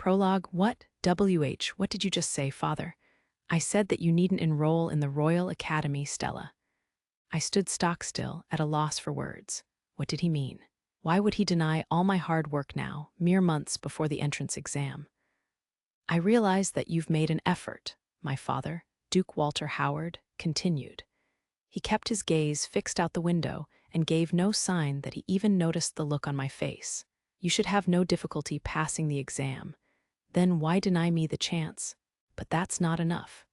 Prologue. What? What did you just say, father? I said that you needn't enroll in the Royal Academy, Stella. I stood stock still, at a loss for words. What did he mean? Why would he deny all my hard work now, mere months before the entrance exam? I realize that you've made an effort, my father, Duke Walter Howard, continued. He kept his gaze fixed out the window and gave no sign that he even noticed the look on my face. You should have no difficulty passing the exam. Then why deny me the chance? But that's not enough.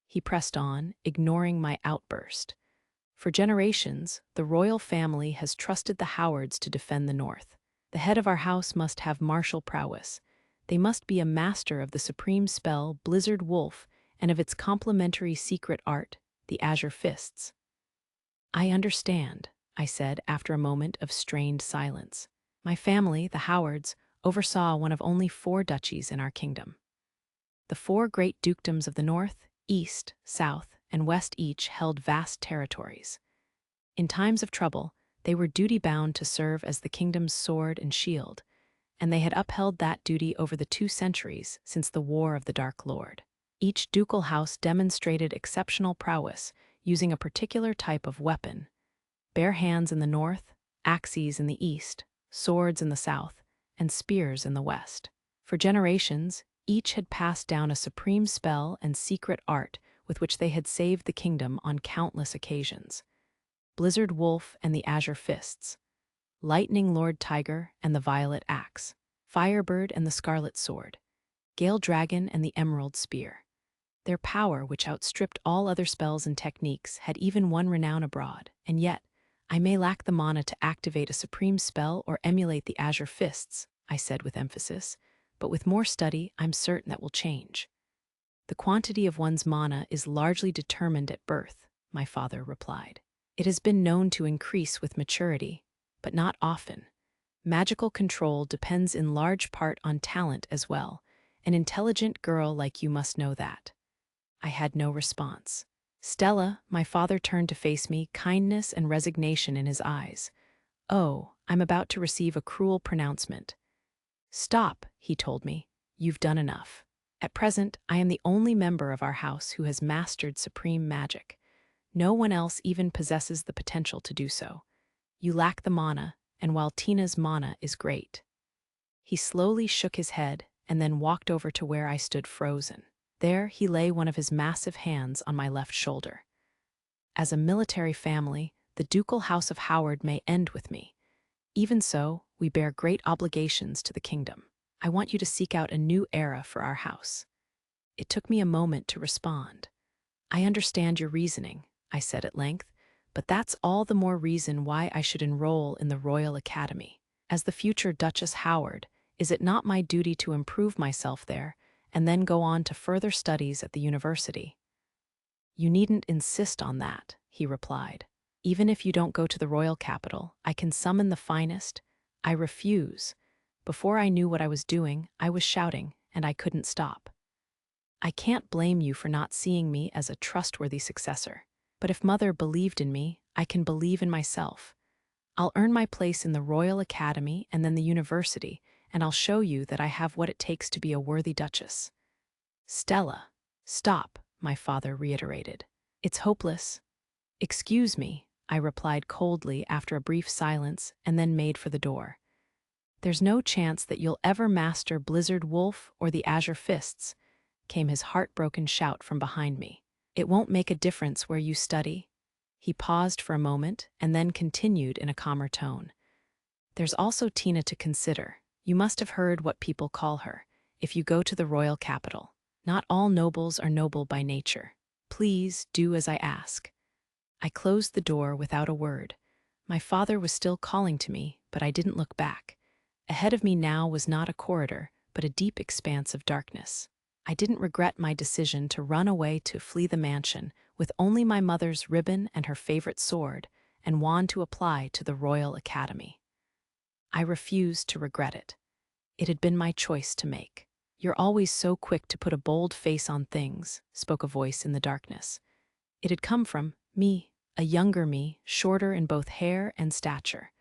He pressed on, ignoring my outburst. For generations, the royal family has trusted the Howards to defend the North. The head of our house must have martial prowess. They must be a master of the supreme spell, Blizzard Wolf, and of its complementary secret art, the Azure Fists. I understand, I said after a moment of strained silence. My family, the Howards, oversaw one of only 4 duchies in our kingdom. The 4 great dukedoms of the North, East, South, and West each held vast territories. In times of trouble, they were duty-bound to serve as the kingdom's sword and shield, and they had upheld that duty over the 2 centuries since the War of the Dark Lord. Each ducal house demonstrated exceptional prowess, using a particular type of weapon: bare hands in the north, axes in the east, swords in the south, and spears in the west. For generations, each had passed down a supreme spell and secret art with which they had saved the kingdom on countless occasions. Blizzard Wolf and the Azure Fists, Lightning Lord Tiger and the Violet Axe, Firebird and the Scarlet Sword, Gale Dragon and the Emerald Spear. Their power, which outstripped all other spells and techniques, had even won renown abroad, and yet, I may lack the mana to activate a supreme spell or emulate the Azure Fists, I said with emphasis, but with more study, I'm certain that will change. The quantity of one's mana is largely determined at birth, my father replied. It has been known to increase with maturity, but not often. Magical control depends in large part on talent as well. An intelligent girl like you must know that. I had no response. Stella, my father turned to face me, kindness and resignation in his eyes. Oh, I'm about to receive a cruel pronouncement. Stop, he told me. You've done enough. At present, I am the only member of our house who has mastered supreme magic. No one else even possesses the potential to do so. You lack the mana, and while Tina's mana is great. He slowly shook his head and then walked over to where I stood frozen. There he lay one of his massive hands on my left shoulder. As a military family, the ducal house of Howard may end with me. Even so, we bear great obligations to the kingdom. I want you to seek out a new era for our house. It took me a moment to respond. I understand your reasoning, I said at length, but that's all the more reason why I should enroll in the Royal Academy. As the future Duchess Howard, is it not my duty to improve myself there and then go on to further studies at the university? You needn't insist on that, he replied. Even if you don't go to the royal capital, I can summon the finest. I refuse. Before I knew what I was doing, I was shouting, and I couldn't stop. I can't blame you for not seeing me as a trustworthy successor. But if Mother believed in me, I can believe in myself. I'll earn my place in the Royal Academy and then the university, and I'll show you that I have what it takes to be a worthy duchess. Stella, stop, my father reiterated. It's hopeless. Excuse me, I replied coldly after a brief silence and then made for the door. There's no chance that you'll ever master Blizzard Wolf or the Azure Fists, came his heartbroken shout from behind me. It won't make a difference where you study. He paused for a moment and then continued in a calmer tone. There's also Tina to consider. You must have heard what people call her. If you go to the royal capital, not all nobles are noble by nature. Please do as I ask. I closed the door without a word. My father was still calling to me, but I didn't look back. Ahead of me now was not a corridor, but a deep expanse of darkness. I didn't regret my decision to run away to flee the mansion with only my mother's ribbon and her favorite sword and wand to apply to the Royal Academy. I refused to regret it. It had been my choice to make. You're always so quick to put a bold face on things, spoke a voice in the darkness. It had come from me, a younger me, shorter in both hair and stature.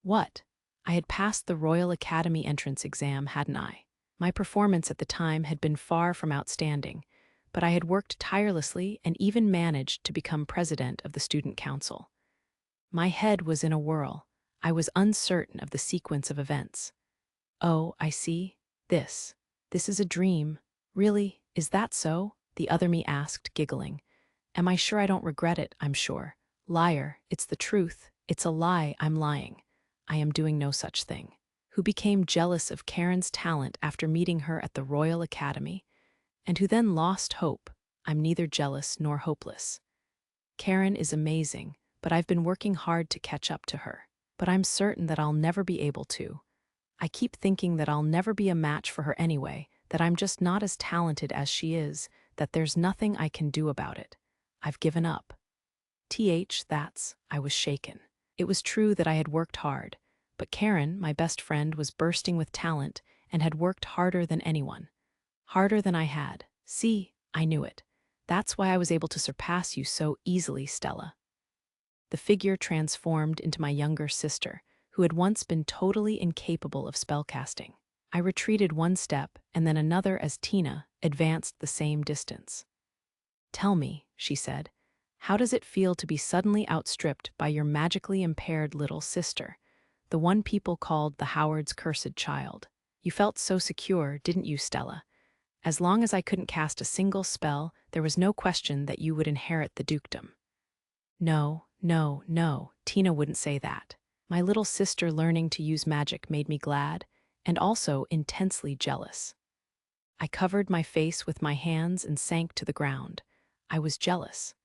What? I had passed the Royal Academy entrance exam, hadn't I? My performance at the time had been far from outstanding, but I had worked tirelessly and even managed to become president of the student council. My head was in a whirl. I was uncertain of the sequence of events. Oh, I see. This is a dream. Really? Is that so? The other me asked, giggling. Am I sure I don't regret it? I'm sure. Liar, it's the truth. It's a lie, I'm lying. I am doing no such thing. Who became jealous of Karen's talent after meeting her at the Royal Academy, and who then lost hope. I'm neither jealous nor hopeless. Karen is amazing, but I've been working hard to catch up to her. But I'm certain that I'll never be able to. I keep thinking that I'll never be a match for her anyway, that I'm just not as talented as she is, that there's nothing I can do about it. I've given up. I was shaken. It was true that I had worked hard, but Karen, my best friend, was bursting with talent and had worked harder than anyone. Harder than I had. See, I knew it. That's why I was able to surpass you so easily, Stella. The figure transformed into my younger sister, who had once been totally incapable of spellcasting. I retreated one step and then another as Tina advanced the same distance. Tell me, she said, how does it feel to be suddenly outstripped by your magically impaired little sister, the one people called the Howard's cursed child? You felt so secure, didn't you, Stella? As long as I couldn't cast a single spell, there was no question that you would inherit the dukedom. No, no, no, Tina wouldn't say that. My little sister learning to use magic made me glad, and also intensely jealous. I covered my face with my hands and sank to the ground. I was jealous.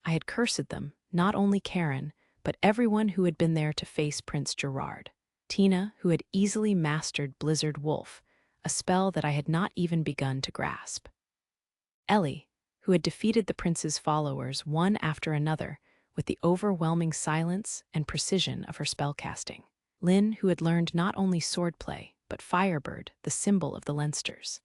I had cursed them, not only Karen, but everyone who had been there to face Prince Gerard. Tina, who had easily mastered Blizzard Wolf, a spell that I had not even begun to grasp. Ellie, who had defeated the prince's followers one after another with the overwhelming silence and precision of her spellcasting. Lynn, who had learned not only swordplay, but Firebird, the symbol of the Leinsters.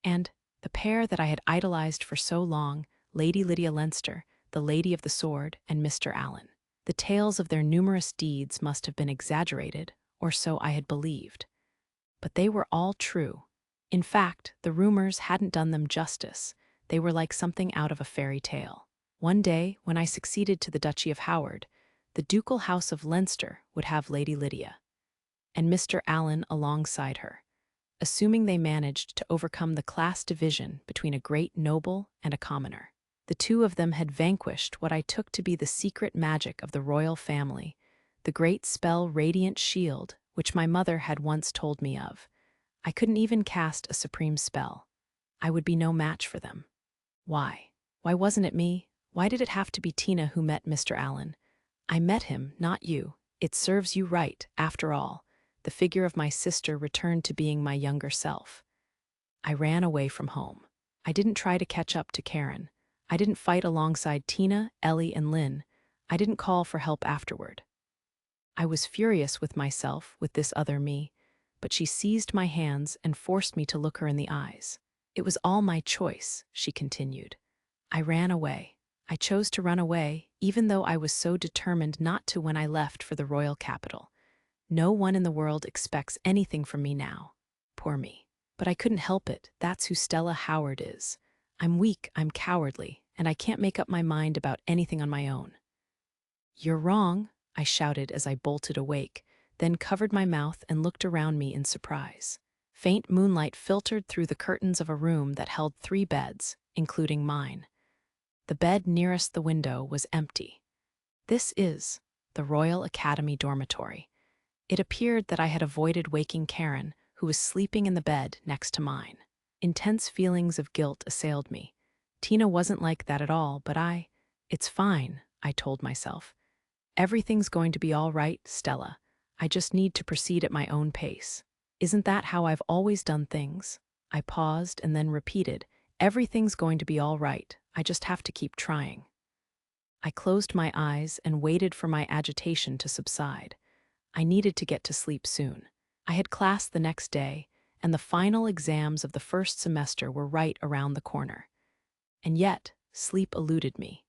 And the pair that I had idolized for so long, Lady Lydia Leinster, the Lady of the Sword, and Mr. Allen. The tales of their numerous deeds must have been exaggerated, or so I had believed. But they were all true. In fact, the rumors hadn't done them justice. They were like something out of a fairy tale. One day, when I succeeded to the Duchy of Howard, the ducal house of Leinster would have Lady Lydia, and Mr. Allen alongside her, assuming they managed to overcome the class division between a great noble and a commoner. The two of them had vanquished what I took to be the secret magic of the royal family, the great spell Radiant Shield, which my mother had once told me of. I couldn't even cast a supreme spell. I would be no match for them. Why? Why wasn't it me? Why did it have to be Tina who met Mr. Allen? I met him, not you. It serves you right, after all. The figure of my sister returned to being my younger self. I ran away from home. I didn't try to catch up to Karen. I didn't fight alongside Tina, Ellie, and Lynn. I didn't call for help afterward. I was furious with myself, with this other me, but she seized my hands and forced me to look her in the eyes. It was all my choice, she continued. I ran away. I chose to run away, even though I was so determined not to when I left for the royal capital. No one in the world expects anything from me now. Poor me. But I couldn't help it. That's who Stella Howard is. I'm weak, I'm cowardly, and I can't make up my mind about anything on my own. You're wrong, I shouted as I bolted awake, then covered my mouth and looked around me in surprise. Faint moonlight filtered through the curtains of a room that held 3 beds, including mine. The bed nearest the window was empty. This is the Royal Academy dormitory. It appeared that I had avoided waking Karen, who was sleeping in the bed next to mine. Intense feelings of guilt assailed me. Tina wasn't like that at all, but it's fine, I told myself. Everything's going to be all right, Stella. I just need to proceed at my own pace. Isn't that how I've always done things? I paused and then repeated, everything's going to be all right. I just have to keep trying. I closed my eyes and waited for my agitation to subside. I needed to get to sleep soon. I had class the next day, and the final exams of the first semester were right around the corner. And yet, sleep eluded me.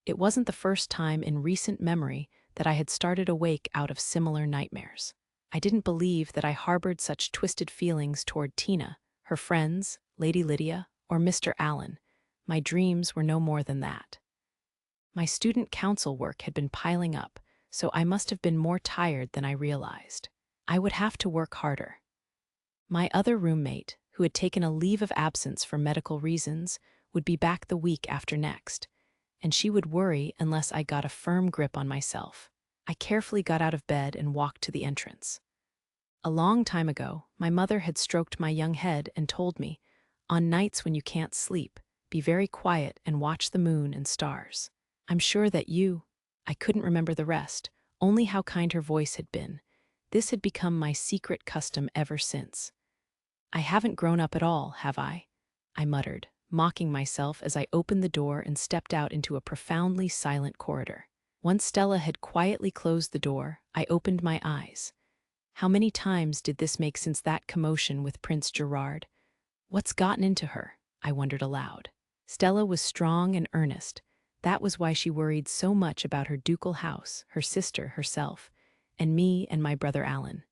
It wasn't the first time in recent memory that I had started awake out of similar nightmares. I didn't believe that I harbored such twisted feelings toward Tina, her friends, Lady Lydia, or Mr. Allen. My dreams were no more than that. My student council work had been piling up, so I must have been more tired than I realized. I would have to work harder. My other roommate, who had taken a leave of absence for medical reasons, would be back the week after next, and she would worry unless I got a firm grip on myself. I carefully got out of bed and walked to the entrance. A long time ago, my mother had stroked my young head and told me, on nights when you can't sleep, be very quiet and watch the moon and stars. I'm sure that I couldn't remember the rest, only how kind her voice had been. This had become my secret custom ever since. I haven't grown up at all, have I? I muttered, mocking myself as I opened the door and stepped out into a profoundly silent corridor. Once Stella had quietly closed the door, I opened my eyes. How many times did this make since that commotion with Prince Gerard? What's gotten into her? I wondered aloud. Stella was strong and earnest. That was why she worried so much about her ducal house, her sister, herself, and me and my brother Alan.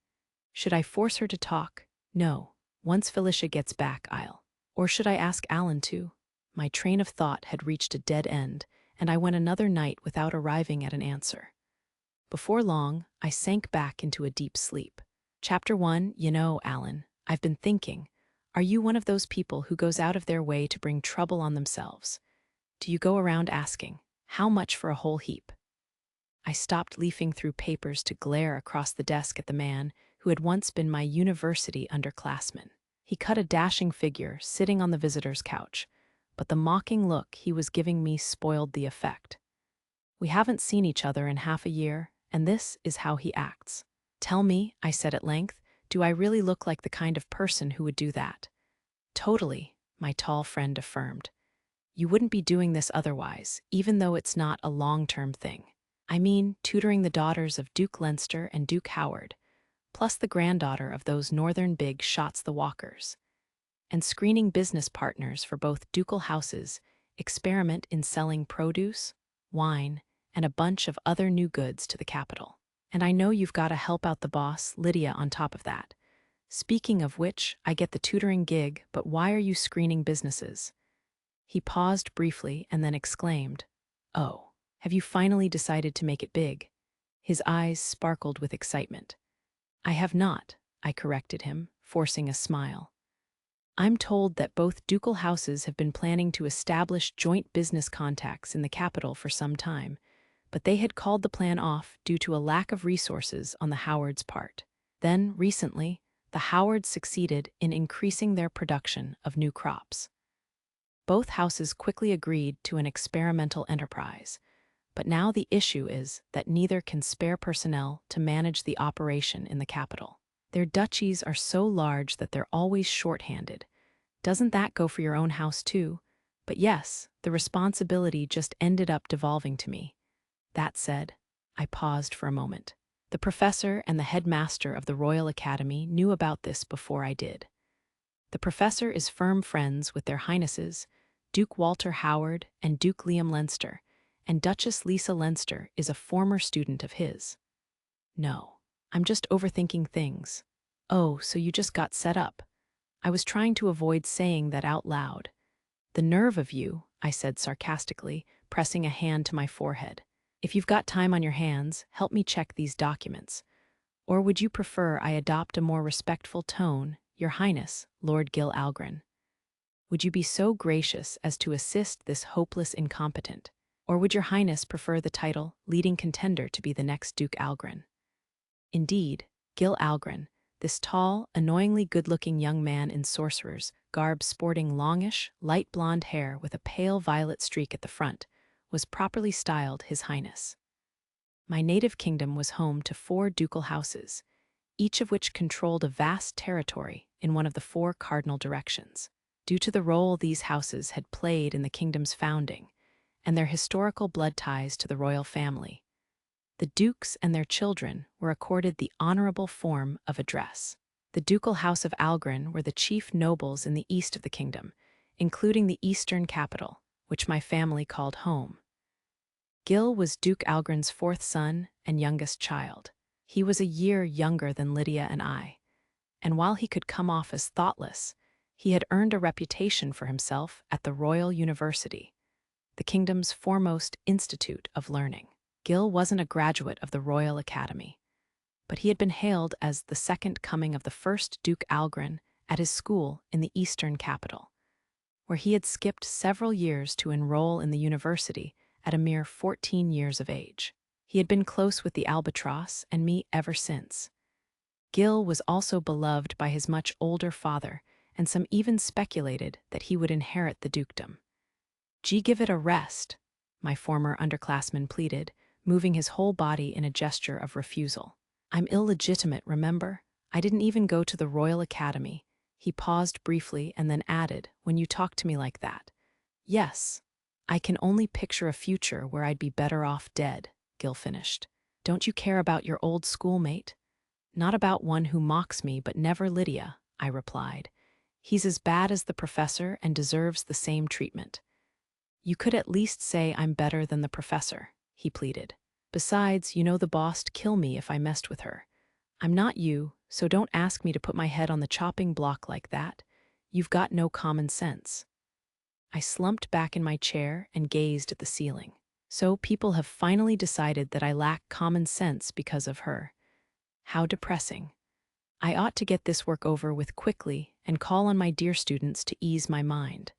Should I force her to talk? No. Once Felicia gets back, I'll. Or should I ask Alan to? My train of thought had reached a dead end, and I went another night without arriving at an answer. Before long, I sank back into a deep sleep. Chapter 1, Alan, I've been thinking, are you one of those people who goes out of their way to bring trouble on themselves? Do you go around asking, how much for a whole heap? I stopped leafing through papers to glare across the desk at the man who had once been my university underclassman. He cut a dashing figure sitting on the visitor's couch, but the mocking look he was giving me spoiled the effect. We haven't seen each other in half a year, and this is how he acts. Tell me, I said at length, do I really look like the kind of person who would do that? Totally, my tall friend affirmed. You wouldn't be doing this otherwise, even though it's not a long-term thing. I mean, tutoring the daughters of Duke Leinster and Duke Howard, plus the granddaughter of those northern big shots the Walkers, and screening business partners for both ducal houses, experiment in selling produce, wine, and a bunch of other new goods to the capital. And I know you've got to help out the boss, Lydia, on top of that. Speaking of which, I get the tutoring gig, but why are you screening businesses? He paused briefly and then exclaimed, "Oh, have you finally decided to make it big?" His eyes sparkled with excitement. "I have not," I corrected him, forcing a smile. "I'm told that both ducal houses have been planning to establish joint business contacts in the capital for some time, but they had called the plan off due to a lack of resources on the Howards' part. Then, recently, the Howards succeeded in increasing their production of new crops. Both houses quickly agreed to an experimental enterprise, but now the issue is that neither can spare personnel to manage the operation in the capital. Their duchies are so large that they're always short-handed. Doesn't that go for your own house too? But yes, the responsibility just ended up devolving to me. That said, I paused for a moment. The professor and the headmaster of the Royal Academy knew about this before I did. The professor is firm friends with their highnesses, Duke Walter Howard and Duke Liam Leinster, and Duchess Lisa Leinster is a former student of his. No, I'm just overthinking things. Oh, so you just got set up. I was trying to avoid saying that out loud. The nerve of you, I said sarcastically, pressing a hand to my forehead. If you've got time on your hands, help me check these documents. Or would you prefer I adopt a more respectful tone, Your Highness, Lord Gil Algren? Would you be so gracious as to assist this hopeless incompetent? Or would Your Highness prefer the title leading contender to be the next Duke Algren? Indeed, Gil Algren, this tall, annoyingly good-looking young man in sorcerer's garb sporting longish, light blonde hair with a pale violet streak at the front, was properly styled His Highness. My native kingdom was home to 4 ducal houses, each of which controlled a vast territory in one of the 4 cardinal directions. Due to the role these houses had played in the kingdom's founding and their historical blood ties to the royal family, the dukes and their children were accorded the honorable form of address. The ducal house of Algren were the chief nobles in the east of the kingdom, including the eastern capital, which my family called home. Gil was Duke Algren's 4th son and youngest child. He was a year younger than Lydia and I, and while he could come off as thoughtless, he had earned a reputation for himself at the Royal University, the kingdom's foremost institute of learning. Gil wasn't a graduate of the Royal Academy, but he had been hailed as the second coming of the first Duke Algren at his school in the eastern capital, where he had skipped several years to enroll in the university at a mere 14 years of age. He had been close with the albatross and me ever since. Gil was also beloved by his much older father, and some even speculated that he would inherit the dukedom. "Gee, give it a rest," my former underclassman pleaded, moving his whole body in a gesture of refusal. "I'm illegitimate, remember? I didn't even go to the Royal Academy." He paused briefly and then added, "When you talk to me like that." "Yes, I can only picture a future where I'd be better off dead," Gil finished. "Don't you care about your old schoolmate?" "Not about one who mocks me, but never Lydia," I replied. "He's as bad as the professor and deserves the same treatment." "You could at least say I'm better than the professor," he pleaded. "Besides, you know the boss'd kill me if I messed with her. I'm not you, so don't ask me to put my head on the chopping block like that. You've got no common sense." I slumped back in my chair and gazed at the ceiling. So people have finally decided that I lack common sense because of her. How depressing. I ought to get this work over with quickly and call on my dear students to ease my mind.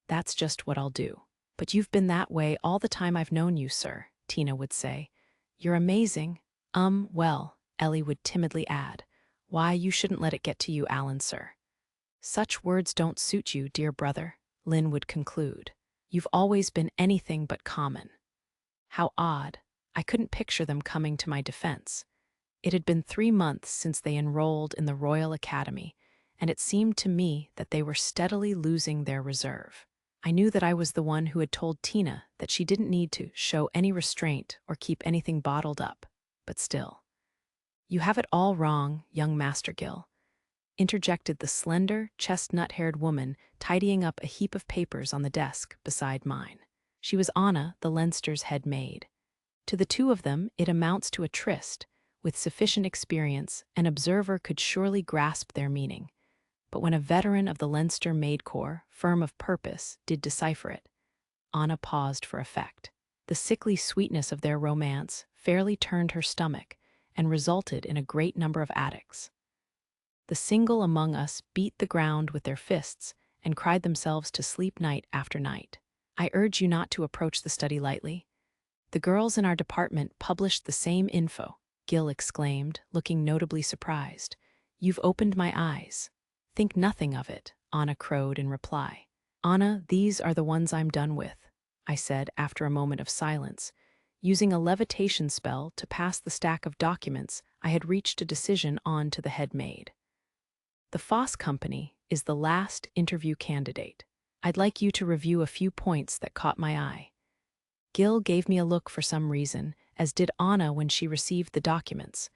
That's just what I'll do. "But you've been that way all the time I've known you, sir," Tina would say. "You're amazing." Well, Ellie would timidly add. "Why, you shouldn't let it get to you, Alan, sir." "Such words don't suit you, dear brother," Lynn would conclude. "You've always been anything but common." How odd. I couldn't picture them coming to my defense. It had been 3 months since they enrolled in the Royal Academy, and it seemed to me that they were steadily losing their reserve. I knew that I was the one who had told Tina that she didn't need to show any restraint or keep anything bottled up, but still. "You have it all wrong, young Master Gil," interjected the slender, chestnut-haired woman tidying up a heap of papers on the desk beside mine. She was Anna, the Leinster's head maid. To the two of them, it amounts to a tryst. With sufficient experience, an observer could surely grasp their meaning. But when a veteran of the Leinster Maid Corps, firm of purpose, did decipher it, Anna paused for effect. The sickly sweetness of their romance fairly turned her stomach and resulted in a great number of addicts. The single among us beat the ground with their fists and cried themselves to sleep night after night. I urge you not to approach the study lightly. The girls in our department published the same info, Gil exclaimed, looking notably surprised. "You've opened my eyes." "Think nothing of it," Anna crowed in reply. "Anna, these are the ones I'm done with," I said after a moment of silence, using a levitation spell to pass the stack of documents I had reached a decision on to the head maid. "The Foss Company is the last interview candidate. I'd like you to review a few points that caught my eye." Gil gave me a look for some reason, as did Anna when she received the documents.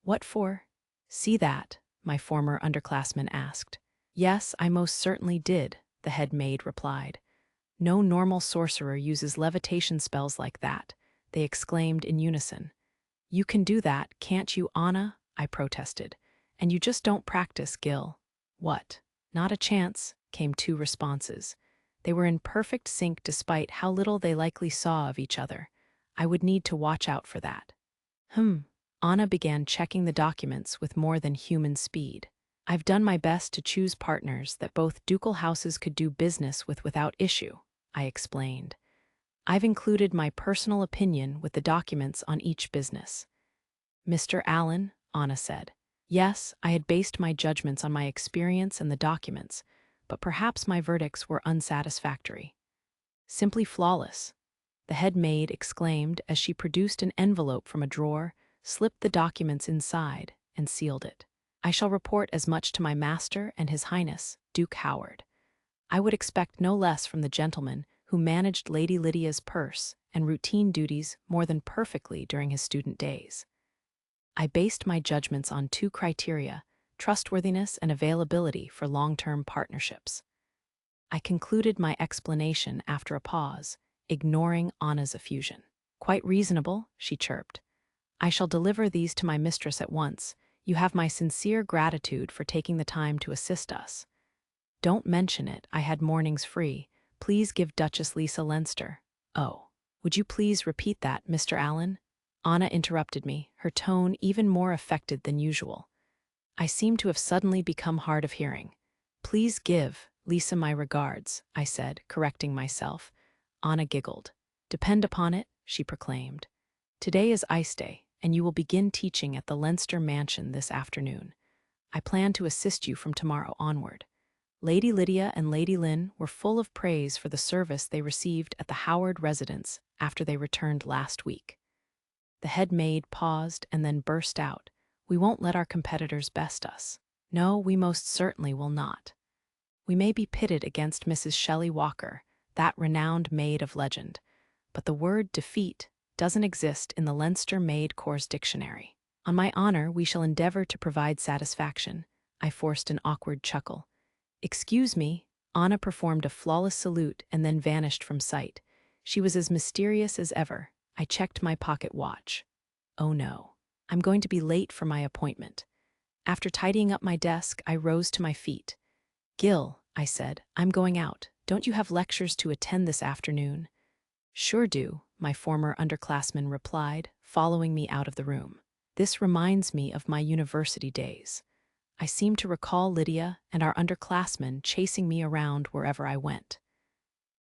"What for?" "See that?" my former underclassman asked. "Yes, I most certainly did," the head maid replied. "No normal sorcerer uses levitation spells like that," they exclaimed in unison. "You can do that, can't you, Anna?" I protested. "And you just don't practice, Gil." "What? Not a chance," came 2 responses. They were in perfect sync despite how little they likely saw of each other. I would need to watch out for that. Anna began checking the documents with more than human speed. "I've done my best to choose partners that both ducal houses could do business with without issue," I explained. "I've included my personal opinion with the documents on each business." "Mr. Allen," Anna said. "Yes, I had based my judgments on my experience and the documents, but perhaps my verdicts were unsatisfactory." "Simply flawless," the head maid exclaimed as she produced an envelope from a drawer, slipped the documents inside, and sealed it. "I shall report as much to my master and His Highness, Duke Howard. I would expect no less from the gentleman who managed Lady Lydia's purse and routine duties more than perfectly during his student days." I based my judgments on 2 criteria: trustworthiness and availability for long-term partnerships. I concluded my explanation after a pause, ignoring Anna's effusion. "Quite reasonable," she chirped. I shall deliver these to my mistress at once. You have my sincere gratitude for taking the time to assist us. Don't mention it, I had mornings free. Please give Duchess Lisa Leinster. Oh, would you please repeat that, Mr. Allen? Anna interrupted me, her tone even more affected than usual. I seemed to have suddenly become hard of hearing. Please give Lisa my regards, I said, correcting myself. Anna giggled. Depend upon it, she proclaimed. Today is ice day, and you will begin teaching at the Leinster mansion this afternoon. I plan to assist you from tomorrow onward. Lady Lydia and Lady Lynn were full of praise for the service they received at the Howard residence after they returned last week. The head maid paused and then burst out. We won't let our competitors best us. No, we most certainly will not. We may be pitted against Mrs. Shelley Walker, that renowned maid of legend, but the word defeat doesn't exist in the Leinster Maid Corps dictionary. On my honor, we shall endeavor to provide satisfaction. I forced an awkward chuckle. Excuse me. Anna performed a flawless salute and then vanished from sight. She was as mysterious as ever. I checked my pocket watch. Oh no, I'm going to be late for my appointment. After tidying up my desk, I rose to my feet. Gil, I said, I'm going out. Don't you have lectures to attend this afternoon? Sure do, my former underclassman replied, following me out of the room. This reminds me of my university days. I seem to recall Lydia and our underclassmen chasing me around wherever I went.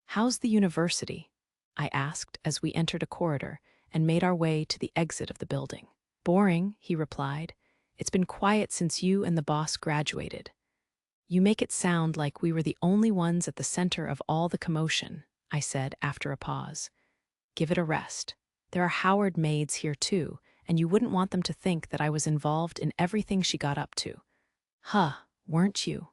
How's the university? I asked as we entered a corridor and made our way to the exit of the building. Boring, he replied. It's been quiet since you and the boss graduated. You make it sound like we were the only ones at the center of all the commotion, I said after a pause. Give it a rest. There are Howard maids here too, and you wouldn't want them to think that I was involved in everything she got up to. Huh, weren't you?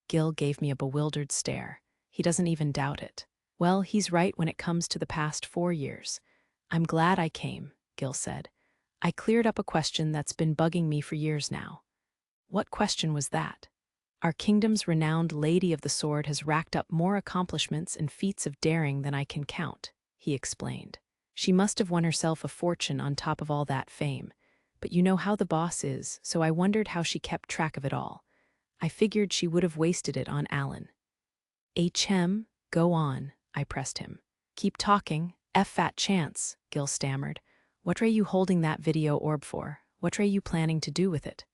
Gil gave me a bewildered stare. He doesn't even doubt it. Well, he's right when it comes to the past 4 years. I'm glad I came, Gil said. I cleared up a question that's been bugging me for years now. What question was that? Our kingdom's renowned Lady of the Sword has racked up more accomplishments and feats of daring than I can count, he explained. She must have won herself a fortune on top of all that fame. But you know how the boss is, so I wondered how she kept track of it all. I figured she would have wasted it on Alan. HM, go on, I pressed him. Keep talking, F-fat chance, Gil stammered. What are you holding that video orb for? What are you planning to do with it?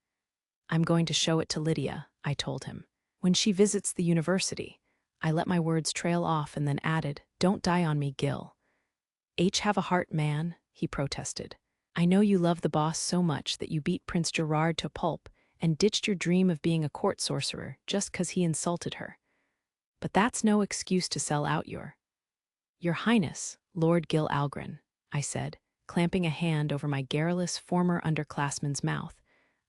I'm going to show it to Lydia, I told him. When she visits the university. I let my words trail off and then added, don't die on me, Gil. Have a heart, man, he protested. I know you love the boss so much that you beat Prince Gerard to pulp and ditched your dream of being a court sorcerer just 'cause he insulted her. But that's no excuse to sell out Your Highness, Lord Gil Algren, I said, clamping a hand over my garrulous former underclassman's mouth.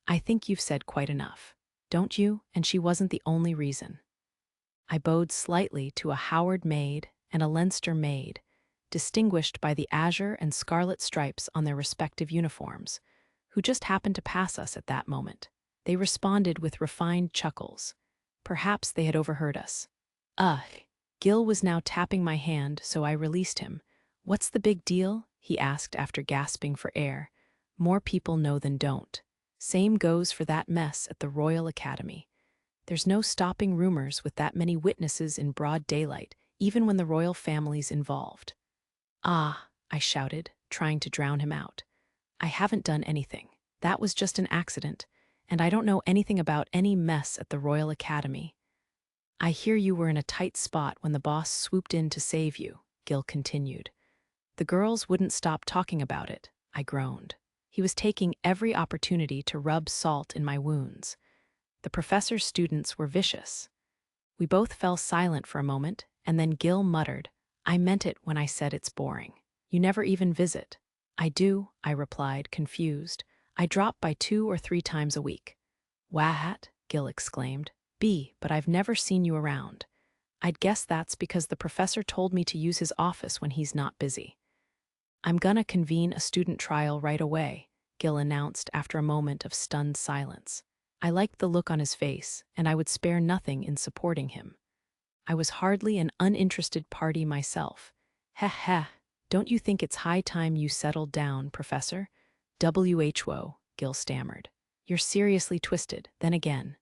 I think you've said quite enough. Don't you? And she wasn't the only reason. I bowed slightly to a Howard maid and a Leinster maid, distinguished by the azure and scarlet stripes on their respective uniforms, who just happened to pass us at that moment. They responded with refined chuckles. Perhaps they had overheard us. Ugh. Gil was now tapping my hand, so I released him. What's the big deal? He asked after gasping for air. More people know than don't. Same goes for that mess at the Royal Academy. There's no stopping rumors with that many witnesses in broad daylight, even when the royal family's involved. Ah, I shouted, trying to drown him out. I haven't done anything. That was just an accident, and I don't know anything about any mess at the Royal Academy. I hear you were in a tight spot when the boss swooped in to save you, Gil continued. The girls wouldn't stop talking about it, I groaned. He was taking every opportunity to rub salt in my wounds. The professor's students were vicious. We both fell silent for a moment, and then Gil muttered, I meant it when I said it's boring. You never even visit. I do, I replied, confused. I drop by 2 or 3 times a week. What? Gil exclaimed. But I've never seen you around. I'd guess that's because the professor told me to use his office when he's not busy. I'm gonna convene a student trial right away, Gil announced after a moment of stunned silence. I liked the look on his face, and I would spare nothing in supporting him. I was hardly an uninterested party myself. Heh heh, don't you think it's high time you settled down, Professor? "Who," Gil stammered. "You're seriously twisted, then again.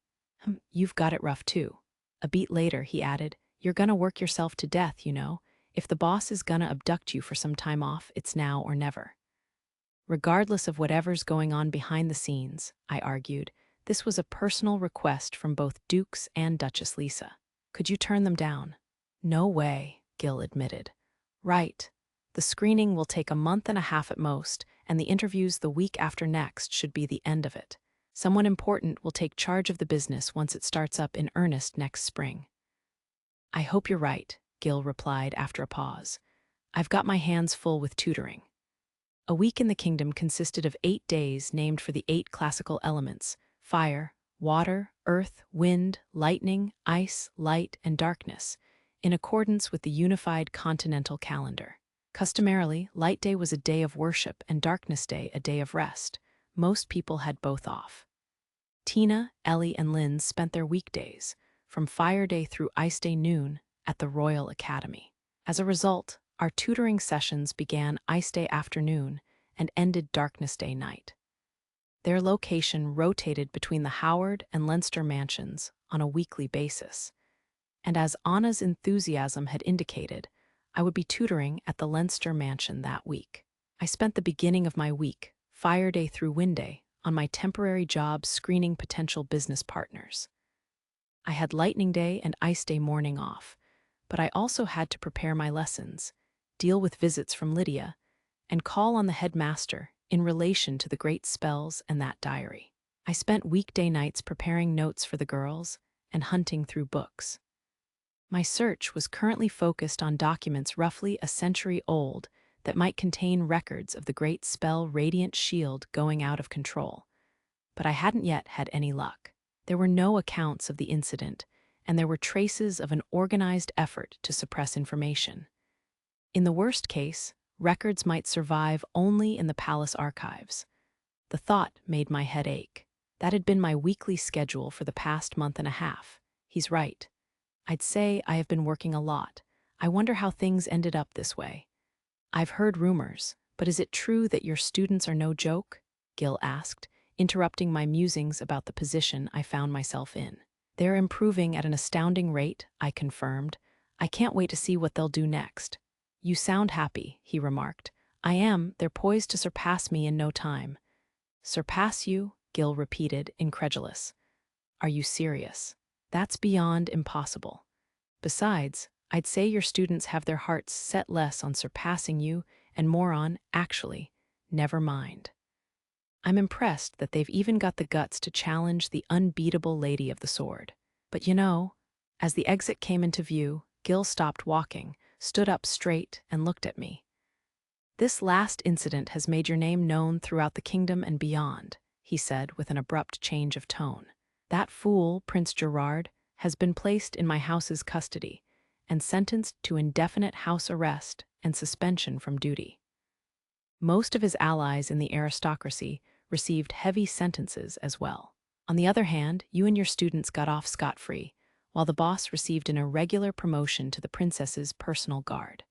You've got it rough too." A beat later, he added, "You're gonna work yourself to death, you know. If the boss is gonna abduct you for some time off, it's now or never." Regardless of whatever's going on behind the scenes, I argued, this was a personal request from both Dukes and Duchess Lisa. Could you turn them down? "No way," Gil admitted. "Right. The screening will take a month and a half at most, and the interviews the week after next should be the end of it. Someone important will take charge of the business once it starts up in earnest next spring." "I hope you're right," Gil replied after a pause. "I've got my hands full with tutoring." A week in the kingdom consisted of 8 days named for the 8 classical elements: fire, water, earth, wind, lightning, ice, light, and darkness, in accordance with the unified continental calendar. Customarily, Light Day was a day of worship and Darkness Day a day of rest. Most people had both off. Tina, Ellie, and Lynn spent their weekdays, from Fire Day through Ice Day noon, at the Royal Academy. As a result, our tutoring sessions began Ice Day afternoon and ended Darkness Day night. Their location rotated between the Howard and Leinster mansions on a weekly basis. And as Anna's enthusiasm had indicated, I would be tutoring at the Leinster mansion that week. I spent the beginning of my week, Fire Day through Wind Day, on my temporary job screening potential business partners. I had Lightning Day and Ice Day morning off, but I also had to prepare my lessons, deal with visits from Lydia, and call on the headmaster in relation to the great spells and that diary. I spent weekday nights preparing notes for the girls and hunting through books. My search was currently focused on documents roughly a century old that might contain records of the great spell Radiant Shield going out of control. But I hadn't yet had any luck. There were no accounts of the incident, and there were traces of an organized effort to suppress information. In the worst case, records might survive only in the palace archives. The thought made my head ache. That had been my weekly schedule for the past month and a half. He's right. I'd say I have been working a lot. I wonder how things ended up this way. "I've heard rumors, but is it true that your students are no joke?" Gil asked, interrupting my musings about the position I found myself in. "They're improving at an astounding rate," I confirmed. "I can't wait to see what they'll do next." "You sound happy," he remarked. "I am. They're poised to surpass me in no time." "Surpass you?" Gil repeated, incredulous. "Are you serious? That's beyond impossible. Besides, I'd say your students have their hearts set less on surpassing you and more on, actually, never mind. I'm impressed that they've even got the guts to challenge the unbeatable Lady of the Sword. But you know," as the exit came into view, Gil stopped walking, stood up straight, and looked at me. "This last incident has made your name known throughout the kingdom and beyond," he said with an abrupt change of tone. "That fool, Prince Gerard, has been placed in my house's custody and sentenced to indefinite house arrest and suspension from duty. Most of his allies in the aristocracy received heavy sentences as well. On the other hand, you and your students got off scot-free, while the boss received an irregular promotion to the princess's personal guard.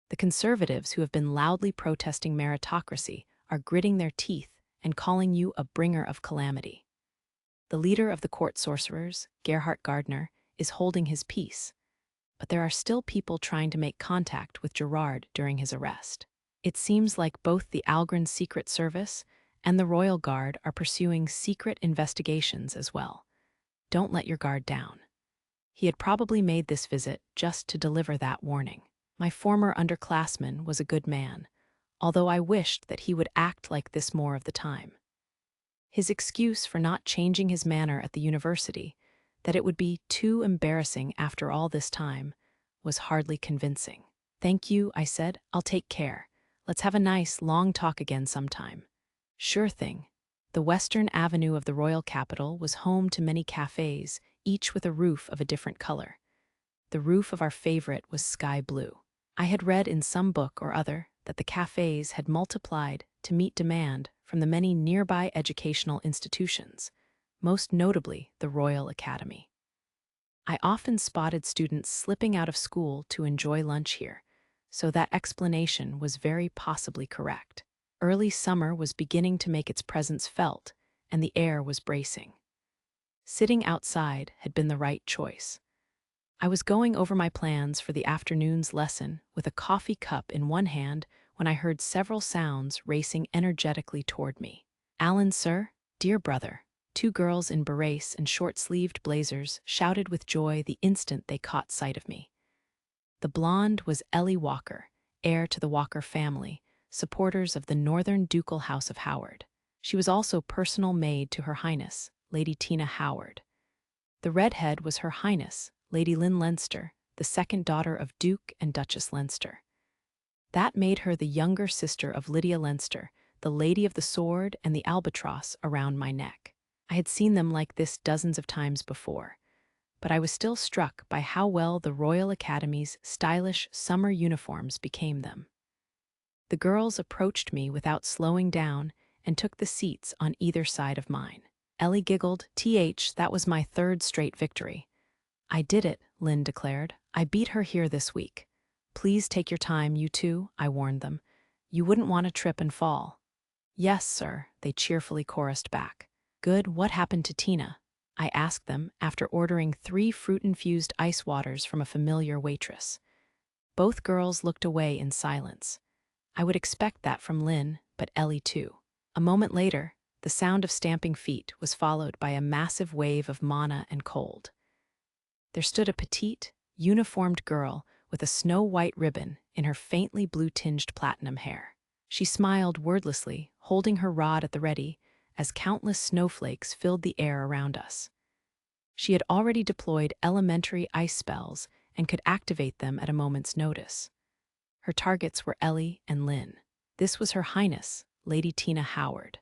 The conservatives who have been loudly protesting meritocracy are gritting their teeth and calling you a bringer of calamity. The leader of the court sorcerers, Gerhard Gardner, is holding his peace, but there are still people trying to make contact with Gerard during his arrest. It seems like both the Algren Secret Service and the Royal Guard are pursuing secret investigations as well. Don't let your guard down." He had probably made this visit just to deliver that warning. My former underclassman was a good man, although I wished that he would act like this more of the time. His excuse for not changing his manner at the university, that it would be too embarrassing after all this time, was hardly convincing. "Thank you," I said. "I'll take care. Let's have a nice, long talk again sometime." "Sure thing." The western avenue of the royal capital was home to many cafes, each with a roof of a different color. The roof of our favorite was sky blue. I had read in some book or other that the cafes had multiplied to meet demand from the many nearby educational institutions, most notably the Royal Academy. I often spotted students slipping out of school to enjoy lunch here, so that explanation was very possibly correct. Early summer was beginning to make its presence felt, and the air was bracing. Sitting outside had been the right choice. I was going over my plans for the afternoon's lesson with a coffee cup in one hand when I heard several sounds racing energetically toward me. "Alan, sir, dear brother." Two girls in berets and short-sleeved blazers shouted with joy the instant they caught sight of me. The blonde was Ellie Walker, heir to the Walker family, supporters of the Northern Ducal House of Howard. She was also personal maid to Her Highness, Lady Tina Howard. The redhead was Her Highness, Lady Lynn Leinster, the second daughter of Duke and Duchess Leinster. That made her the younger sister of Lydia Leinster, the Lady of the Sword and the albatross around my neck. I had seen them like this dozens of times before, but I was still struck by how well the Royal Academy's stylish summer uniforms became them. The girls approached me without slowing down and took the seats on either side of mine. Ellie giggled, that was my third straight victory." "I did it," Lynn declared. "I beat her here this week." "Please take your time, you two," I warned them. "You wouldn't want to trip and fall." "Yes, sir," they cheerfully chorused back. "Good, what happened to Tina?" I asked them after ordering 3 fruit-infused ice waters from a familiar waitress. Both girls looked away in silence. I would expect that from Lynn, but Ellie too. A moment later, the sound of stamping feet was followed by a massive wave of mana and cold. There stood a petite, uniformed girl with a snow-white ribbon in her faintly blue-tinged platinum hair. She smiled wordlessly, holding her rod at the ready, as countless snowflakes filled the air around us. She had already deployed elementary ice spells and could activate them at a moment's notice. Her targets were Ellie and Lynn. This was Her Highness, Lady Tina Howard.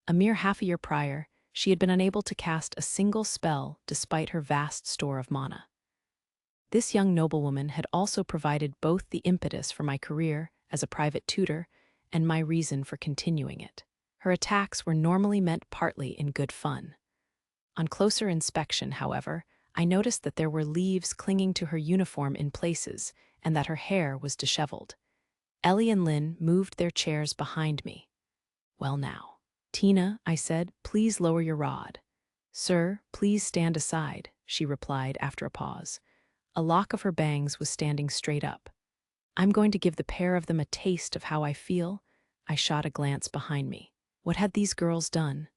A mere half a year prior, she had been unable to cast a single spell despite her vast store of mana. This young noblewoman had also provided both the impetus for my career as a private tutor and my reason for continuing it. Her attacks were normally meant partly in good fun. On closer inspection, however, I noticed that there were leaves clinging to her uniform in places and that her hair was disheveled. Ellie and Lynn moved their chairs behind me. "Well now, Tina," I said, "please lower your rod." "Sir, please stand aside," she replied after a pause. A lock of her bangs was standing straight up. "I'm going to give the pair of them a taste of how I feel." I shot a glance behind me. What had these girls done?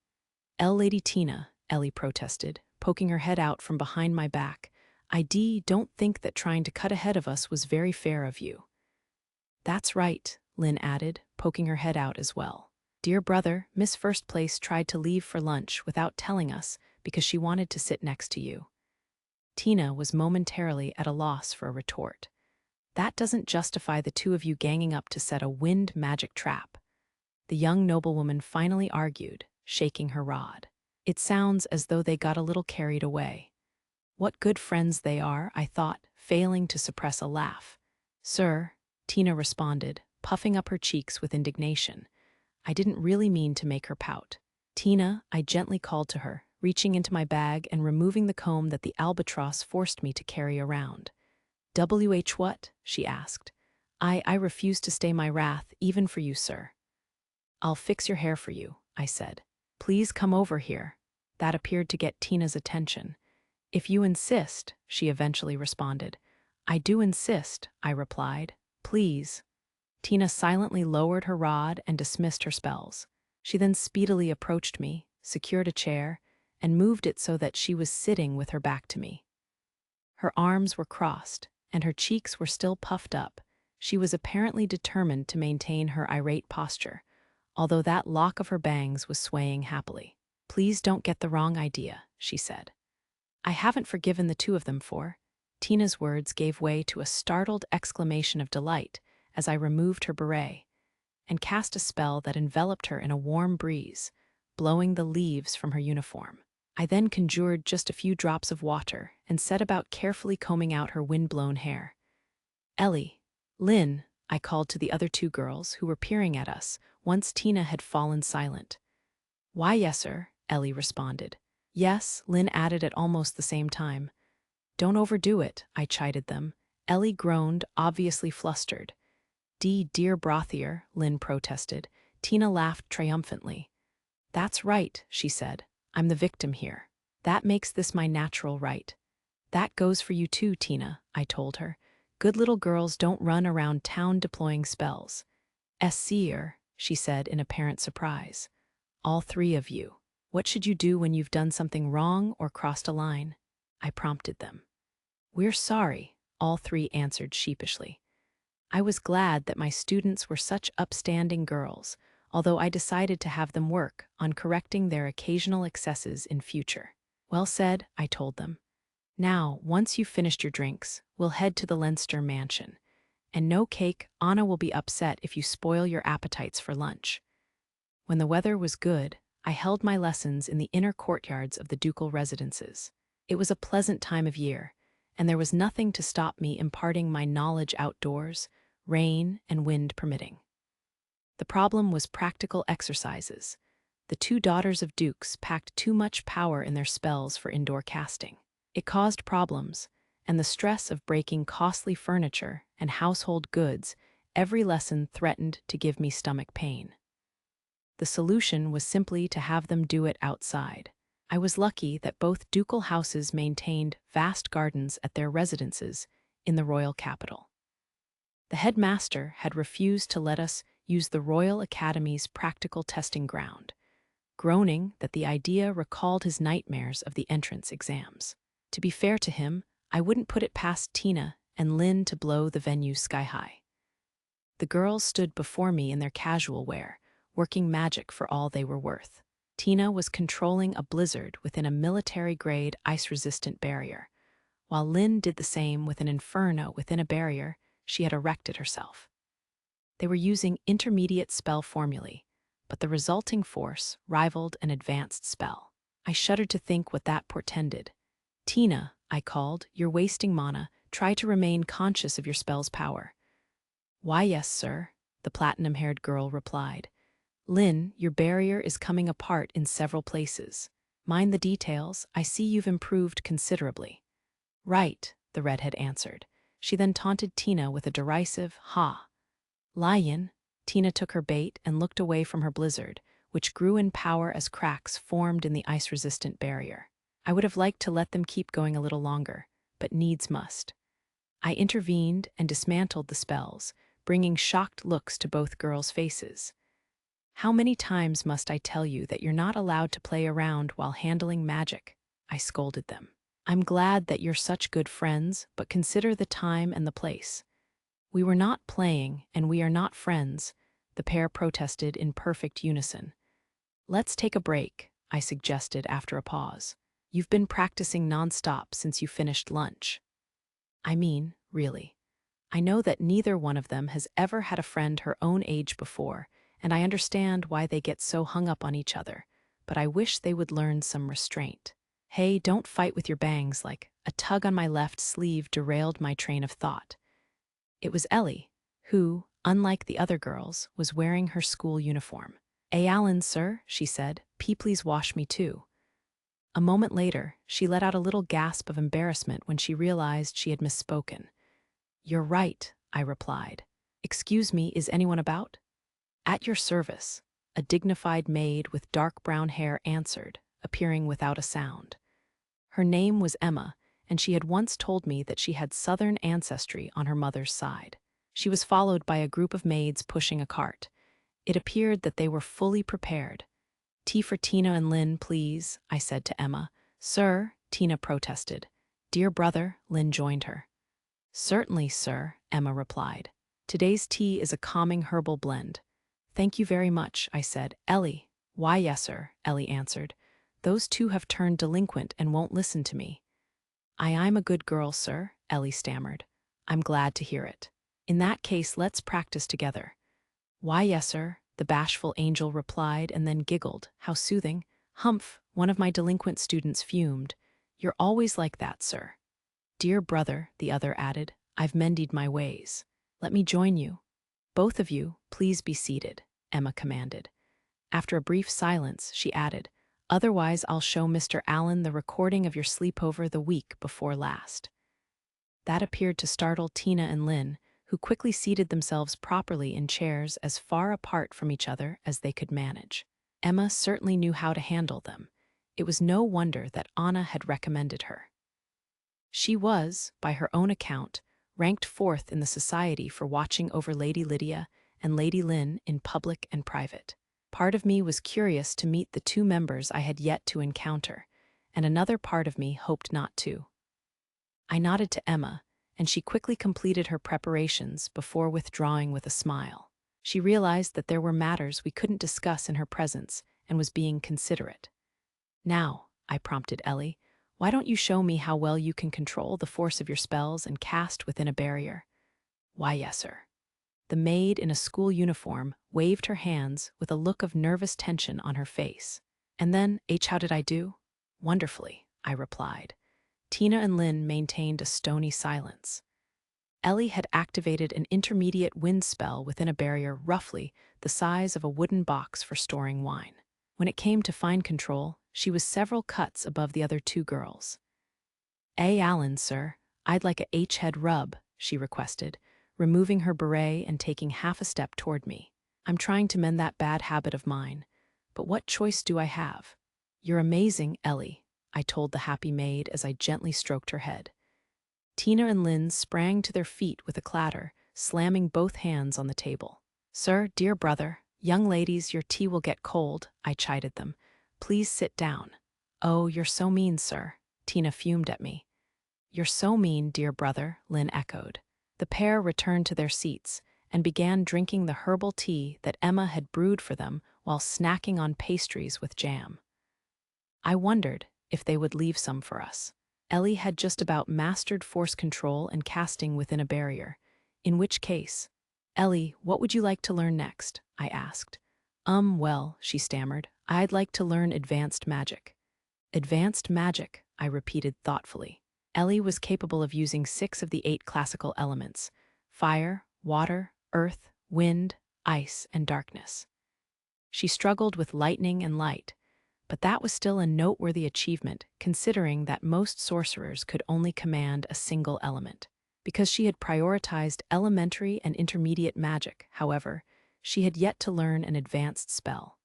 "Lady Tina," Ellie protested, poking her head out from behind my back. "I don't think that trying to cut ahead of us was very fair of you." "That's right," Lynn added, poking her head out as well. "Dear brother, Miss First Place tried to leave for lunch without telling us because she wanted to sit next to you." Tina was momentarily at a loss for a retort. "That doesn't justify the two of you ganging up to set a wind magic trap." The young noblewoman finally argued, shaking her rod. "It sounds as though they got a little carried away." "What good friends they are," I thought, failing to suppress a laugh. "Sir," Tina responded, puffing up her cheeks with indignation. I didn't really mean to make her pout. "Tina," I gently called to her, reaching into my bag and removing the comb that the albatross forced me to carry around. What?" she asked. I refuse to stay my wrath, even for you, sir." "I'll fix your hair for you," I said. "Please come over here." That appeared to get Tina's attention. "If you insist," she eventually responded. "I do insist," I replied. "Please." Tina silently lowered her rod and dismissed her spells. She then speedily approached me, secured a chair, and moved it so that she was sitting with her back to me. Her arms were crossed, and her cheeks were still puffed up. She was apparently determined to maintain her irate posture, although that lock of her bangs was swaying happily. "Please don't get the wrong idea," she said. "I haven't forgiven the two of them for—" Tina's words gave way to a startled exclamation of delight as I removed her beret and cast a spell that enveloped her in a warm breeze, blowing the leaves from her uniform. I then conjured just a few drops of water and set about carefully combing out her wind-blown hair. "Ellie, Lynn," I called to the other two girls who were peering at us once Tina had fallen silent. "Why, yes, sir," Ellie responded. "Yes," Lynn added at almost the same time. "Don't overdo it," I chided them. Ellie groaned, obviously flustered. "Dear brothier," Lynn protested. Tina laughed triumphantly. That's right, she said. I'm the victim here. That makes this my natural right. That goes for you too, Tina, I told her. Good little girls don't run around town deploying spells. Seer, she said in apparent surprise. All three of you. What should you do when you've done something wrong or crossed a line? I prompted them. We're sorry, all three answered sheepishly. I was glad that my students were such upstanding girls, although I decided to have them work on correcting their occasional excesses in future. Well said, I told them. Now, once you've finished your drinks, we'll head to the Leinster mansion. And no cake, Anna will be upset if you spoil your appetites for lunch. When the weather was good, I held my lessons in the inner courtyards of the ducal residences. It was a pleasant time of year, and there was nothing to stop me imparting my knowledge outdoors, rain and wind permitting. The problem was practical exercises. The two daughters of dukes packed too much power in their spells for indoor casting. It caused problems, and the stress of breaking costly furniture and household goods, every lesson threatened to give me stomach pain. The solution was simply to have them do it outside. I was lucky that both ducal houses maintained vast gardens at their residences in the royal capital. The headmaster had refused to let us use the Royal Academy's practical testing ground, groaning that the idea recalled his nightmares of the entrance exams. To be fair to him, I wouldn't put it past Tina and Lynn to blow the venue sky-high. The girls stood before me in their casual wear, working magic for all they were worth. Tina was controlling a blizzard within a military-grade ice-resistant barrier, while Lynn did the same with an inferno within a barrier she had erected herself. They were using intermediate spell formulae, but the resulting force rivaled an advanced spell. I shuddered to think what that portended. Tina, I called, you're wasting mana. Try to remain conscious of your spell's power. Why, yes, sir, the platinum-haired girl replied. Lynn, your barrier is coming apart in several places. Mind the details. I see you've improved considerably. Right, the redhead answered. She then taunted Tina with a derisive, ha. Lion, Tina took her bait and looked away from her blizzard, which grew in power as cracks formed in the ice-resistant barrier. I would have liked to let them keep going a little longer, but needs must. I intervened and dismantled the spells, bringing shocked looks to both girls' faces. How many times must I tell you that you're not allowed to play around while handling magic? I scolded them. I'm glad that you're such good friends, but consider the time and the place. We were not playing, and we are not friends, the pair protested in perfect unison. Let's take a break, I suggested after a pause. You've been practicing nonstop since you finished lunch. I mean, really. I know that neither one of them has ever had a friend her own age before, and I understand why they get so hung up on each other, but I wish they would learn some restraint. Hey, don't fight with your bangs, like a tug on my left sleeve derailed my train of thought. It was Ellie, who, unlike the other girls, was wearing her school uniform. Alan, sir, she said, please wash me too. A moment later, she let out a little gasp of embarrassment when she realized she had misspoken. You're right, I replied. Excuse me, is anyone about? At your service, a dignified maid with dark brown hair answered, appearing without a sound. Her name was Emma, and she had once told me that she had Southern ancestry on her mother's side. She was followed by a group of maids pushing a cart. It appeared that they were fully prepared. Tea for Tina and Lynn, please, I said to Emma. Sir, Tina protested. Dear brother, Lynn joined her. Certainly, sir, Emma replied. Today's tea is a calming herbal blend. Thank you very much, I said. Ellie. Why, yes, sir, Ellie answered. Those two have turned delinquent and won't listen to me. I'm a good girl, sir, Ellie stammered. I'm glad to hear it. In that case, let's practice together. Why, yes, sir, the bashful angel replied and then giggled. How soothing. Humph, one of my delinquent students fumed. You're always like that, sir. Dear brother, the other added, I've mended my ways. Let me join you. Both of you, please be seated, Emma commanded. After a brief silence, she added, Otherwise, I'll show Mr. Allen the recording of your sleepover the week before last. That appeared to startle Tina and Lynn, who quickly seated themselves properly in chairs as far apart from each other as they could manage. Emma certainly knew how to handle them. It was no wonder that Anna had recommended her. She was, by her own account, ranked fourth in the society for watching over Lady Lydia and Lady Lynn in public and private. Part of me was curious to meet the two members I had yet to encounter, and another part of me hoped not to. I nodded to Emma, and she quickly completed her preparations before withdrawing with a smile. She realized that there were matters we couldn't discuss in her presence and was being considerate. "Now," I prompted Ellie, "why don't you show me how well you can control the force of your spells and cast within a barrier?" "Why, yes, sir." The maid in a school uniform waved her hands with a look of nervous tension on her face. "And then, how did I do?" "Wonderfully," I replied. Tina and Lynn maintained a stony silence. Ellie had activated an intermediate wind spell within a barrier roughly the size of a wooden box for storing wine. When it came to fine control, she was several cuts above the other two girls. "Allen, sir, I'd like a H-head rub," she requested, removing her beret and taking half a step toward me. "I'm trying to mend that bad habit of mine, but what choice do I have?" "You're amazing, Ellie," I told the happy maid as I gently stroked her head. Tina and Lynn sprang to their feet with a clatter, slamming both hands on the table. "Sir, dear brother, young ladies, your tea will get cold," I chided them. "Please sit down." "Oh, you're so mean, sir," Tina fumed at me. "You're so mean, dear brother," Lynn echoed. The pair returned to their seats and began drinking the herbal tea that Emma had brewed for them while snacking on pastries with jam. I wondered if they would leave some for us. Ellie had just about mastered force control and casting within a barrier, in which case, "Ellie, what would you like to learn next?" I asked. Well," she stammered, "I'd like to learn advanced magic." "Advanced magic," I repeated thoughtfully. Ellie was capable of using 6 of the 8 classical elements: fire, water, earth, wind, ice, and darkness. She struggled with lightning and light, but that was still a noteworthy achievement considering that most sorcerers could only command a single element. Because she had prioritized elementary and intermediate magic, however, she had yet to learn an advanced spell.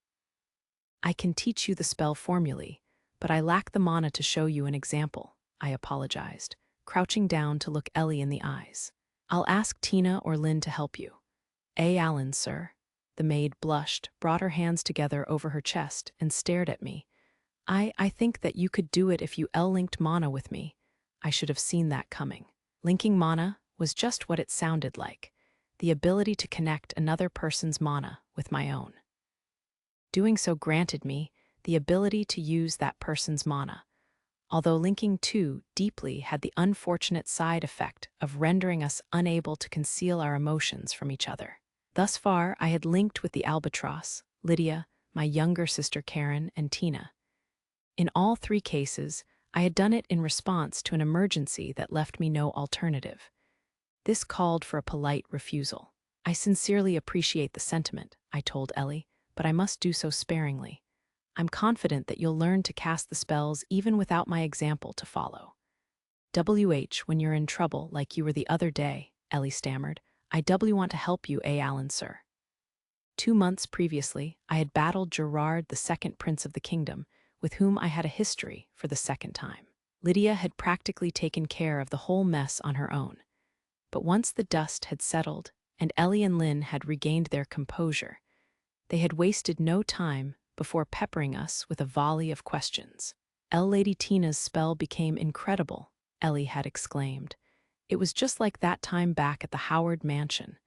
"I can teach you the spell formulae, but I lack the mana to show you an example," I apologized, crouching down to look Ellie in the eyes. "I'll ask Tina or Lynn to help you." Allen, sir." The maid blushed, brought her hands together over her chest, and stared at me. I think that you could do it if you L-linked mana with me." I should have seen that coming. Linking mana was just what it sounded like, the ability to connect another person's mana with my own. Doing so granted me the ability to use that person's mana, although linking two deeply had the unfortunate side effect of rendering us unable to conceal our emotions from each other. Thus far, I had linked with the albatross, Lydia, my younger sister Karen, and Tina. In all 3 cases, I had done it in response to an emergency that left me no alternative. This called for a polite refusal. "I sincerely appreciate the sentiment," I told Ellie, "but I must do so sparingly. I'm confident that you'll learn to cast the spells even without my example to follow." When you're in trouble like you were the other day," Ellie stammered, "I want to help you, Allen, sir." 2 months previously, I had battled Gerard, the second prince of the kingdom, with whom I had a history for the second time. Lydia had practically taken care of the whole mess on her own. But once the dust had settled and Ellie and Lynn had regained their composure, they had wasted no time before peppering us with a volley of questions. Lady Tina's spell became incredible," Ellie had exclaimed. "It was just like that time back at the Howard mansion."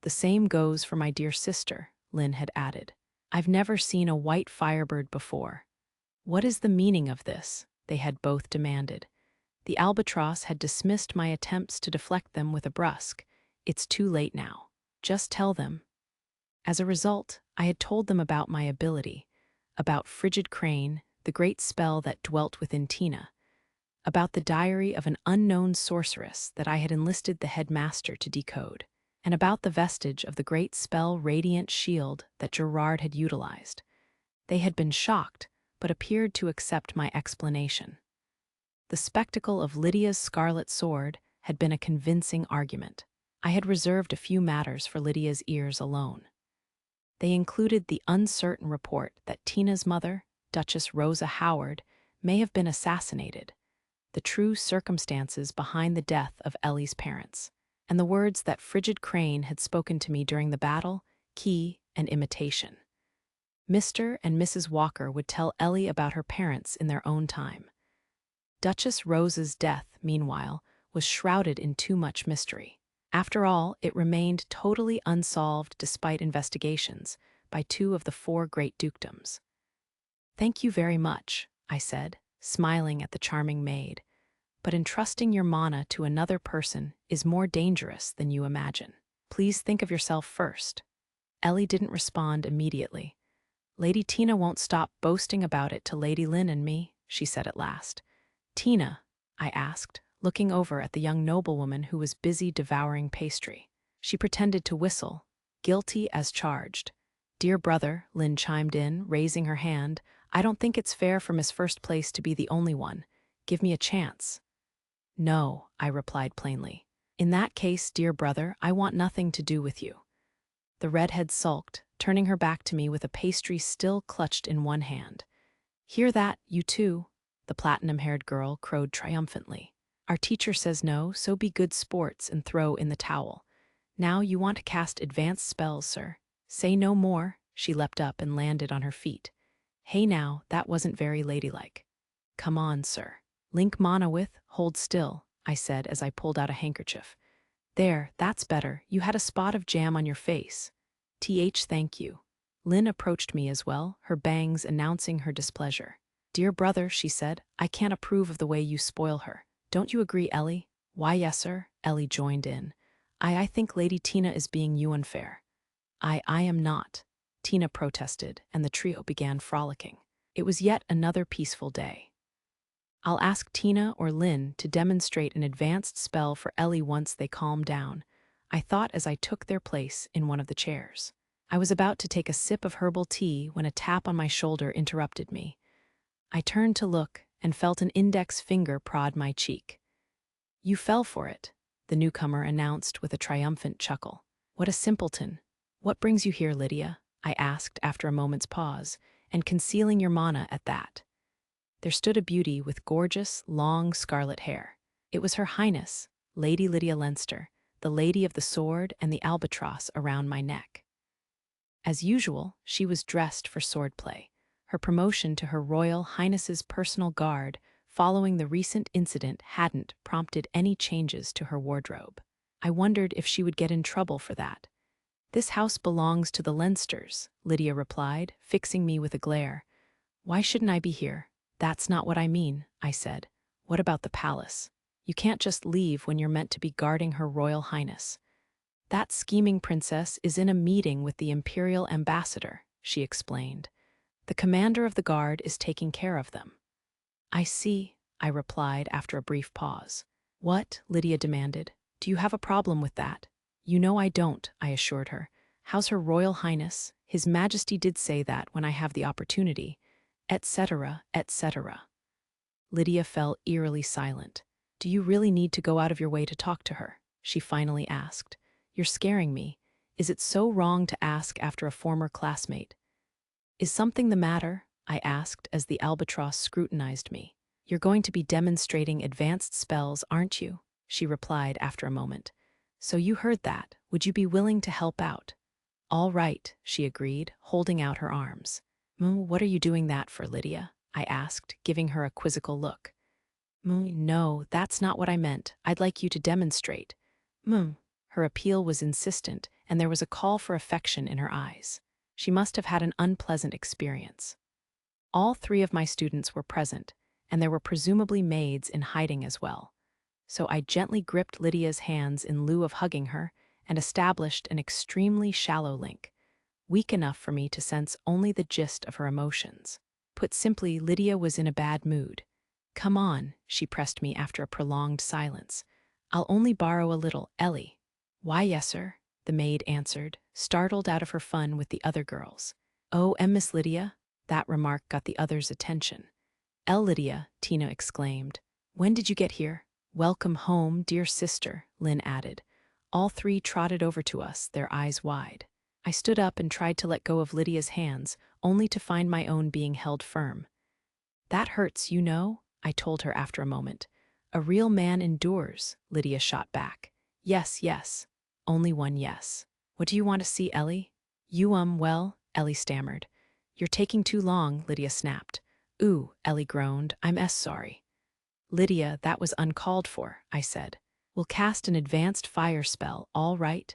"The same goes for my dear sister," Lynn had added. "I've never seen a white firebird before." "What is the meaning of this?" they had both demanded. The albatross had dismissed my attempts to deflect them with a brusque, "It's too late now. Just tell them." As a result, I had told them about my ability, about Frigid Crane, the great spell that dwelt within Tina, about the diary of an unknown sorceress that I had enlisted the headmaster to decode, and about the vestige of the great spell Radiant Shield that Gerard had utilized. They had been shocked, but appeared to accept my explanation. The spectacle of Lydia's scarlet sword had been a convincing argument. I had reserved a few matters for Lydia's ears alone. They included the uncertain report that Tina's mother, Duchess Rosa Howard, may have been assassinated, the true circumstances behind the death of Ellie's parents, and the words that Frigid Crane had spoken to me during the battle, key, and imitation. Mr. and Mrs. Walker would tell Ellie about her parents in their own time. Duchess Rose's death, meanwhile, was shrouded in too much mystery. After all, it remained totally unsolved despite investigations by two of the four great dukedoms. "Thank you very much," I said, smiling at the charming maid, "but entrusting your mana to another person is more dangerous than you imagine. Please think of yourself first." Ellie didn't respond immediately. "Lady Tina won't stop boasting about it to Lady Lynn and me," she said at last. "Tina?" I asked, looking over at the young noblewoman who was busy devouring pastry. She pretended to whistle, guilty as charged. "Dear brother," Lynn chimed in, raising her hand, "I don't think it's fair for Miss First Place to be the only one. Give me a chance." "No," I replied plainly. "In that case, dear brother, I want nothing to do with you." The redhead sulked, turning her back to me with a pastry still clutched in one hand. "Hear that, you too?" the platinum-haired girl crowed triumphantly. "Our teacher says no, so be good sports and throw in the towel. Now you want to cast advanced spells, sir. Say no more." She leapt up and landed on her feet. "Hey now, that wasn't very ladylike." "Come on, sir. Link mana with, hold still," I said as I pulled out a handkerchief. "There, that's better. You had a spot of jam on your face." Thank you." Lynn approached me as well, her bangs announcing her displeasure. "Dear brother," she said, "I can't approve of the way you spoil her. Don't you agree, Ellie?" "Why, yes, sir," Ellie joined in. I think Lady Tina is being you unfair." I am not," Tina protested, and the trio began frolicking. It was yet another peaceful day. "I'll ask Tina or Lynn to demonstrate an advanced spell for Ellie once they calm down," I thought as I took their place in one of the chairs. I was about to take a sip of herbal tea when a tap on my shoulder interrupted me. I turned to look and felt an index finger prod my cheek. "You fell for it," the newcomer announced with a triumphant chuckle. "What a simpleton. What brings you here, Lydia?" I asked after a moment's pause, "and concealing your mana at that." There stood a beauty with gorgeous, long scarlet hair. It was Her Highness, Lady Lydia Leinster, the Lady of the Sword and the albatross around my neck. As usual, she was dressed for swordplay. Her promotion to Her Royal Highness's personal guard following the recent incident hadn't prompted any changes to her wardrobe. I wondered if she would get in trouble for that. "This house belongs to the Leinsters," Lydia replied, fixing me with a glare. "Why shouldn't I be here?" "That's not what I mean," I said. "What about the palace? You can't just leave when you're meant to be guarding Her Royal Highness." "That scheming princess is in a meeting with the Imperial Ambassador," she explained. "The commander of the guard is taking care of them." "I see," I replied after a brief pause. "What?" Lydia demanded. "Do you have a problem with that?" "You know I don't," I assured her. "How's Her Royal Highness? His Majesty did say that when I have the opportunity," etc., etc. Lydia fell eerily silent. "Do you really need to go out of your way to talk to her?" she finally asked. "You're scaring me. Is it so wrong to ask after a former classmate?" "Is something the matter?" I asked as the albatross scrutinized me. "You're going to be demonstrating advanced spells, aren't you?" she replied after a moment. "So you heard that. Would you be willing to help out?" "All right," she agreed, holding out her arms. "What are you doing that for, Lydia?" I asked, giving her a quizzical look. "No, that's not what I meant. I'd like you to demonstrate." Her appeal was insistent, and there was a call for affection in her eyes. She must have had an unpleasant experience. All three of my students were present, and there were presumably maids in hiding as well. So I gently gripped Lydia's hands in lieu of hugging her and established an extremely shallow link, weak enough for me to sense only the gist of her emotions. Put simply, Lydia was in a bad mood. "Come on," she pressed me after a prolonged silence. "I'll only borrow a little, Ellie." "Why, yes, sir," the maid answered, startled out of her fun with the other girls. "Oh, Miss Lydia?" That remark got the others' attention. Lydia," Tina exclaimed. "When did you get here?" "Welcome home, dear sister," Lynn added. All three trotted over to us, their eyes wide. I stood up and tried to let go of Lydia's hands, only to find my own being held firm. "That hurts, you know," I told her after a moment. "A real man endures," Lydia shot back. "Yes, yes. Only one yes. What do you want to see, Ellie?" Well," Ellie stammered. "You're taking too long," Lydia snapped. "Ooh," Ellie groaned. "I'm sorry." "Lydia, that was uncalled for," I said. "We'll cast an advanced fire spell, all right?"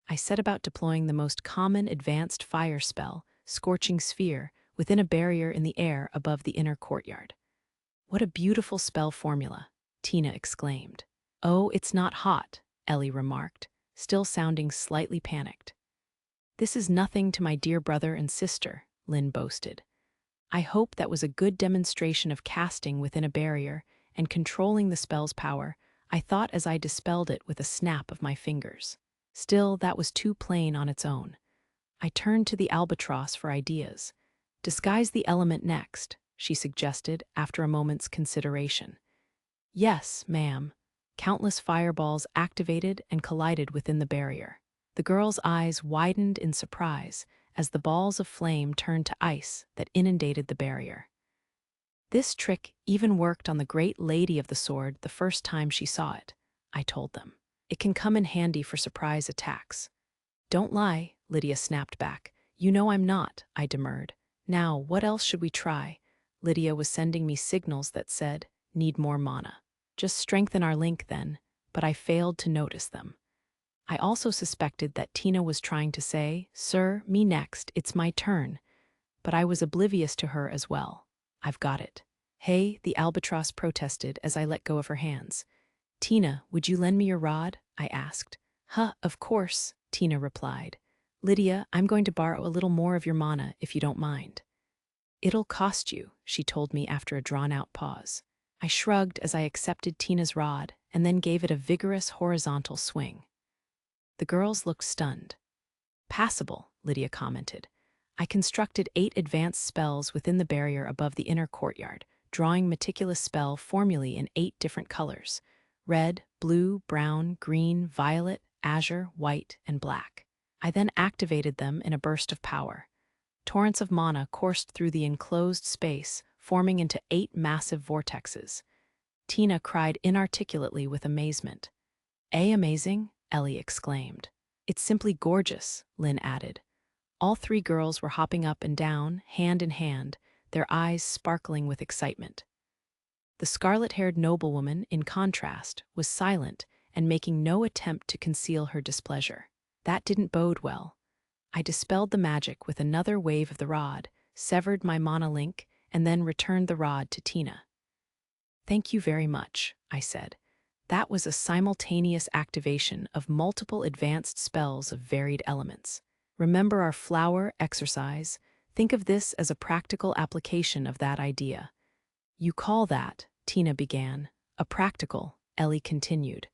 I set about deploying the most common advanced fire spell, Scorching Sphere, within a barrier in the air above the inner courtyard. "What a beautiful spell formula," Tina exclaimed. "Oh, it's not hot," Ellie remarked, still sounding slightly panicked. "This is nothing to my dear brother and sister," Lynn boasted. I hope that was a good demonstration of casting within a barrier and controlling the spell's power, I thought as I dispelled it with a snap of my fingers. Still, that was too plain on its own. I turned to the albatross for ideas. "Disguise the element next," she suggested after a moment's consideration. "Yes, ma'am." Countless fireballs activated and collided within the barrier. The girl's eyes widened in surprise as the balls of flame turned to ice that inundated the barrier. "This trick even worked on the great lady of the sword the first time she saw it," I told them. "It can come in handy for surprise attacks." "Don't lie," Lydia snapped back. "You know I'm not," I demurred. "Now, what else should we try?" Lydia was sending me signals that said, "Need more mana." "Just strengthen our link then," but I failed to notice them. I also suspected that Tina was trying to say, "Sir, me next, it's my turn," but I was oblivious to her as well. "I've got it." "Hey," the albatross protested as I let go of her hands. "Tina, would you lend me your rod?" I asked. "Huh, of course," Tina replied. "Lydia, I'm going to borrow a little more of your mana, if you don't mind." "It'll cost you," she told me after a drawn-out pause. I shrugged as I accepted Tina's rod and then gave it a vigorous horizontal swing. The girls looked stunned. "Passable," Lydia commented. I constructed 8 advanced spells within the barrier above the inner courtyard, drawing meticulous spell formulae in 8 different colors: red, blue, brown, green, violet, azure, white, and black. I then activated them in a burst of power. Torrents of mana coursed through the enclosed space, forming into 8 massive vortexes. Tina cried inarticulately with amazement. Amazing?" Ellie exclaimed. "It's simply gorgeous," Lynn added. All 3 girls were hopping up and down, hand in hand, their eyes sparkling with excitement. The scarlet-haired noblewoman, in contrast, was silent and making no attempt to conceal her displeasure. That didn't bode well. I dispelled the magic with another wave of the rod, severed my mana link, and then returned the rod to Tina. "Thank you very much," I said. That was a simultaneous activation of multiple advanced spells of varied elements. Remember our flower exercise? Think of this as a practical application of that idea. "You call that," Tina began. "A practical," Ellie continued.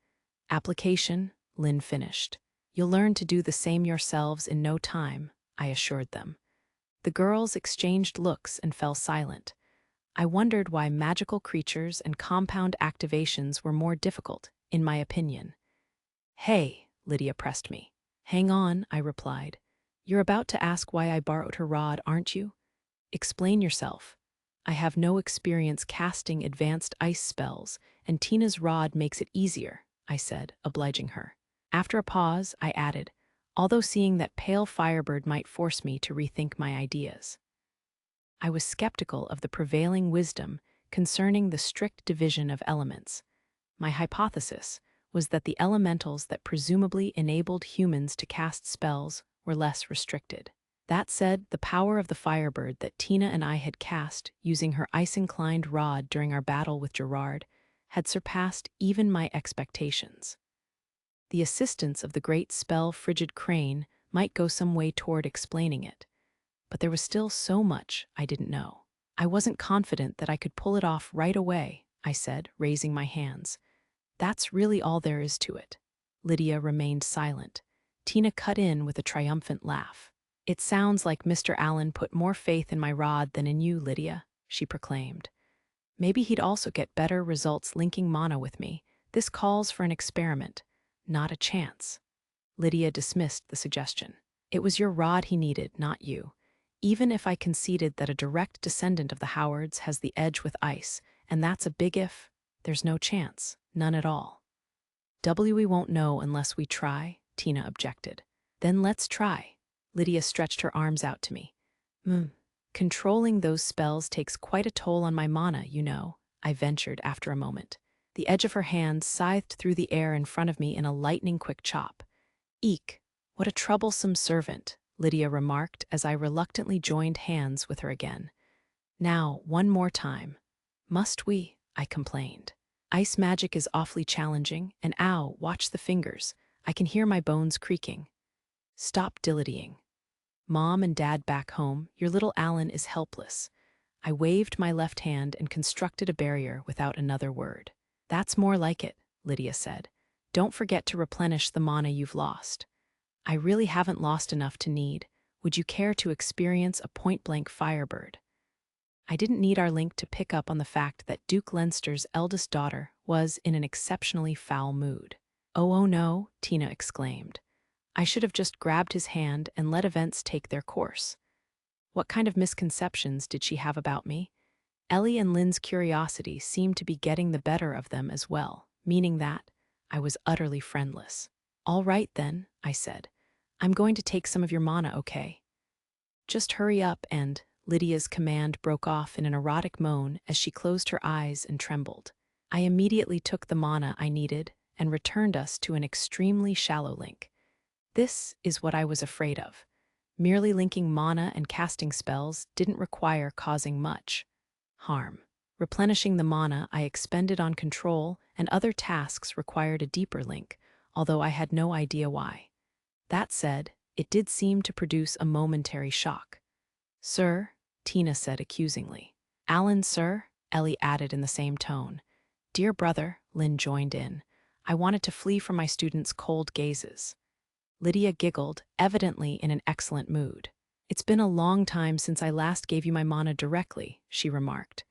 "Application," Lynn finished. "You'll learn to do the same yourselves in no time," I assured them. The girls exchanged looks and fell silent. I wondered why magical creatures and compound activations were more difficult, in my opinion. "Hey," Lydia pressed me. "Hang on," I replied. "You're about to ask why I borrowed her rod, aren't you? Explain yourself." "I have no experience casting advanced ice spells, and Tina's rod makes it easier," I said, obliging her. After a pause, I added, although seeing that pale firebird might force me to rethink my ideas. I was skeptical of the prevailing wisdom concerning the strict division of elements. My hypothesis was that the elementals that presumably enabled humans to cast spells were less restricted. That said, the power of the firebird that Tina and I had cast using her ice-inclined rod during our battle with Gerard had surpassed even my expectations. The assistance of the great spell Frigid Crane might go some way toward explaining it, but there was still so much I didn't know. "I wasn't confident that I could pull it off right away," I said, raising my hands. "That's really all there is to it." Lydia remained silent. Tina cut in with a triumphant laugh. "It sounds like Mr. Allen put more faith in my rod than in you, Lydia," she proclaimed. "Maybe he'd also get better results linking mana with me. This calls for an experiment. Not a chance. Lydia dismissed the suggestion. It was your rod he needed, not you. Even if I conceded that a direct descendant of the Howards has the edge with ice, and that's a big if, there's no chance, none at all. We won't know unless we try, Tina objected. Then let's try. Lydia stretched her arms out to me. Controlling those spells takes quite a toll on my mana, you know, I ventured after a moment. The edge of her hand scythed through the air in front of me in a lightning-quick chop. Eek, what a troublesome servant, Lydia remarked as I reluctantly joined hands with her again. Now, one more time. Must we? I complained. Ice magic is awfully challenging, and ow, watch the fingers. I can hear my bones creaking. Stop dillying. Mom and Dad back home, your little Alan is helpless. I waved my left hand and constructed a barrier without another word. That's more like it, Lydia said. Don't forget to replenish the mana you've lost. I really haven't lost enough to need. Would you care to experience a point-blank firebird? I didn't need our link to pick up on the fact that Duke Leinster's eldest daughter was in an exceptionally foul mood. Oh no, Tina exclaimed. I should have just grabbed his hand and let events take their course. What kind of misconceptions did she have about me? Ellie and Lynn's curiosity seemed to be getting the better of them as well, meaning that I was utterly friendless. All right then, I said. I'm going to take some of your mana, okay? Just hurry up and... Lydia's command broke off in an erotic moan as she closed her eyes and trembled. I immediately took the mana I needed and returned us to an extremely shallow link. This is what I was afraid of. Merely linking mana and casting spells didn't require causing much harm. Replenishing the mana I expended on control and other tasks required a deeper link, although I had no idea why. That said, it did seem to produce a momentary shock. Sir, Tina said accusingly. Alan, sir, Ellie added in the same tone. Dear brother, Lynn joined in. I wanted to flee from my students' cold gazes. Lydia giggled, evidently in an excellent mood. It's been a long time since I last gave you my mana directly, she remarked.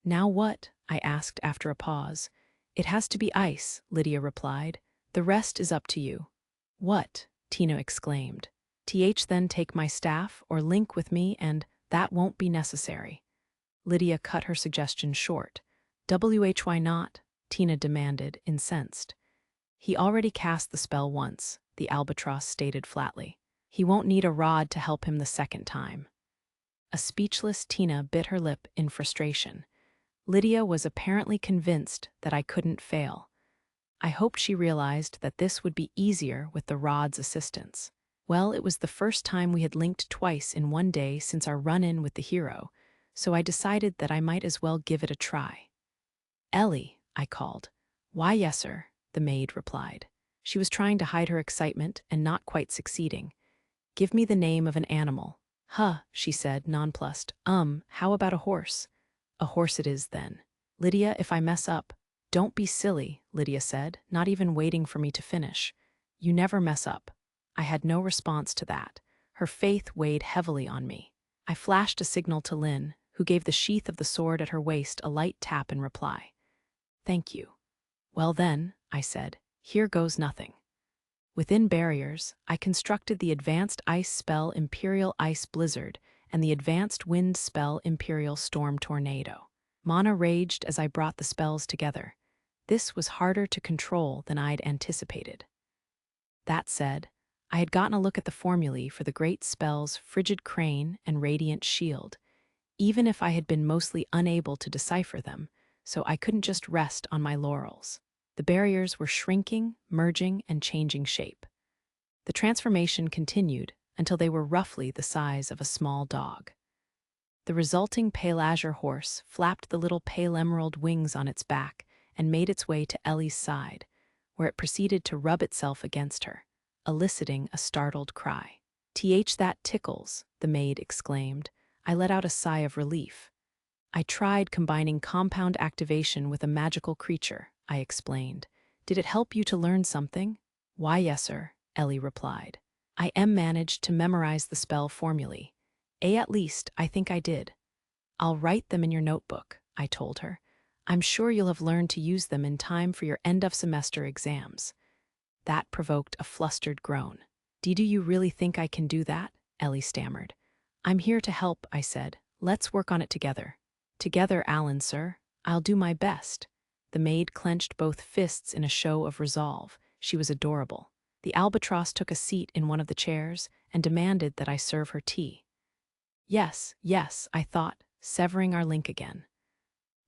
Now what? I asked after a pause. It has to be ice, Lydia replied. The rest is up to you. What? Tina exclaimed. Then take my staff or link with me and that won't be necessary. Lydia cut her suggestion short. Why not? Tina demanded, incensed. He already cast the spell once, the albatross stated flatly. He won't need a rod to help him the second time. A speechless Tina bit her lip in frustration. Lydia was apparently convinced that I couldn't fail. I hoped she realized that this would be easier with the rod's assistance. Well, it was the first time we had linked twice in one day since our run-in with the hero, so I decided that I might as well give it a try. Ellie, I called. Why, yes, sir, the maid replied. She was trying to hide her excitement and not quite succeeding. Give me the name of an animal. Huh, she said, nonplussed. How about a horse? A horse it is, then. Lydia, if I mess up. Don't be silly, Lydia said, not even waiting for me to finish. You never mess up. I had no response to that. Her faith weighed heavily on me. I flashed a signal to Lynn, who gave the sheath of the sword at her waist a light tap in reply. Thank you. Well then, I said, here goes nothing. Within barriers, I constructed the advanced ice spell Imperial Ice Blizzard and the advanced wind spell Imperial Storm Tornado. Mana raged as I brought the spells together. This was harder to control than I'd anticipated. That said, I had gotten a look at the formulae for the great spells Frigid Crane and Radiant Shield, even if I had been mostly unable to decipher them, so I couldn't just rest on my laurels. The barriers were shrinking, merging, and changing shape. The transformation continued until they were roughly the size of a small dog. The resulting pale azure horse flapped the little pale emerald wings on its back and made its way to Ellie's side, where it proceeded to rub itself against her, eliciting a startled cry. That tickles, the maid exclaimed. I let out a sigh of relief. I tried combining compound activation with a magical creature, I explained. Did it help you to learn something? Why, yes, sir, Ellie replied. I managed to memorize the spell formulae. At least, I think I did. I'll write them in your notebook, I told her. I'm sure you'll have learned to use them in time for your end-of-semester exams. That provoked a flustered groan. Do you really think I can do that? Ellie stammered. I'm here to help, I said. Let's work on it together. Together, Alan, sir. I'll do my best. The maid clenched both fists in a show of resolve. She was adorable. The albatross took a seat in one of the chairs and demanded that I serve her tea. Yes, yes, I thought, severing our link again.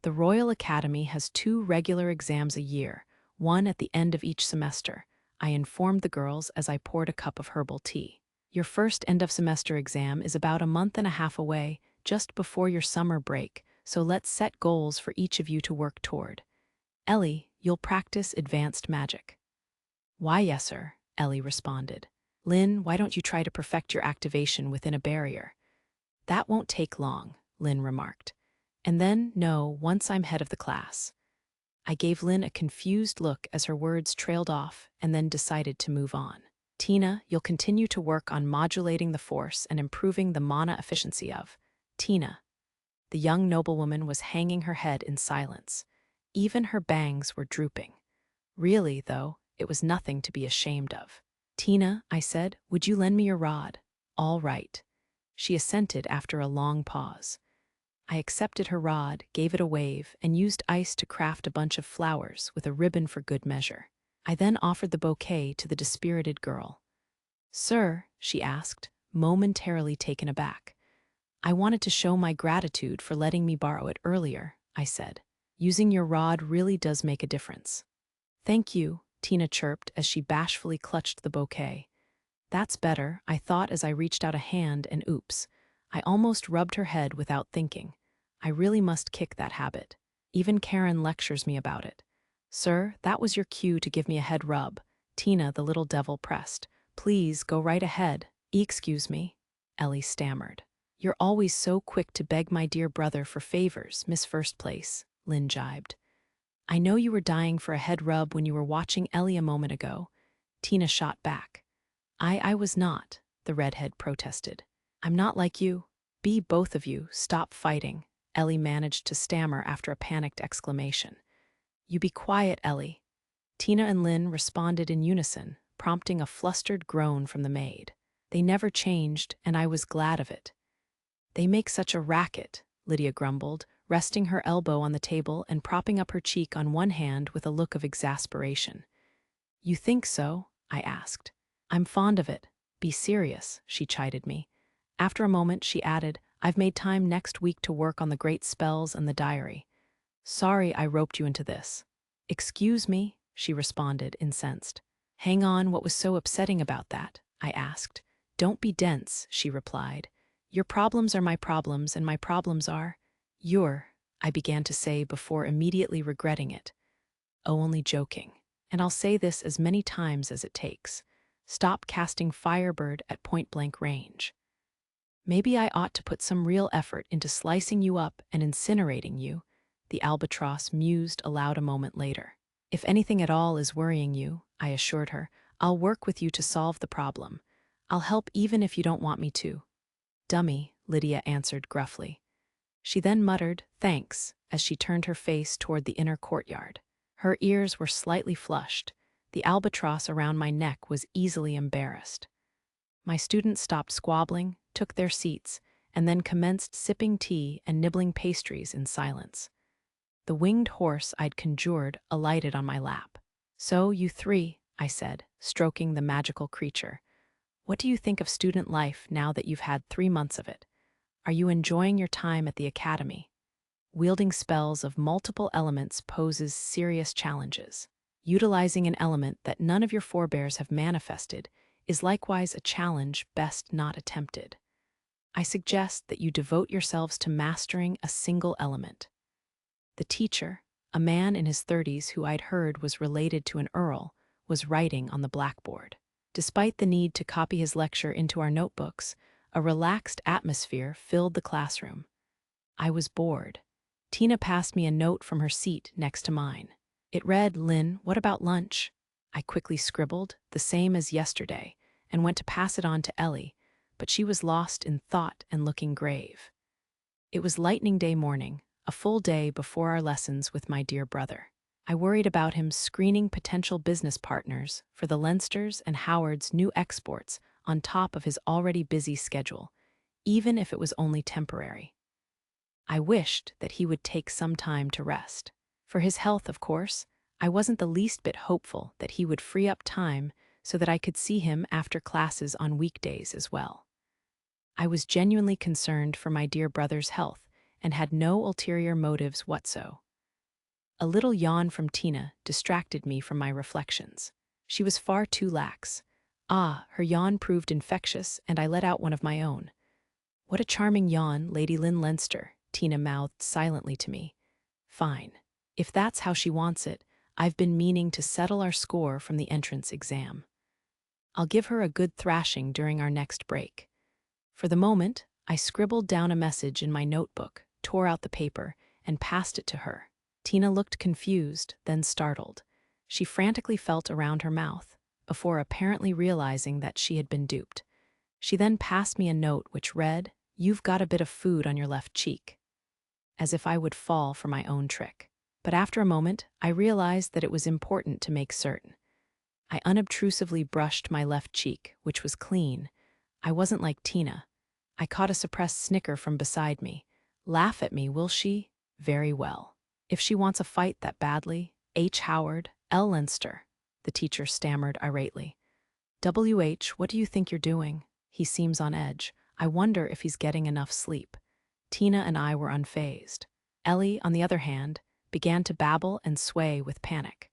The Royal Academy has 2 regular exams a year, one at the end of each semester, I informed the girls as I poured a cup of herbal tea. Your first end-of-semester exam is about a month and a half away, just before your summer break, so let's set goals for each of you to work toward. Ellie, you'll practice advanced magic. Why, yes, sir, Ellie responded. Lynn, why don't you try to perfect your activation within a barrier? That won't take long, Lynn remarked. And then, no, once I'm head of the class. I gave Lynn a confused look as her words trailed off and then decided to move on. Tina, you'll continue to work on modulating the force and improving the mana efficiency of. Tina. The young noblewoman was hanging her head in silence. Even her bangs were drooping. Really, though, it was nothing to be ashamed of. Tina, I said, would you lend me your rod? All right. She assented after a long pause. I accepted her rod, gave it a wave, and used ice to craft a bunch of flowers with a ribbon for good measure. I then offered the bouquet to the dispirited girl. Sir, she asked, momentarily taken aback. I wanted to show my gratitude for letting me borrow it earlier, I said. Using your rod really does make a difference. Thank you, Tina chirped as she bashfully clutched the bouquet. That's better, I thought as I reached out a hand and oops. I almost rubbed her head without thinking. I really must kick that habit. Even Karen lectures me about it. Sir, that was your cue to give me a head rub. Tina, the little devil, pressed. Please, go right ahead. Excuse me, Ellie stammered. You're always so quick to beg my dear brother for favors, Miss First Place, Lynn jibed. I know you were dying for a head rub when you were watching Ellie a moment ago. Tina shot back. I was not, the redhead protested. I'm not like you. Be both of you, stop fighting, Ellie managed to stammer after a panicked exclamation. You be quiet, Ellie. Tina and Lynn responded in unison, prompting a flustered groan from the maid. They never changed, and I was glad of it. They make such a racket, Lydia grumbled, resting her elbow on the table and propping up her cheek on one hand with a look of exasperation. You think so? I asked. I'm fond of it. Be serious, she chided me. After a moment, she added, I've made time next week to work on the great spells and the diary. Sorry I roped you into this. Excuse me, she responded, incensed. Hang on, what was so upsetting about that? I asked. Don't be dense, she replied. Your problems are my problems, and my problems are your, I began to say before immediately regretting it. Oh, only joking. And I'll say this as many times as it takes. Stop casting Firebird at point-blank range. Maybe I ought to put some real effort into slicing you up and incinerating you, the albatross mused aloud a moment later. If anything at all is worrying you, I assured her, I'll work with you to solve the problem. I'll help even if you don't want me to. Dummy, Lydia answered gruffly. She then muttered, thanks, as she turned her face toward the inner courtyard. Her ears were slightly flushed. The albatross around my neck was easily embarrassed. My students stopped squabbling, took their seats, and then commenced sipping tea and nibbling pastries in silence. The winged horse I'd conjured alighted on my lap. So, you three, I said, stroking the magical creature. What do you think of student life now that you've had 3 months of it? Are you enjoying your time at the academy? Wielding spells of multiple elements poses serious challenges. Utilizing an element that none of your forebears have manifested is likewise a challenge best not attempted. I suggest that you devote yourselves to mastering a single element. The teacher, a man in his 30s who I'd heard was related to an earl, was writing on the blackboard. Despite the need to copy his lecture into our notebooks, a relaxed atmosphere filled the classroom. I was bored. Tina passed me a note from her seat next to mine. It read, Lynn, what about lunch? I quickly scribbled, the same as yesterday, and went to pass it on to Ellie, but she was lost in thought and looking grave. It was lightning day morning, a full day before our lessons with my dear brother. I worried about him screening potential business partners for the Leinsters and Howard's new exports on top of his already busy schedule, even if it was only temporary. I wished that he would take some time to rest. For his health, of course, I wasn't the least bit hopeful that he would free up time so that I could see him after classes on weekdays as well. I was genuinely concerned for my dear brother's health and had no ulterior motives whatso. A little yawn from Tina distracted me from my reflections. She was far too lax. Ah, her yawn proved infectious, and I let out one of my own. What a charming yawn, Lady Lynn Leinster, Tina mouthed silently to me. Fine. If that's how she wants it, I've been meaning to settle our score from the entrance exam. I'll give her a good thrashing during our next break. For the moment, I scribbled down a message in my notebook, tore out the paper, and passed it to her. Tina looked confused, then startled. She frantically felt around her mouth, before apparently realizing that she had been duped. She then passed me a note which read, "You've got a bit of food on your left cheek," as if I would fall for my own trick. But after a moment, I realized that it was important to make certain. I unobtrusively brushed my left cheek, which was clean. I wasn't like Tina. I caught a suppressed snicker from beside me. Laugh at me, will she? Very well. If she wants a fight that badly, H. Howard, L. Leinster, the teacher stammered irately. WH, what do you think you're doing? He seems on edge. I wonder if he's getting enough sleep. Tina and I were unfazed. Ellie, on the other hand, began to babble and sway with panic.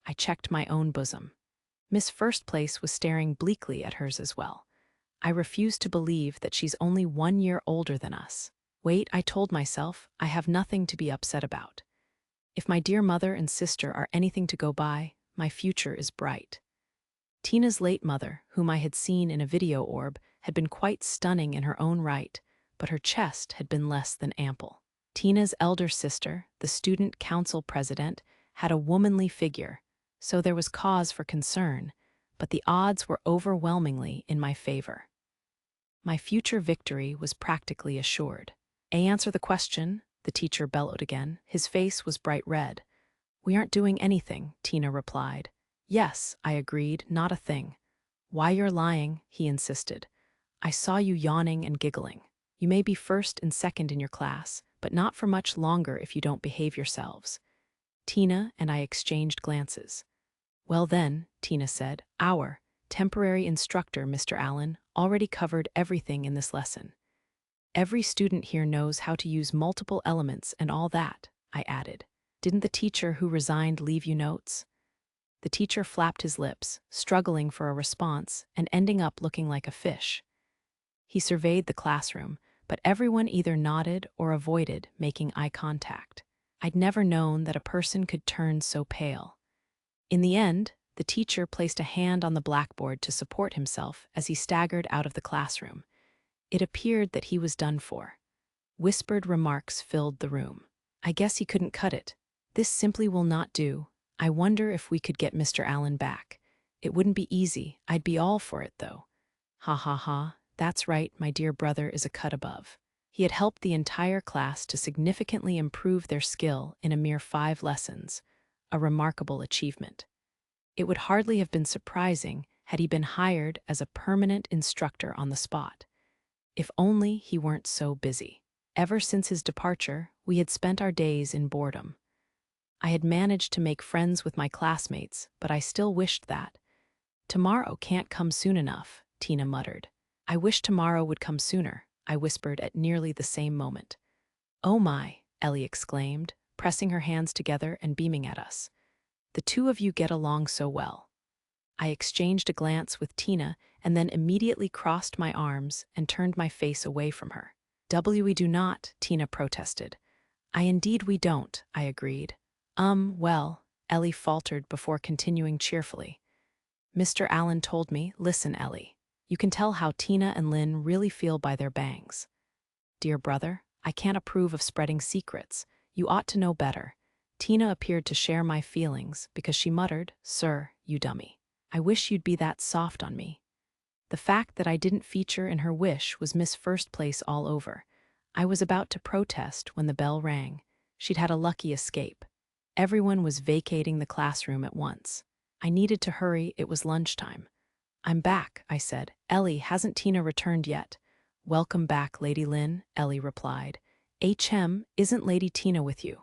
I checked my own bosom. Miss First Place was staring bleakly at hers as well. I refused to believe that she's only 1 year older than us. Wait, I told myself, I have nothing to be upset about. If my dear mother and sister are anything to go by, my future is bright. Tina's late mother, whom I had seen in a video orb, had been quite stunning in her own right, but her chest had been less than ample. Tina's elder sister, the student council president, had a womanly figure, so there was cause for concern, but the odds were overwhelmingly in my favor. My future victory was practically assured. Answer the question, the teacher bellowed again. His face was bright red. We aren't doing anything, Tina replied. Yes, I agreed, not a thing. Why you're lying, he insisted. I saw you yawning and giggling. You may be first and second in your class, but not for much longer if you don't behave yourselves. Tina and I exchanged glances. Well then, Tina said, our temporary instructor, Mr. Allen, already covered everything in this lesson. Every student here knows how to use multiple elements and all that, I added. Didn't the teacher who resigned leave you notes? The teacher flapped his lips, struggling for a response and ending up looking like a fish. He surveyed the classroom, but everyone either nodded or avoided making eye contact. I'd never known that a person could turn so pale. In the end, the teacher placed a hand on the blackboard to support himself as he staggered out of the classroom. It appeared that he was done for. Whispered remarks filled the room. I guess he couldn't cut it. This simply will not do. I wonder if we could get Mr. Allen back. It wouldn't be easy. I'd be all for it, though. Ha ha ha. That's right, my dear brother is a cut above. He had helped the entire class to significantly improve their skill in a mere 5 lessons, a remarkable achievement. It would hardly have been surprising had he been hired as a permanent instructor on the spot. If only he weren't so busy. Ever since his departure, we had spent our days in boredom. I had managed to make friends with my classmates, but I still wished that. Tomorrow can't come soon enough, Tina muttered. I wish tomorrow would come sooner, I whispered at nearly the same moment. Oh my, Ellie exclaimed, pressing her hands together and beaming at us. The two of you get along so well. I exchanged a glance with Tina and then immediately crossed my arms and turned my face away from her. We do not, Tina protested. Indeed we don't, I agreed. Well, Ellie faltered before continuing cheerfully. Mr. Allen told me, listen, Ellie, you can tell how Tina and Lynn really feel by their bangs. Dear brother, I can't approve of spreading secrets. You ought to know better. Tina appeared to share my feelings because she muttered, Sir, you dummy. I wish you'd be that soft on me. The fact that I didn't feature in her wish was Miss First Place all over. I was about to protest when the bell rang. She'd had a lucky escape. Everyone was vacating the classroom at once. I needed to hurry, it was lunchtime. "I'm back," I said. "Ellie, hasn't Tina returned yet?" "Welcome back, Lady Lynn," Ellie replied. "Isn't Lady Tina with you?"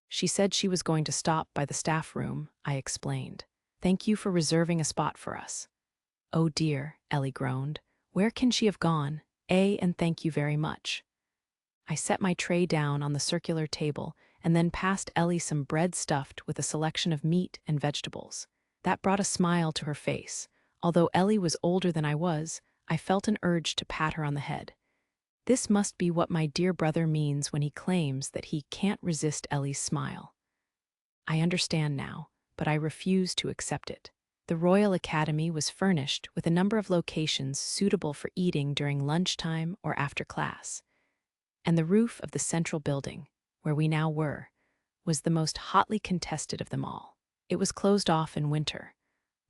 "She said she was going to stop by the staff room," I explained. "Thank you for reserving a spot for us." "Oh dear," Ellie groaned. "Where can she have gone? And thank you very much." I set my tray down on the circular table and then passed Ellie some bread stuffed with a selection of meat and vegetables. That brought a smile to her face. Although Ellie was older than I was, I felt an urge to pat her on the head. This must be what my dear brother means when he claims that he can't resist Ellie's smile. I understand now, but I refuse to accept it. The Royal Academy was furnished with a number of locations suitable for eating during lunchtime or after class. And the roof of the central building, where we now were, was the most hotly contested of them all. It was closed off in winter,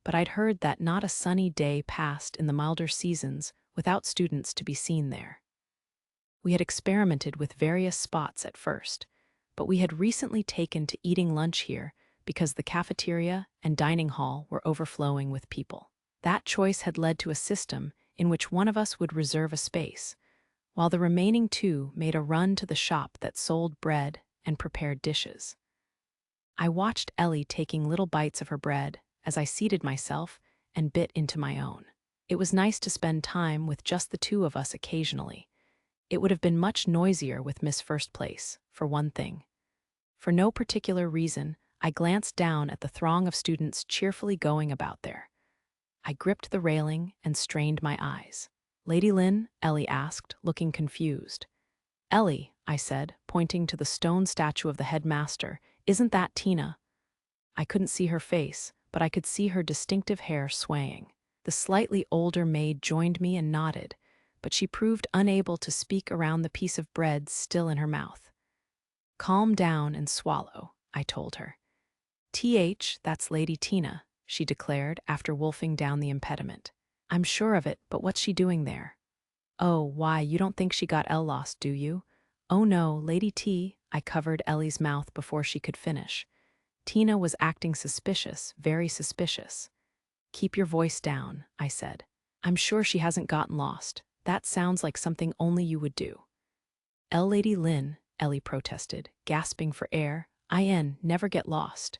but I'd heard that not a sunny day passed in the milder seasons without students to be seen there. We had experimented with various spots at first, but we had recently taken to eating lunch here because the cafeteria and dining hall were overflowing with people. That choice had led to a system in which one of us would reserve a space, while the remaining two made a run to the shop that sold bread and prepared dishes. I watched Ellie taking little bites of her bread as I seated myself and bit into my own. It was nice to spend time with just the two of us occasionally. It would have been much noisier with Miss First Place, for one thing. For no particular reason, I glanced down at the throng of students cheerfully going about there. I gripped the railing and strained my eyes. "Lady Lynn?" Ellie asked, looking confused. "Ellie," I said, pointing to the stone statue of the headmaster, "isn't that Tina?" I couldn't see her face, but I could see her distinctive hair swaying. The slightly older maid joined me and nodded, but she proved unable to speak around the piece of bread still in her mouth. "Calm down and swallow," I told her. That's Lady Tina," she declared after wolfing down the impediment. "I'm sure of it, but what's she doing there?" "Oh, why, you don't think she got Elle lost, do you?" "Oh no, Lady T," I covered Ellie's mouth before she could finish. "Tina was acting suspicious, very suspicious." "Keep your voice down," I said. "I'm sure she hasn't gotten lost. That sounds like something only you would do." "Lady Lynn," Ellie protested, gasping for air, never get lost."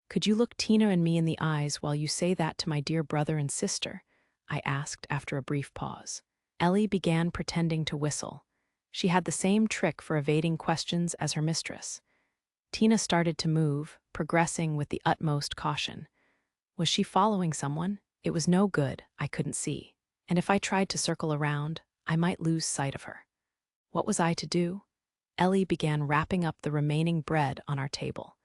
"Could you look Tina and me in the eyes while you say that to my dear brother and sister?" I asked after a brief pause. Ellie began pretending to whistle. She had the same trick for evading questions as her mistress. Tina started to move, progressing with the utmost caution. Was she following someone? It was no good, I couldn't see. And if I tried to circle around, I might lose sight of her. What was I to do? Ellie began wrapping up the remaining bread on our table.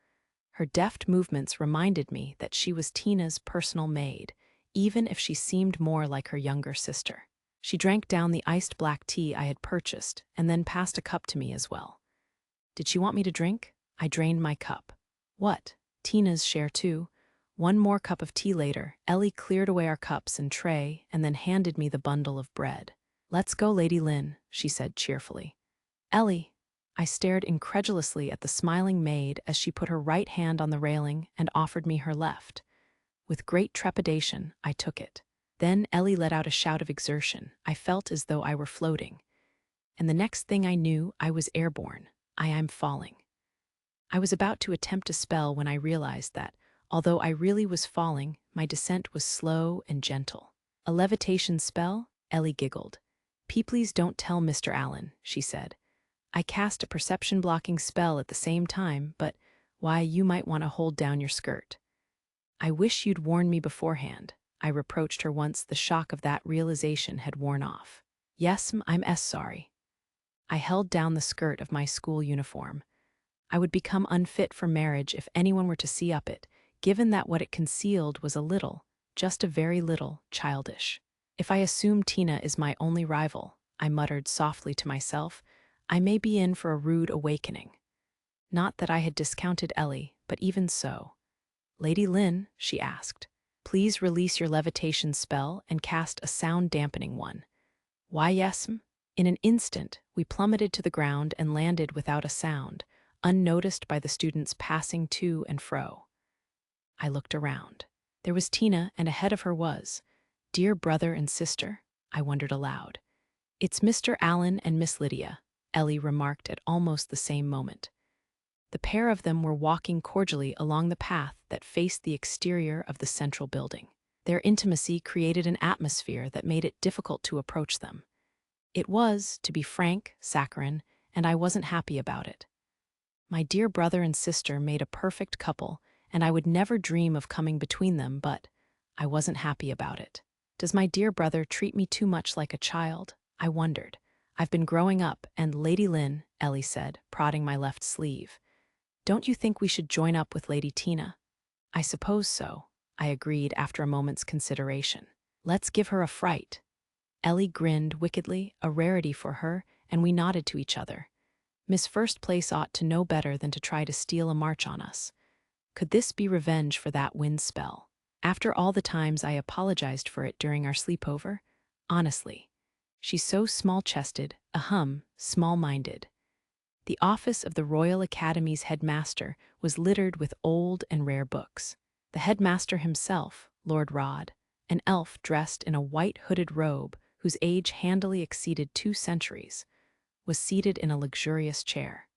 Her deft movements reminded me that she was Tina's personal maid, even if she seemed more like her younger sister. She drank down the iced black tea I had purchased and then passed a cup to me as well. Did she want me to drink? I drained my cup. What? Tina's share too? One more cup of tea later, Ellie cleared away our cups and tray and then handed me the bundle of bread. "Let's go, Lady Lynn," she said cheerfully. "Ellie." I stared incredulously at the smiling maid as she put her right hand on the railing and offered me her left. With great trepidation, I took it. Then Ellie let out a shout of exertion. I felt as though I were floating. And the next thing I knew, I was airborne. I'm falling. I was about to attempt a spell when I realized that, although I really was falling, my descent was slow and gentle. "A levitation spell?" Ellie giggled. "Please don't tell Mr. Allen," she said. "I cast a perception-blocking spell at the same time, but why, you might want to hold down your skirt." "I wish you'd warned me beforehand," I reproached her once the shock of that realization had worn off. "Yes, I'm sorry." I held down the skirt of my school uniform. I would become unfit for marriage if anyone were to see up it, given that what it concealed was a little, just a very little, childish. "If I assume Tina is my only rival," I muttered softly to myself, "I may be in for a rude awakening." Not that I had discounted Ellie, but even so. "Lady Lynn," she asked, "please release your levitation spell and cast a sound-dampening one." "Why, yes, m." In an instant, we plummeted to the ground and landed without a sound, unnoticed by the students passing to and fro. I looked around. There was Tina, and ahead of her was, dear brother and sister, I wondered aloud. It's Mr. Allen and Miss Lydia, Ellie remarked at almost the same moment. The pair of them were walking cordially along the path that faced the exterior of the central building. Their intimacy created an atmosphere that made it difficult to approach them. It was, to be frank, saccharine, and I wasn't happy about it. My dear brother and sister made a perfect couple, and I would never dream of coming between them, but I wasn't happy about it. Does my dear brother treat me too much like a child? I wondered. I've been growing up, and Lady Lynn, Ellie said, prodding my left sleeve. Don't you think we should join up with Lady Tina? I suppose so, I agreed after a moment's consideration. Let's give her a fright. Ellie grinned wickedly, a rarity for her, and we nodded to each other. Miss First Place ought to know better than to try to steal a march on us. Could this be revenge for that wind spell? After all the times I apologized for it during our sleepover? Honestly. She's so small-chested, small-minded. The office of the Royal Academy's headmaster was littered with old and rare books. The headmaster himself, Lord Rod, an elf dressed in a white hooded robe whose age handily exceeded 2 centuries, was seated in a luxurious chair.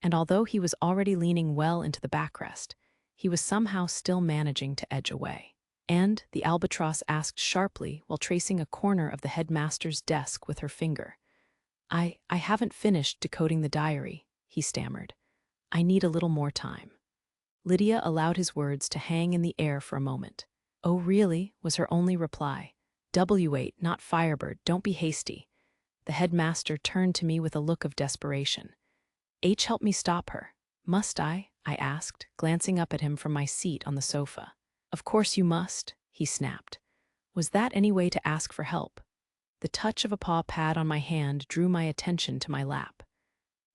And although he was already leaning well into the backrest, he was somehow still managing to edge away. And the albatross asked sharply while tracing a corner of the headmaster's desk with her finger. I haven't finished decoding the diary, he stammered. I need a little more time. Lydia allowed his words to hang in the air for a moment. Oh, really? Was her only reply. W8, not Firebird, don't be hasty. The headmaster turned to me with a look of desperation. H, help me stop her. Must I asked, glancing up at him from my seat on the sofa. Of course you must, he snapped. Was that any way to ask for help? The touch of a paw pad on my hand drew my attention to my lap.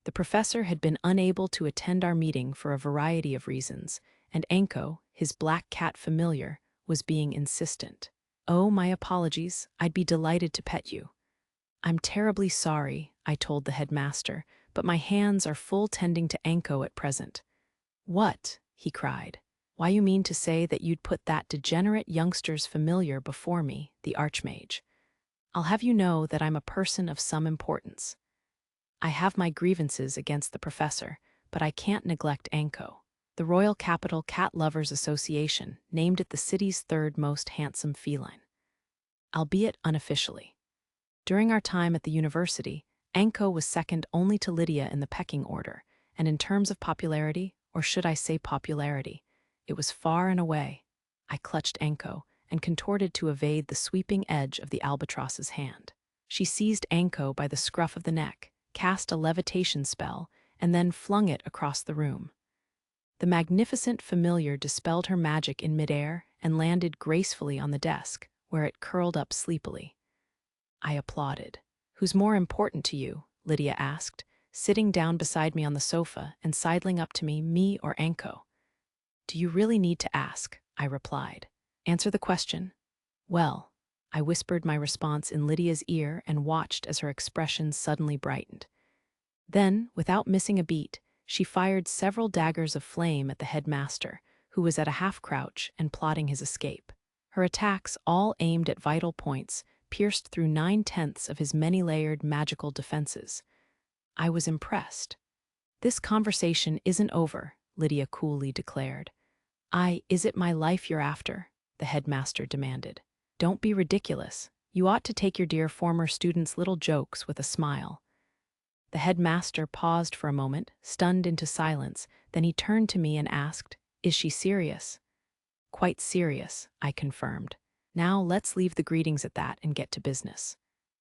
The professor had been unable to attend our meeting for a variety of reasons, and Anko, his black cat familiar, was being insistent. Oh, my apologies, I'd be delighted to pet you. I'm terribly sorry, I told the headmaster, but my hands are full tending to Anko at present. What? He cried. Why, you mean to say that you'd put that degenerate youngster's familiar before me, the Archmage? I'll have you know that I'm a person of some importance. I have my grievances against the professor, but I can't neglect Anko. The Royal Capital Cat Lovers Association named it the city's 3rd most handsome feline. Albeit unofficially. During our time at the university, Anko was second only to Lydia in the pecking order, and in terms of popularity, or should I say popularity, it was far and away. I clutched Anko and contorted to evade the sweeping edge of the albatross's hand. She seized Anko by the scruff of the neck, cast a levitation spell, and then flung it across the room. The magnificent familiar dispelled her magic in midair and landed gracefully on the desk, where it curled up sleepily. I applauded. Who's more important to you? Lydia asked, sitting down beside me on the sofa and sidling up to me or Anko. Do you really need to ask? I replied. Answer the question. Well, I whispered my response in Lydia's ear and watched as her expression suddenly brightened. Then, without missing a beat, she fired several daggers of flame at the headmaster, who was at a half-crouch and plotting his escape. Her attacks, all aimed at vital points, pierced through 9/10 of his many-layered magical defenses. I was impressed. This conversation isn't over, Lydia coolly declared. Is it my life you're after? The headmaster demanded. Don't be ridiculous. You ought to take your dear former student's little jokes with a smile. The headmaster paused for a moment, stunned into silence, then he turned to me and asked, Is she serious? Quite serious, I confirmed. Now let's leave the greetings at that and get to business.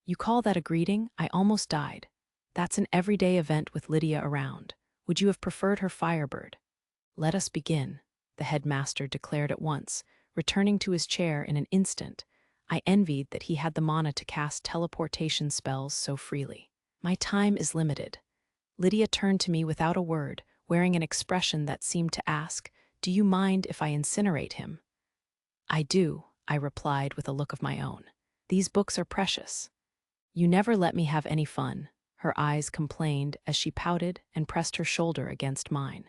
You call that a greeting? I almost died. That's an everyday event with Lydia around. Would you have preferred her Firebird? Let us begin, the headmaster declared at once, returning to his chair in an instant. I envied that he had the mana to cast teleportation spells so freely. My time is limited. Lydia turned to me without a word, wearing an expression that seemed to ask, Do you mind if I incinerate him? I do, I replied with a look of my own. These books are precious. You never let me have any fun. her eyes complained as she pouted and pressed her shoulder against mine.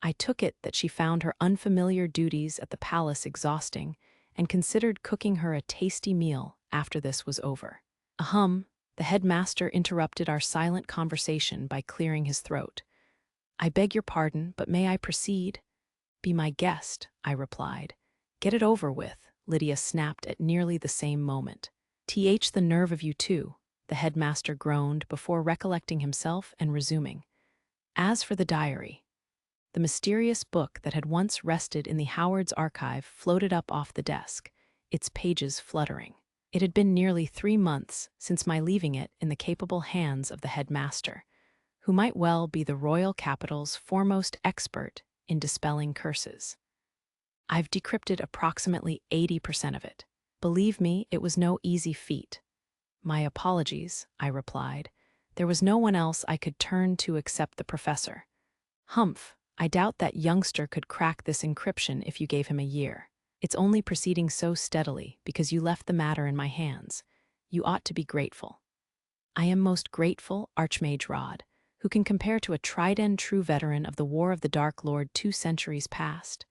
I took it that she found her unfamiliar duties at the palace exhausting and considered cooking her a tasty meal after this was over. Ahem, the headmaster interrupted our silent conversation by clearing his throat. I beg your pardon, but may I proceed? Be my guest, I replied. Get it over with, Lydia snapped at nearly the same moment. The nerve of you two, the headmaster groaned before recollecting himself and resuming. As for the diary, the mysterious book that had once rested in the Howard's archive floated up off the desk, its pages fluttering. It had been nearly 3 months since my leaving it in the capable hands of the headmaster, who might well be the royal capital's foremost expert in dispelling curses. I've decrypted approximately 80% of it. Believe me, it was no easy feat. My apologies, I replied. There was no one else I could turn to except the professor. Humph, I doubt that youngster could crack this encryption if you gave him a year. It's only proceeding so steadily because you left the matter in my hands. You ought to be grateful. I am most grateful, Archmage Rod, who can compare to a tried-and true veteran of the War of the Dark Lord 2 centuries past.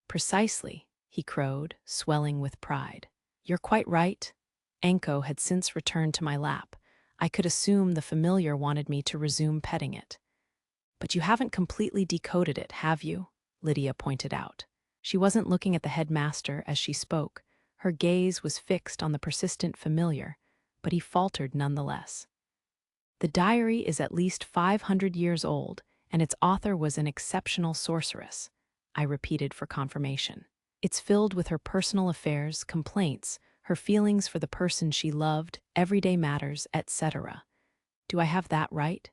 Precisely, he crowed, swelling with pride. You're quite right. Anko had since returned to my lap. I could assume the familiar wanted me to resume petting it. But you haven't completely decoded it, have you? Lydia pointed out. She wasn't looking at the headmaster as she spoke. Her gaze was fixed on the persistent familiar, but he faltered nonetheless. The diary is at least 500 years old, and its author was an exceptional sorceress, I repeated for confirmation. It's filled with her personal affairs, complaints, her feelings for the person she loved, everyday matters, etc. Do I have that right?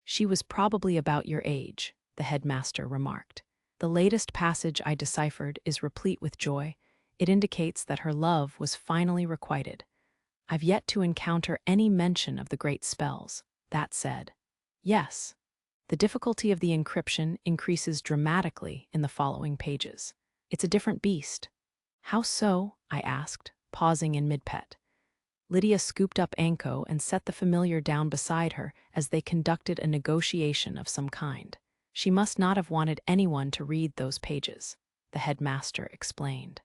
She was probably about your age, the headmaster remarked. The latest passage I deciphered is replete with joy. It indicates that her love was finally requited. I've yet to encounter any mention of the great spells. That said, yes, the difficulty of the encryption increases dramatically in the following pages. It's a different beast. How so? I asked, pausing in mid-pet. Lydia scooped up Anko and set the familiar down beside her as they conducted a negotiation of some kind. She must not have wanted anyone to read those pages, the headmaster explained.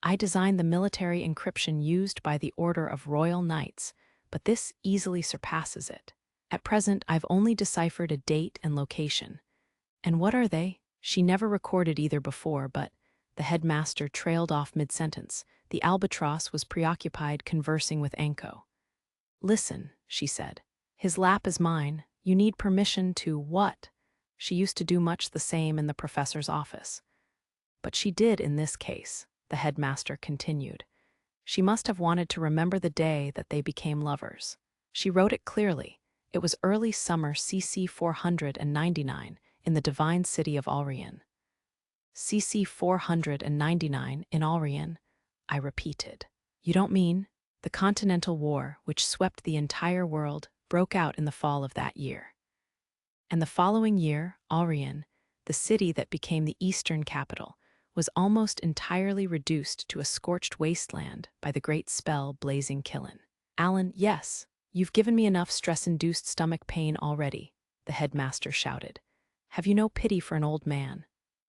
I designed the military encryption used by the Order of Royal Knights, but this easily surpasses it. At present, I've only deciphered a date and location. And what are they? She never recorded either before, but the headmaster trailed off mid-sentence. The albatross was preoccupied conversing with Anko. Listen, she said. His lap is mine. You need permission to what? She used to do much the same in the professor's office. But she did in this case, the headmaster continued. She must have wanted to remember the day that they became lovers. She wrote it clearly. It was early summer CC 499 in the divine city of Alrian. CC 499 in Alrian, I repeated. You don't mean? The Continental War, which swept the entire world, broke out in the fall of that year. And the following year, Alrian, the city that became the eastern capital, was almost entirely reduced to a scorched wasteland by the great spell Blazing Kiln. Alan, yes, you've given me enough stress-induced stomach pain already, the headmaster shouted. Have you no pity for an old man?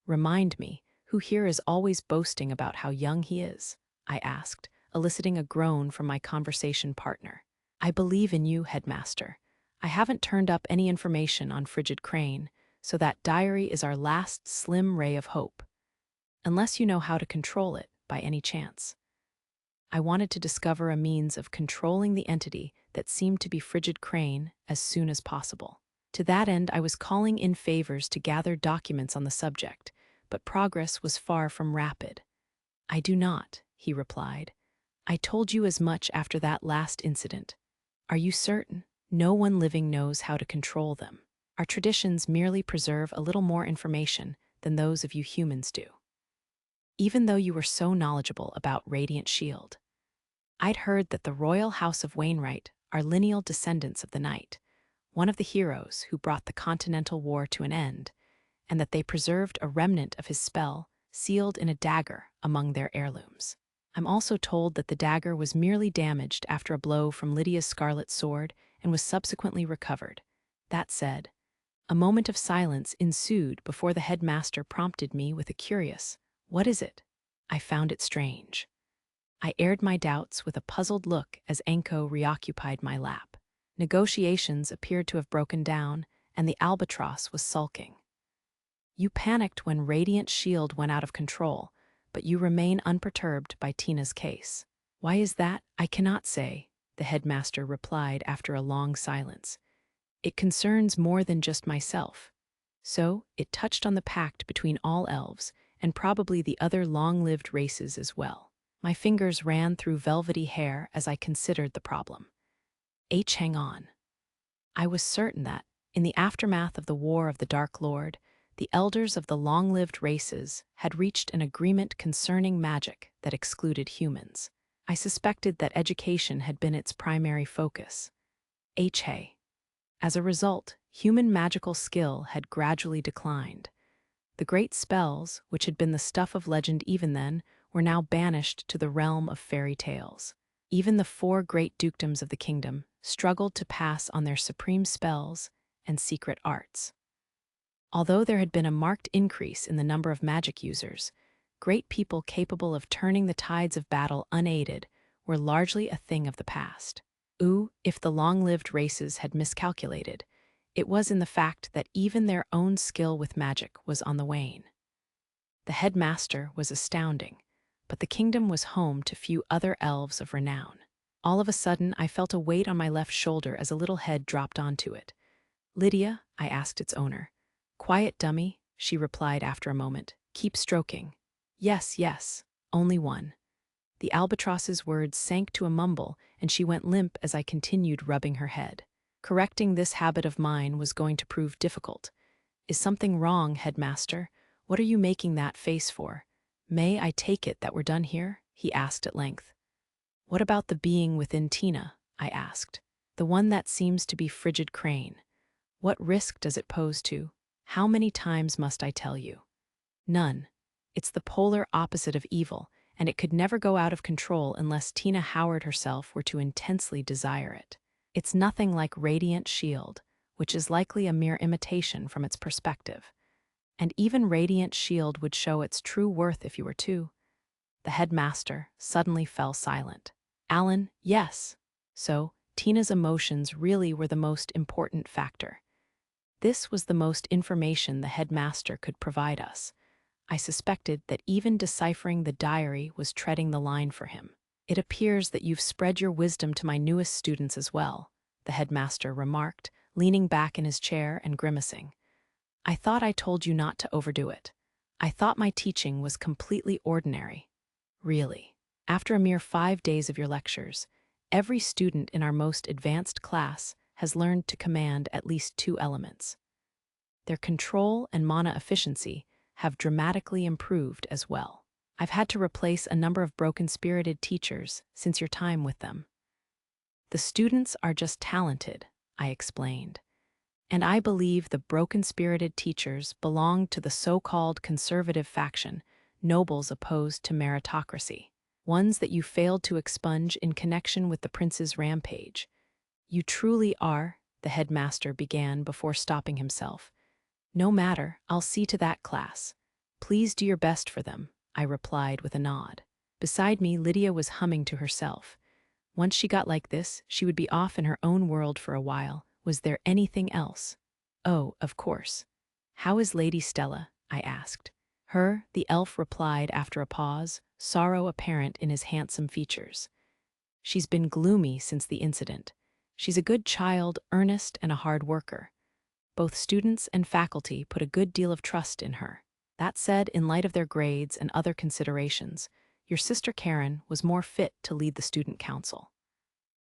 Remind me, who here is always boasting about how young he is? I asked, eliciting a groan from my conversation partner. I believe in you, headmaster. I haven't turned up any information on Frigid Crane, so that diary is our last slim ray of hope. Unless you know how to control it, by any chance. I wanted to discover a means of controlling the entity that seemed to be Frigid Crane as soon as possible. To that end, I was calling in favors to gather documents on the subject, but progress was far from rapid. I do not, he replied. I told you as much after that last incident. Are you certain? No one living knows how to control them. Our traditions merely preserve a little more information than those of you humans do. Even though you were so knowledgeable about Radiant Shield, I'd heard that the Royal House of Wainwright are lineal descendants of the Knight, one of the heroes who brought the Continental War to an end, and that they preserved a remnant of his spell sealed in a dagger among their heirlooms. I'm also told that the dagger was merely damaged after a blow from Lydia's scarlet sword and was subsequently recovered. That said, a moment of silence ensued before the headmaster prompted me with a curious, "What is it?" I found it strange. I aired my doubts with a puzzled look as Anko reoccupied my lap. Negotiations appeared to have broken down, and the albatross was sulking. "You panicked when Radiant Shield went out of control, but you remain unperturbed by Tina's case. Why is that? I cannot say," the headmaster replied after a long silence. "It concerns more than just myself." So, it touched on the pact between all elves, and probably the other long-lived races as well. My fingers ran through velvety hair as I considered the problem. Hang on. I was certain that, in the aftermath of the War of the Dark Lord, the elders of the long-lived races had reached an agreement concerning magic that excluded humans. I suspected that education had been its primary focus. As a result, human magical skill had gradually declined. The great spells, which had been the stuff of legend even then, were now banished to the realm of fairy tales. Even the 4 great dukedoms of the kingdom struggled to pass on their supreme spells and secret arts. Although there had been a marked increase in the number of magic users, great people capable of turning the tides of battle unaided were largely a thing of the past. If the long-lived races had miscalculated, it was in the fact that even their own skill with magic was on the wane. The headmaster was astounding, but the kingdom was home to few other elves of renown. All of a sudden, I felt a weight on my left shoulder as a little head dropped onto it. "Lydia?" I asked its owner. "Quiet, dummy," she replied after a moment. "Keep stroking." Yes, yes, only one." The albatross's words sank to a mumble, and she went limp as I continued rubbing her head. Correcting this habit of mine was going to prove difficult. "Is something wrong, headmaster? What are you making that face for?" "May I take it that we're done here?" he asked at length. "What about the being within Tina?" I asked. "The one that seems to be Frigid Crane. What risk does it pose to? How many times must I tell you?" "None. It's the polar opposite of evil, and it could never go out of control unless Tina Howard herself were to intensely desire it. It's nothing like Radiant Shield, which is likely a mere imitation from its perspective. And even Radiant Shield would show its true worth if you were to." The headmaster suddenly fell silent. "Alan, yes." So, Tina's emotions really were the most important factor. This was the most information the headmaster could provide us. I suspected that even deciphering the diary was treading the line for him. "It appears that you've spread your wisdom to my newest students as well," the headmaster remarked, leaning back in his chair and grimacing. "I thought I told you not to overdo it. I thought my teaching was completely ordinary." "Really? After a mere 5 days of your lectures, every student in our most advanced class has learned to command at least 2 elements. Their control and mana efficiency have dramatically improved as well. I've had to replace a number of broken-spirited teachers since your time with them." "The students are just talented," I explained. "And I believe the broken-spirited teachers belong to the so-called conservative faction, nobles opposed to meritocracy, ones that you failed to expunge in connection with the prince's rampage." "You truly are," the headmaster began before stopping himself. "No matter, I'll see to that class. Please do your best for them," I replied with a nod. Beside me, Lydia was humming to herself. Once she got like this, she would be off in her own world for a while. Was there anything else? "Oh, of course. How is Lady Stella?" I asked. The elf replied after a pause, sorrow apparent in his handsome features. "She's been gloomy since the incident. She's a good child, earnest, and a hard worker. Both students and faculty put a good deal of trust in her. That said, in light of their grades and other considerations, your sister Karen was more fit to lead the student council.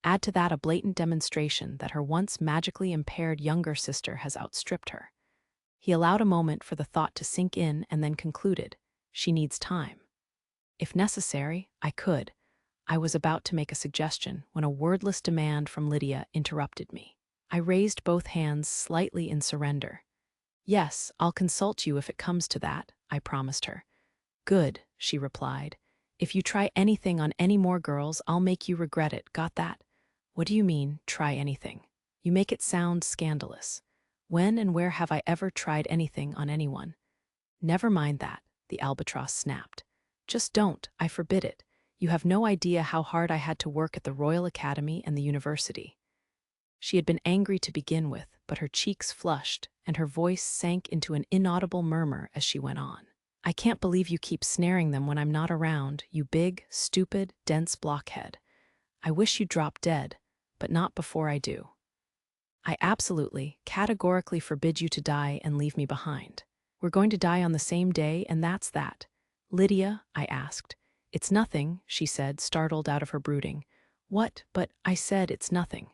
Add to that a blatant demonstration that her once magically impaired younger sister has outstripped her." He allowed a moment for the thought to sink in and then concluded, "She needs time." "If necessary, I could." I was about to make a suggestion when a wordless demand from Lydia interrupted me. I raised both hands slightly in surrender. "Yes, I'll consult you if it comes to that," I promised her. "Good," she replied. "If you try anything on any more girls, I'll make you regret it. Got that?" "What do you mean, try anything?" You make it sound scandalous. When and where have I ever tried anything on anyone? Never mind that, the albatross snapped. Just don't, I forbid it. You have no idea how hard I had to work at the Royal Academy and the university. She had been angry to begin with, but her cheeks flushed, and her voice sank into an inaudible murmur as she went on. I can't believe you keep snaring them when I'm not around, you big, stupid, dense blockhead. I wish you'd drop dead, but not before I do. I absolutely, categorically forbid you to die and leave me behind. We're going to die on the same day, and that's that. Lydia, I asked. It's nothing, she said, startled out of her brooding. What? But I said it's nothing.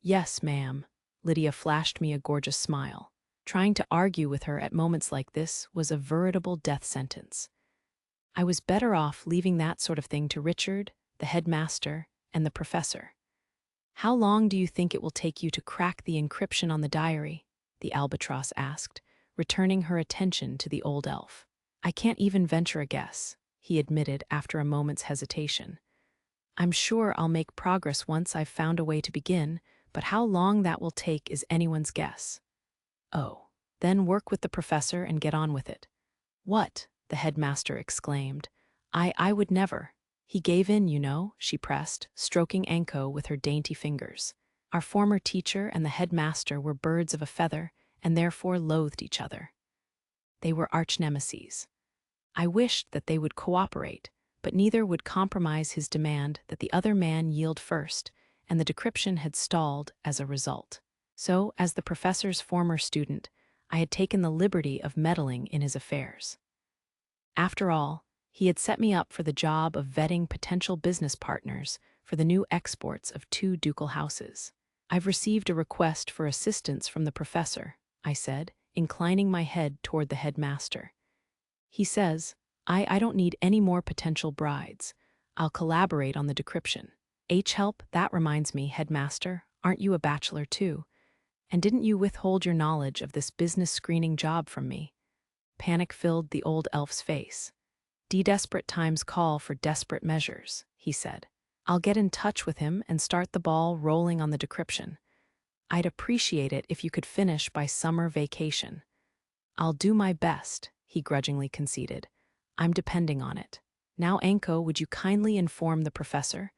Yes, ma'am. Lydia flashed me a gorgeous smile. Trying to argue with her at moments like this was a veritable death sentence. I was better off leaving that sort of thing to Richard, the headmaster, and the professor. How long do you think it will take you to crack the encryption on the diary? The albatross asked, returning her attention to the old elf. I can't even venture a guess, he admitted after a moment's hesitation. I'm sure I'll make progress once I've found a way to begin, but how long that will take is anyone's guess. Oh, then work with the professor and get on with it. What? The headmaster exclaimed. I would never. He gave in, you know, she pressed, stroking Anko with her dainty fingers. Our former teacher and the headmaster were birds of a feather, and therefore loathed each other. They were arch-nemeses. I wished that they would cooperate, but neither would compromise his demand that the other man yield first, and the decryption had stalled as a result. So, as the professor's former student, I had taken the liberty of meddling in his affairs. After all, he had set me up for the job of vetting potential business partners for the new exports of 2 ducal houses. I've received a request for assistance from the professor, I said, inclining my head toward the headmaster. He says, I don't need any more potential brides. I'll collaborate on the decryption. Help, that reminds me, headmaster, aren't you a bachelor too? And didn't you withhold your knowledge of this business screening job from me? Panic filled the old elf's face. Desperate times call for desperate measures, he said. I'll get in touch with him and start the ball rolling on the decryption. I'd appreciate it if you could finish by summer vacation. I'll do my best, he grudgingly conceded. I'm depending on it. Now, Anko, would you kindly inform the professor?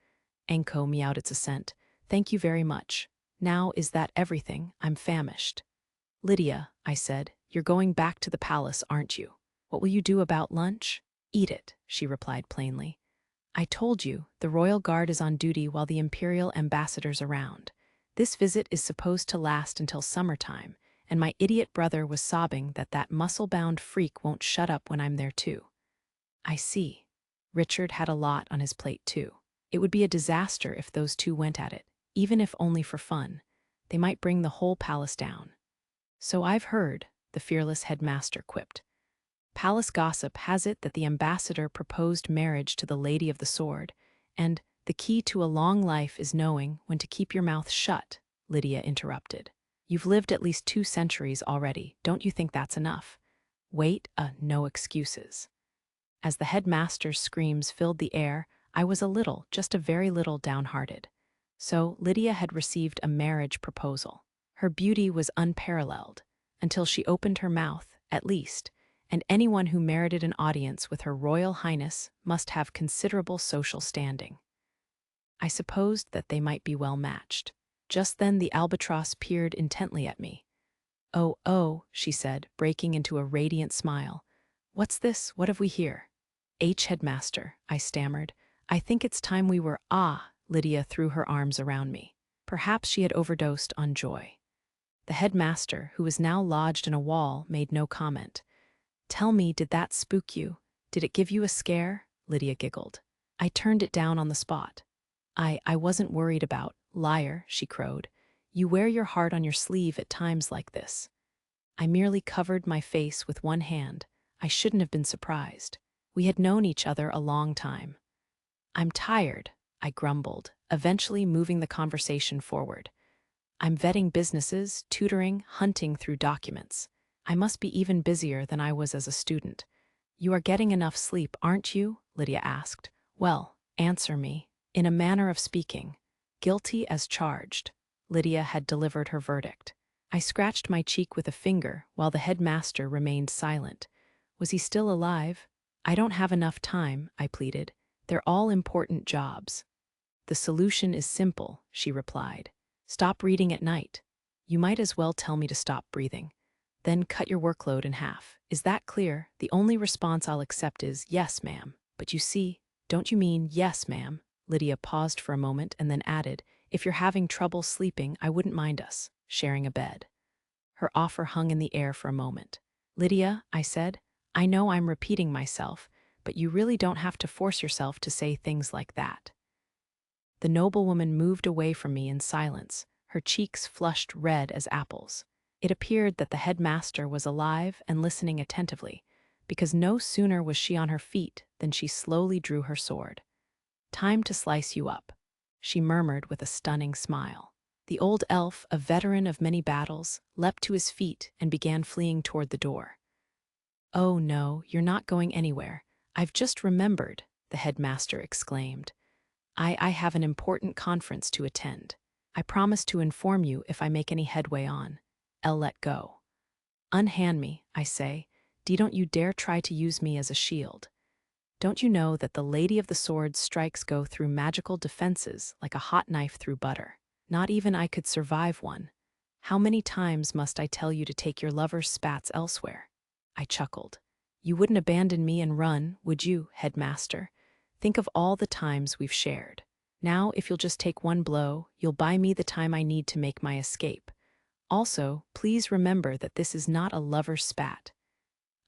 Anko meowed its assent. Thank you very much. Now, is that everything? I'm famished. Lydia, I said, you're going back to the palace, aren't you? What will you do about lunch? Eat it, she replied plainly. I told you, the royal guard is on duty while the imperial ambassador's around. This visit is supposed to last until summertime, and my idiot brother was sobbing that muscle-bound freak won't shut up when I'm there too. I see. Richard had a lot on his plate too. It would be a disaster if those 2 went at it, even if only for fun. They might bring the whole palace down. So I've heard, the fearless headmaster quipped. Palace gossip has it that the ambassador proposed marriage to the Lady of the Sword, and the key to a long life is knowing when to keep your mouth shut, Lydia interrupted. You've lived at least 2 centuries already, don't you think that's enough? Wait, no excuses. As the headmaster's screams filled the air, I was just a very little downhearted. So Lydia had received a marriage proposal. Her beauty was unparalleled, until she opened her mouth, at least, and anyone who merited an audience with Her Royal Highness must have considerable social standing. I supposed that they might be well matched. Just then the albatross peered intently at me. Oh, she said, breaking into a radiant smile. What's this? What have we here? Headmaster, I stammered. I think it's time we were— Lydia threw her arms around me. Perhaps she had overdosed on joy. The headmaster, who was now lodged in a wall, made no comment. Tell me, did that spook you? Did it give you a scare? Lydia giggled. I turned it down on the spot. I wasn't worried about— Liar, she crowed. You wear your heart on your sleeve at times like this. I merely covered my face with one hand. I shouldn't have been surprised. We had known each other a long time. I'm tired, I grumbled, eventually moving the conversation forward. I'm vetting businesses, tutoring, hunting through documents. I must be even busier than I was as a student. You are getting enough sleep, aren't you? Lydia asked. Well, answer me. In a manner of speaking. Guilty as charged. Lydia had delivered her verdict. I scratched my cheek with a finger while the headmaster remained silent. Was he still alive? I don't have enough time, I pleaded. They're all important jobs. The solution is simple, she replied. Stop reading at night. You might as well tell me to stop breathing. Then cut your workload in half. Is that clear? The only response I'll accept is, yes, ma'am. But you see, don't you mean, yes, ma'am? Lydia paused for a moment and then added, if you're having trouble sleeping, I wouldn't mind us sharing a bed. Her offer hung in the air for a moment. Lydia, I said, I know I'm repeating myself, but you really don't have to force yourself to say things like that. The noblewoman moved away from me in silence, her cheeks flushed red as apples. It appeared that the headmaster was alive and listening attentively, because no sooner was she on her feet than she slowly drew her sword. Time to slice you up, she murmured with a stunning smile. The old elf, a veteran of many battles, leapt to his feet and began fleeing toward the door. Oh no, you're not going anywhere. I've just remembered, the headmaster exclaimed. I have an important conference to attend. I promise to inform you if I make any headway on. I'll let go. Unhand me, I say. Don't you dare try to use me as a shield. Don't you know that the Lady of the Sword's strikes go through magical defenses like a hot knife through butter? Not even I could survive one. How many times must I tell you to take your lover's spats elsewhere? I chuckled. You wouldn't abandon me and run, would you, headmaster? Think of all the times we've shared. Now, if you'll just take one blow, you'll buy me the time I need to make my escape. Also, please remember that this is not a lover's spat.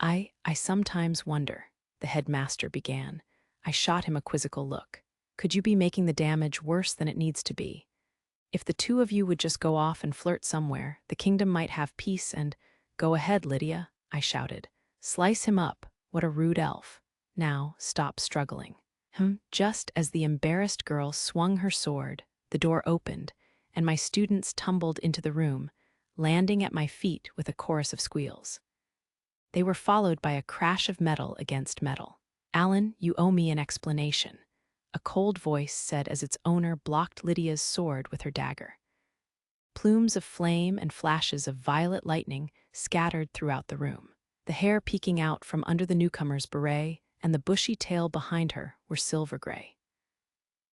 I sometimes wonder, the headmaster began. I shot him a quizzical look. Could you be making the damage worse than it needs to be? If the two of you would just go off and flirt somewhere, the kingdom might have peace and— Go ahead, Lydia, I shouted. Slice him up. What a rude elf. Now, stop struggling. Just as the embarrassed girl swung her sword, the door opened, and my students tumbled into the room, landing at my feet with a chorus of squeals. They were followed by a crash of metal against metal. Alan, you owe me an explanation, a cold voice said as its owner blocked Lydia's sword with her dagger. Plumes of flame and flashes of violet lightning scattered throughout the room. The hair peeking out from under the newcomer's beret and the bushy tail behind her were silver gray.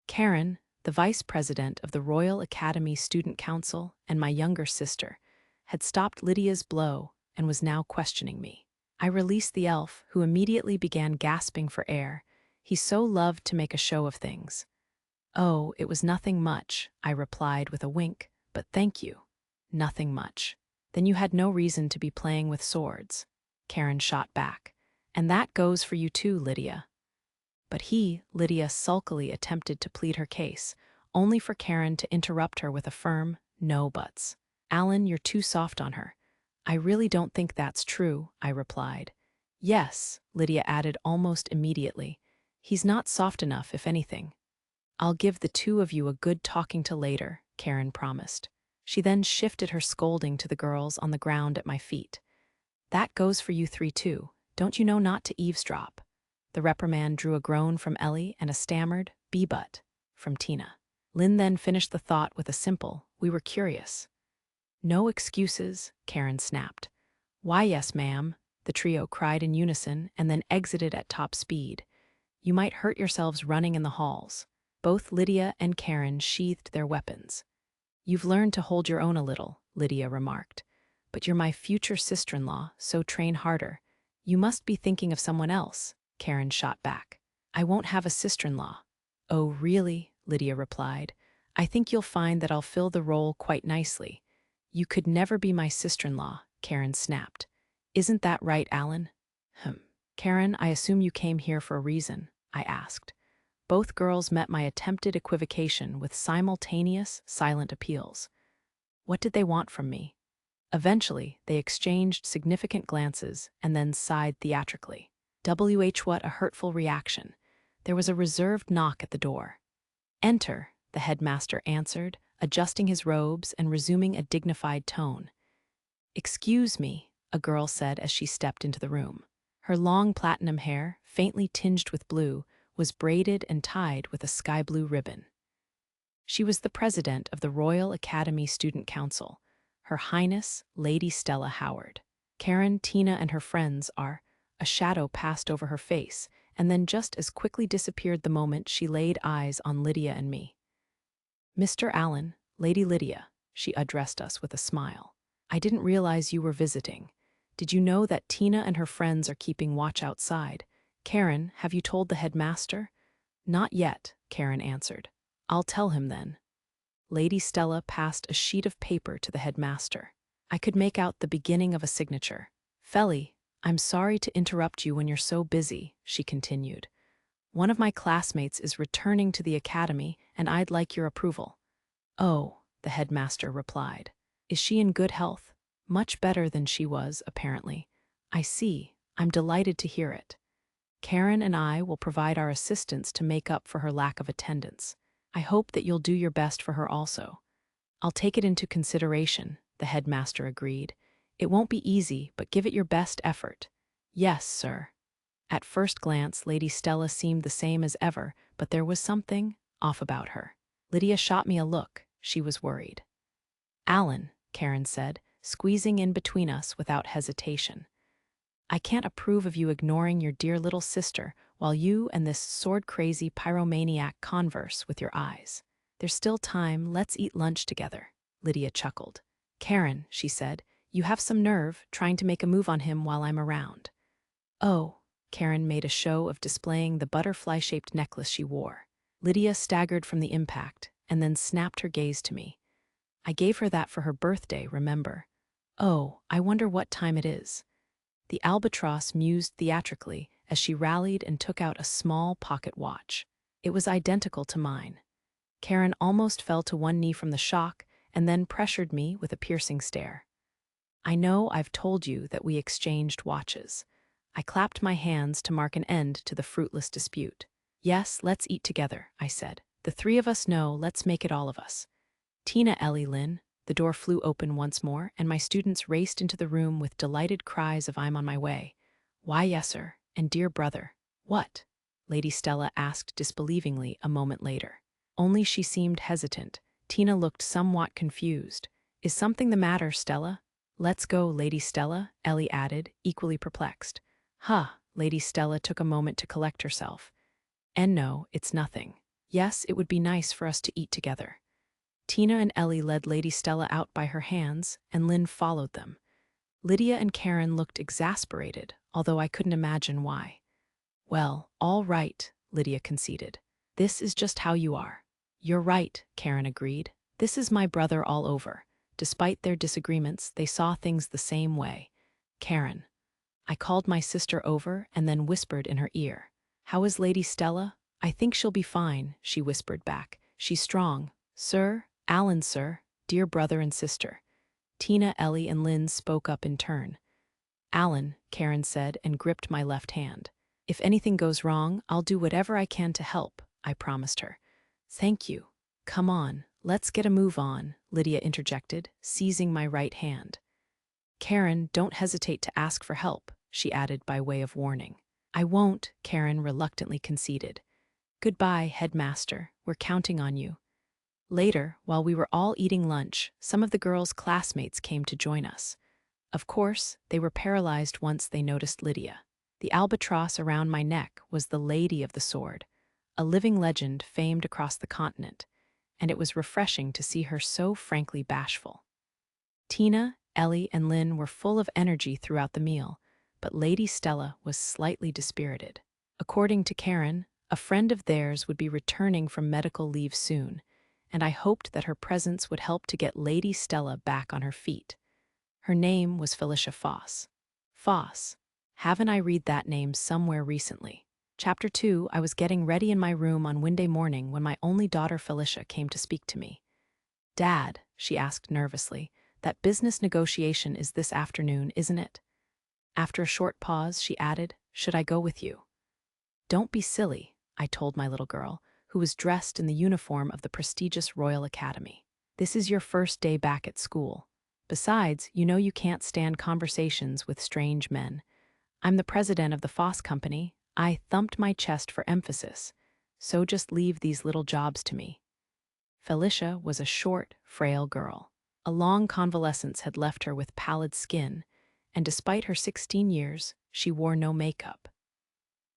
Karen, the vice president of the Royal Academy Student Council and my younger sister, had stopped Lydia's blow and was now questioning me. I released the elf, who immediately began gasping for air. He so loved to make a show of things. Oh, it was nothing much, I replied with a wink, but thank you. Nothing much. Then you had no reason to be playing with swords, Karen shot back. And that goes for you too, Lydia. But Lydia sulkily attempted to plead her case, only for Karen to interrupt her with a firm, no buts. Alan, you're too soft on her. I really don't think that's true, I replied. Yes, Lydia added almost immediately. He's not soft enough, if anything. I'll give the two of you a good talking to later, Karen promised. She then shifted her scolding to the girls on the ground at my feet. That goes for you three too. Don't you know not to eavesdrop? The reprimand drew a groan from Ellie and a stammered, "But," from Tina. Lynn then finished the thought with a simple, "We were curious." No excuses, Karen snapped. Why, yes, ma'am, the trio cried in unison and then exited at top speed. You might hurt yourselves running in the halls. Both Lydia and Karen sheathed their weapons. You've learned to hold your own a little, Lydia remarked. But you're my future sister-in-law, so train harder. You must be thinking of someone else, Karen shot back. I won't have a sister-in-law. Oh, really? Lydia replied. I think you'll find that I'll fill the role quite nicely. You could never be my sister-in-law, Karen snapped. Isn't that right, Alan? Karen, I assume you came here for a reason, I asked. Both girls met my attempted equivocation with simultaneous, silent appeals. What did they want from me? Eventually, they exchanged significant glances and then sighed theatrically. What a hurtful reaction. There was a reserved knock at the door. Enter, the headmaster answered, adjusting his robes and resuming a dignified tone. Excuse me, a girl said as she stepped into the room. Her long platinum hair, faintly tinged with blue, was braided and tied with a sky-blue ribbon. She was the president of the Royal Academy Student Council, Her Highness Lady Stella Howard. Karen, Tina, and her friends are. A shadow passed over her face, and then just as quickly disappeared the moment she laid eyes on Lydia and me. Mr. Allen, Lady Lydia, she addressed us with a smile. I didn't realize you were visiting. Did you know that Tina and her friends are keeping watch outside? Karen, have you told the headmaster? Not yet, Karen answered. I'll tell him then. Lady Stella passed a sheet of paper to the headmaster. I could make out the beginning of a signature. Felly, I'm sorry to interrupt you when you're so busy, she continued. One of my classmates is returning to the academy, and I'd like your approval. Oh, the headmaster replied. Is she in good health? Much better than she was, apparently. I see. I'm delighted to hear it. Karen and I will provide our assistance to make up for her lack of attendance. I hope that you'll do your best for her also. I'll take it into consideration, the headmaster agreed. It won't be easy, but give it your best effort. Yes, sir. At first glance, Lady Stella seemed the same as ever, but there was something off about her. Lydia shot me a look. She was worried. Allen, Karen said, squeezing in between us without hesitation. I can't approve of you ignoring your dear little sister while you and this sword-crazy pyromaniac converse with your eyes. There's still time, let's eat lunch together, Lydia chuckled. Karen, she said, you have some nerve trying to make a move on him while I'm around. Oh, Karen made a show of displaying the butterfly-shaped necklace she wore. Lydia staggered from the impact and then snapped her gaze to me. I gave her that for her birthday, remember? Oh, I wonder what time it is. The albatross mused theatrically as she rallied and took out a small pocket watch. It was identical to mine. Karen almost fell to one knee from the shock and then pressured me with a piercing stare. I know I've told you that we exchanged watches. I clapped my hands to mark an end to the fruitless dispute. Yes, let's eat together, I said. The three of us know, let's make it all of us. Tina, Ellie, Lynn. The door flew open once more, and my students raced into the room with delighted cries of I'm on my way. Why, yes, sir, and dear brother. What? Lady Stella asked disbelievingly a moment later. Only she seemed hesitant. Tina looked somewhat confused. Is something the matter, Stella? Let's go, Lady Stella, Ellie added, equally perplexed. Huh, Lady Stella took a moment to collect herself. And no, it's nothing. Yes, it would be nice for us to eat together. Tina and Ellie led Lady Stella out by her hands, and Lynn followed them. Lydia and Karen looked exasperated, although I couldn't imagine why. Well, all right, Lydia conceded. This is just how you are. You're right, Karen agreed. This is my brother all over. Despite their disagreements, they saw things the same way. Karen. I called my sister over and then whispered in her ear. How is Lady Stella? I think she'll be fine, she whispered back. She's strong. Sir, Allen, sir, dear brother and sister. Tina, Ellie, and Lynn spoke up in turn. Allen, Karen said and gripped my left hand. If anything goes wrong, I'll do whatever I can to help, I promised her. Thank you. Come on, let's get a move on, Lydia interjected, seizing my right hand. Karen, don't hesitate to ask for help, she added by way of warning. I won't, Karen reluctantly conceded. Goodbye, headmaster, we're counting on you. Later, while we were all eating lunch, some of the girls' classmates came to join us. Of course, they were paralyzed once they noticed Lydia. The albatross around my neck was the Lady of the Sword, a living legend famed across the continent, and it was refreshing to see her so frankly bashful. Tina, Ellie, and Lynn were full of energy throughout the meal, but Lady Stella was slightly dispirited. According to Karen, a friend of theirs would be returning from medical leave soon, and I hoped that her presence would help to get Lady Stella back on her feet. Her name was Felicia Foss. Foss. Haven't I read that name somewhere recently? Chapter 2, I was getting ready in my room on Wednesday morning when my only daughter Felicia came to speak to me. Dad, she asked nervously, that business negotiation is this afternoon, isn't it? After a short pause, she added, should I go with you? Don't be silly, I told my little girl, who was dressed in the uniform of the prestigious Royal Academy. This is your first day back at school. Besides, you know you can't stand conversations with strange men. I'm the president of the Foss Company. I thumped my chest for emphasis. So just leave these little jobs to me. Felicia was a short, frail girl. A long convalescence had left her with pallid skin, and despite her 16 years, she wore no makeup.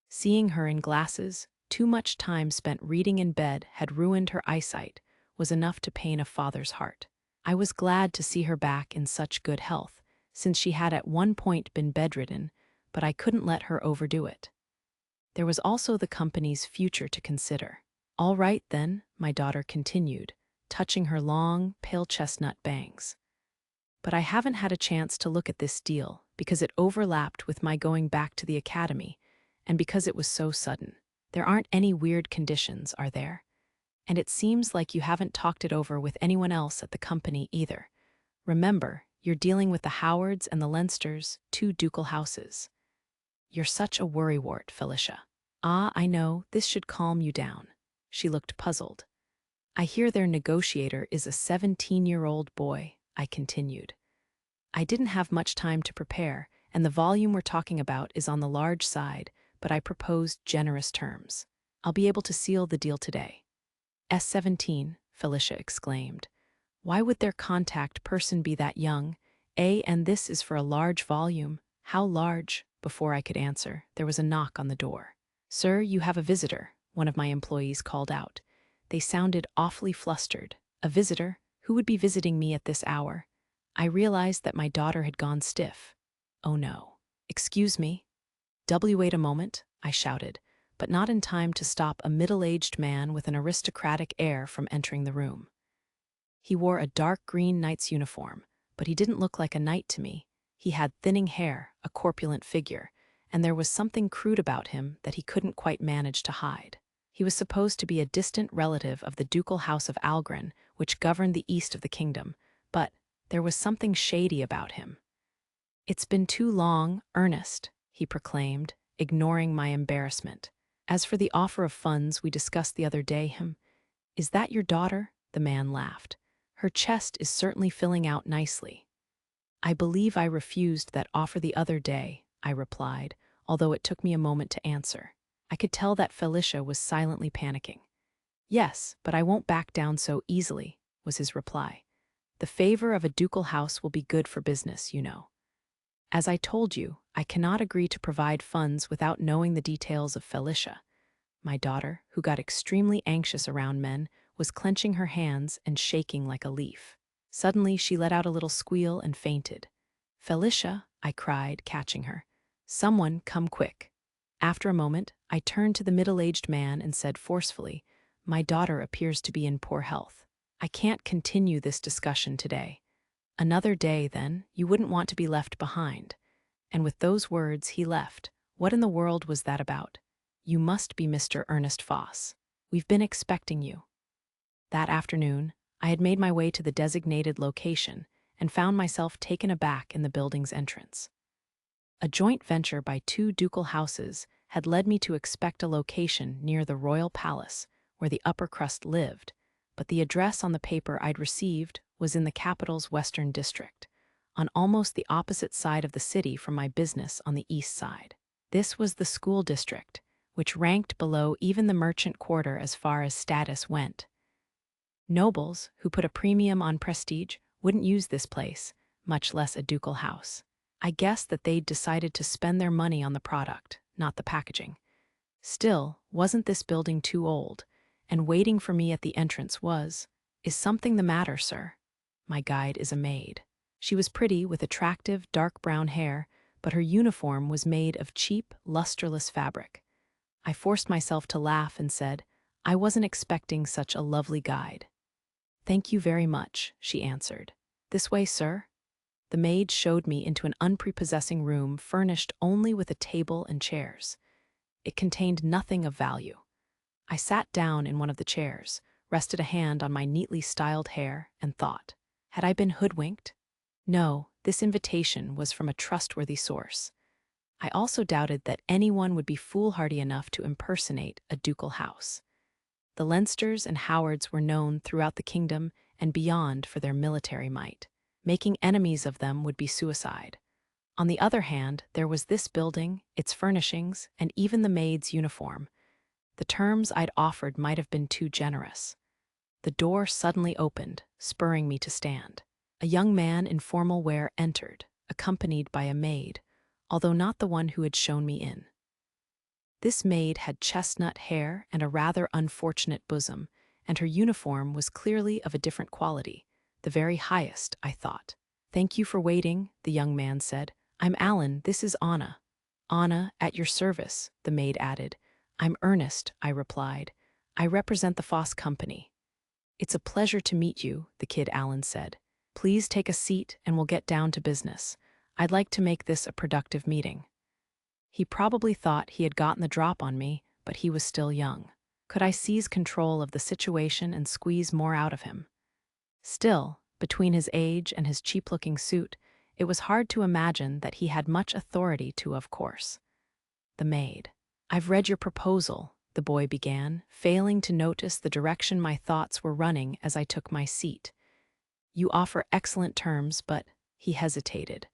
Seeing her in glasses, too much time spent reading in bed had ruined her eyesight, was enough to pain a father's heart. I was glad to see her back in such good health, since she had at one point been bedridden, but I couldn't let her overdo it. There was also the company's future to consider. "All right, then," my daughter continued, touching her long, pale chestnut bangs. "But I haven't had a chance to look at this deal because it overlapped with my going back to the academy, and because it was so sudden. There aren't any weird conditions, are there? And it seems like you haven't talked it over with anyone else at the company either. Remember, you're dealing with the Howards and the Leinsters, two ducal houses. You're such a worrywart, Felicia." "Ah, I know, this should calm you down." She looked puzzled. "I hear their negotiator is a 17-year-old boy," I continued. "I didn't have much time to prepare, and the volume we're talking about is on the large side, but I proposed generous terms. I'll be able to seal the deal today." "S17," Felicia exclaimed. "Why would their contact person be that young? And this is for a large volume. How large?" Before I could answer, there was a knock on the door. "Sir, you have a visitor," one of my employees called out. They sounded awfully flustered. A visitor? Who would be visiting me at this hour? I realized that my daughter had gone stiff. Oh no. "Excuse me." "Wait a moment," I shouted, but not in time to stop a middle-aged man with an aristocratic air from entering the room. He wore a dark green knight's uniform, but he didn't look like a knight to me. He had thinning hair, a corpulent figure, and there was something crude about him that he couldn't quite manage to hide. He was supposed to be a distant relative of the ducal house of Algren, which governed the east of the kingdom, but there was something shady about him. "It's been too long, Ernest," he proclaimed, ignoring my embarrassment. "As for the offer of funds we discussed the other day, is that your daughter?" The man laughed. "Her chest is certainly filling out nicely." "I believe I refused that offer the other day," I replied, although it took me a moment to answer. I could tell that Felicia was silently panicking. "Yes, but I won't back down so easily," was his reply. "The favor of a ducal house will be good for business, you know. As I told you, I cannot agree to provide funds without knowing the details of Felicia." My daughter, who got extremely anxious around men, was clenching her hands and shaking like a leaf. Suddenly, she let out a little squeal and fainted. "Felicia," I cried, catching her. "Someone come quick." After a moment, I turned to the middle-aged man and said forcefully, "My daughter appears to be in poor health. I can't continue this discussion today. Another day, then, you wouldn't want to be left behind." And with those words, he left. What in the world was that about? "You must be Mr. Ernest Foss. We've been expecting you." That afternoon, I had made my way to the designated location and found myself taken aback in the building's entrance. A joint venture by two ducal houses had led me to expect a location near the royal palace where the upper crust lived, but the address on the paper I'd received was in the capital's western district, on almost the opposite side of the city from my business on the east side. This was the school district, which ranked below even the merchant quarter as far as status went. Nobles, who put a premium on prestige, wouldn't use this place, much less a ducal house. I guessed that they'd decided to spend their money on the product, not the packaging. Still, wasn't this building too old? And waiting for me at the entrance was, "Is something the matter, sir?" My guide is a maid. She was pretty with attractive dark brown hair, but her uniform was made of cheap, lusterless fabric. I forced myself to laugh and said, "I wasn't expecting such a lovely guide." "Thank you very much," she answered. "This way, sir." The maid showed me into an unprepossessing room furnished only with a table and chairs. It contained nothing of value. I sat down in one of the chairs, rested a hand on my neatly styled hair, and thought. Had I been hoodwinked? No, this invitation was from a trustworthy source. I also doubted that anyone would be foolhardy enough to impersonate a ducal house. The Leinsters and Howards were known throughout the kingdom and beyond for their military might. Making enemies of them would be suicide. On the other hand, there was this building, its furnishings, and even the maid's uniform. The terms I'd offered might have been too generous. The door suddenly opened, spurring me to stand. A young man in formal wear entered, accompanied by a maid, although not the one who had shown me in. This maid had chestnut hair and a rather unfortunate bosom, and her uniform was clearly of a different quality, the very highest, I thought. "Thank you for waiting," the young man said. "I'm Alan, this is Anna." "Anna, at your service," the maid added. "I'm Ernest," I replied. "I represent the Foss Company." "It's a pleasure to meet you," the kid Alan said. "Please take a seat and we'll get down to business. I'd like to make this a productive meeting." He probably thought he had gotten the drop on me, but he was still young. Could I seize control of the situation and squeeze more out of him? Still, between his age and his cheap-looking suit, it was hard to imagine that he had much authority to, of course. The maid. "I've read your proposal," the boy began, failing to notice the direction my thoughts were running as I took my seat. "You offer excellent terms, but—" he hesitated.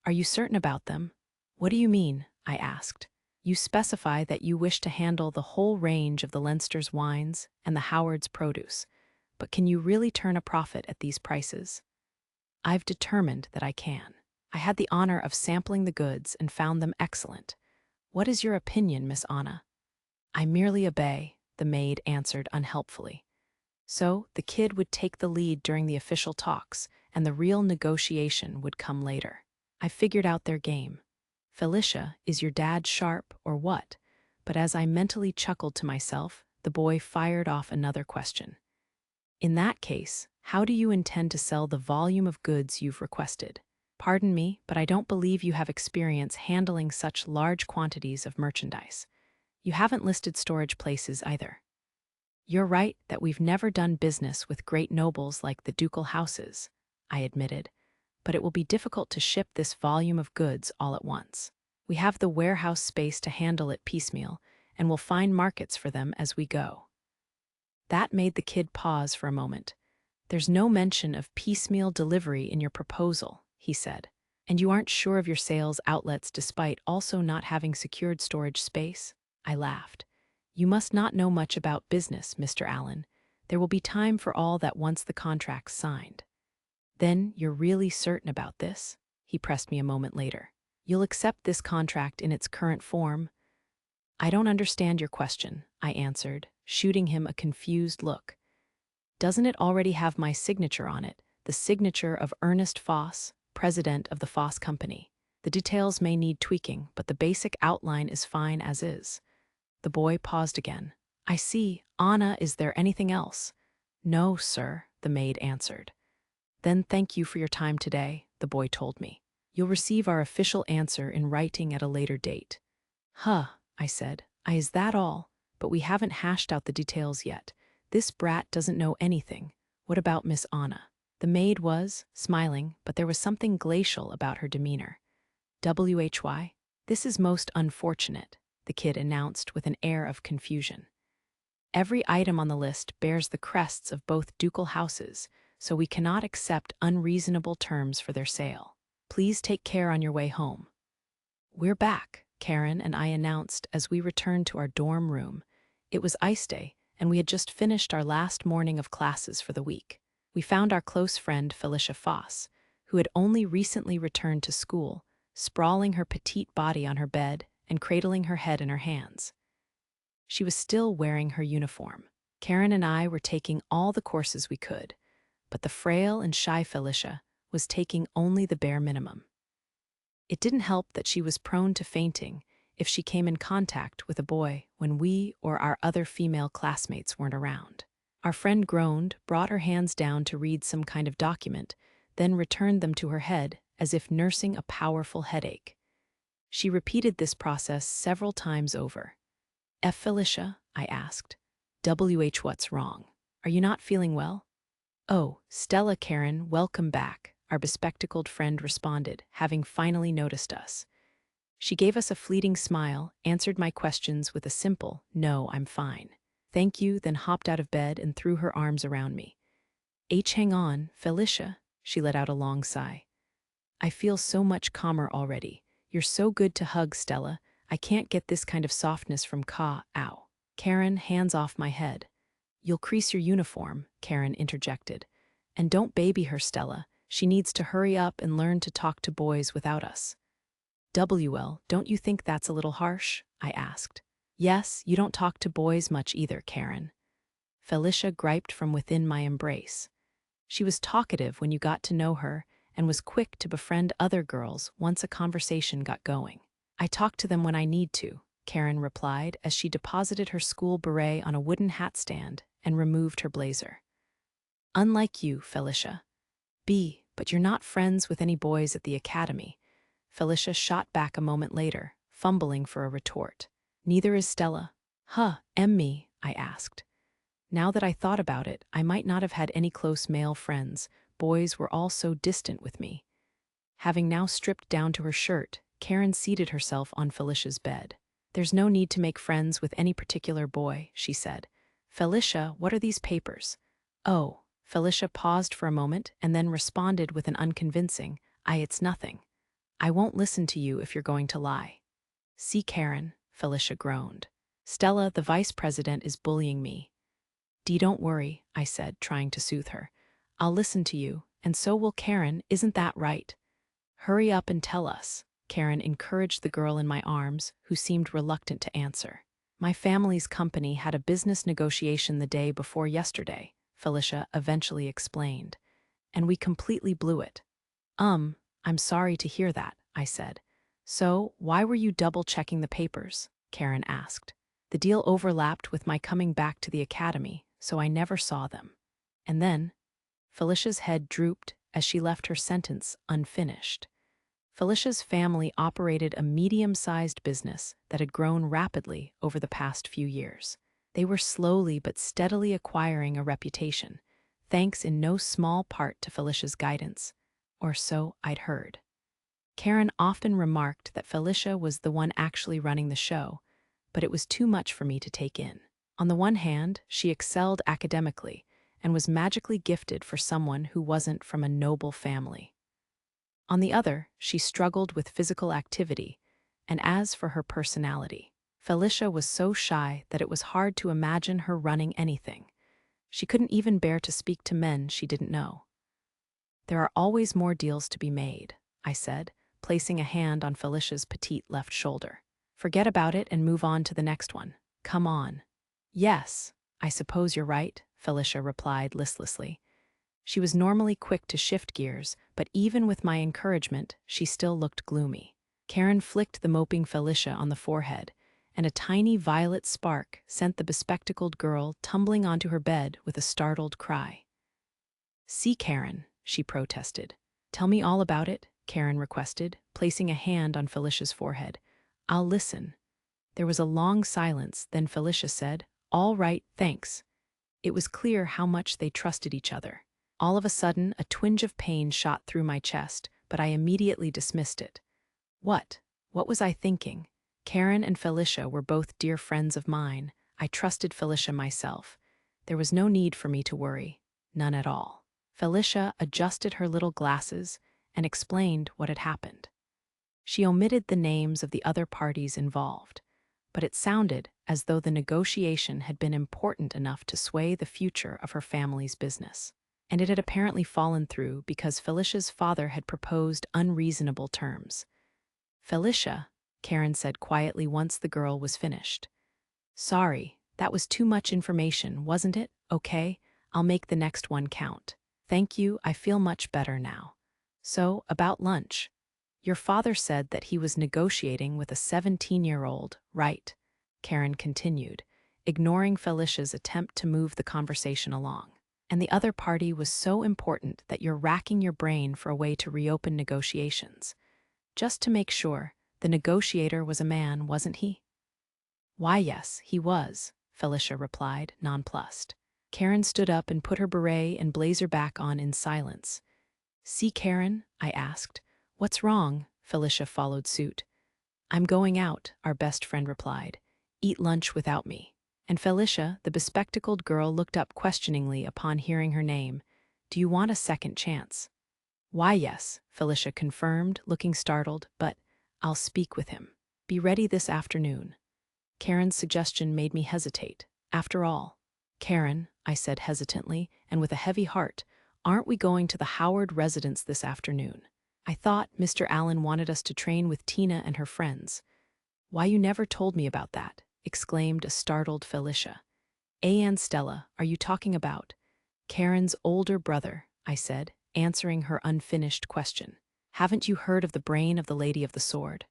"Are you certain about them?" "What do you mean?" I asked. "You specify that you wish to handle the whole range of the Leinster's wines and the Howard's produce, but can you really turn a profit at these prices?" "I've determined that I can. I had the honor of sampling the goods and found them excellent. What is your opinion, Miss Anna?" "I merely obey," the maid answered unhelpfully. So the kid would take the lead during the official talks, and the real negotiation would come later. I figured out their game. "Felicia, is your dad sharp or what?" But as I mentally chuckled to myself, the boy fired off another question. "In that case, how do you intend to sell the volume of goods you've requested? Pardon me, but I don't believe you have experience handling such large quantities of merchandise. You haven't listed storage places either." "You're right that we've never done business with great nobles like the ducal houses," I admitted, "but it will be difficult to ship this volume of goods all at once. We have the warehouse space to handle it piecemeal, and we'll find markets for them as we go." That made the kid pause for a moment. "There's no mention of piecemeal delivery in your proposal," he said. "And you aren't sure of your sales outlets despite also not having secured storage space?" I laughed. "You must not know much about business, Mr. Allen. There will be time for all that once the contract's signed." "Then you're really certain about this?" he pressed me a moment later. "You'll accept this contract in its current form?" "I don't understand your question," I answered, shooting him a confused look. "Doesn't it already have my signature on it, the signature of Ernest Foss, president of the Foss Company? The details may need tweaking, but the basic outline is fine as is." The boy paused again. "I see. Anna, is there anything else?" "No, sir," the maid answered. "Then thank you for your time today," the boy told me. "You'll receive our official answer in writing at a later date." "Huh," I said. Is that all? But we haven't hashed out the details yet. This brat doesn't know anything. What about Miss Anna?" The maid was smiling, but there was something glacial about her demeanor. "Why? This is most unfortunate," the kid announced with an air of confusion. "Every item on the list bears the crests of both ducal houses, so we cannot accept unreasonable terms for their sale. Please take care on your way home." "We're back," Karen and I announced as we returned to our dorm room. It was ice day, and we had just finished our last morning of classes for the week. We found our close friend Felicia Foss, who had only recently returned to school, sprawling her petite body on her bed and cradling her head in her hands. She was still wearing her uniform. Karen and I were taking all the courses we could, but the frail and shy Felicia was taking only the bare minimum. It didn't help that she was prone to fainting if she came in contact with a boy when we or our other female classmates weren't around. Our friend groaned, brought her hands down to read some kind of document, then returned them to her head as if nursing a powerful headache. She repeated this process several times over. Felicia," I asked. What's wrong? Are you not feeling well?" "Oh, Stella, Karen, welcome back," our bespectacled friend responded, having finally noticed us. She gave us a fleeting smile, answered my questions with a simple, "No, I'm fine. Thank you," then hopped out of bed and threw her arms around me. Hang on, Felicia," she let out a long sigh. "I feel so much calmer already. You're so good to hug, Stella. I can't get this kind of softness from ow." "Karen, hands off my head." You'll crease your uniform, Karen interjected. And don't baby her, Stella. She needs to hurry up and learn to talk to boys without us. WL, don't you think that's a little harsh? I asked. Yes, you don't talk to boys much either, Karen. Felicia griped from within my embrace. She was talkative when you got to know her and was quick to befriend other girls once a conversation got going. I talk to them when I need to, Karen replied as she deposited her school beret on a wooden hat stand and removed her blazer. Unlike you, Felicia. But you're not friends with any boys at the academy. Felicia shot back a moment later, fumbling for a retort. Neither is Stella. Me? I asked. Now that I thought about it, I might not have had any close male friends. Boys were all so distant with me. Having now stripped down to her shirt, Karen seated herself on Felicia's bed. There's no need to make friends with any particular boy, she said. Felicia, what are these papers? Oh, Felicia paused for a moment and then responded with an unconvincing, it's nothing. I won't listen to you if you're going to lie. See, Karen, Felicia groaned. Stella, the vice president, is bullying me. Don't worry, I said, trying to soothe her. I'll listen to you, and so will Karen, isn't that right? Hurry up and tell us, Karen encouraged the girl in my arms, who seemed reluctant to answer. My family's company had a business negotiation the day before yesterday, Felicia eventually explained, and we completely blew it. I'm sorry to hear that, I said. So, why were you double-checking the papers? Karen asked. The deal overlapped with my coming back to the academy, so I never saw them. And then, Felicia's head drooped as she left her sentence unfinished. Felicia's family operated a medium-sized business that had grown rapidly over the past few years. They were slowly but steadily acquiring a reputation, thanks in no small part to Felicia's guidance, or so I'd heard. Karen often remarked that Felicia was the one actually running the show, but it was too much for me to take in. On the one hand, she excelled academically and was magically gifted for someone who wasn't from a noble family. On the other, she struggled with physical activity, and as for her personality, Felicia was so shy that it was hard to imagine her running anything. She couldn't even bear to speak to men she didn't know. There are always more deals to be made, I said, placing a hand on Felicia's petite left shoulder. Forget about it and move on to the next one. Come on. Yes, I suppose you're right, Felicia replied listlessly. She was normally quick to shift gears, but even with my encouragement, she still looked gloomy. Karen flicked the moping Felicia on the forehead, and a tiny violet spark sent the bespectacled girl tumbling onto her bed with a startled cry. See, Karen, she protested. Tell me all about it, Karen requested, placing a hand on Felicia's forehead. I'll listen. There was a long silence, then Felicia said, All right, thanks. It was clear how much they trusted each other. All of a sudden, a twinge of pain shot through my chest, but I immediately dismissed it. What was I thinking? Karen and Felicia were both dear friends of mine. I trusted Felicia myself. There was no need for me to worry. None at all. Felicia adjusted her little glasses and explained what had happened. She omitted the names of the other parties involved, but it sounded as though the negotiation had been important enough to sway the future of her family's business. And it had apparently fallen through because Felicia's father had proposed unreasonable terms. Felicia, Karen said quietly once the girl was finished. Sorry, that was too much information, wasn't it? Okay, I'll make the next one count. Thank you, I feel much better now. So, about lunch. Your father said that he was negotiating with a 17-year-old, right? Karen continued, ignoring Felicia's attempt to move the conversation along. And the other party was so important that you're racking your brain for a way to reopen negotiations. Just to make sure, the negotiator was a man, wasn't he? Why, yes, he was, Felicia replied, nonplussed. Karen stood up and put her beret and blazer back on in silence. See, Karen? I asked. What's wrong? Felicia followed suit. I'm going out, our best friend replied. Eat lunch without me. And Felicia, the bespectacled girl, looked up questioningly upon hearing her name. Do you want a second chance? Why, yes, Felicia confirmed, looking startled, but I'll speak with him. Be ready this afternoon. Karen's suggestion made me hesitate. After all, Karen, I said hesitantly and with a heavy heart, aren't we going to the Howard residence this afternoon? I thought Mr. Allen wanted us to train with Tina and her friends. Why, you never told me about that, exclaimed a startled Felicia. And Stella, are you talking about? Karen's older brother, I said, answering her unfinished question. Haven't you heard of the brain of the Lady of the Sword?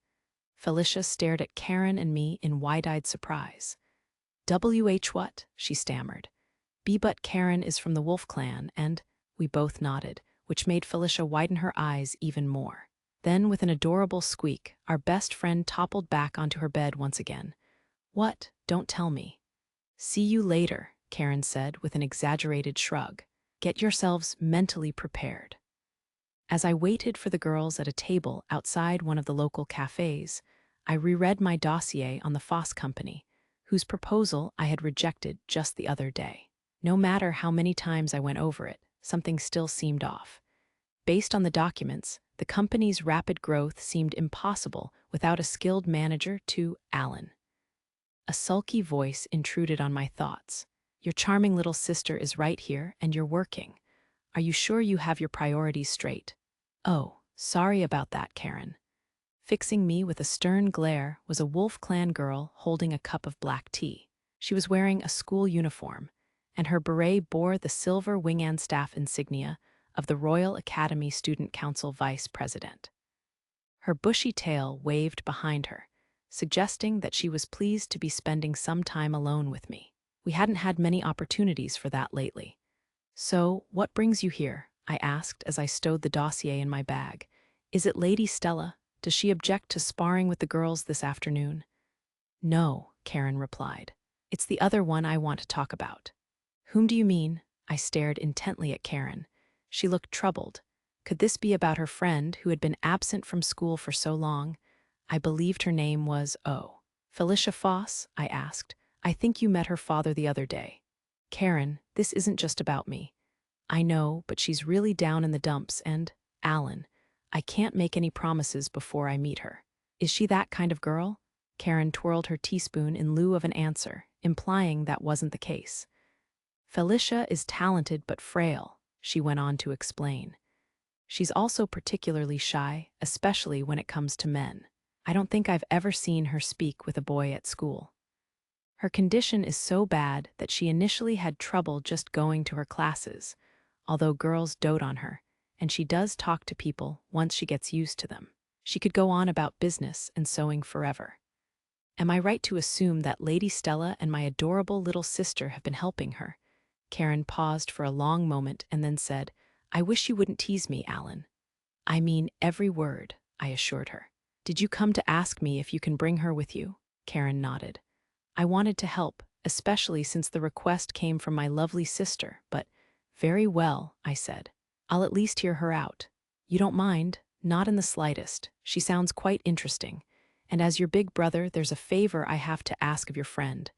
Felicia stared at Karen and me in wide-eyed surprise. "WH what?" she stammered. But Karen is from the Wolf clan, and we both nodded, which made Felicia widen her eyes even more. Then, with an adorable squeak, our best friend toppled back onto her bed once again. "What? Don't tell me." "See you later," Karen said with an exaggerated shrug. "Get yourselves mentally prepared." As I waited for the girls at a table outside one of the local cafes, I reread my dossier on the Foss Company, whose proposal I had rejected just the other day. No matter how many times I went over it, something still seemed off. Based on the documents, the company's rapid growth seemed impossible without a skilled manager to Allen. A sulky voice intruded on my thoughts. "Your charming little sister is right here, and you're working. Are you sure you have your priorities straight?" "Oh, sorry about that, Karen." Fixing me with a stern glare was a Wolf Clan girl holding a cup of black tea. She was wearing a school uniform, and her beret bore the silver wing and staff insignia of the Royal Academy Student Council Vice President. Her bushy tail waved behind her, suggesting that she was pleased to be spending some time alone with me. We hadn't had many opportunities for that lately. "So, what brings you here?" I asked as I stowed the dossier in my bag. "Is it Lady Stella? Does she object to sparring with the girls this afternoon?" "No," Karen replied. "It's the other one I want to talk about." "Whom do you mean?" I stared intently at Karen. She looked troubled. Could this be about her friend who had been absent from school for so long? I believed her name was Felicia Foss, I asked. "I think you met her father the other day." "Karen, this isn't just about me." "I know, but she's really down in the dumps and, Allen, I can't make any promises before I meet her." "Is she that kind of girl?" Karen twirled her teaspoon in lieu of an answer, implying that wasn't the case. "Felicia is talented but frail," she went on to explain. "She's also particularly shy, especially when it comes to men. I don't think I've ever seen her speak with a boy at school. Her condition is so bad that she initially had trouble just going to her classes, although girls dote on her, and she does talk to people once she gets used to them. She could go on about business and sewing forever. Am I right to assume that Lady Stella and my adorable little sister have been helping her?" Karen paused for a long moment and then said, "I wish you wouldn't tease me, Allen." "I mean every word," I assured her. "Did you come to ask me if you can bring her with you?" Karen nodded. "I wanted to help, especially since the request came from my lovely sister, but—" "Very well," I said. "I'll at least hear her out." "You don't mind?" "Not in the slightest. She sounds quite interesting. And as your big brother, there's a favor I have to ask of your friend."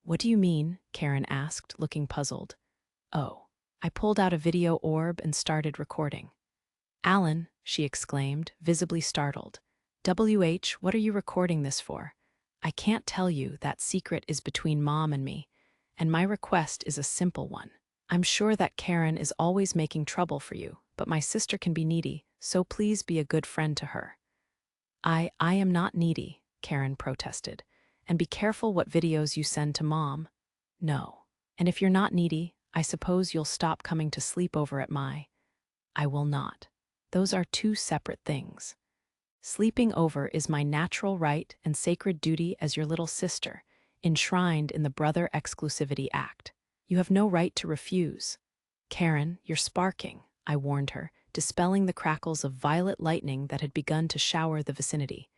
"What do you mean?" Karen asked, looking puzzled. "Oh." I pulled out a video orb and started recording. "Allen," she exclaimed, visibly startled. "WH, what are you recording this for?" "I can't tell you, that secret is between Mom and me, and my request is a simple one. I'm sure that Karen is always making trouble for you, but my sister can be needy, so please be a good friend to her." I am not needy," Karen protested. "And be careful what videos you send to Mom." "No. And if you're not needy, I suppose you'll stop coming to sleep over at my—" "I will not. Those are two separate things. Sleeping over is my natural right and sacred duty as your little sister, enshrined in the Brother Exclusivity Act. You have no right to refuse." "Karen, you're sparking," I warned her, dispelling the crackles of violet lightning that had begun to shower the vicinity.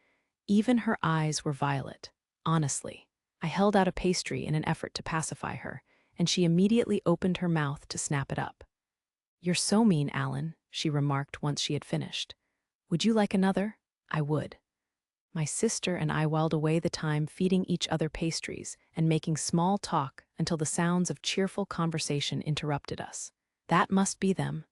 Even her eyes were violet. Honestly. I held out a pastry in an effort to pacify her, and she immediately opened her mouth to snap it up. "You're so mean, Allen," she remarked once she had finished. "Would you like another?" I would. My sister and I whiled away the time feeding each other pastries and making small talk until the sounds of cheerful conversation interrupted us. That must be them.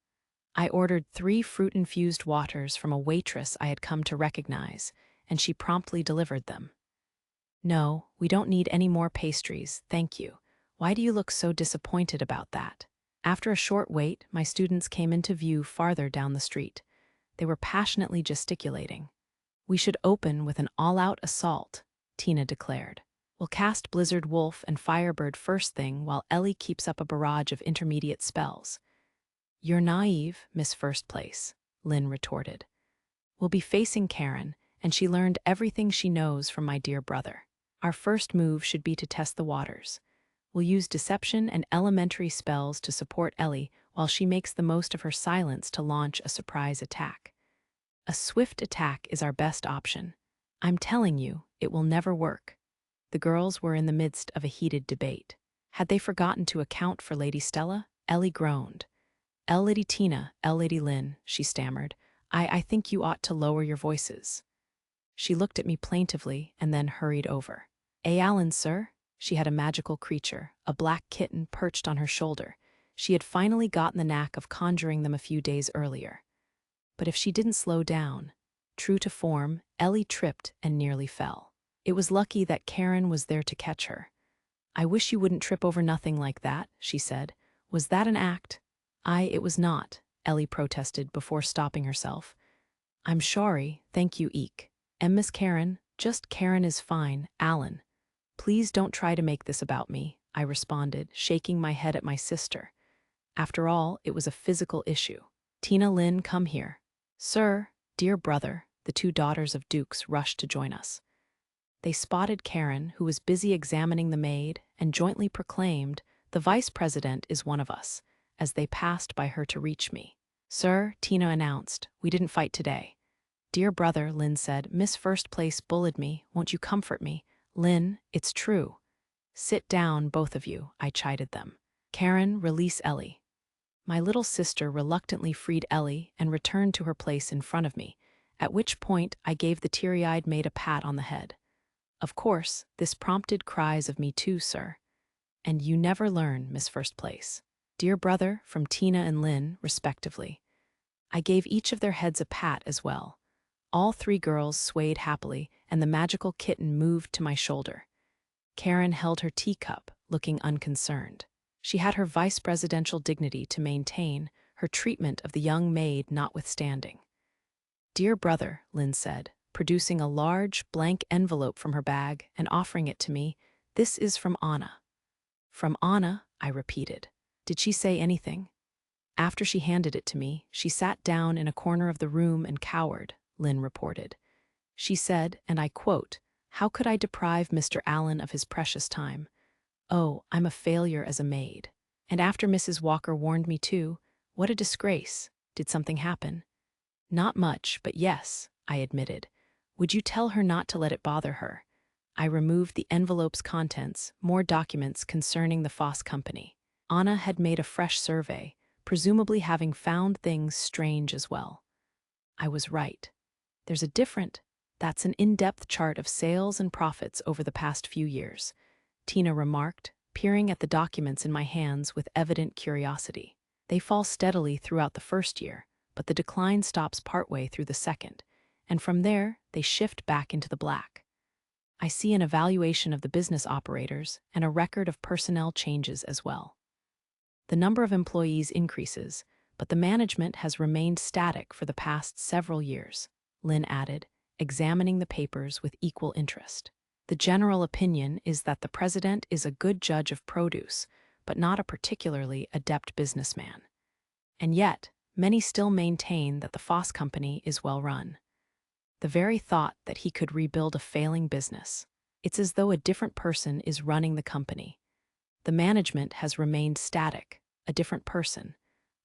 I ordered 3 fruit-infused waters from a waitress I had come to recognize, and she promptly delivered them. "No, we don't need any more pastries, thank you. Why do you look so disappointed about that? After a short wait, my students came into view farther down the street. They were passionately gesticulating. We should open with an all-out assault, Tina declared. We'll cast Blizzard Wolf and Firebird first thing while Ellie keeps up a barrage of intermediate spells. You're naive, Miss First Place, Lynn retorted. We'll be facing Karen, and she learned everything she knows from my dear brother. Our first move should be to test the waters. We'll use deception and elementary spells to support Ellie while she makes the most of her silence to launch a surprise attack. A swift attack is our best option. I'm telling you, it will never work. The girls were in the midst of a heated debate. Had they forgotten to account for Lady Stella? Ellie groaned. Lady Tina, Lady Lynn, she stammered. I think you ought to lower your voices. She looked at me plaintively and then hurried over. Alan, sir? She had a magical creature, a black kitten perched on her shoulder. She had finally gotten the knack of conjuring them a few days earlier. But if she didn't slow down, true to form, Ellie tripped and nearly fell. It was lucky that Karen was there to catch her. I wish you wouldn't trip over nothing like that, she said. Was that an act? It was not, Ellie protested before stopping herself. I'm sorry, thank you, Eek. And Miss Karen, just Karen is fine, Alan. Please don't try to make this about me, I responded, shaking my head at my sister. After all, it was a physical issue. Tina, Lynn, come here. Sir, dear brother, the two daughters of dukes rushed to join us. They spotted Karen, who was busy examining the maid, and jointly proclaimed, "The vice president is one of us," as they passed by her to reach me. Sir, Tina announced, we didn't fight today. Dear brother, Lynn said, Miss First Place bullied me, won't you comfort me? Lynn, it's true. Sit down, both of you, I chided them. Karen, release Ellie. My little sister reluctantly freed Ellie and returned to her place in front of me, at which point I gave the teary-eyed maid a pat on the head. Of course, this prompted cries of "Me too, sir." And you never learn, Miss First Place. Dear brother, from Tina and Lynn, respectively. I gave each of their heads a pat as well. All three girls swayed happily, and the magical kitten moved to my shoulder. Karen held her teacup, looking unconcerned. She had her vice presidential dignity to maintain, her treatment of the young maid notwithstanding. Dear brother, Lynn said, producing a large, blank envelope from her bag and offering it to me, this is from Anna. From Anna, I repeated. Did she say anything? After she handed it to me, she sat down in a corner of the room and cowered, Lynn reported. She said, and I quote, "How could I deprive Mr. Allen of his precious time? Oh, I'm a failure as a maid. And after Mrs. Walker warned me too, what a disgrace. Did something happen?" Not much, but yes, I admitted. Would you tell her not to let it bother her? I removed the envelope's contents, more documents concerning the Foss Company. Anna had made a fresh survey, presumably having found things strange as well. I was right. That's an in-depth chart of sales and profits over the past few years, Tina remarked, peering at the documents in my hands with evident curiosity. They fall steadily throughout the first year, but the decline stops partway through the second, and from there, they shift back into the black. I see an evaluation of the business operators and a record of personnel changes as well. The number of employees increases, but the management has remained static for the past several years, Lynn added, examining the papers with equal interest. The general opinion is that the president is a good judge of produce, but not a particularly adept businessman. And yet, many still maintain that the Foss Company is well run. The very thought that he could rebuild a failing business. It's as though a different person is running the company. The management has remained static, a different person.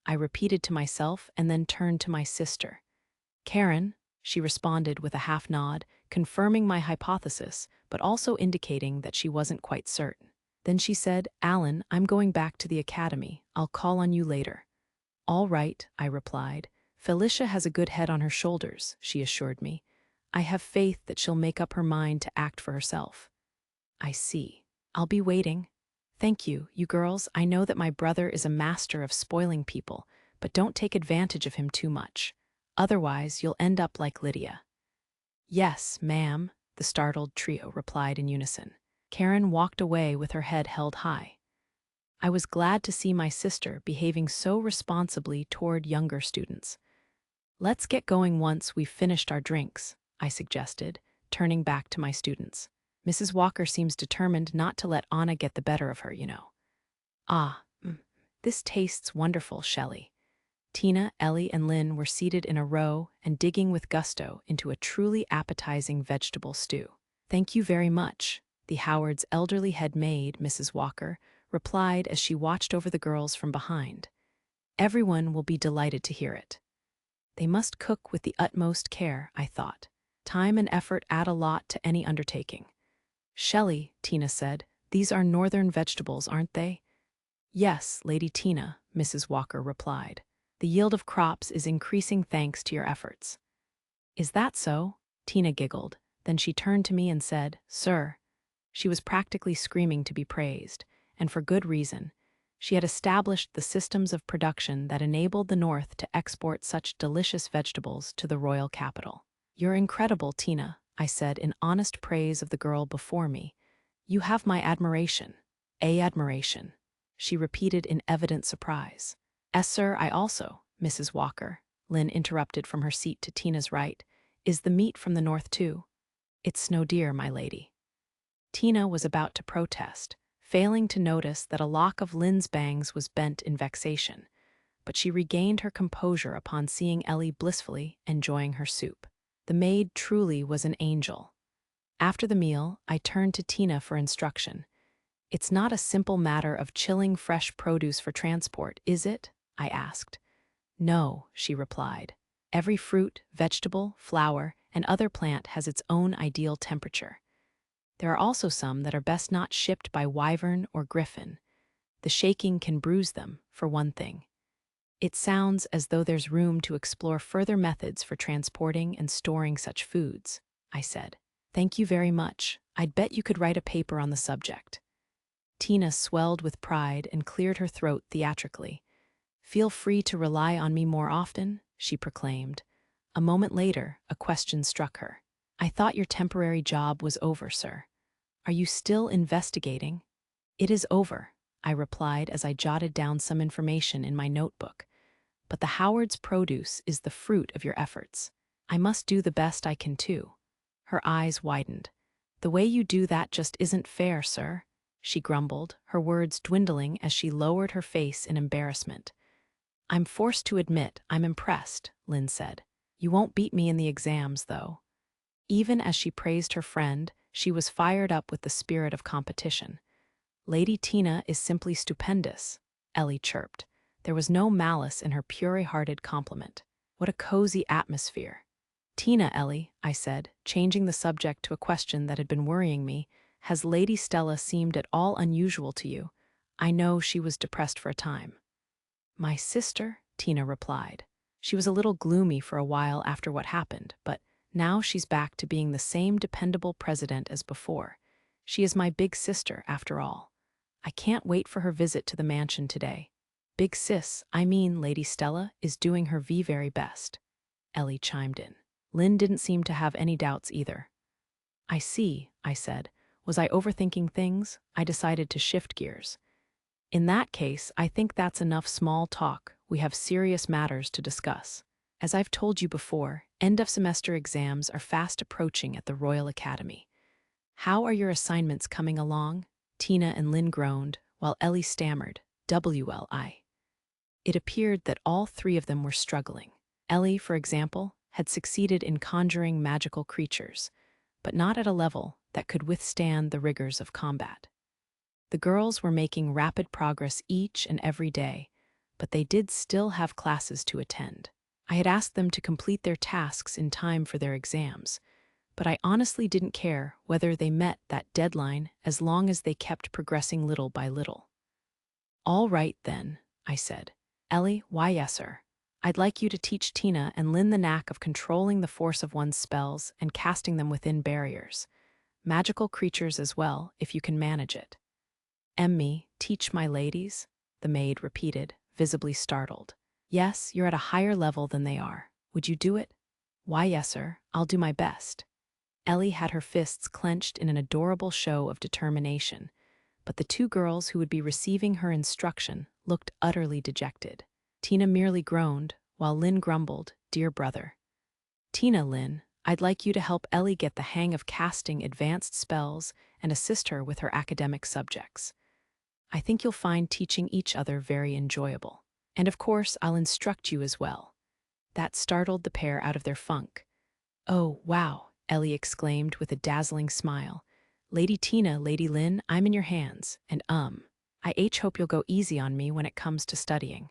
I repeated to myself and then turned to my sister. Karen, she responded with a half nod, confirming my hypothesis, but also indicating that she wasn't quite certain. Then she said, Alan, I'm going back to the academy. I'll call on you later. All right, I replied. Felicia has a good head on her shoulders, she assured me. I have faith that she'll make up her mind to act for herself. I see. I'll be waiting. Thank you, you girls. I know that my brother is a master of spoiling people, but don't take advantage of him too much. Otherwise, you'll end up like Lydia. Yes, ma'am, the startled trio replied in unison. Karen walked away with her head held high. I was glad to see my sister behaving so responsibly toward younger students. Let's get going once we've finished our drinks, I suggested, turning back to my students. Mrs. Walker seems determined not to let Anna get the better of her, you know. Ah, this tastes wonderful, Shelley. Tina, Ellie, and Lynn were seated in a row and digging with gusto into a truly appetizing vegetable stew. Thank you very much, the Howard's elderly head maid, Mrs. Walker, replied as she watched over the girls from behind. Everyone will be delighted to hear it. They must cook with the utmost care, I thought. Time and effort add a lot to any undertaking. Shelley, Tina said, these are northern vegetables, aren't they? Yes, Lady Tina, Mrs. Walker replied. The yield of crops is increasing thanks to your efforts. Is that so? Tina giggled. Then she turned to me and said, Sir. She was practically screaming to be praised, and for good reason. She had established the systems of production that enabled the North to export such delicious vegetables to the royal capital. You're incredible, Tina, I said in honest praise of the girl before me. You have my admiration. Admiration, she repeated in evident surprise. Sir, I also, Mrs. Walker, Lynn interrupted from her seat to Tina's right, is the meat from the North too? It's snow deer, my lady. Tina was about to protest, failing to notice that a lock of Lynn's bangs was bent in vexation, but she regained her composure upon seeing Ellie blissfully enjoying her soup. The maid truly was an angel. After the meal, I turned to Tina for instruction. It's not a simple matter of chilling fresh produce for transport, is it? I asked. No, she replied. Every fruit, vegetable, flower, and other plant has its own ideal temperature. There are also some that are best not shipped by wyvern or griffin. The shaking can bruise them, for one thing. It sounds as though there's room to explore further methods for transporting and storing such foods, I said. Thank you very much. I'd bet you could write a paper on the subject. Tina swelled with pride and cleared her throat theatrically. Feel free to rely on me more often, she proclaimed. A moment later, a question struck her. I thought your temporary job was over, sir. Are you still investigating? It is over, I replied as I jotted down some information in my notebook. But the Howard's produce is the fruit of your efforts. I must do the best I can too. Her eyes widened. The way you do that just isn't fair, sir, she grumbled, her words dwindling as she lowered her face in embarrassment. I'm forced to admit I'm impressed, Lynn said. You won't beat me in the exams, though. Even as she praised her friend, she was fired up with the spirit of competition. Lady Tina is simply stupendous, Ellie chirped. There was no malice in her pure-hearted compliment. What a cozy atmosphere. Tina, Ellie, I said, changing the subject to a question that had been worrying me, has Lady Stella seemed at all unusual to you? I know she was depressed for a time. My sister, Tina replied. She was a little gloomy for a while after what happened, but now she's back to being the same dependable president as before. She is my big sister, after all. I can't wait for her visit to the mansion today. Big sis, I mean Lady Stella, is doing her very best. Ellie chimed in. Lynn didn't seem to have any doubts either. I see, I said. Was I overthinking things? I decided to shift gears. In that case, I think that's enough small talk. We have serious matters to discuss. As I've told you before, end-of-semester exams are fast approaching at the Royal Academy. How are your assignments coming along? Tina and Lynn groaned, while Ellie stammered, WLI. It appeared that all three of them were struggling. Ellie, for example, had succeeded in conjuring magical creatures, but not at a level that could withstand the rigors of combat. The girls were making rapid progress each and every day, but they did still have classes to attend. I had asked them to complete their tasks in time for their exams, but I honestly didn't care whether they met that deadline as long as they kept progressing little by little. All right, then, I said. Ellie, why yes, sir. I'd like you to teach Tina and Lynn the knack of controlling the force of one's spells and casting them within barriers. Magical creatures as well, if you can manage it. Me, teach my ladies? The maid repeated, visibly startled. Yes, you're at a higher level than they are. Would you do it? Why, yes, sir. I'll do my best. Ellie had her fists clenched in an adorable show of determination, but the two girls who would be receiving her instruction looked utterly dejected. Tina merely groaned, while Lynn grumbled, "Dear brother." "Tina, Lynn, I'd like you to help Ellie get the hang of casting advanced spells and assist her with her academic subjects. I think you'll find teaching each other very enjoyable. And of course, I'll instruct you as well." That startled the pair out of their funk. "Oh, wow," Ellie exclaimed with a dazzling smile. "Lady Tina, Lady Lynn, I'm in your hands, and hope you'll go easy on me when it comes to studying."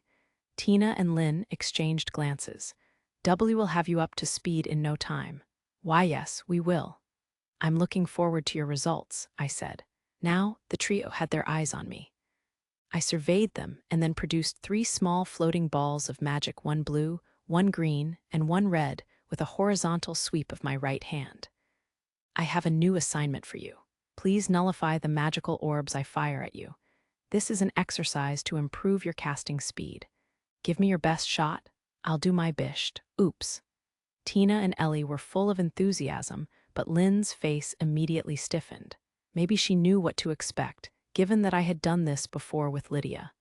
Tina and Lynn exchanged glances. "W will have you up to speed in no time." "Why, yes, we will." "I'm looking forward to your results," I said. Now, the trio had their eyes on me. I surveyed them and then produced 3 small floating balls of magic, one blue, one green, and one red, with a horizontal sweep of my right hand. "I have a new assignment for you. Please nullify the magical orbs I fire at you. This is an exercise to improve your casting speed. Give me your best shot. I'll do my best." Oops. Tina and Ellie were full of enthusiasm, but Lynn's face immediately stiffened. Maybe she knew what to expect, given that I had done this before with Lydia.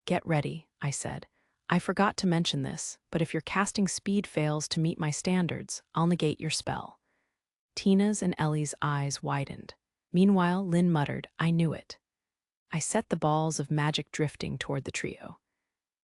"Get ready," I said. "I forgot to mention this, but if your casting speed fails to meet my standards, I'll negate your spell." Tina's and Ellie's eyes widened. Meanwhile, Lynn muttered, "I knew it." I set the balls of magic drifting toward the trio.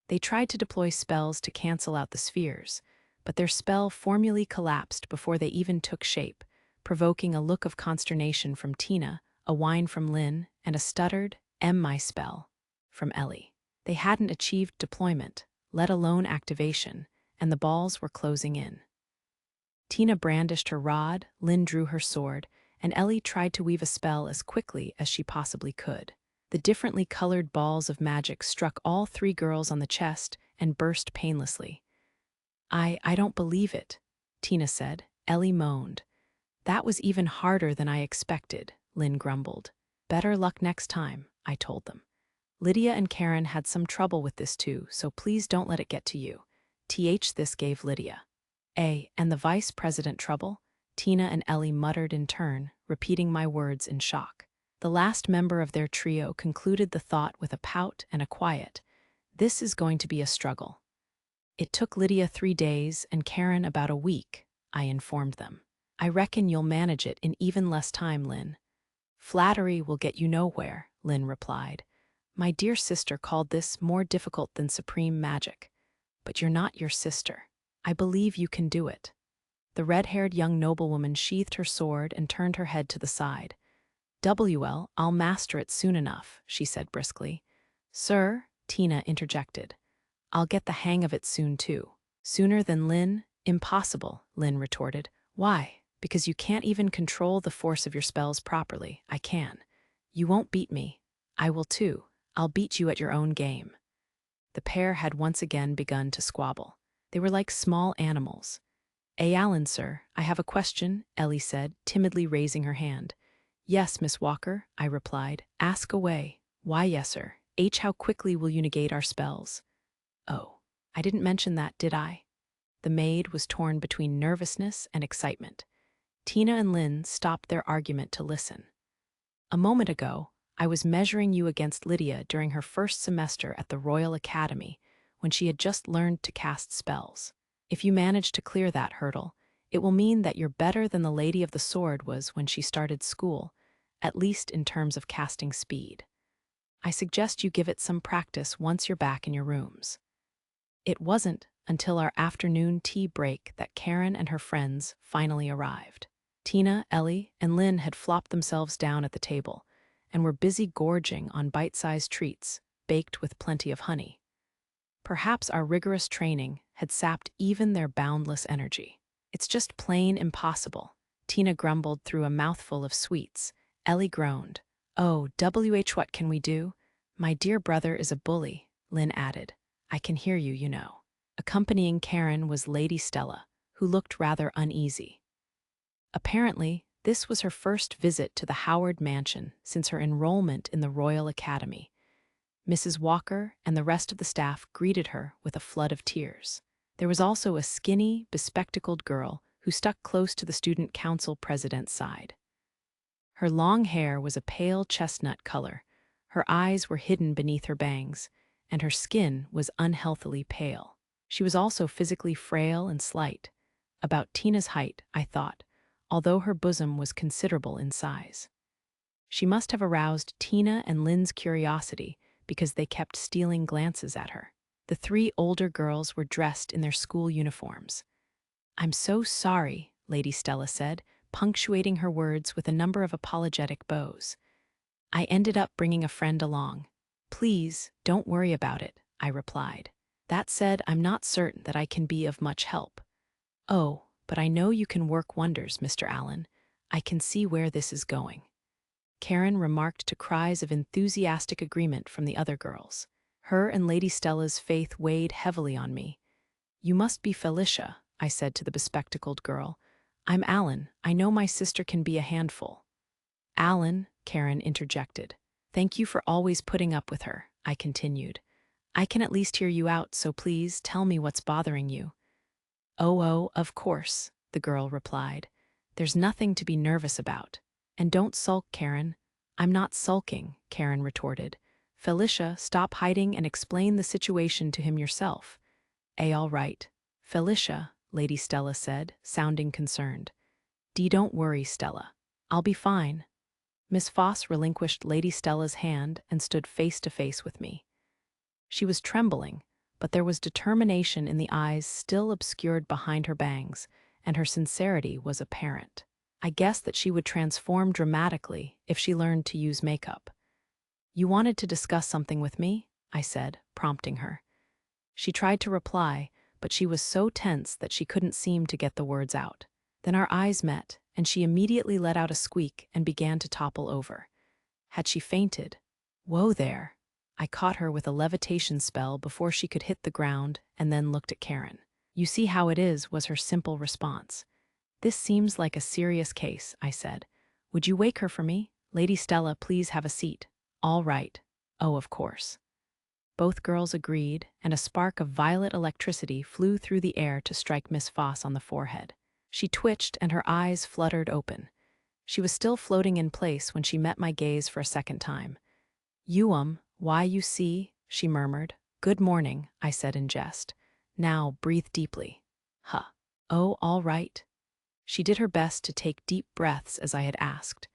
They tried to deploy spells to cancel out the spheres, but their spell formulae collapsed before they even took shape, provoking a look of consternation from Tina, a whine from Lynn, and a stuttered, my spell," from Ellie. They hadn't achieved deployment, let alone activation, and the balls were closing in. Tina brandished her rod, Lynn drew her sword, and Ellie tried to weave a spell as quickly as she possibly could. The differently colored balls of magic struck all 3 girls on the chest and burst painlessly. I don't believe it," Tina said. Ellie moaned. "That was even harder than I expected," Lynn grumbled. "Better luck next time," I told them. "Lydia and Karen had some trouble with this too, so please don't let it get to you." This gave Lydia. And the vice president trouble?" Tina and Ellie muttered in turn, repeating my words in shock. The last member of their trio concluded the thought with a pout and a quiet, "This is going to be a struggle." "It took Lydia 3 days and Karen about a week," I informed them. "I reckon you'll manage it in even less time, Lynn." "Flattery will get you nowhere," Lynn replied. "My dear sister called this more difficult than supreme magic. But you're not your sister. I believe you can do it." The red-haired young noblewoman sheathed her sword and turned her head to the side. I'll master it soon enough," she said briskly. "Sir," Tina interjected, "I'll get the hang of it soon too." "Sooner than Lynn? Impossible," Lynn retorted. "Why?" "Because you can't even control the force of your spells properly. I can. You won't beat me. I will too. I'll beat you at your own game." The pair had once again begun to squabble. They were like small animals. "Alan, sir, I have a question," Ellie said, timidly raising her hand. "Yes, Miss Walker," I replied. "Ask away." "Why, yes, sir. How quickly will you negate our spells?" "Oh, I didn't mention that, did I?" The maid was torn between nervousness and excitement. Tina and Lynn stopped their argument to listen. "A moment ago, I was measuring you against Lydia during her first semester at the Royal Academy, when she had just learned to cast spells. If you manage to clear that hurdle, it will mean that you're better than the Lady of the Sword was when she started school, at least in terms of casting speed. I suggest you give it some practice once you're back in your rooms." It wasn't until our afternoon tea break that Karen and her friends finally arrived. Tina, Ellie, and Lynn had flopped themselves down at the table and were busy gorging on bite-sized treats, baked with plenty of honey. Perhaps our rigorous training had sapped even their boundless energy. "It's just plain impossible," Tina grumbled through a mouthful of sweets. Ellie groaned. "Oh, what can we do?" "My dear brother is a bully," Lynn added. "I can hear you, you know." Accompanying Karen was Lady Stella, who looked rather uneasy. Apparently, this was her first visit to the Howard mansion since her enrollment in the Royal Academy. Mrs. Walker and the rest of the staff greeted her with a flood of tears. There was also a skinny, bespectacled girl who stuck close to the student council president's side. Her long hair was a pale chestnut color, Her eyes were hidden beneath her bangs, and her skin was unhealthily pale. She was also physically frail and slight, about Tina's height, I thought, although her bosom was considerable in size. She must have aroused Tina and Lynn's curiosity because they kept stealing glances at her. The three older girls were dressed in their school uniforms. "I'm so sorry," Lady Stella said, punctuating her words with a number of apologetic bows. "I ended up bringing a friend along." "Please, don't worry about it," I replied. "That said, I'm not certain that I can be of much help." "Oh, but I know you can work wonders, Mr. Allen. I can see where this is going," Karen remarked to cries of enthusiastic agreement from the other girls. Her and Lady Stella's faith weighed heavily on me. "You must be Felicia," I said to the bespectacled girl. "I'm Alan. I know my sister can be a handful." "Alan," Karen interjected. "Thank you for always putting up with her," I continued. "I can at least hear you out, so please tell me what's bothering you." "Oh, of course," the girl replied. "There's nothing to be nervous about. And don't sulk, Karen." "I'm not sulking," Karen retorted. "Felicia, stop hiding and explain the situation to him yourself." All right. Felicia," Lady Stella said, sounding concerned. Don't worry, Stella. I'll be fine." Miss Foss relinquished Lady Stella's hand and stood face to face with me. She was trembling, but there was determination in the eyes still obscured behind her bangs, and her sincerity was apparent. I guessed that she would transform dramatically if she learned to use makeup. "You wanted to discuss something with me?" I said, prompting her. She tried to reply, but she was so tense that she couldn't seem to get the words out. Then our eyes met, and she immediately let out a squeak and began to topple over. Had she fainted? Whoa there! I caught her with a levitation spell before she could hit the ground and then looked at Karen. "You see how it is," was her simple response. "This seems like a serious case," I said. "Would you wake her for me? Lady Stella, please have a seat." "All right." "Oh, of course." Both girls agreed, and a spark of violet electricity flew through the air to strike Miss Foss on the forehead. She twitched and her eyes fluttered open. She was still floating in place when she met my gaze for a second time. Why you see," she murmured. "Good morning," I said in jest. "Now, breathe deeply." "Huh. Oh, all right." She did her best to take deep breaths as I had asked.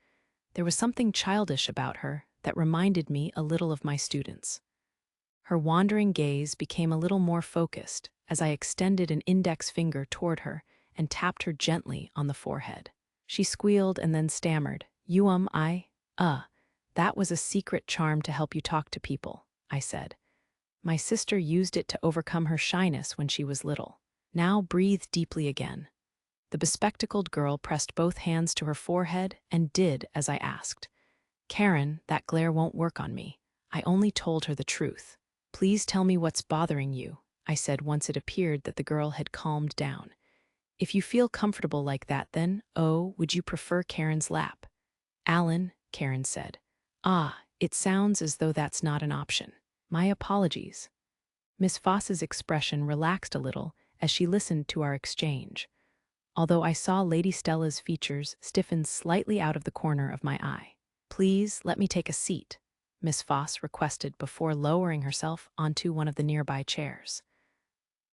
There was something childish about her that reminded me a little of my students. Her wandering gaze became a little more focused as I extended an index finger toward her and tapped her gently on the forehead. She squealed and then stammered. That was a secret charm to help you talk to people," I said. "My sister used it to overcome her shyness when she was little." "Now breathe deeply again." The bespectacled girl pressed both hands to her forehead and did as I asked. "Karen, that glare won't work on me. I only told her the truth." "Please tell me what's bothering you," I said once it appeared that the girl had calmed down. "If you feel comfortable like that, then, would you prefer Karen's lap?" "Alan," Karen said. It sounds as though that's not an option. My apologies." Miss Foss's expression relaxed a little as she listened to our exchange, although I saw Lady Stella's features stiffen slightly out of the corner of my eye. "Please let me take a seat," Miss Foss requested before lowering herself onto one of the nearby chairs.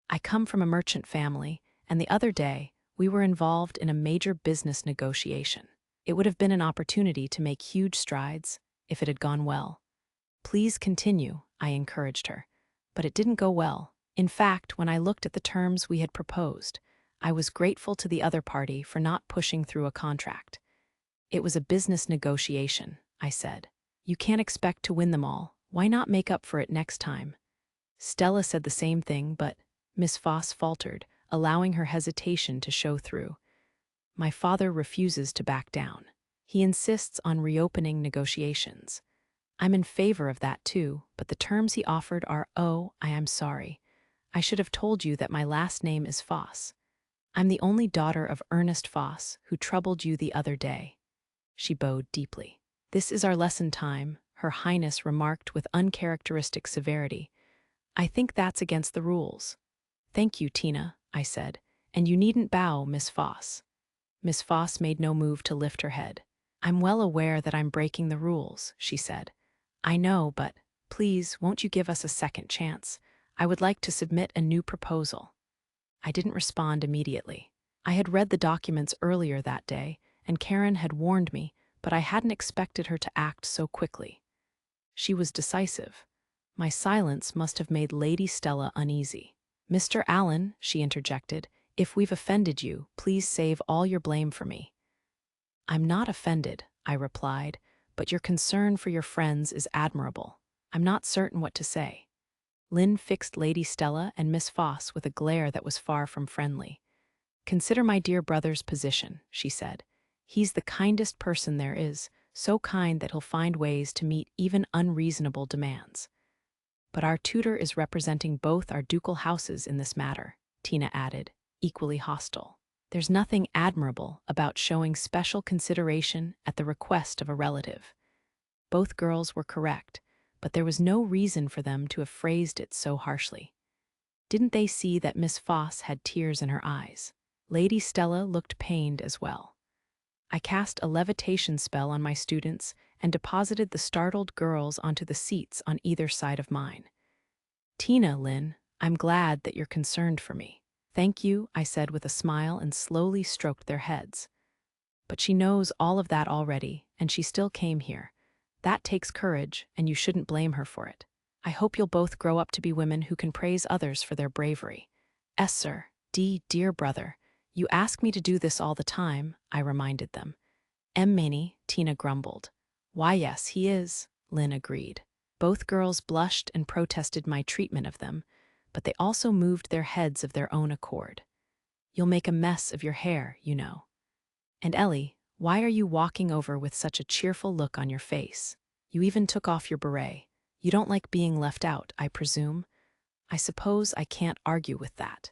"I come from a merchant family, and the other day we were involved in a major business negotiation. It would have been an opportunity to make huge strides if it had gone well." "Please continue," I encouraged her. "But it didn't go well. In fact, when I looked at the terms we had proposed, I was grateful to the other party for not pushing through a contract. It was a business negotiation," I said. "You can't expect to win them all. Why not make up for it next time?" Stella said the same thing, but Miss Foss faltered, allowing her hesitation to show through. "My father refuses to back down. He insists on reopening negotiations. I'm in favor of that too, but the terms he offered are, I am sorry. I should have told you that my last name is Foss. I'm the only daughter of Ernest Foss, who troubled you the other day." She bowed deeply. "This is our lesson time," Her Highness remarked with uncharacteristic severity. "I think that's against the rules." "Thank you, Tina," I said, "and you needn't bow, Miss Foss." Miss Foss made no move to lift her head. "I'm well aware that I'm breaking the rules," she said. I know, but please, won't you give us a second chance? I would like to submit a new proposal. I didn't respond immediately. I had read the documents earlier that day, and Karen had warned me, but I hadn't expected her to act so quickly. She was decisive. My silence must have made Lady Stella uneasy. "Mr. Allen," she interjected, "if we've offended you, please save all your blame for me." "I'm not offended," I replied, "but your concern for your friends is admirable. I'm not certain what to say." Lynn fixed Lady Stella and Miss Foss with a glare that was far from friendly. "Consider my dear brother's position," she said. "He's the kindest person there is, so kind that he'll find ways to meet even unreasonable demands." "But our tutor is representing both our ducal houses in this matter," Tina added, equally hostile. "There's nothing admirable about showing special consideration at the request of a relative." Both girls were correct, but there was no reason for them to have phrased it so harshly. Didn't they see that Miss Foss had tears in her eyes? Lady Stella looked pained as well. I cast a levitation spell on my students and deposited the startled girls onto the seats on either side of mine. "Tina, Lynn, I'm glad that you're concerned for me." "Thank you," I said with a smile and slowly stroked their heads. "But she knows all of that already, and she still came here. That takes courage, and you shouldn't blame her for it. I hope you'll both grow up to be women who can praise others for their bravery." "Es, sir. Dear brother. You ask me to do this all the time," I reminded them. "Maney," Tina grumbled. "Why, yes, he is," Lynn agreed. Both girls blushed and protested my treatment of them, but they also moved their heads of their own accord. "You'll make a mess of your hair, you know." "And Ellie, why are you walking over with such a cheerful look on your face? You even took off your beret. You don't like being left out, I presume?" "I suppose I can't argue with that."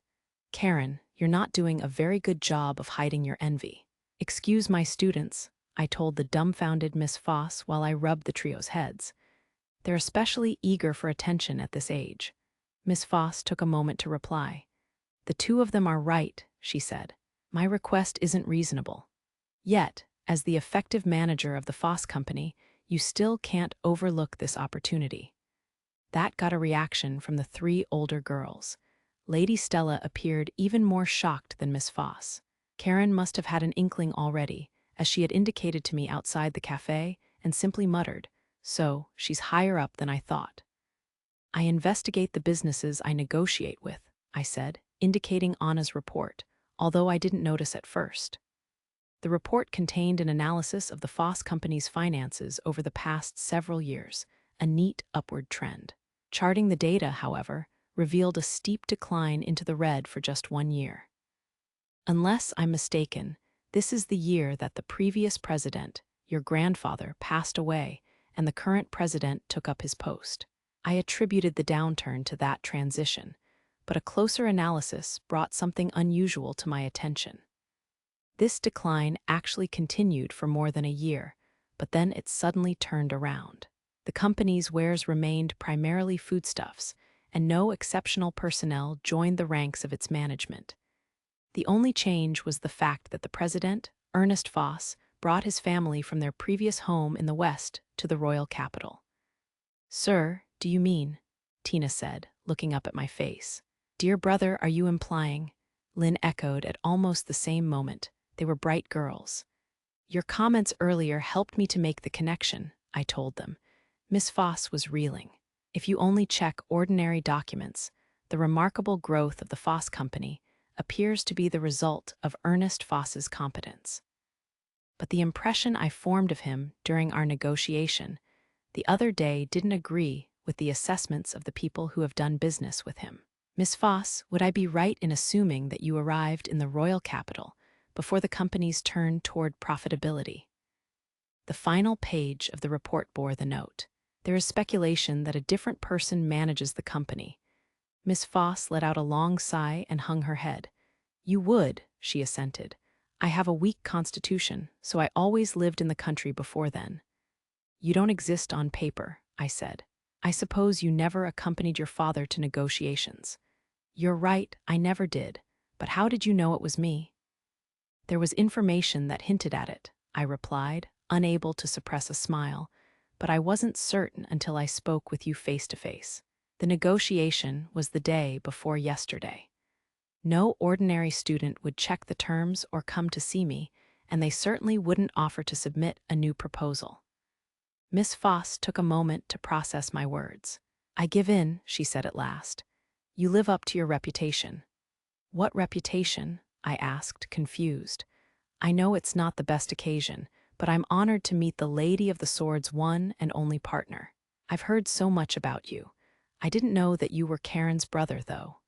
"Karen, you're not doing a very good job of hiding your envy." "Excuse my students," I told the dumbfounded Miss Foss while I rubbed the trio's heads. "They're especially eager for attention at this age." Miss Foss took a moment to reply. "The two of them are right," she said. "My request isn't reasonable. Yet, as the effective manager of the Foss Company, you still can't overlook this opportunity." That got a reaction from the three older girls. Lady Stella appeared even more shocked than Miss Foss. Karen must have had an inkling already, as she had indicated to me outside the cafe and simply muttered, "So, she's higher up than I thought." "I investigate the businesses I negotiate with," I said, indicating Anna's report, although I didn't notice at first. The report contained an analysis of the Foss Company's finances over the past several years, a neat upward trend. Charting the data, however, revealed a steep decline into the red for just 1 year. "Unless I'm mistaken, this is the year that the previous president, your grandfather, passed away and the current president took up his post." I attributed the downturn to that transition, but a closer analysis brought something unusual to my attention. This decline actually continued for more than a year, but then it suddenly turned around. The company's wares remained primarily foodstuffs, and no exceptional personnel joined the ranks of its management. The only change was the fact that the president, Ernest Foss, brought his family from their previous home in the West to the royal capital. "Sir, do you mean?" Tina said, looking up at my face. "Dear brother, are you implying?" Lynn echoed at almost the same moment. They were bright girls. "Your comments earlier helped me to make the connection," I told them. Miss Foss was reeling. "If you only check ordinary documents, the remarkable growth of the Foss Company appears to be the result of Ernest Foss's competence. But the impression I formed of him during our negotiation the other day didn't agree with the assessments of the people who have done business with him. Miss Foss, would I be right in assuming that you arrived in the royal capital before the company's turn toward profitability?" The final page of the report bore the note. "There is speculation that a different person manages the company." Miss Foss let out a long sigh and hung her head. "You would," she assented. "I have a weak constitution, so I always lived in the country before then." "You don't exist on paper," I said. "I suppose you never accompanied your father to negotiations." "You're right, I never did. But how did you know it was me?" "There was information that hinted at it," I replied, unable to suppress a smile. but I wasn't certain until I spoke with you face to face. The negotiation was the day before yesterday. No ordinary student would check the terms or come to see me, and they certainly wouldn't offer to submit a new proposal. Miss Foss took a moment to process my words. "I give in," she said at last. "You live up to your reputation." "What reputation?" I asked, confused. "I know it's not the best occasion, but I'm honored to meet the Lady of the Sword's one and only partner. I've heard so much about you. I didn't know that you were Karen's brother, though."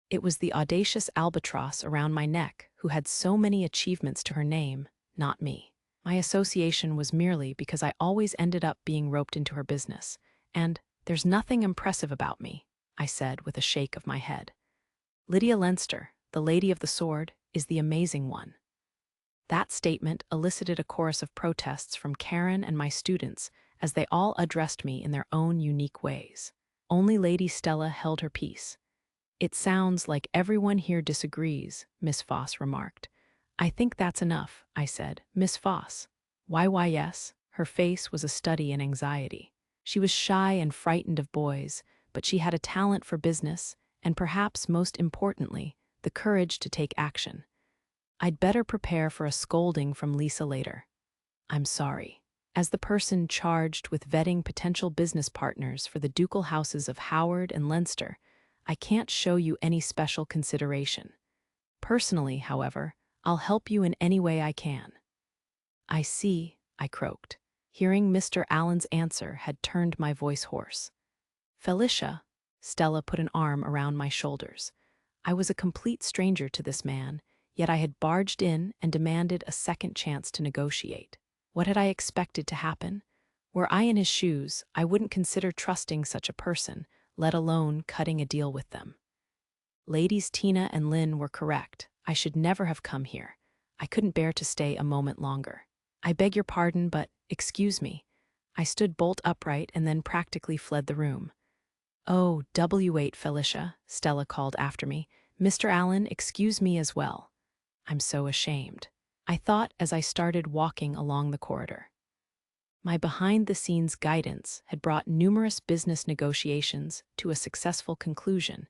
It was the audacious albatross around my neck who had so many achievements to her name, not me. My association was merely because I always ended up being roped into her business. And "There's nothing impressive about me," I said with a shake of my head. "Lydia Leinster, the Lady of the Sword, is the amazing one." That statement elicited a chorus of protests from Karen and my students as they all addressed me in their own unique ways. Only Lady Stella held her peace. "It sounds like everyone here disagrees," Miss Foss remarked. "I think that's enough," I said. "Miss Foss." Why, yes." Her face was a study in anxiety. She was shy and frightened of boys, but she had a talent for business, and perhaps most importantly, the courage to take action. "I'd better prepare for a scolding from Lisa later." "I'm sorry. As the person charged with vetting potential business partners for the ducal houses of Howard and Leinster, I can't show you any special consideration. Personally, however, I'll help you in any way I can." "I see," I croaked. Hearing Mr. Allen's answer had turned my voice hoarse. "Felicia," Stella put an arm around my shoulders. I was a complete stranger to this man, yet I had barged in and demanded a second chance to negotiate. What had I expected to happen? Were I in his shoes, I wouldn't consider trusting such a person, let alone cutting a deal with them. Ladies Tina and Lynn were correct. I should never have come here. I couldn't bear to stay a moment longer. "I beg your pardon, but excuse me." I stood bolt upright and then practically fled the room. "Oh, W8, Felicia," Stella called after me. "Mr. Allen, excuse me as well." "I'm so ashamed," I thought as I started walking along the corridor. My behind-the-scenes guidance had brought numerous business negotiations to a successful conclusion,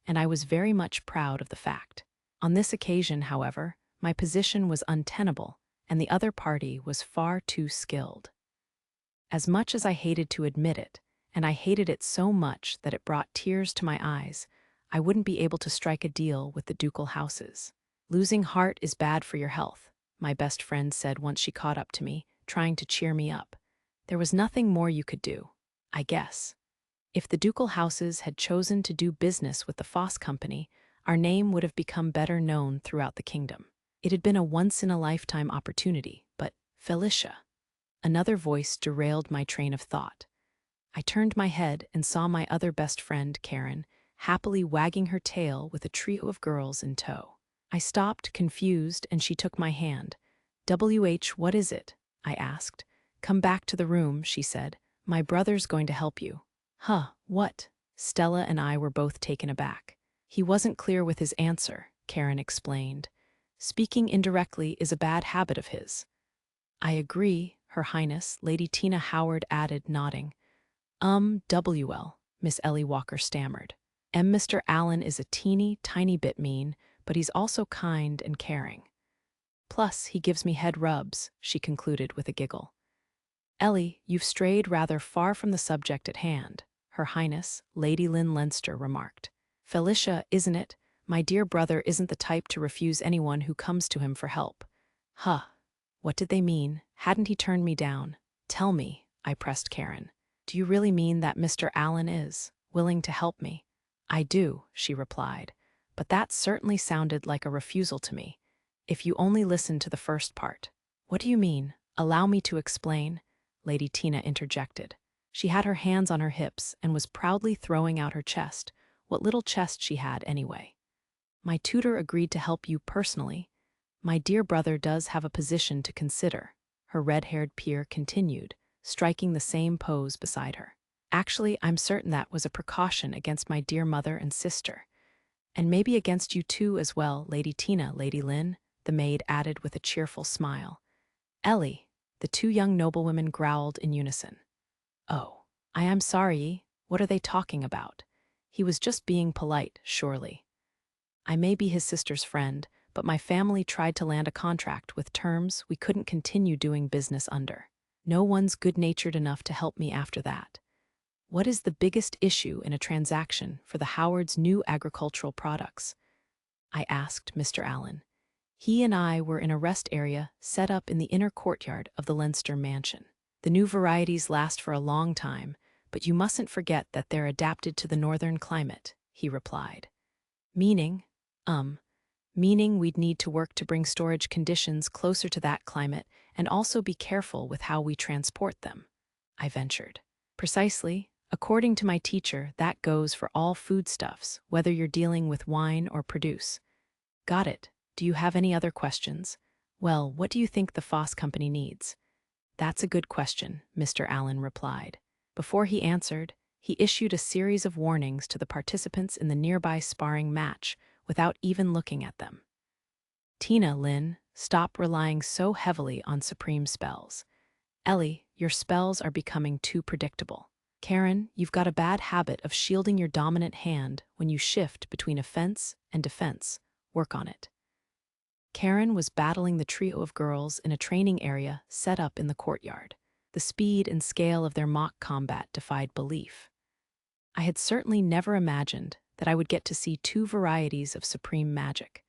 and I was very much proud of the fact. On this occasion, however, my position was untenable, and the other party was far too skilled. As much as I hated to admit it, and I hated it so much that it brought tears to my eyes, I wouldn't be able to strike a deal with the ducal houses. "Losing heart is bad for your health," my best friend said once she caught up to me, trying to cheer me up. "There was nothing more you could do, I guess." If the ducal houses had chosen to do business with the Foss Company, our name would have become better known throughout the kingdom. It had been a once-in-a-lifetime opportunity, but Felicia. Another voice derailed my train of thought. I turned my head and saw my other best friend, Karen, happily wagging her tail with a trio of girls in tow. I stopped, confused, and she took my hand. "WH, what is it?" I asked. "Come back to the room," she said. "My brother's going to help you." "Huh, what?" Stella and I were both taken aback. "He wasn't clear with his answer," Karen explained. "Speaking indirectly is a bad habit of his." "I agree, Her Highness," Lady Tina Howard added, nodding. WL, Miss Ellie Walker stammered. "Mr. Allen is a tiny bit mean, but he's also kind and caring. Plus, he gives me head rubs," she concluded with a giggle. "Ellie, you've strayed rather far from the subject at hand," Her Highness, Lady Lynn Leinster remarked. "Felicia, isn't it? My dear brother isn't the type to refuse anyone who comes to him for help." Huh. What did they mean? Hadn't he turned me down? "Tell me," I pressed Karen. "Do you really mean that Mr. Allen is willing to help me?" "I do," she replied, "but that certainly sounded like a refusal to me. If you only listened to the first part." "What do you mean? Allow me to explain," Lady Tina interjected. She had her hands on her hips and was proudly throwing out her chest, what little chest she had anyway. "My tutor agreed to help you personally. My dear brother does have a position to consider," her red-haired peer continued, striking the same pose beside her. "Actually, I'm certain that was a precaution against my dear mother and sister. And maybe against you too as well, Lady Tina, Lady Lynn," the maid added with a cheerful smile. "Ellie," The two young noblewomen growled in unison. Oh, I am sorry. What are they talking about? He was just being polite, surely. I may be his sister's friend, but my family tried to land a contract with terms we couldn't continue doing business under. No one's good-natured enough to help me after that. What is the biggest issue in a transaction for the Howard's new agricultural products? I asked Mr. Allen. He and I were in a rest area set up in the inner courtyard of the Leinster mansion. The new varieties last for a long time, but you mustn't forget that they're adapted to the northern climate, he replied. Meaning, meaning we'd need to work to bring storage conditions closer to that climate and also be careful with how we transport them, I ventured. Precisely. According to my teacher, that goes for all foodstuffs, whether you're dealing with wine or produce. Got it. Do you have any other questions? Well, what do you think the Foss Company needs? That's a good question, Mr. Allen replied. Before he answered, he issued a series of warnings to the participants in the nearby sparring match without even looking at them. Tina, Lynn, stop relying so heavily on supreme spells. Ellie, your spells are becoming too predictable. Karen, you've got a bad habit of shielding your dominant hand when you shift between offense and defense. Work on it. Karen was battling the trio of girls in a training area set up in the courtyard. The speed and scale of their mock combat defied belief. I had certainly never imagined that I would get to see two varieties of supreme magic.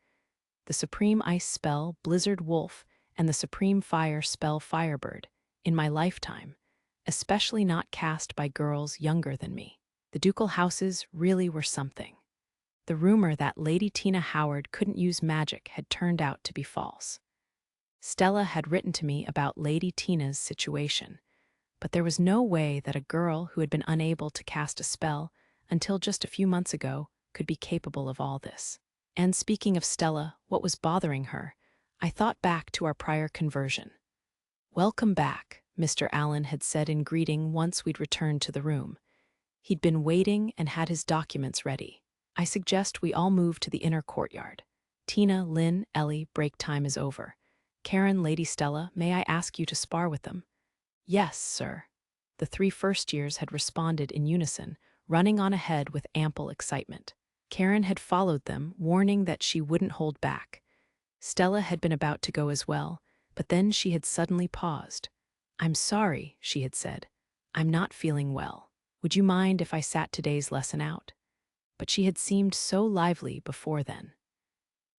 The supreme ice spell, Blizzard Wolf, and the supreme fire spell, Firebird, in my lifetime, especially not cast by girls younger than me. The ducal houses really were something. The rumor that Lady Tina Howard couldn't use magic had turned out to be false. Stella had written to me about Lady Tina's situation, but there was no way that a girl who had been unable to cast a spell until just a few months ago could be capable of all this. And speaking of Stella, what was bothering her, I thought back to our prior conversion. "Welcome back," Mr. Allen had said in greeting once we'd returned to the room. He'd been waiting and had his documents ready. I suggest we all move to the inner courtyard. Tina, Lynn, Ellie, break time is over. Karen, Lady Stella, may I ask you to spar with them? Yes, sir. The three first years had responded in unison, running on ahead with ample excitement. Karen had followed them, warning that she wouldn't hold back. Stella had been about to go as well, but then she had suddenly paused. "I'm sorry," she had said. "I'm not feeling well. Would you mind if I sat today's lesson out?" But she had seemed so lively before then.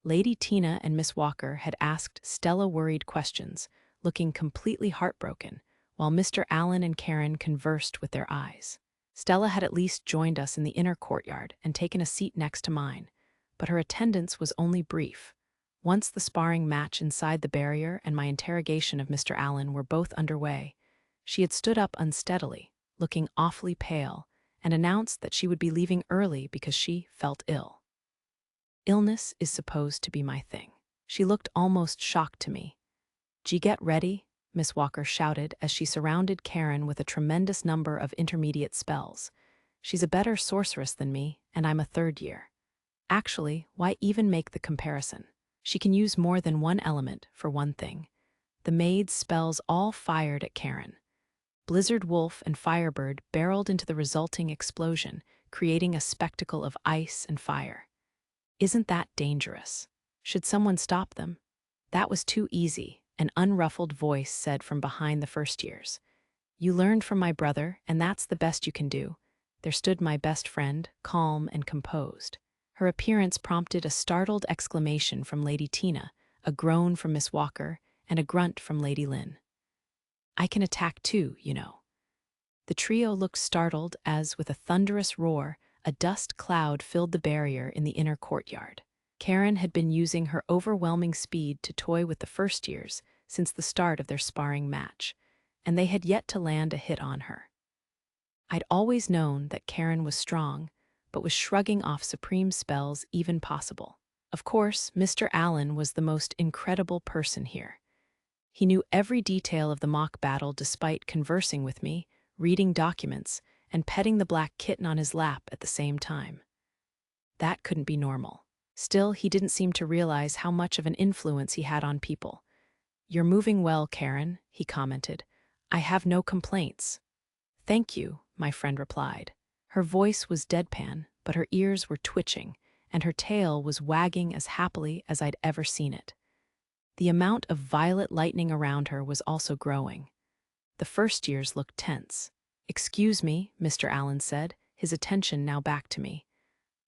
Lady Tina and Miss Walker had asked Stella worried questions, looking completely heartbroken, while Mr. Allen and Karen conversed with their eyes. Stella had at least joined us in the inner courtyard and taken a seat next to mine, but her attendance was only brief. Once the sparring match inside the barrier and my interrogation of Mr. Allen were both underway, she had stood up unsteadily, looking awfully pale, and announced that she would be leaving early because she felt ill. Illness is supposed to be my thing. She looked almost shocked to me. "Gee, get ready," Miss Walker shouted as she surrounded Karen with a tremendous number of intermediate spells. "She's a better sorceress than me, and I'm a third year. Actually, why even make the comparison? She can use more than one element, for one thing." The maid's spells all fired at Karen. Blizzard Wolf and Firebird barreled into the resulting explosion, creating a spectacle of ice and fire. Isn't that dangerous? Should someone stop them? That was too easy, an unruffled voice said from behind the first years. "You learned from my brother, and that's the best you can do." There stood my best friend, calm and composed. Her appearance prompted a startled exclamation from Lady Tina, a groan from Miss Walker, and a grunt from Lady Lynn. "I can attack too, you know." The trio looked startled as, with a thunderous roar, a dust cloud filled the barrier in the inner courtyard. Karen had been using her overwhelming speed to toy with the first years since the start of their sparring match, and they had yet to land a hit on her. I'd always known that Karen was strong, but was shrugging off supreme spells even possible. Of course, Mr. Allen was the most incredible person here. He knew every detail of the mock battle despite conversing with me, reading documents, and petting the black kitten on his lap at the same time. That couldn't be normal. Still, he didn't seem to realize how much of an influence he had on people. "You're moving well, Karen," he commented. "I have no complaints." "Thank you," my friend replied. Her voice was deadpan, but her ears were twitching, and her tail was wagging as happily as I'd ever seen it. The amount of violet lightning around her was also growing. The first years looked tense. "Excuse me," Mr. Allen said, his attention now back to me.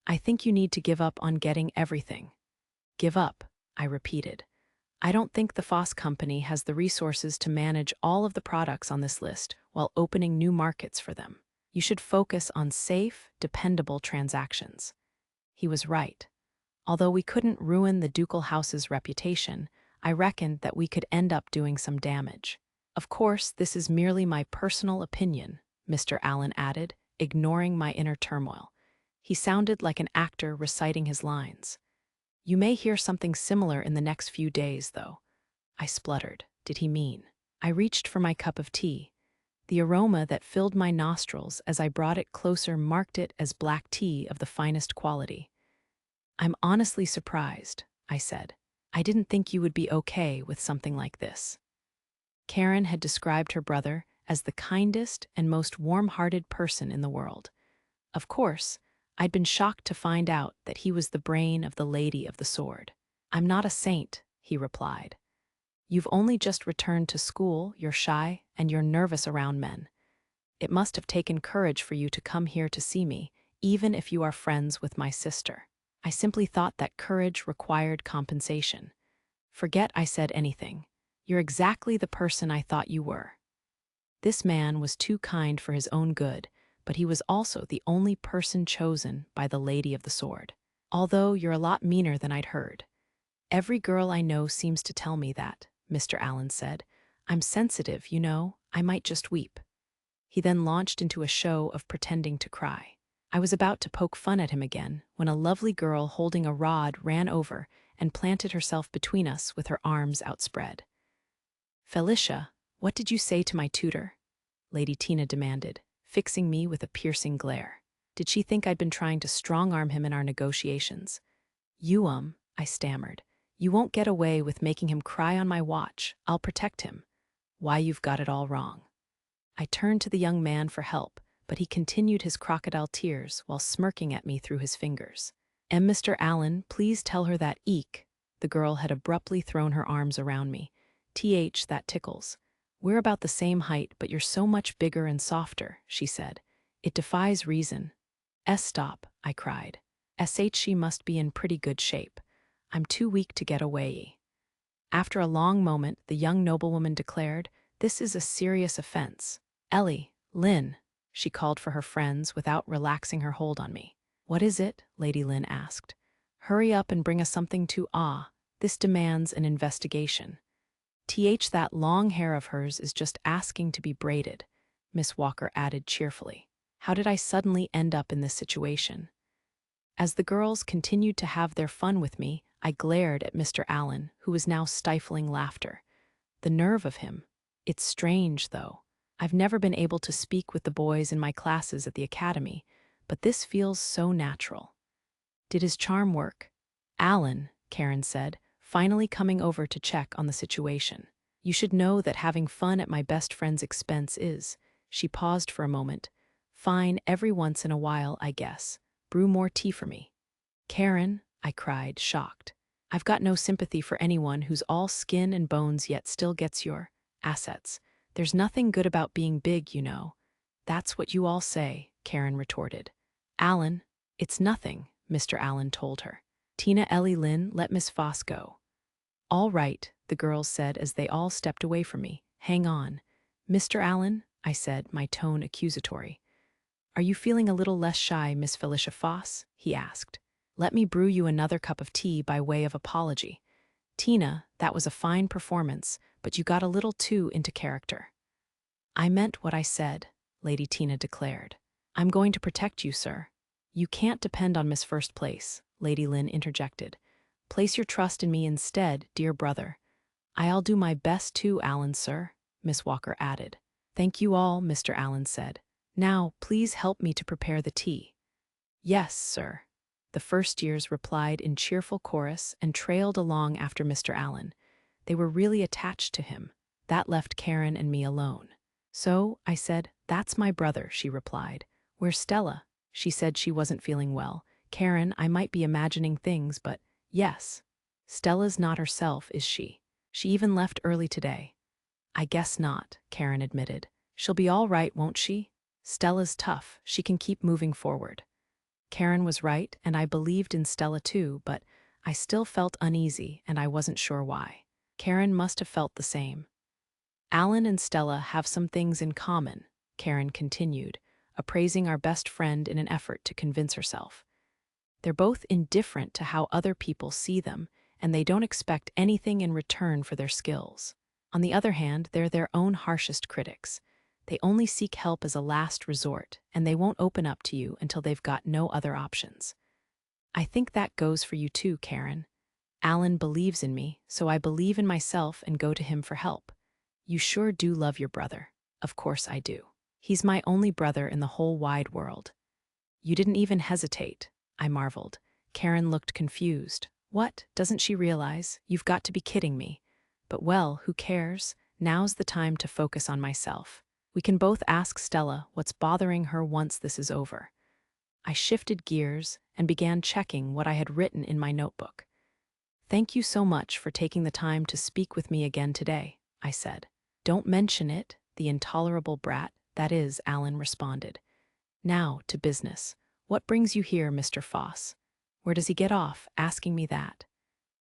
"I think you need to give up on getting everything." "Give up," I repeated. "I don't think the Foss Company has the resources to manage all of the products on this list while opening new markets for them. You should focus on safe, dependable transactions." He was right. Although we couldn't ruin the ducal house's reputation, I reckoned that we could end up doing some damage. "Of course, this is merely my personal opinion," Mr. Allen added, ignoring my inner turmoil. He sounded like an actor reciting his lines. "You may hear something similar in the next few days, though." I spluttered. Did he mean? I reached for my cup of tea. The aroma that filled my nostrils as I brought it closer marked it as black tea of the finest quality. "I'm honestly surprised," I said. "I didn't think you would be okay with something like this." Karen had described her brother as the kindest and most warm-hearted person in the world. Of course, I'd been shocked to find out that he was the brain of the Lady of the Sword. "I'm not a saint," he replied. "You've only just returned to school, you're shy, and you're nervous around men. It must have taken courage for you to come here to see me, even if you are friends with my sister. I simply thought that courage required compensation. Forget I said anything. You're exactly the person I thought you were." This man was too kind for his own good, but he was also the only person chosen by the Lady of the Sword. "Although you're a lot meaner than I'd heard. Every girl I know seems to tell me that," Mr. Allen said. "I'm sensitive, you know. I might just weep." He then launched into a show of pretending to cry. I was about to poke fun at him again when a lovely girl holding a rod ran over and planted herself between us with her arms outspread. "Felicia, what did you say to my tutor?" Lady Tina demanded, fixing me with a piercing glare. Did she think I'd been trying to strong-arm him in our negotiations? I stammered. "You won't get away with making him cry on my watch. I'll protect him." "Why, you've got it all wrong." I turned to the young man for help, but he continued his crocodile tears while smirking at me through his fingers. Mr. Allen, please tell her that eek." The girl had abruptly thrown her arms around me. That tickles." "We're about the same height, but you're so much bigger and softer," she said. "It defies reason." Stop," I cried. She must be in pretty good shape. I'm too weak to get away." After a long moment, the young noblewoman declared, "This is a serious offense. Ellie, Lynn," she called for her friends without relaxing her hold on me. "What is it?" Lady Lynn asked. "Hurry up and bring us something to this demands an investigation." That long hair of hers is just asking to be braided," Miss Walker added cheerfully. How did I suddenly end up in this situation? As the girls continued to have their fun with me, I glared at Mr. Allen, who was now stifling laughter. The nerve of him. It's strange, though. I've never been able to speak with the boys in my classes at the academy, but this feels so natural. Did his charm work? "Allen," Karen said, finally coming over to check on the situation. "You should know that having fun at my best friend's expense is—" She paused for a moment. "Fine every once in a while, I guess. Brew more tea for me." "Karen," I cried, shocked. "I've got no sympathy for anyone who's all skin and bones yet still gets your assets. There's nothing good about being big, you know." "That's what you all say," Karen retorted. "Allen, it's nothing," Mr. Allen told her. Ellie Lynn, let Miss Foss go." "All right," the girls said as they all stepped away from me. "Hang on." "Mr. Allen," I said, my tone accusatory. "Are you feeling a little less shy, Miss Felicia Foss?" he asked. "Let me brew you another cup of tea by way of apology. Tina, that was a fine performance, but you got a little too into character." "I meant what I said," Lady Tina declared. "I'm going to protect you, sir." "You can't depend on Miss First Place," Lady Lynn interjected. "Place your trust in me instead, dear brother." "I'll do my best too, Allen, sir," Miss Walker added. "Thank you all," Mr. Allen said. "Now, please help me to prepare the tea." "Yes, sir." The first years replied in cheerful chorus and trailed along after Mr. Allen. They were really attached to him. That left Karen and me alone. So, I said, "That's my brother," she replied. "Where's Stella?" She said she wasn't feeling well. "Karen, I might be imagining things, but yes. Stella's not herself, is she? She even left early today." "I guess not," Karen admitted. "She'll be all right, won't she? Stella's tough. She can keep moving forward." Karen was right, and I believed in Stella too, but I still felt uneasy, and I wasn't sure why. Karen must have felt the same. "Alan and Stella have some things in common," Karen continued, appraising our best friend in an effort to convince herself. "They're both indifferent to how other people see them, and they don't expect anything in return for their skills. On the other hand, they're their own harshest critics. They only seek help as a last resort, and they won't open up to you until they've got no other options. I think that goes for you too, Karen. Alan believes in me, so I believe in myself and go to him for help. You sure do love your brother." "Of course I do. He's my only brother in the whole wide world." "You didn't even hesitate," I marveled. Karen looked confused. "What? Doesn't she realize? You've got to be kidding me." "But well, who cares? Now's the time to focus on myself. We can both ask Stella what's bothering her once this is over." I shifted gears and began checking what I had written in my notebook. "Thank you so much for taking the time to speak with me again today," I said. "Don't mention it, the intolerable brat," that is, Alan responded. "Now, to business. What brings you here, Mr. Foss? Where does he get off, asking me that?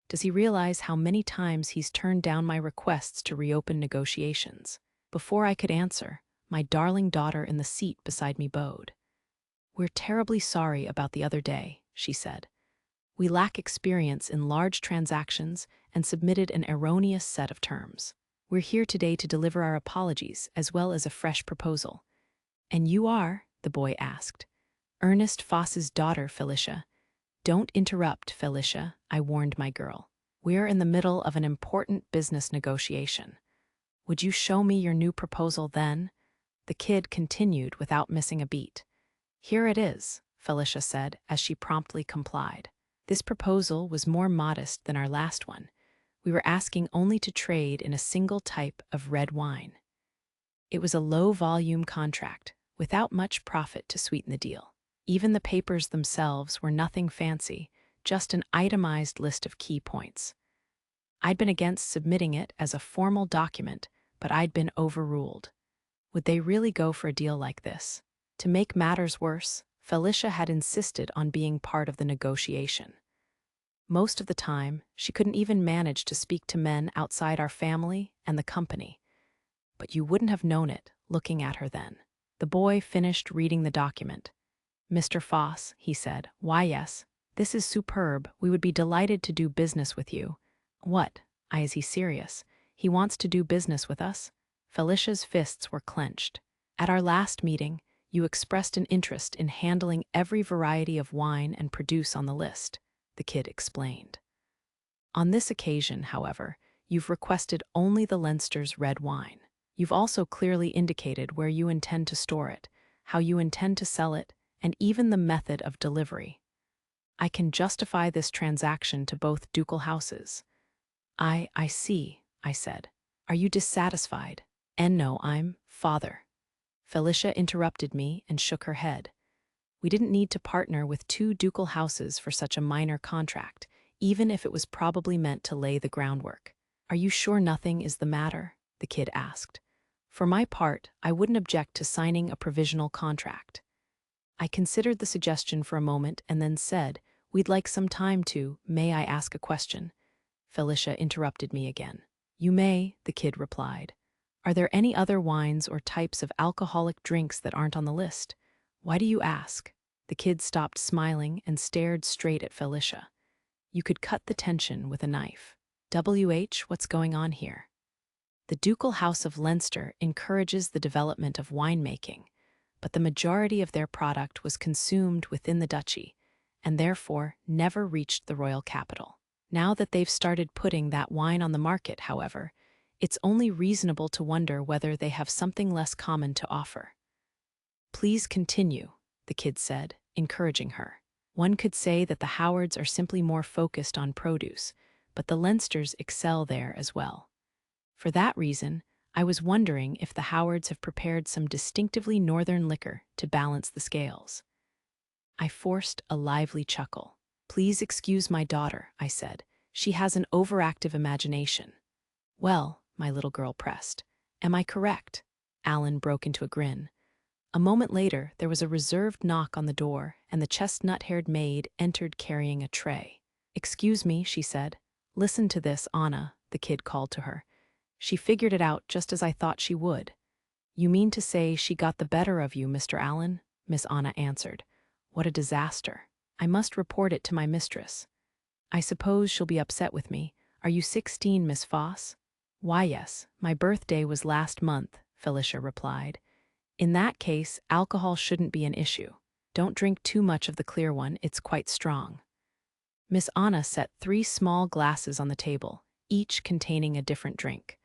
Does he realize how many times he's turned down my requests to reopen negotiations?" Before I could answer, my darling daughter in the seat beside me bowed. "We're terribly sorry about the other day," she said. "We lack experience in large transactions and submitted an erroneous set of terms. We're here today to deliver our apologies as well as a fresh proposal." "And you are?" the boy asked. "Ernest Foss's daughter, Felicia." "Don't interrupt, Felicia," I warned my girl. "We're in the middle of an important business negotiation." "Would you show me your new proposal then?" the kid continued without missing a beat. "Here it is," Felicia said as she promptly complied. This proposal was more modest than our last one. We were asking only to trade in a single type of red wine. It was a low-volume contract, without much profit to sweeten the deal. Even the papers themselves were nothing fancy, just an itemized list of key points. I'd been against submitting it as a formal document, but I'd been overruled. Would they really go for a deal like this? To make matters worse, Felicia had insisted on being part of the negotiation. Most of the time, she couldn't even manage to speak to men outside our family and the company. But you wouldn't have known it, looking at her then. The boy finished reading the document. "Mr. Foss," he said, "why yes, this is superb. We would be delighted to do business with you." "What? Is he serious? He wants to do business with us?" Felicia's fists were clenched. "At our last meeting, you expressed an interest in handling every variety of wine and produce on the list," the kid explained. "On this occasion, however, you've requested only the Leinster's red wine. You've also clearly indicated where you intend to store it, how you intend to sell it, and even the method of delivery. I can justify this transaction to both ducal houses." I see," I said. "Are you dissatisfied?" "And no, I'm father." Felicia interrupted me and shook her head. "We didn't need to partner with two ducal houses for such a minor contract, even if it was probably meant to lay the groundwork." "Are you sure nothing is the matter?" the kid asked. "For my part, I wouldn't object to signing a provisional contract." I considered the suggestion for a moment and then said, "We'd like some time to, may I ask a question?" Felicia interrupted me again. "You may," the kid replied. "Are there any other wines or types of alcoholic drinks that aren't on the list? Why do you ask?" The kid stopped smiling and stared straight at Felicia. You could cut the tension with a knife. What's going on here?" "The Ducal House of Leinster encourages the development of winemaking, but the majority of their product was consumed within the duchy, and therefore never reached the royal capital. Now that they've started putting that wine on the market, however, it's only reasonable to wonder whether they have something less common to offer." "Please continue," the kid said, encouraging her. "One could say that the Howards are simply more focused on produce, but the Leinsters excel there as well. For that reason, I was wondering if the Howards have prepared some distinctively northern liquor to balance the scales. I forced a lively chuckle. "Please excuse my daughter," I said. "She has an overactive imagination." "Well," my little girl pressed, "am I correct?" Alan broke into a grin. A moment later, there was a reserved knock on the door, and the chestnut-haired maid entered carrying a tray. "Excuse me," she said. "Listen to this, Anna," the kid called to her. "She figured it out just as I thought she would." "You mean to say she got the better of you, Mr. Allen?" Miss Anna answered. "What a disaster. I must report it to my mistress. I suppose she'll be upset with me. Are you 16, Miss Foss?" "Why, yes. My birthday was last month," Felicia replied. "In that case, alcohol shouldn't be an issue. Don't drink too much of the clear one, it's quite strong." Miss Anna set 3 small glasses on the table, each containing a different drink.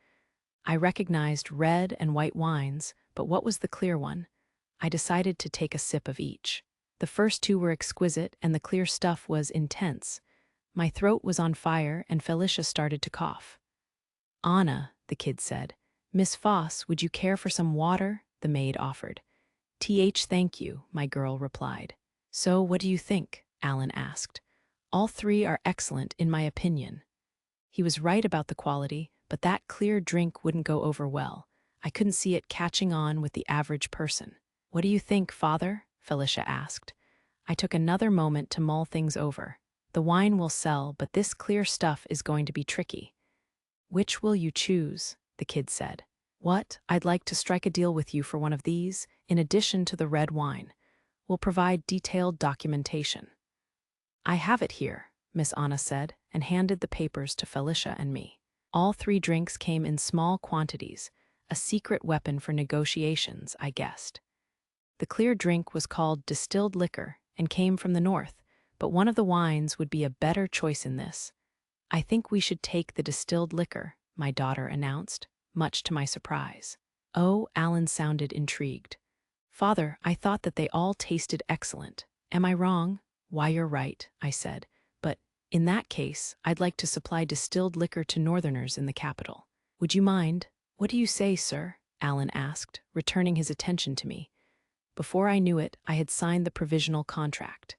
I recognized red and white wines, but what was the clear one? I decided to take a sip of each. The first 2 were exquisite, and the clear stuff was intense. My throat was on fire, and Felicia started to cough. "Anna," the kid said. "Miss Foss, would you care for some water?" the maid offered. Thank you," my girl replied. "So, what do you think?" Alan asked. "All 3 are excellent, in my opinion." He was right about the quality, but that clear drink wouldn't go over well. I couldn't see it catching on with the average person. "What do you think, Father?" Felicia asked. I took another moment to mull things over. The wine will sell, but this clear stuff is going to be tricky. "Which will you choose?" the kid said. "What? I'd like to strike a deal with you for one of these, in addition to the red wine. We'll provide detailed documentation." "I have it here," Miss Anna said, and handed the papers to Felicia and me. All 3 drinks came in small quantities, a secret weapon for negotiations, I guessed. The clear drink was called distilled liquor and came from the north, but one of the wines would be a better choice in this. "I think we should take the distilled liquor," my daughter announced, much to my surprise. "Oh," Alan sounded intrigued. "Father, I thought that they all tasted excellent. Am I wrong?" "Why, you're right," I said. "But in that case, I'd like to supply distilled liquor to northerners in the capital. Would you mind?" "What do you say, sir?" Alan asked, returning his attention to me. Before I knew it, I had signed the provisional contract.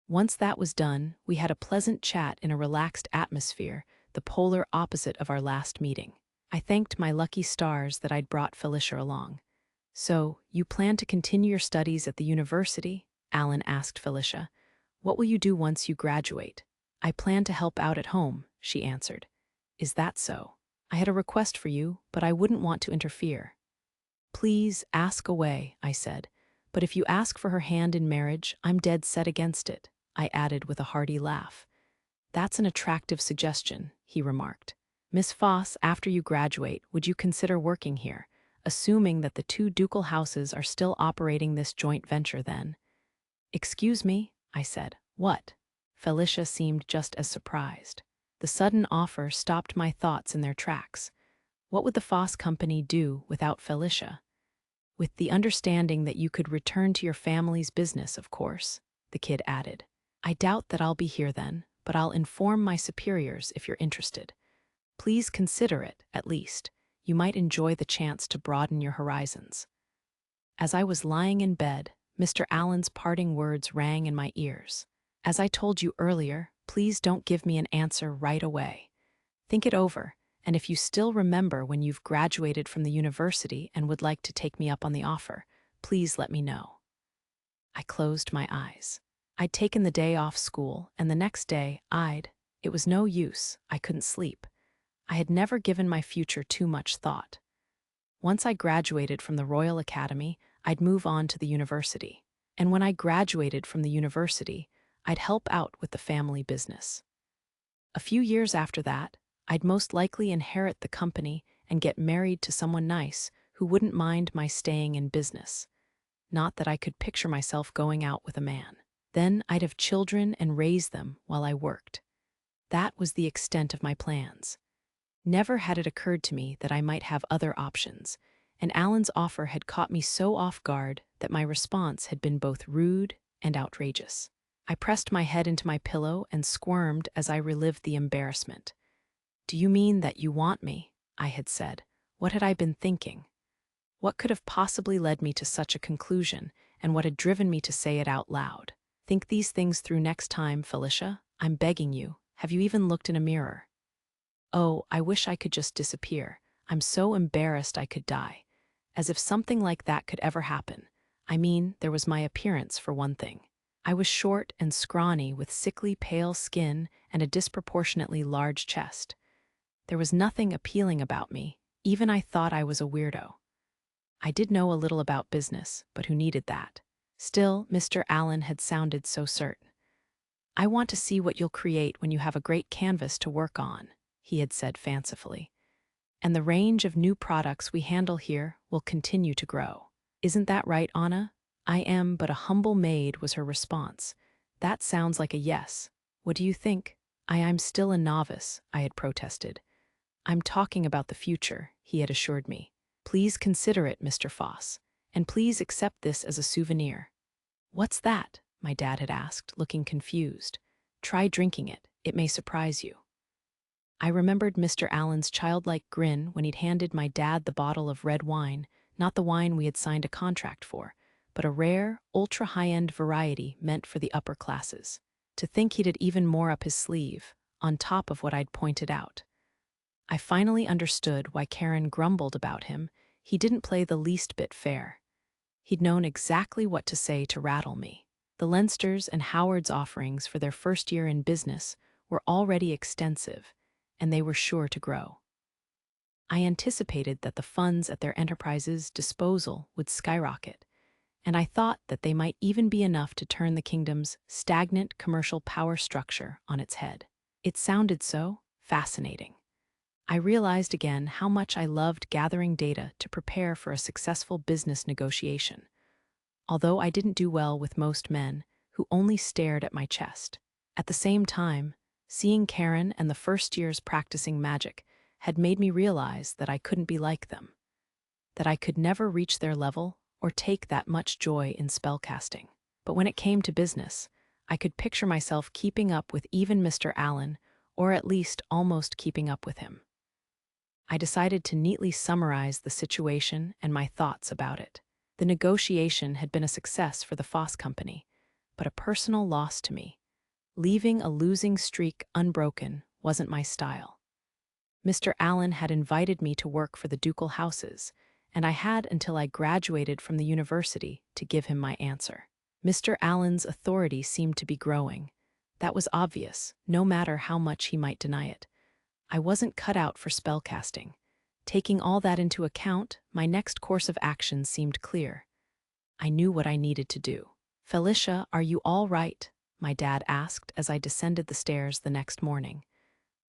Once that was done, we had a pleasant chat in a relaxed atmosphere, the polar opposite of our last meeting. I thanked my lucky stars that I'd brought Felicia along. "So, you plan to continue your studies at the university?" Alan asked Felicia. "What will you do once you graduate?" "I plan to help out at home," she answered. "Is that so? I had a request for you, but I wouldn't want to interfere." "Please, ask away," I said. "But if you ask for her hand in marriage, I'm dead set against it," I added with a hearty laugh. "That's an attractive suggestion," he remarked. "Miss Foss, after you graduate, would you consider working here, assuming that the 2 ducal houses are still operating this joint venture then?" "Excuse me," I said. "What?" Felicia seemed just as surprised. The sudden offer stopped my thoughts in their tracks. What would the Foss Company do without Felicia? "With the understanding that you could return to your family's business, of course," the kid added. "I doubt that I'll be here then, but I'll inform my superiors if you're interested. Please consider it, at least. You might enjoy the chance to broaden your horizons." As I was lying in bed, Mr. Allen's parting words rang in my ears. "As I told you earlier, please don't give me an answer right away. Think it over, and if you still remember when you've graduated from the university and would like to take me up on the offer, please let me know." I closed my eyes. I'd taken the day off school, and the next day it was no use, I couldn't sleep. I had never given my future too much thought. Once I graduated from the Royal Academy, I'd move on to the university. And when I graduated from the university, I'd help out with the family business. A few years after that, I'd most likely inherit the company and get married to someone nice who wouldn't mind my staying in business. Not that I could picture myself going out with a man. Then I'd have children and raise them while I worked. That was the extent of my plans. Never had it occurred to me that I might have other options, and Alan's offer had caught me so off guard that my response had been both rude and outrageous. I pressed my head into my pillow and squirmed as I relived the embarrassment. "Do you mean that you want me?" I had said. What had I been thinking? What could have possibly led me to such a conclusion, and what had driven me to say it out loud? "Think these things through next time, Felicia. I'm begging you. Have you even looked in a mirror?" Oh, I wish I could just disappear. I'm so embarrassed I could die. As if something like that could ever happen. I mean, there was my appearance, for one thing. I was short and scrawny with sickly pale skin and a disproportionately large chest. There was nothing appealing about me. Even I thought I was a weirdo. I did know a little about business, but who needed that? Still, Mr. Allen had sounded so certain. "I want to see what you'll create when you have a great canvas to work on," he had said fancifully. "And the range of new products we handle here will continue to grow. Isn't that right, Anna?" "I am but a humble maid," was her response. "That sounds like a yes. What do you think?" I'm still a novice," I had protested. "I'm talking about the future," he had assured me. "Please consider it, Mr. Foss, and please accept this as a souvenir." "What's that?" my dad had asked, looking confused. "Try drinking it. It may surprise you." I remembered Mr. Allen's childlike grin when he'd handed my dad the bottle of red wine, not the wine we had signed a contract for, but a rare, ultra-high-end variety meant for the upper classes. To think he'd had even more up his sleeve, on top of what I'd pointed out. I finally understood why Karen grumbled about him. He didn't play the least bit fair. He'd known exactly what to say to rattle me. The Leinsters and Howard's offerings for their first year in business were already extensive, and they were sure to grow. I anticipated that the funds at their enterprise's disposal would skyrocket, and I thought that they might even be enough to turn the kingdom's stagnant commercial power structure on its head. It sounded so fascinating. I realized again how much I loved gathering data to prepare for a successful business negotiation, although I didn't do well with most men, who only stared at my chest. At the same time, seeing Karen and the first years practicing magic had made me realize that I couldn't be like them, that I could never reach their level or take that much joy in spellcasting. But when it came to business, I could picture myself keeping up with even Mr. Allen, or at least almost keeping up with him. I decided to neatly summarize the situation and my thoughts about it. The negotiation had been a success for the Foss Company, but a personal loss to me. Leaving a losing streak unbroken wasn't my style. Mr. Allen had invited me to work for the ducal houses, and I had until I graduated from the university to give him my answer. Mr. Allen's authority seemed to be growing. That was obvious, no matter how much he might deny it. I wasn't cut out for spellcasting. Taking all that into account, my next course of action seemed clear. I knew what I needed to do. "Felicia, are you all right?" my dad asked as I descended the stairs the next morning.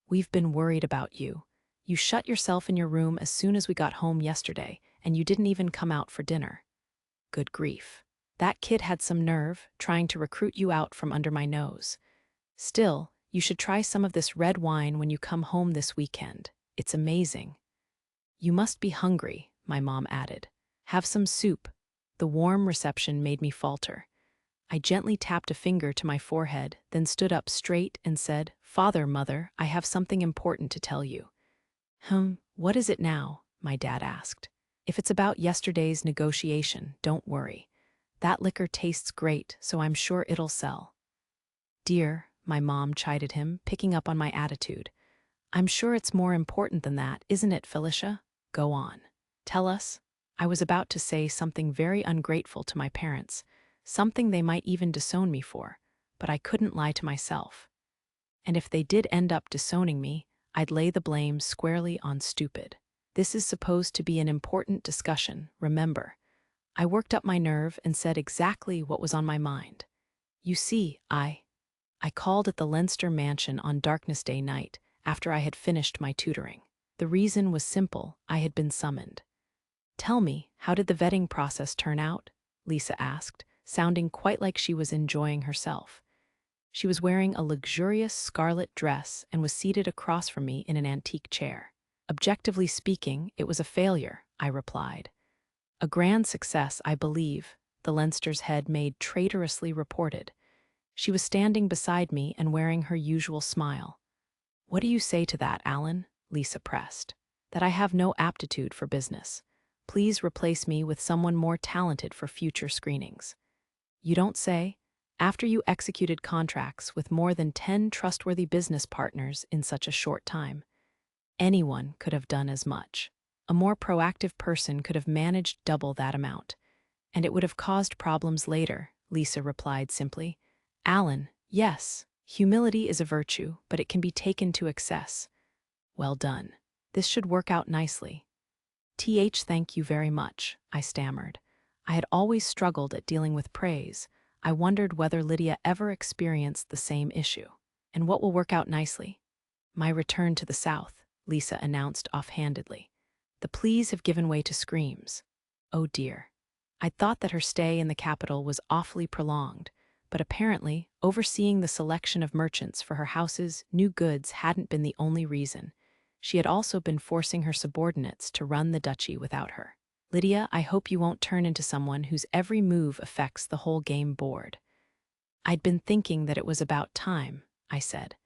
"We've been worried about you. You shut yourself in your room as soon as we got home yesterday, and you didn't even come out for dinner." Good grief. That kid had some nerve, trying to recruit you out from under my nose. "Still, you should try some of this red wine when you come home this weekend. It's amazing." "You must be hungry," my mom added. "Have some soup." The warm reception made me falter. I gently tapped a finger to my forehead, then stood up straight and said, "Father, Mother, I have something important to tell you." What is it now?" my dad asked. "If it's about yesterday's negotiation, don't worry. That liquor tastes great, so I'm sure it'll sell." "Dear," my mom chided him, picking up on my attitude. "I'm sure it's more important than that, isn't it, Felicia? Go on. Tell us." I was about to say something very ungrateful to my parents, something they might even disown me for, but I couldn't lie to myself. And if they did end up disowning me, I'd lay the blame squarely on stupid. This is supposed to be an important discussion, remember. I worked up my nerve and said exactly what was on my mind. "You see, I called at the Leinster mansion on Darkness Day night after I had finished my tutoring. The reason was simple: I had been summoned." "Tell me, how did the vetting process turn out?" Lisa asked, sounding quite like she was enjoying herself. She was wearing a luxurious scarlet dress and was seated across from me in an antique chair. "Objectively speaking, it was a failure," I replied. "A grand success, I believe," the Leinster's head maid traitorously reported. She was standing beside me and wearing her usual smile. "What do you say to that, Alan?" Lisa pressed. "That I have no aptitude for business. Please replace me with someone more talented for future screenings." "You don't say?" "After you executed contracts with more than 10 trustworthy business partners in such a short time, anyone could have done as much. A more proactive person could have managed double that amount, and it would have caused problems later," Lisa replied simply. "Alan, yes, humility is a virtue, but it can be taken to excess." "Well done. This should work out nicely." Thank you very much," I stammered. I had always struggled at dealing with praise. I wondered whether Lydia ever experienced the same issue. "And what will work out nicely?" "My return to the South," Lisa announced offhandedly. The pleas have given way to screams. Oh dear. I'd thought that her stay in the capital was awfully prolonged, but apparently, overseeing the selection of merchants for her house's new goods hadn't been the only reason. She had also been forcing her subordinates to run the duchy without her. "Lydia, I hope you won't turn into someone whose every move affects the whole game board." "I'd been thinking that it was about time," I said.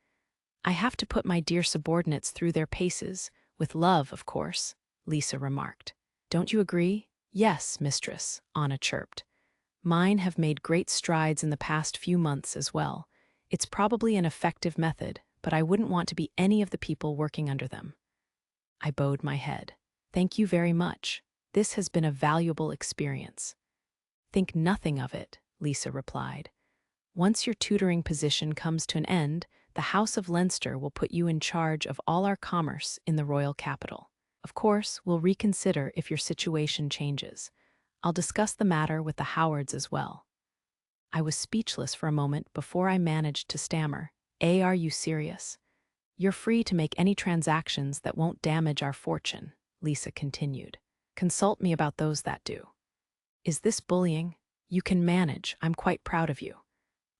"I have to put my dear subordinates through their paces, with love, of course," Lisa remarked. "Don't you agree?" "Yes, mistress," Anna chirped. "Mine have made great strides in the past few months as well. It's probably an effective method, but I wouldn't want to be any of the people working under them." I bowed my head. "Thank you very much. This has been a valuable experience." "Think nothing of it," Lisa replied. "Once your tutoring position comes to an end, the House of Leinster will put you in charge of all our commerce in the royal capital. Of course, we'll reconsider if your situation changes. I'll discuss the matter with the Howards as well." I was speechless for a moment before I managed to stammer. Are you serious?" "You're free to make any transactions that won't damage our fortune," Lisa continued. "Consult me about those that do." "Is this bullying?" "You can manage. I'm quite proud of you."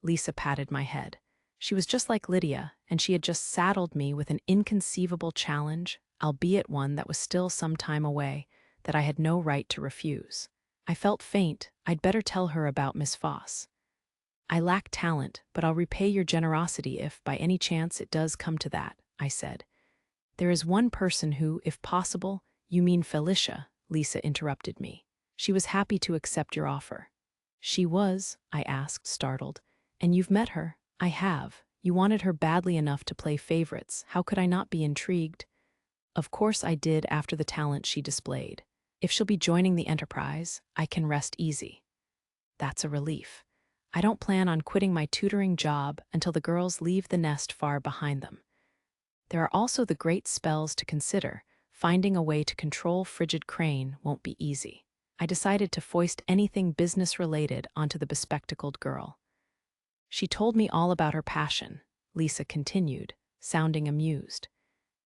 Lisa patted my head. She was just like Lydia, and she had just saddled me with an inconceivable challenge, albeit one that was still some time away, that I had no right to refuse. I felt faint. I'd better tell her about Miss Foss. "I lack talent, but I'll repay your generosity if, by any chance, it does come to that," I said. "There is one person who, if possible—" "You mean Felicia," Lisa interrupted me. "She was happy to accept your offer." "She was?" I asked, startled. "And you've met her?" "I have. You wanted her badly enough to play favorites. How could I not be intrigued?" "Of course I did after the talent she displayed. If she'll be joining the enterprise, I can rest easy." "That's a relief. I don't plan on quitting my tutoring job until the girls leave the nest far behind them. There are also the great spells to consider. Finding a way to control Frigid Crane won't be easy." I decided to foist anything business-related onto the bespectacled girl. "She told me all about her passion," Lisa continued, sounding amused.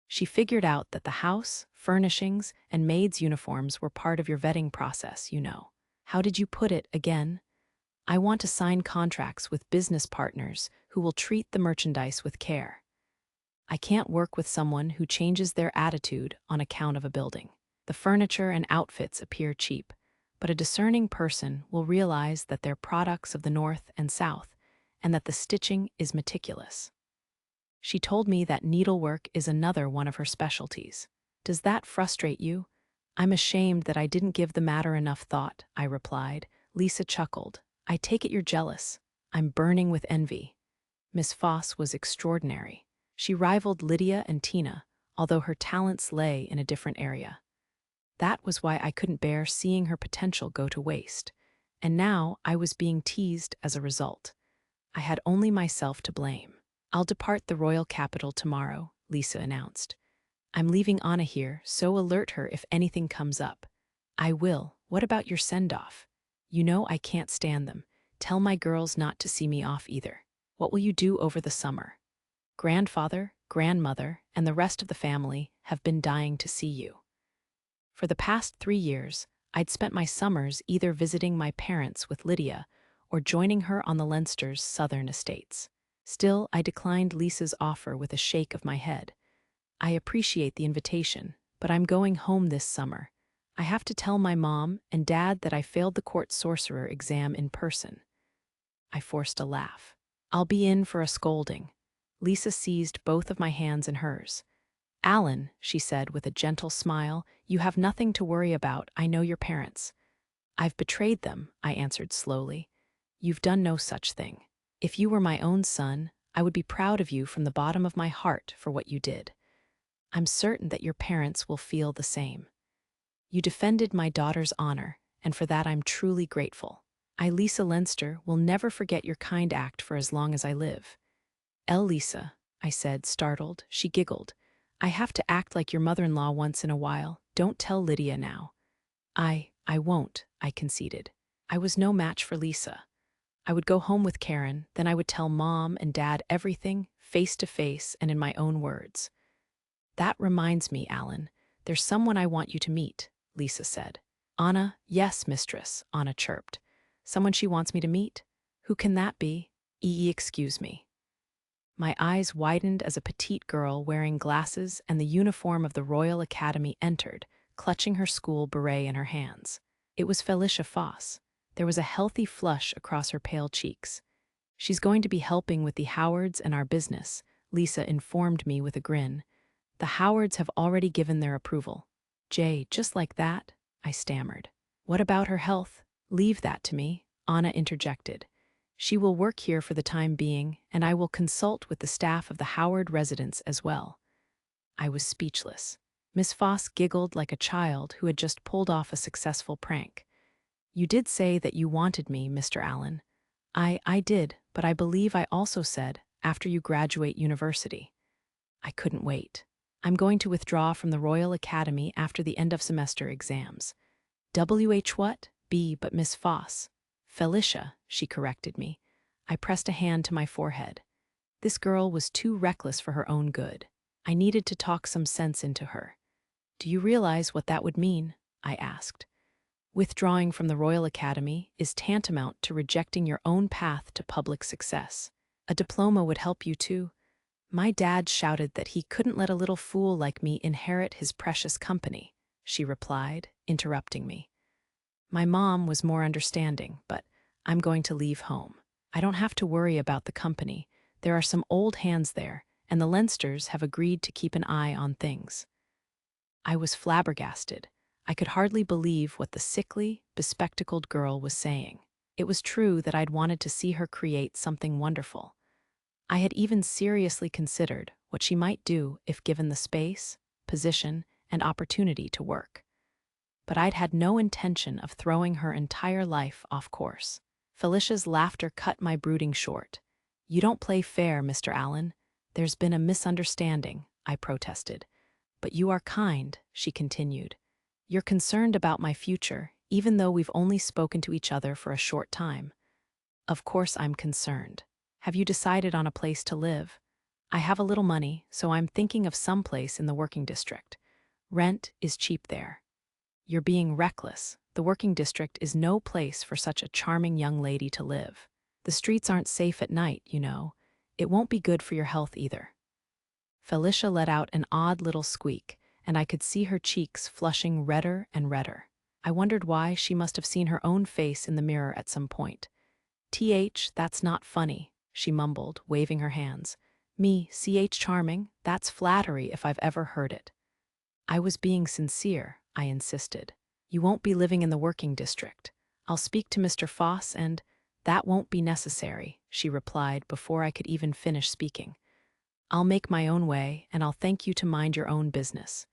"She figured out that the house, furnishings, and maids' uniforms were part of your vetting process, you know." "How did you put it again?" "I want to sign contracts with business partners who will treat the merchandise with care. I can't work with someone who changes their attitude on account of a building. The furniture and outfits appear cheap, but a discerning person will realize that they're products of the North and South, and that the stitching is meticulous." She told me that needlework is another one of her specialties. "Does that frustrate you?" "I'm ashamed that I didn't give the matter enough thought," I replied. Lisa chuckled. "I take it you're jealous." "I'm burning with envy." Miss Foss was extraordinary. She rivaled Lydia and Tina, although her talents lay in a different area. That was why I couldn't bear seeing her potential go to waste. And now I was being teased as a result. I had only myself to blame. "I'll depart the royal capital tomorrow," Lisa announced. "I'm leaving Anna here, so alert her if anything comes up." "I will. What about your send-off?" "You know I can't stand them. Tell my girls not to see me off either." "What will you do over the summer?" "Grandfather, grandmother, and the rest of the family have been dying to see you." For the past 3 years, I'd spent my summers either visiting my parents with Lydia or joining her on the Leinster's southern estates. Still, I declined Lisa's offer with a shake of my head. "I appreciate the invitation, but I'm going home this summer. I have to tell my mom and dad that I failed the court sorcerer exam in person." I forced a laugh. I'll be in for a scolding. Lisa seized both of my hands in hers. Alan, she said with a gentle smile, you have nothing to worry about. I know your parents. I've betrayed them, I answered slowly. You've done no such thing. If you were my own son, I would be proud of you from the bottom of my heart for what you did. I'm certain that your parents will feel the same. You defended my daughter's honor, and for that I'm truly grateful. I, Lisa Leinster, will never forget your kind act for as long as I live. Lisa, I said, startled. She giggled. I have to act like your mother-in-law once in a while. Don't tell Lydia now. I won't, I conceded. I was no match for Lisa. I would go home with Karen, then I would tell Mom and Dad everything, face to face and in my own words. That reminds me, Alan, there's someone I want you to meet, Lisa said. Anna, yes, mistress, Anna chirped. Someone she wants me to meet? Who can that be? Excuse me. My eyes widened as a petite girl wearing glasses and the uniform of the Royal Academy entered, clutching her school beret in her hands. It was Felicia Foss. There was a healthy flush across her pale cheeks. She's going to be helping with the Howards and our business, Lisa informed me with a grin. The Howards have already given their approval. Jay, just like that? I stammered. What about her health? Leave that to me, Anna interjected. She will work here for the time being, and I will consult with the staff of the Howard residence as well. I was speechless. Miss Foss giggled like a child who had just pulled off a successful prank. You did say that you wanted me, Mr. Allen. I did, but I believe I also said, after you graduate university. I couldn't wait. I'm going to withdraw from the Royal Academy after the end-of-semester exams. What? B, but Miss Foss. Felicia, she corrected me. I pressed a hand to my forehead. This girl was too reckless for her own good. I needed to talk some sense into her. Do you realize what that would mean? I asked. Withdrawing from the Royal Academy is tantamount to rejecting your own path to public success. A diploma would help you too. My dad shouted that he couldn't let a little fool like me inherit his precious company, she replied, interrupting me. My mom was more understanding, but I'm going to leave home. I don't have to worry about the company. There are some old hands there, and the Leinsters have agreed to keep an eye on things. I was flabbergasted. I could hardly believe what the sickly, bespectacled girl was saying. It was true that I'd wanted to see her create something wonderful. I had even seriously considered what she might do if given the space, position, and opportunity to work. But I'd had no intention of throwing her entire life off course. Felicia's laughter cut my brooding short. You don't play fair, Mr. Allen. There's been a misunderstanding, I protested. But you are kind, she continued. You're concerned about my future, even though we've only spoken to each other for a short time. Of course I'm concerned. Have you decided on a place to live? I have a little money, so I'm thinking of some place in the working district. Rent is cheap there. You're being reckless. The working district is no place for such a charming young lady to live. The streets aren't safe at night, you know. It won't be good for your health either. Felicia let out an odd little squeak, and I could see her cheeks flushing redder and redder. I wondered why. She must have seen her own face in the mirror at some point. That's not funny, she mumbled, waving her hands. Me, charming? That's flattery if I've ever heard it. I was being sincere, I insisted. You won't be living in the working district. I'll speak to Mr. Foss and— That won't be necessary, she replied before I could even finish speaking. I'll make my own way, and I'll thank you to mind your own business.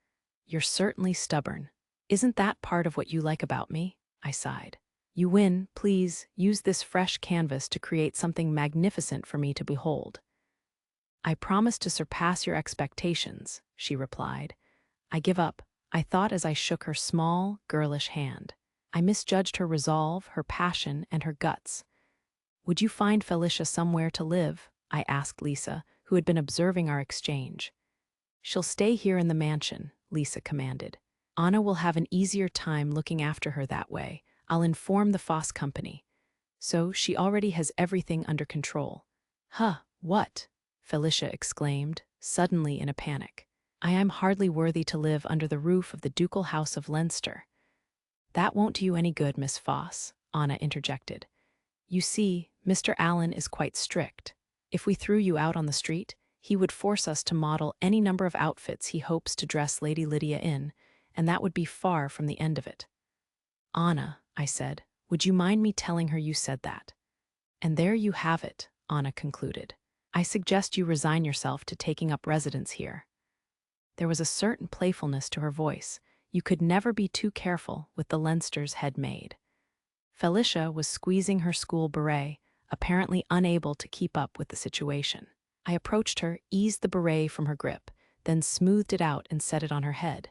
You're certainly stubborn. Isn't that part of what you like about me? I sighed. You win. Please use this fresh canvas to create something magnificent for me to behold. I promise to surpass your expectations, she replied. I give up, I thought as I shook her small, girlish hand. I misjudged her resolve, her passion, and her guts. Would you find Felicia somewhere to live? I asked Lisa, who had been observing our exchange. She'll stay here in the mansion, Lisa commanded. Anna will have an easier time looking after her that way. I'll inform the Foss company. So she already has everything under control. Huh, what? Felicia exclaimed, suddenly in a panic. I am hardly worthy to live under the roof of the ducal house of Leinster. That won't do you any good, Miss Foss, Anna interjected. You see, Mr. Allen is quite strict. If we threw you out on the street, he would force us to model any number of outfits he hopes to dress Lady Lydia in, and that would be far from the end of it. Anna, I said, would you mind me telling her you said that? And there you have it, Anna concluded. I suggest you resign yourself to taking up residence here. There was a certain playfulness to her voice. You could never be too careful with the Leinsters' head maid. Felicia was squeezing her school beret, apparently unable to keep up with the situation. I approached her, eased the beret from her grip, then smoothed it out and set it on her head.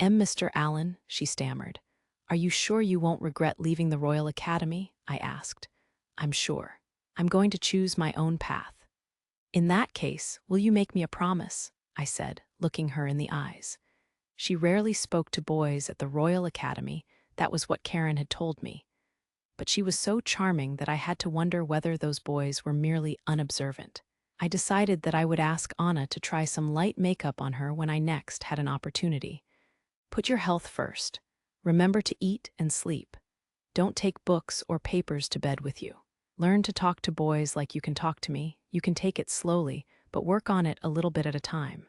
Mr. Allen, she stammered. Are you sure you won't regret leaving the Royal Academy? I asked. I'm sure. I'm going to choose my own path. In that case, will you make me a promise? I said, looking her in the eyes. She rarely spoke to boys at the Royal Academy, that was what Karen had told me. But she was so charming that I had to wonder whether those boys were merely unobservant. I decided that I would ask Anna to try some light makeup on her when I next had an opportunity. Put your health first. Remember to eat and sleep. Don't take books or papers to bed with you. Learn to talk to boys like you can talk to me. You can take it slowly, but work on it a little bit at a time.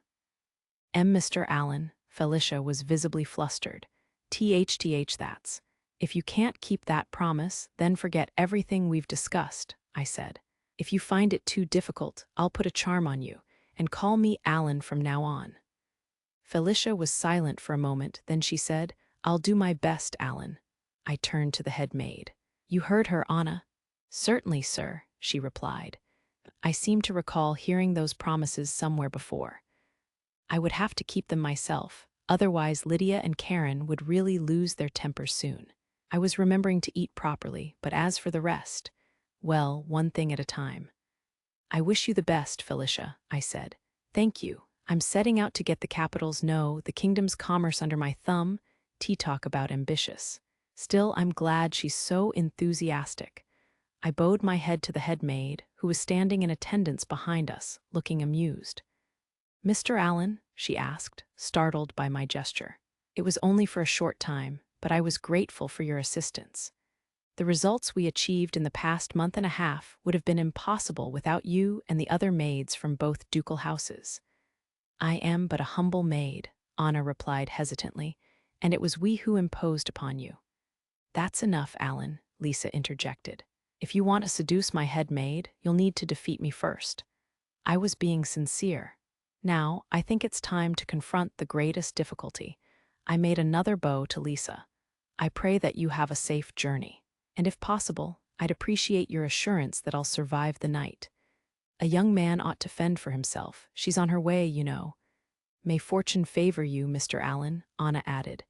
Mr. Allen, Felicia was visibly flustered. THTH that's. If you can't keep that promise, then forget everything we've discussed, I said. If you find it too difficult, I'll put a charm on you, and call me Allen from now on. Felicia was silent for a moment, then she said, I'll do my best, Allen. I turned to the head maid. You heard her, Anna? Certainly, sir, she replied. I seem to recall hearing those promises somewhere before. I would have to keep them myself, otherwise Lydia and Karen would really lose their temper soon. I was remembering to eat properly, but as for the rest, well, one thing at a time. I wish you the best, Felicia, I said. Thank you. I'm setting out to get the capital's the kingdom's commerce under my thumb, talk about ambitious. Still, I'm glad she's so enthusiastic. I bowed my head to the head maid, who was standing in attendance behind us, looking amused. Mr. Allen, she asked, startled by my gesture. It was only for a short time, but I was grateful for your assistance. The results we achieved in the past month and a half would have been impossible without you and the other maids from both ducal houses. I am but a humble maid, Anna replied hesitantly, and it was we who imposed upon you. That's enough, Allen, Lisa interjected. If you want to seduce my head maid, you'll need to defeat me first. I was being sincere. Now, I think it's time to confront the greatest difficulty. I made another bow to Lisa. I pray that you have a safe journey. And if possible, I'd appreciate your assurance that I'll survive the night. A young man ought to fend for himself. She's on her way, you know. May fortune favor you, Mr. Allen, Anna added.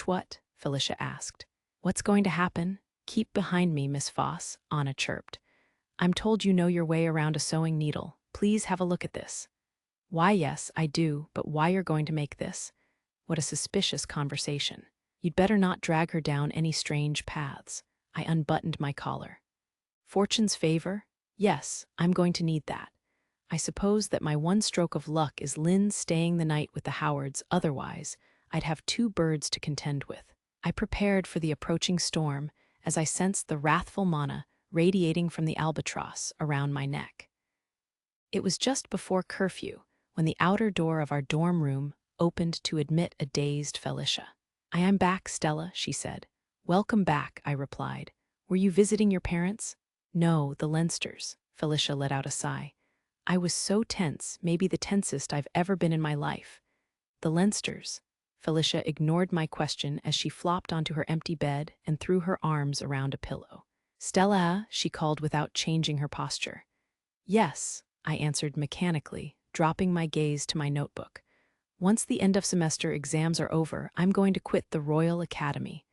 What? Felicia asked. What's going to happen? Keep behind me, Miss Foss, Anna chirped. I'm told you know your way around a sewing needle. Please have a look at this. Why, yes, I do, but why you're going to make this? What a suspicious conversation. You'd better not drag her down any strange paths. I unbuttoned my collar. Fortune's favor? Yes, I'm going to need that. I suppose that my one stroke of luck is Lynn staying the night with the Howards, otherwise I'd have two birds to contend with. I prepared for the approaching storm as I sensed the wrathful mana radiating from the albatross around my neck. It was just before curfew when the outer door of our dorm room opened to admit a dazed Felicia. I am back, Stella, she said. Welcome back, I replied. Were you visiting your parents? No, the Leinsters, Felicia let out a sigh. I was so tense, maybe the tensest I've ever been in my life. The Leinsters. Felicia ignored my question as she flopped onto her empty bed and threw her arms around a pillow. Stella, she called without changing her posture. Yes, I answered mechanically, dropping my gaze to my notebook. Once the end-of-semester exams are over, I'm going to quit the Royal Academy.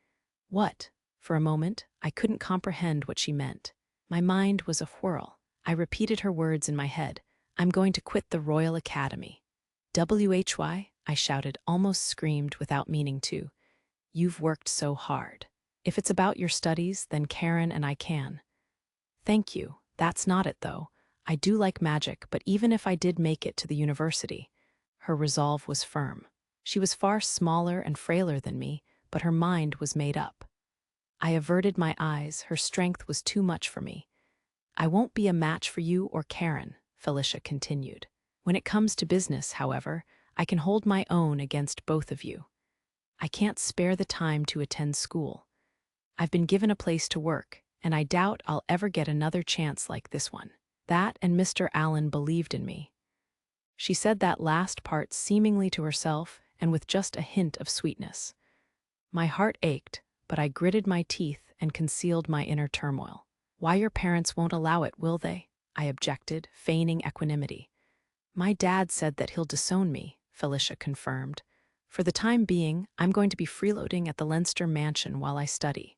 What? For a moment, I couldn't comprehend what she meant. My mind was a whirl. I repeated her words in my head. I'm going to quit the Royal Academy. WHY? I shouted, almost screamed without meaning to. You've worked so hard. If it's about your studies, then Karen and I can. Thank you. That's not it, though. I do like magic, but even if I did make it to the university, her resolve was firm. She was far smaller and frailer than me, but her mind was made up. I averted my eyes. Her strength was too much for me. I won't be a match for you or Karen, Felicia continued. When it comes to business, however, I can hold my own against both of you. I can't spare the time to attend school. I've been given a place to work, and I doubt I'll ever get another chance like this one. That and Mr. Allen believed in me. She said that last part seemingly to herself and with just a hint of sweetness. My heart ached, but I gritted my teeth and concealed my inner turmoil. Why your parents won't allow it, will they? I objected, feigning equanimity. My dad said that he'll disown me, Felicia confirmed. For the time being, I'm going to be freeloading at the Leinster mansion while I study.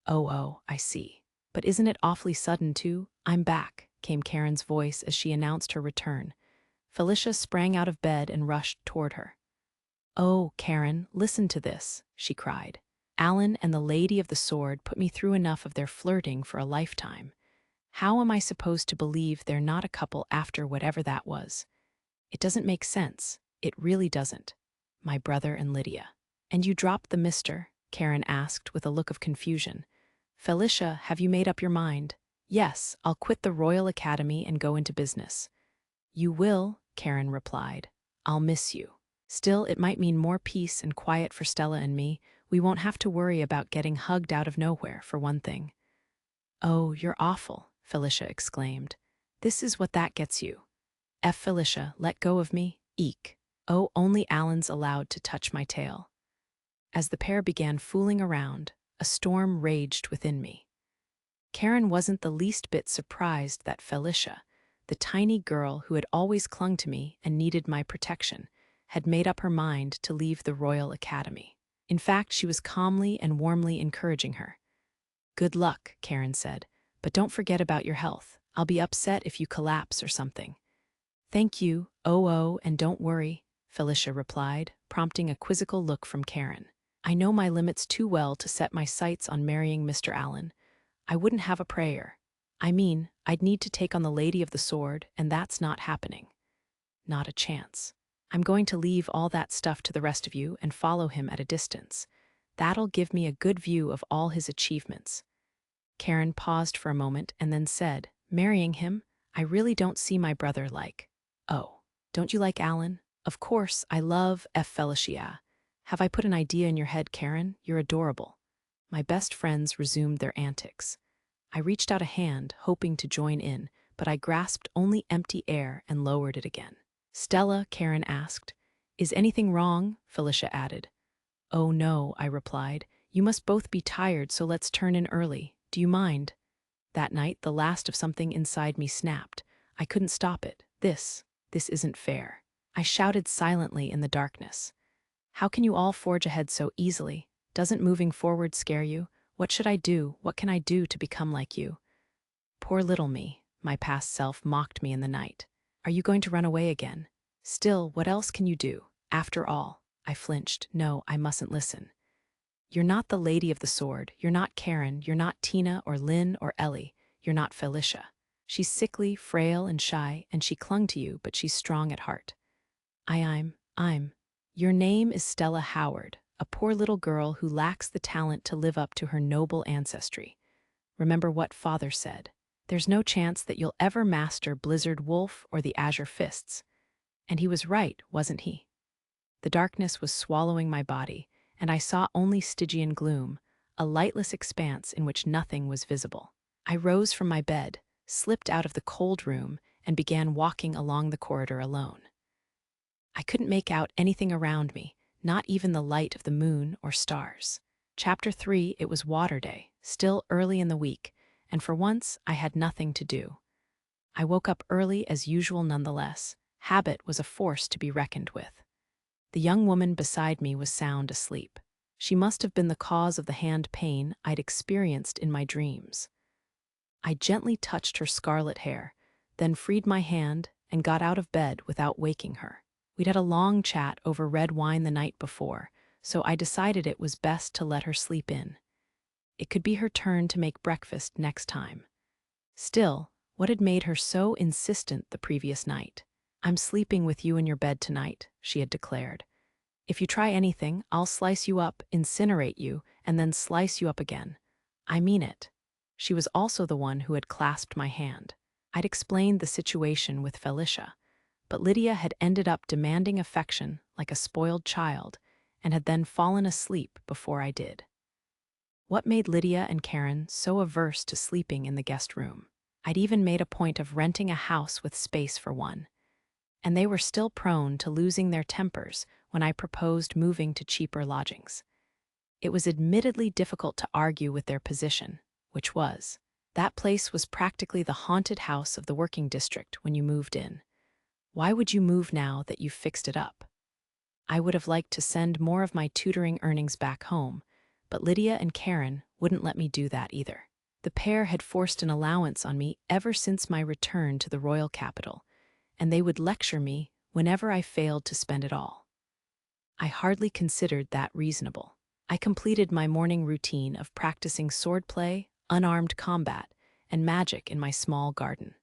Oh, I see. But isn't it awfully sudden, too? I'm back, came Karen's voice as she announced her return. Felicia sprang out of bed and rushed toward her. Oh, Karen, listen to this, she cried. Alan and the Lady of the Sword put me through enough of their flirting for a lifetime. How am I supposed to believe they're not a couple after whatever that was? It doesn't make sense. It really doesn't. My brother and Lydia. And you dropped the mister? Karen asked with a look of confusion. Felicia, have you made up your mind? Yes, I'll quit the Royal Academy and go into business. You will, Karen replied. I'll miss you. Still, it might mean more peace and quiet for Stella and me. We won't have to worry about getting hugged out of nowhere, for one thing. Oh, you're awful, Felicia exclaimed. This is what that gets you. Felicia, let go of me. Eek. Oh, only Alan's allowed to touch my tail. As the pair began fooling around, a storm raged within me. Karen wasn't the least bit surprised that Felicia, the tiny girl who had always clung to me and needed my protection, had made up her mind to leave the Royal Academy. In fact, she was calmly and warmly encouraging her. Good luck, Karen said, but don't forget about your health. I'll be upset if you collapse or something. Thank you, and don't worry, Felicia replied, prompting a quizzical look from Karen. I know my limits too well to set my sights on marrying Mr. Allen. I wouldn't have a prayer. I mean, I'd need to take on the Lady of the Sword, and that's not happening. Not a chance. I'm going to leave all that stuff to the rest of you and follow him at a distance. That'll give me a good view of all his achievements. Karen paused for a moment and then said, marrying him? I really don't see my brother like. Oh, don't you like Alan? Of course, I love Felicia. Have I put an idea in your head, Karen? You're adorable. My best friends resumed their antics. I reached out a hand, hoping to join in, but I grasped only empty air and lowered it again. Stella, Karen asked. Is anything wrong? Felicia added. Oh no, I replied. You must both be tired, so let's turn in early. Do you mind? That night, the last of something inside me snapped. I couldn't stop it. This isn't fair. I shouted silently in the darkness. How can you all forge ahead so easily? Doesn't moving forward scare you? What should I do? What can I do to become like you? Poor little me, my past self mocked me in the night. Are you going to run away again? Still, what else can you do? After all, I flinched. No, I mustn't listen. You're not the Lady of the Sword. You're not Karen. You're not Tina or Lynn or Ellie. You're not Felicia. She's sickly, frail, and shy, and she clung to you, but she's strong at heart. I'm. Your name is Stella Howard, a poor little girl who lacks the talent to live up to her noble ancestry. Remember what Father said. There's no chance that you'll ever master Blizzard Wolf or the Azure Fists. And he was right, wasn't he? The darkness was swallowing my body, and I saw only Stygian gloom, a lightless expanse in which nothing was visible. I rose from my bed, slipped out of the cold room, and began walking along the corridor alone. I couldn't make out anything around me, not even the light of the moon or stars. Chapter 3, it was water day, still early in the week, and for once I had nothing to do. I woke up early as usual nonetheless. Habit was a force to be reckoned with. The young woman beside me was sound asleep. She must have been the cause of the hand pain I'd experienced in my dreams. I gently touched her scarlet hair, then freed my hand and got out of bed without waking her. We'd had a long chat over red wine the night before, so I decided it was best to let her sleep in. It could be her turn to make breakfast next time. Still, what had made her so insistent the previous night? I'm sleeping with you in your bed tonight, she had declared. If you try anything, I'll slice you up, incinerate you, and then slice you up again. I mean it. She was also the one who had clasped my hand. I'd explained the situation with Felicia, but Lydia had ended up demanding affection like a spoiled child and had then fallen asleep before I did. What made Lydia and Karen so averse to sleeping in the guest room? I'd even made a point of renting a house with space for one, and they were still prone to losing their tempers when I proposed moving to cheaper lodgings. It was admittedly difficult to argue with their position, which was, that place was practically the haunted house of the working district when you moved in. Why would you move now that you've fixed it up? I would have liked to send more of my tutoring earnings back home, but Lydia and Karen wouldn't let me do that either. The pair had forced an allowance on me ever since my return to the royal capital, and they would lecture me whenever I failed to spend it all. I hardly considered that reasonable. I completed my morning routine of practicing swordplay, unarmed combat, and magic in my small garden.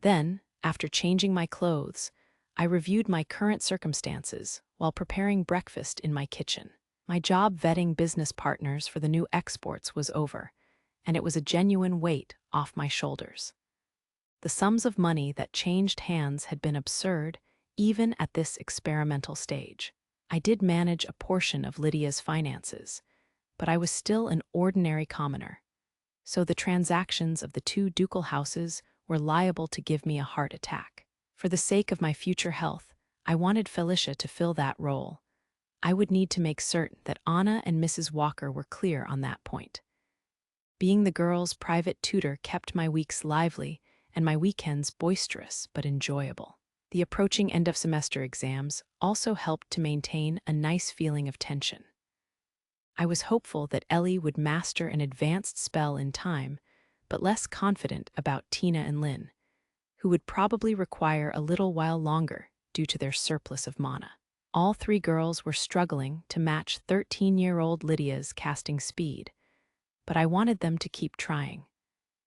Then, after changing my clothes, I reviewed my current circumstances while preparing breakfast in my kitchen. My job vetting business partners for the new exports was over, and it was a genuine weight off my shoulders. The sums of money that changed hands had been absurd, even at this experimental stage. I did manage a portion of Lydia's finances, but I was still an ordinary commoner, so the transactions of the two ducal houses were liable to give me a heart attack. For the sake of my future health, I wanted Felicia to fill that role. I would need to make certain that Anna and Mrs. Walker were clear on that point. Being the girls' private tutor kept my weeks lively and my weekends boisterous but enjoyable. The approaching end-of-semester exams also helped to maintain a nice feeling of tension. I was hopeful that Ellie would master an advanced spell in time, but less confident about Tina and Lynn, who would probably require a little while longer due to their surplus of mana. All three girls were struggling to match 13-year-old Lydia's casting speed, but I wanted them to keep trying.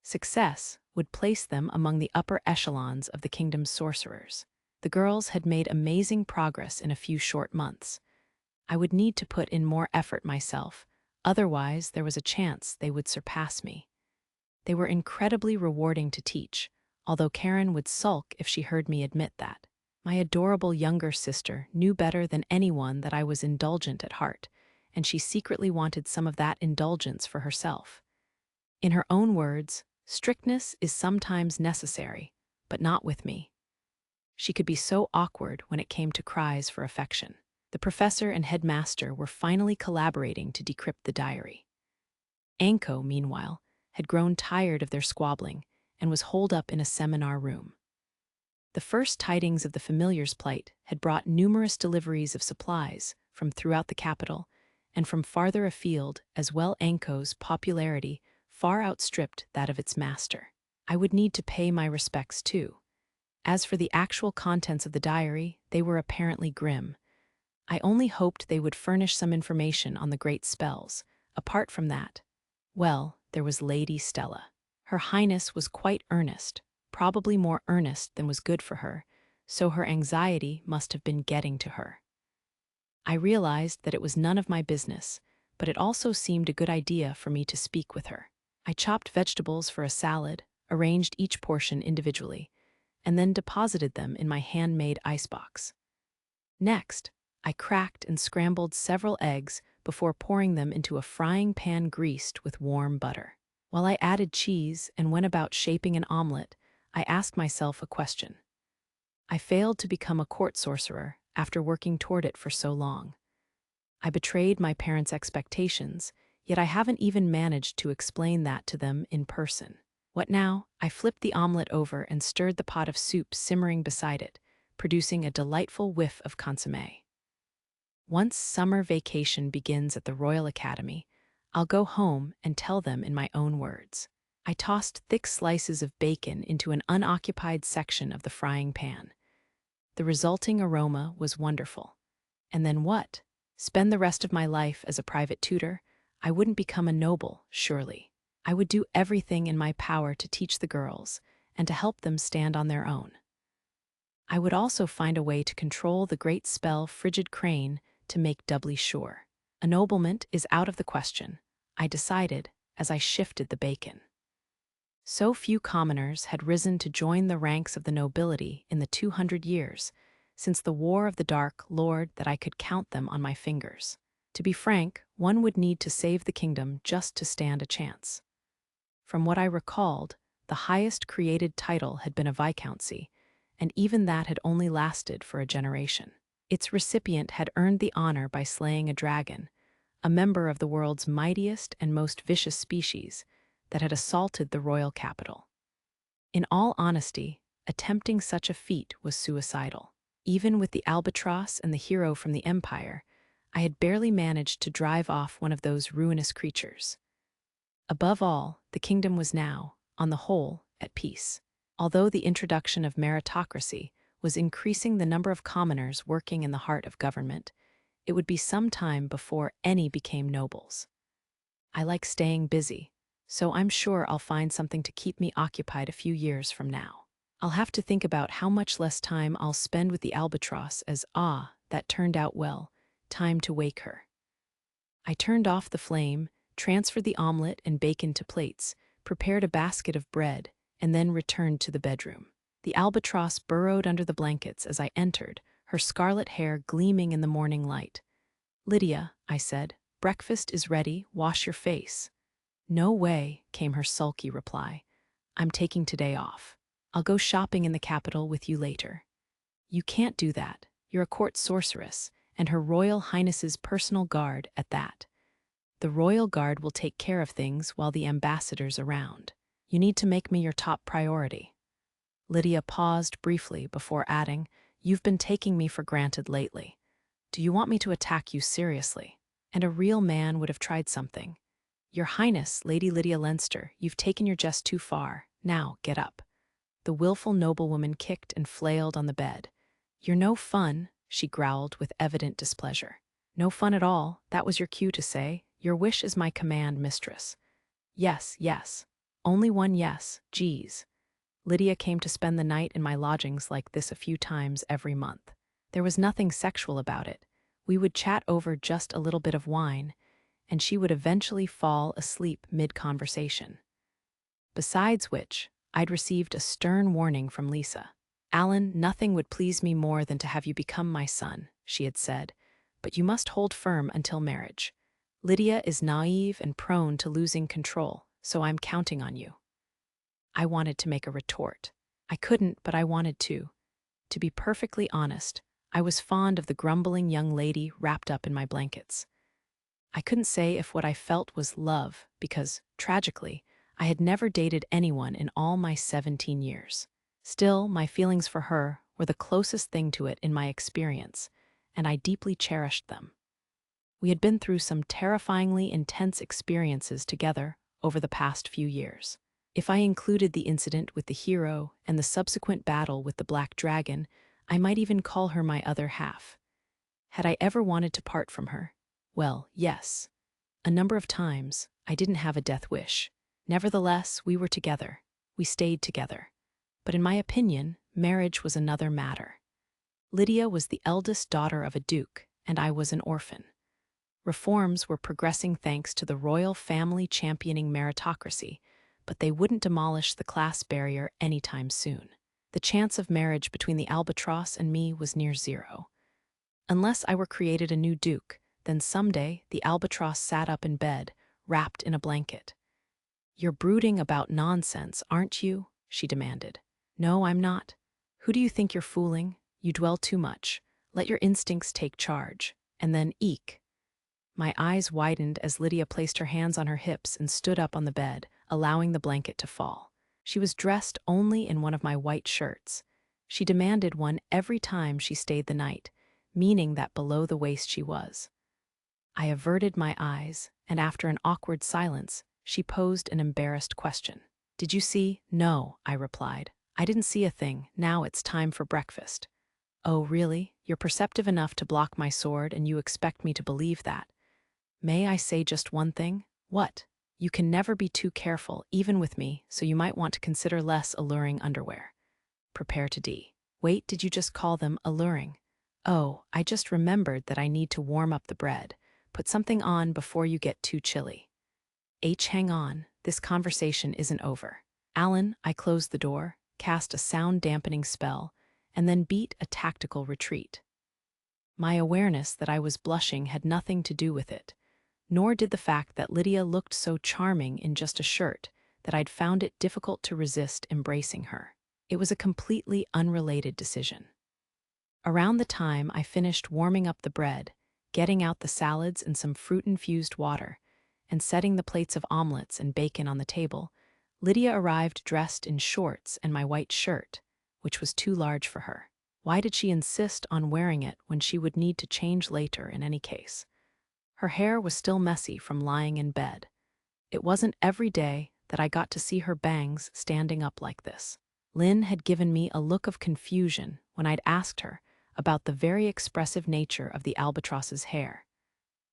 Success would place them among the upper echelons of the kingdom's sorcerers. The girls had made amazing progress in a few short months. I would need to put in more effort myself, otherwise there was a chance they would surpass me. They were incredibly rewarding to teach, although Karen would sulk if she heard me admit that. My adorable younger sister knew better than anyone that I was indulgent at heart, and she secretly wanted some of that indulgence for herself. In her own words, strictness is sometimes necessary, but not with me. She could be so awkward when it came to cries for affection. The professor and headmaster were finally collaborating to decrypt the diary. Anko, meanwhile, had grown tired of their squabbling and was holed up in a seminar room. The first tidings of the familiar's plight had brought numerous deliveries of supplies from throughout the capital and from farther afield as well. Anko's popularity far outstripped that of its master. I would need to pay my respects too. As for the actual contents of the diary, they were apparently grim. I only hoped they would furnish some information on the great spells. Apart from that, well, there was Lady Stella. Her Highness was quite earnest, probably more earnest than was good for her, so her anxiety must have been getting to her. I realized that it was none of my business, but it also seemed a good idea for me to speak with her. I chopped vegetables for a salad, arranged each portion individually, and then deposited them in my handmade icebox. Next, I cracked and scrambled several eggs before pouring them into a frying pan greased with warm butter. While I added cheese and went about shaping an omelet, I asked myself a question. I failed to become a court sorcerer after working toward it for so long. I betrayed my parents' expectations, yet I haven't even managed to explain that to them in person. What now? I flipped the omelet over and stirred the pot of soup simmering beside it, producing a delightful whiff of consommé. Once summer vacation begins at the Royal Academy, I'll go home and tell them in my own words. I tossed thick slices of bacon into an unoccupied section of the frying pan. The resulting aroma was wonderful. And then what? Spend the rest of my life as a private tutor? I wouldn't become a noble, surely. I would do everything in my power to teach the girls and to help them stand on their own. I would also find a way to control the great spell Frigid Crane to make doubly sure. Ennoblement is out of the question, I decided, as I shifted the bacon. So few commoners had risen to join the ranks of the nobility in the 200 years since the War of the Dark Lord that I could count them on my fingers. To be frank, one would need to save the kingdom just to stand a chance. From what I recalled, the highest created title had been a viscountcy, and even that had only lasted for a generation. Its recipient had earned the honor by slaying a dragon, a member of the world's mightiest and most vicious species, that had assaulted the royal capital. In all honesty, attempting such a feat was suicidal. Even with the albatross and the hero from the Empire, I had barely managed to drive off one of those ruinous creatures. Above all, the kingdom was now, on the whole, at peace. Although the introduction of meritocracy was increasing the number of commoners working in the heart of government, it would be some time before any became nobles. I like staying busy, so I'm sure I'll find something to keep me occupied a few years from now. I'll have to think about how much less time I'll spend with the albatross as, that turned out well, time to wake her. I turned off the flame, transferred the omelet and bacon to plates, prepared a basket of bread, and then returned to the bedroom. The albatross burrowed under the blankets as I entered, her scarlet hair gleaming in the morning light. "Lydia," I said, "breakfast is ready, wash your face." "No way," came her sulky reply. "I'm taking today off. I'll go shopping in the capital with you later." "You can't do that. You're a court sorceress, and Her Royal Highness's personal guard at that. The royal guard will take care of things while the ambassador's around. You need to make me your top priority." Lydia paused briefly before adding, "You've been taking me for granted lately. Do you want me to attack you seriously?" And a real man would have tried something. "Your Highness, Lady Lydia Leinster, you've taken your jest too far. Now, get up." The willful noblewoman kicked and flailed on the bed. "You're no fun," she growled with evident displeasure. "No fun at all, that was your cue to say. Your wish is my command, mistress." "Yes, yes. Only one yes, geez." Lydia came to spend the night in my lodgings like this a few times every month. There was nothing sexual about it. We would chat over just a little bit of wine, and she would eventually fall asleep mid-conversation. Besides which, I'd received a stern warning from Lisa. "Alan, nothing would please me more than to have you become my son," she had said, "but you must hold firm until marriage. Lydia is naive and prone to losing control, so I'm counting on you." I wanted to make a retort. I couldn't, but I wanted to. To be perfectly honest, I was fond of the grumbling young lady wrapped up in my blankets. I couldn't say if what I felt was love, because, tragically, I had never dated anyone in all my 17 years. Still, my feelings for her were the closest thing to it in my experience, and I deeply cherished them. We had been through some terrifyingly intense experiences together over the past few years. If I included the incident with the hero and the subsequent battle with the Black Dragon, I might even call her my other half. Had I ever wanted to part from her? Well, yes. A number of times, I didn't have a death wish. Nevertheless, we were together. We stayed together. But in my opinion, marriage was another matter. Lydia was the eldest daughter of a duke, and I was an orphan. Reforms were progressing thanks to the royal family championing meritocracy, but they wouldn't demolish the class barrier anytime soon. The chance of marriage between the albatross and me was near zero. Unless I were created a new duke, then someday the albatross sat up in bed, wrapped in a blanket. "You're brooding about nonsense, aren't you?" she demanded. "No, I'm not. Who do you think you're fooling? You dwell too much. Let your instincts take charge." And then, eek. My eyes widened as Lydia placed her hands on her hips and stood up on the bed, allowing the blanket to fall. She was dressed only in one of my white shirts. She demanded one every time she stayed the night, meaning that below the waist she was. I averted my eyes, and after an awkward silence, she posed an embarrassed question. "Did you see?" "No," I replied. "I didn't see a thing. Now it's time for breakfast." "Oh, really? You're perceptive enough to block my sword, and you expect me to believe that? May I say just one thing?" "What?" "You can never be too careful, even with me, so you might want to consider less alluring underwear." Prepare to D. Wait, did you just call them alluring? "Oh, I just remembered that I need to warm up the bread. Put something on before you get too chilly." Hang on, this conversation isn't over. Alan, I closed the door, cast a sound-dampening spell, and then beat a tactical retreat. My awareness that I was blushing had nothing to do with it, nor did the fact that Lydia looked so charming in just a shirt that I'd found it difficult to resist embracing her. It was a completely unrelated decision. Around the time I finished warming up the bread, getting out the salads and some fruit-infused water, and setting the plates of omelets and bacon on the table, Lydia arrived dressed in shorts and my white shirt, which was too large for her. Why did she insist on wearing it when she would need to change later in any case? Her hair was still messy from lying in bed. It wasn't every day that I got to see her bangs standing up like this. Lynn had given me a look of confusion when I'd asked her about the very expressive nature of the albatross's hair.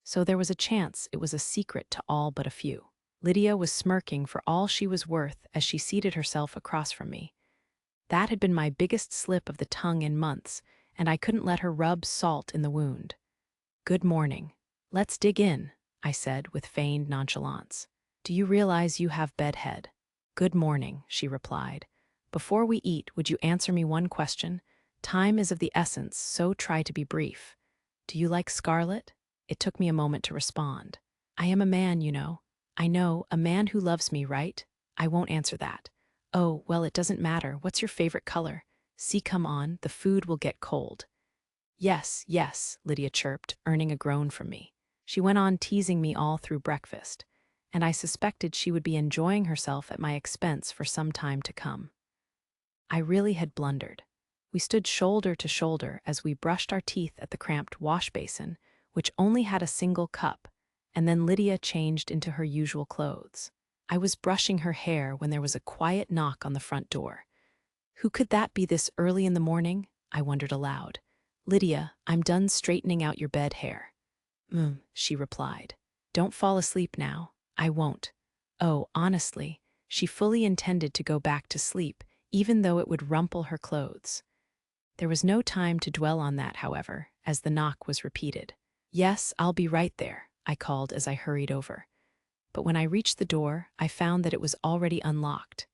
So there was a chance it was a secret to all but a few. Lydia was smirking for all she was worth as she seated herself across from me. That had been my biggest slip of the tongue in months, and I couldn't let her rub salt in the wound. "Good morning. Let's dig in," I said with feigned nonchalance. "Do you realize you have bedhead?" "Good morning," she replied. "Before we eat, would you answer me one question? Time is of the essence, so try to be brief. Do you like scarlet?" It took me a moment to respond. "I am a man, you know." "I know, a man who loves me, right?" "I won't answer that." "Oh, well, it doesn't matter. What's your favorite color?" "See, come on, the food will get cold." "Yes, yes," Lydia chirped, earning a groan from me. She went on teasing me all through breakfast, and I suspected she would be enjoying herself at my expense for some time to come. I really had blundered. We stood shoulder to shoulder as we brushed our teeth at the cramped wash basin, which only had a single cup, and then Lydia changed into her usual clothes. I was brushing her hair when there was a quiet knock on the front door. Who could that be this early in the morning? I wondered aloud. "Lydia, I'm done straightening out your bed hair." She replied. "Don't fall asleep now." "I won't." Oh, honestly, she fully intended to go back to sleep, even though it would rumple her clothes. There was no time to dwell on that, however, as the knock was repeated. "Yes, I'll be right there," I called as I hurried over. But when I reached the door, I found that it was already unlocked.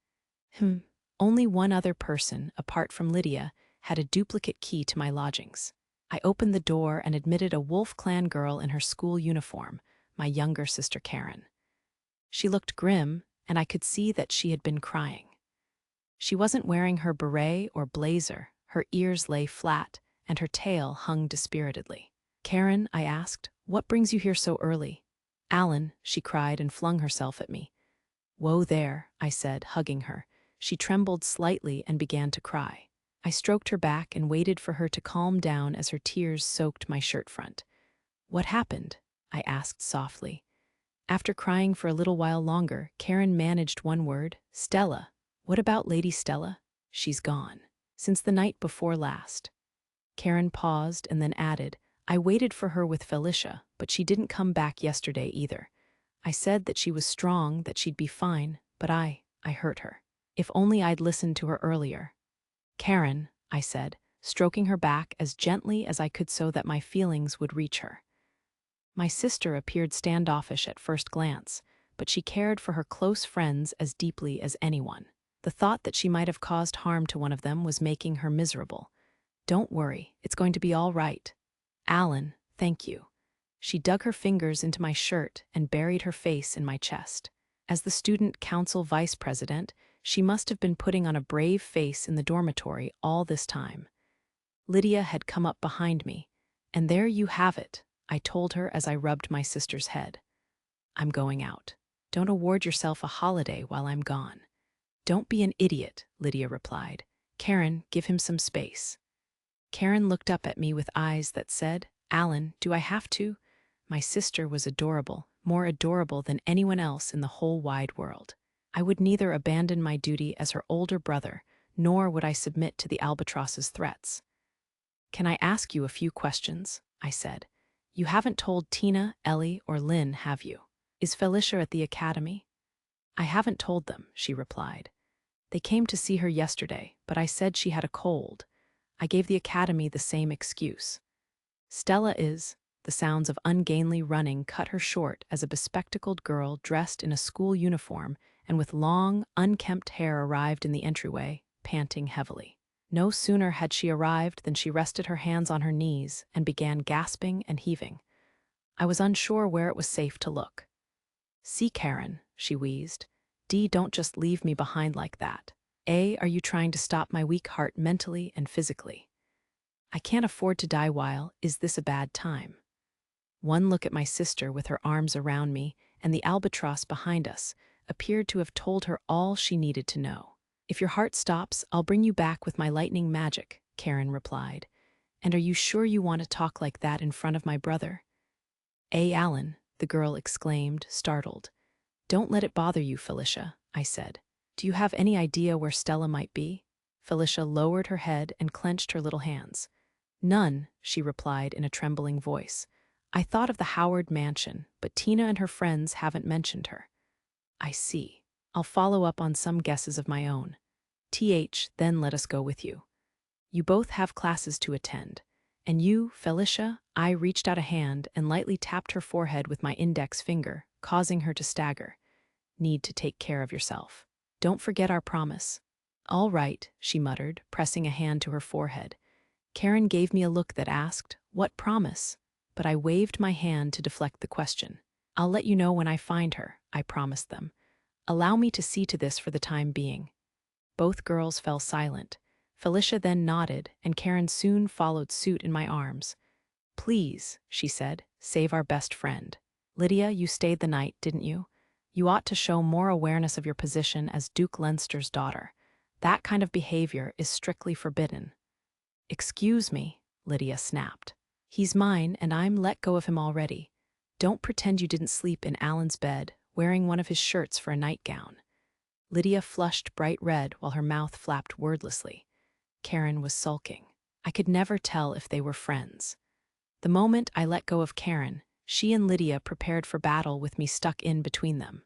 Only one other person, apart from Lydia, had a duplicate key to my lodgings. I opened the door and admitted a Wolf Clan girl in her school uniform, my younger sister Karen. She looked grim, and I could see that she had been crying. She wasn't wearing her beret or blazer, her ears lay flat, and her tail hung dispiritedly. "Karen," I asked, "what brings you here so early?" "Alan," she cried and flung herself at me. "Whoa there," I said, hugging her. She trembled slightly and began to cry. I stroked her back and waited for her to calm down as her tears soaked my shirt front. "What happened?" I asked softly. After crying for a little while longer, Karen managed one word, "Stella." "What about Lady Stella?" "She's gone. Since the night before last." Karen paused and then added, "I waited for her with Felicia, but she didn't come back yesterday either. I said that she was strong, that she'd be fine, but I hurt her. If only I'd listened to her earlier." "Karen," I said, stroking her back as gently as I could so that my feelings would reach her. My sister appeared standoffish at first glance, but she cared for her close friends as deeply as anyone. The thought that she might have caused harm to one of them was making her miserable. "Don't worry, it's going to be all right." "Alan, thank you." She dug her fingers into my shirt and buried her face in my chest. As the student council vice president, she must have been putting on a brave face in the dormitory all this time. Lydia had come up behind me, and there you have it, I told her as I rubbed my sister's head. "I'm going out. Don't award yourself a holiday while I'm gone." "Don't be an idiot," Lydia replied. "Karen, give him some space." Karen looked up at me with eyes that said, "Alan, do I have to?" My sister was adorable, more adorable than anyone else in the whole wide world. I would neither abandon my duty as her older brother, nor would I submit to the albatross's threats. "Can I ask you a few questions?" I said. "You haven't told Tina, Ellie, or Lynn, have you? Is Felicia at the academy?" "I haven't told them," she replied. "They came to see her yesterday, but I said she had a cold. I gave the academy the same excuse." "Stella is..." The sounds of ungainly running cut her short as a bespectacled girl dressed in a school uniform and with long, unkempt hair arrived in the entryway, panting heavily. No sooner had she arrived than she rested her hands on her knees and began gasping and heaving. I was unsure where it was safe to look. "See, Karen," she wheezed. "D, don't just leave me behind like that. A, are you trying to stop my weak heart mentally and physically? I can't afford to die while, is this a bad time?" One look at my sister with her arms around me and the albatross behind us appeared to have told her all she needed to know. "If your heart stops, I'll bring you back with my lightning magic," Karen replied. "And are you sure you want to talk like that in front of my brother?" Alan," the girl exclaimed, startled. "Don't let it bother you, Felicia," I said. "Do you have any idea where Stella might be?" Felicia lowered her head and clenched her little hands. "None," she replied in a trembling voice. "I thought of the Howard mansion, but Tina and her friends haven't mentioned her." "I see. I'll follow up on some guesses of my own. Then let us go with you. You both have classes to attend. And you, Felicia," I reached out a hand and lightly tapped her forehead with my index finger, causing her to stagger. "Need to take care of yourself. Don't forget our promise." "All right," she muttered, pressing a hand to her forehead. Karen gave me a look that asked, "What promise?" But I waved my hand to deflect the question. "I'll let you know when I find her," I promised them. "Allow me to see to this for the time being." Both girls fell silent. Felicia then nodded, and Karen soon followed suit in my arms. "Please," she said, "save our best friend. Lydia, you stayed the night, didn't you? You ought to show more awareness of your position as Duke Leinster's daughter. That kind of behavior is strictly forbidden." "Excuse me," Lydia snapped. "He's mine, and I'm let go of him already. Don't pretend you didn't sleep in Alan's bed, wearing one of his shirts for a nightgown." Lydia flushed bright red while her mouth flapped wordlessly. Karen was sulking. I could never tell if they were friends. The moment I let go of Karen, she and Lydia prepared for battle with me stuck in between them.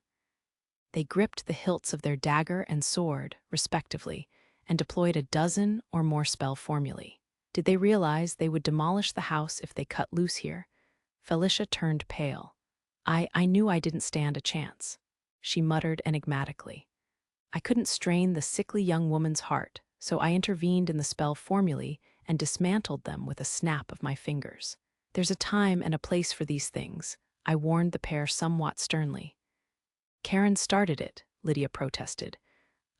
They gripped the hilts of their dagger and sword, respectively, and deployed a dozen or more spell formulae. Did they realize they would demolish the house if they cut loose here? Felicia turned pale. I knew I didn't stand a chance," she muttered enigmatically. I couldn't strain the sickly young woman's heart, so I intervened in the spell formulae and dismantled them with a snap of my fingers. "There's a time and a place for these things," I warned the pair somewhat sternly. "Karen started it," Lydia protested.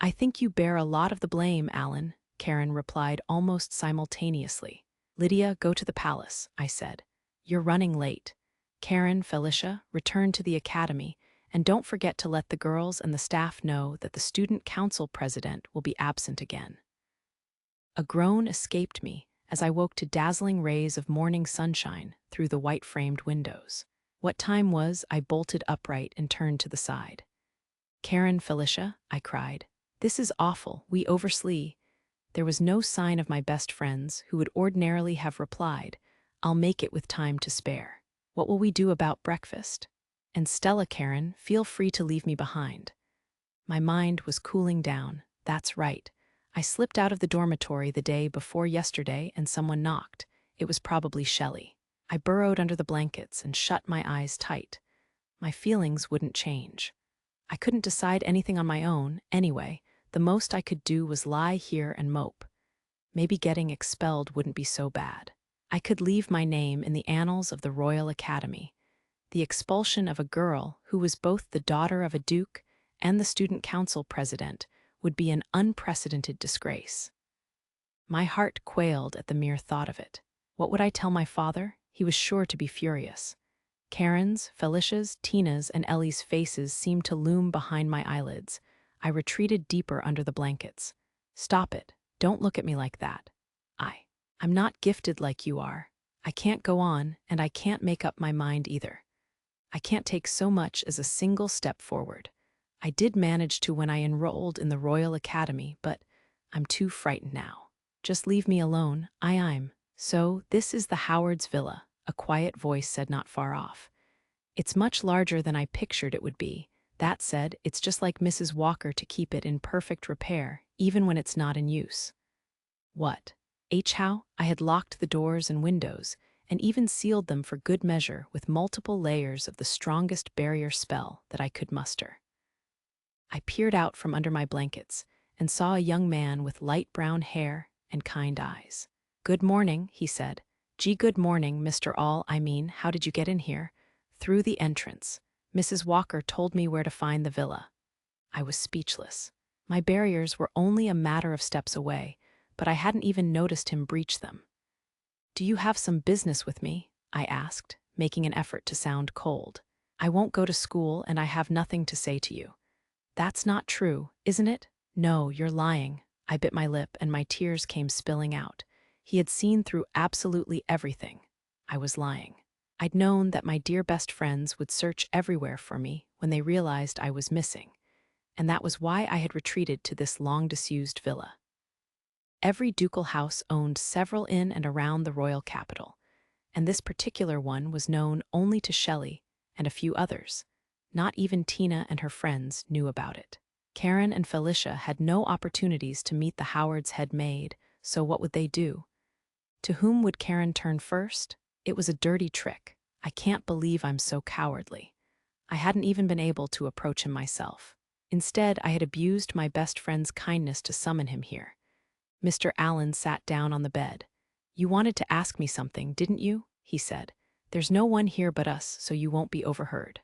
"I think you bear a lot of the blame, Alan," Karen replied almost simultaneously. "Lydia, go to the palace," I said. "You're running late. Karen, Felicia, return to the academy, and don't forget to let the girls and the staff know that the student council president will be absent again." A groan escaped me as I woke to dazzling rays of morning sunshine through the white-framed windows. What time was, I bolted upright and turned to the side. "Karen, Felicia," I cried. "This is awful. We oversleep." There was no sign of my best friends, who would ordinarily have replied, "I'll make it with time to spare. What will we do about breakfast? And Stella, Karen, feel free to leave me behind." My mind was cooling down. That's right. I slipped out of the dormitory the day before yesterday and someone knocked. It was probably Shelley. I burrowed under the blankets and shut my eyes tight. My feelings wouldn't change. I couldn't decide anything on my own, anyway. The most I could do was lie here and mope. Maybe getting expelled wouldn't be so bad. I could leave my name in the annals of the Royal Academy. The expulsion of a girl who was both the daughter of a duke and the student council president would be an unprecedented disgrace. My heart quailed at the mere thought of it. What would I tell my father? He was sure to be furious. Karen's, Felicia's, Tina's, and Ellie's faces seemed to loom behind my eyelids. I retreated deeper under the blankets. "Stop it. Don't look at me like that. I'm not gifted like you are. I can't go on, and I can't make up my mind either. I can't take so much as a single step forward. I did manage to when I enrolled in the Royal Academy, but I'm too frightened now. Just leave me alone. I'm. So, this is the Howard's villa," a quiet voice said not far off. "It's much larger than I pictured it would be. That said, it's just like Mrs. Walker to keep it in perfect repair, even when it's not in use." What? How? I had locked the doors and windows, and even sealed them for good measure with multiple layers of the strongest barrier spell that I could muster. I peered out from under my blankets and saw a young man with light brown hair and kind eyes. "Good morning," he said. "Gee, good morning, Mr. How did you get in here?" "Through the entrance. Mrs. Walker told me where to find the villa." I was speechless. My barriers were only a matter of steps away, but I hadn't even noticed him breach them. "Do you have some business with me?" I asked, making an effort to sound cold. "I won't go to school and I have nothing to say to you." "That's not true, isn't it?" "No, you're lying." I bit my lip and my tears came spilling out. He had seen through absolutely everything. I was lying. I'd known that my dear best friends would search everywhere for me when they realized I was missing, and that was why I had retreated to this long-disused villa. Every ducal house owned several in and around the royal capital, and this particular one was known only to Shelley and a few others. Not even Tina and her friends knew about it. Karen and Felicia had no opportunities to meet the Howards' head maid, so what would they do? To whom would Karen turn first? It was a dirty trick. I can't believe I'm so cowardly. I hadn't even been able to approach him myself. Instead, I had abused my best friend's kindness to summon him here. Mr. Allen sat down on the bed. "You wanted to ask me something, didn't you?" he said. "There's no one here but us, so you won't be overheard."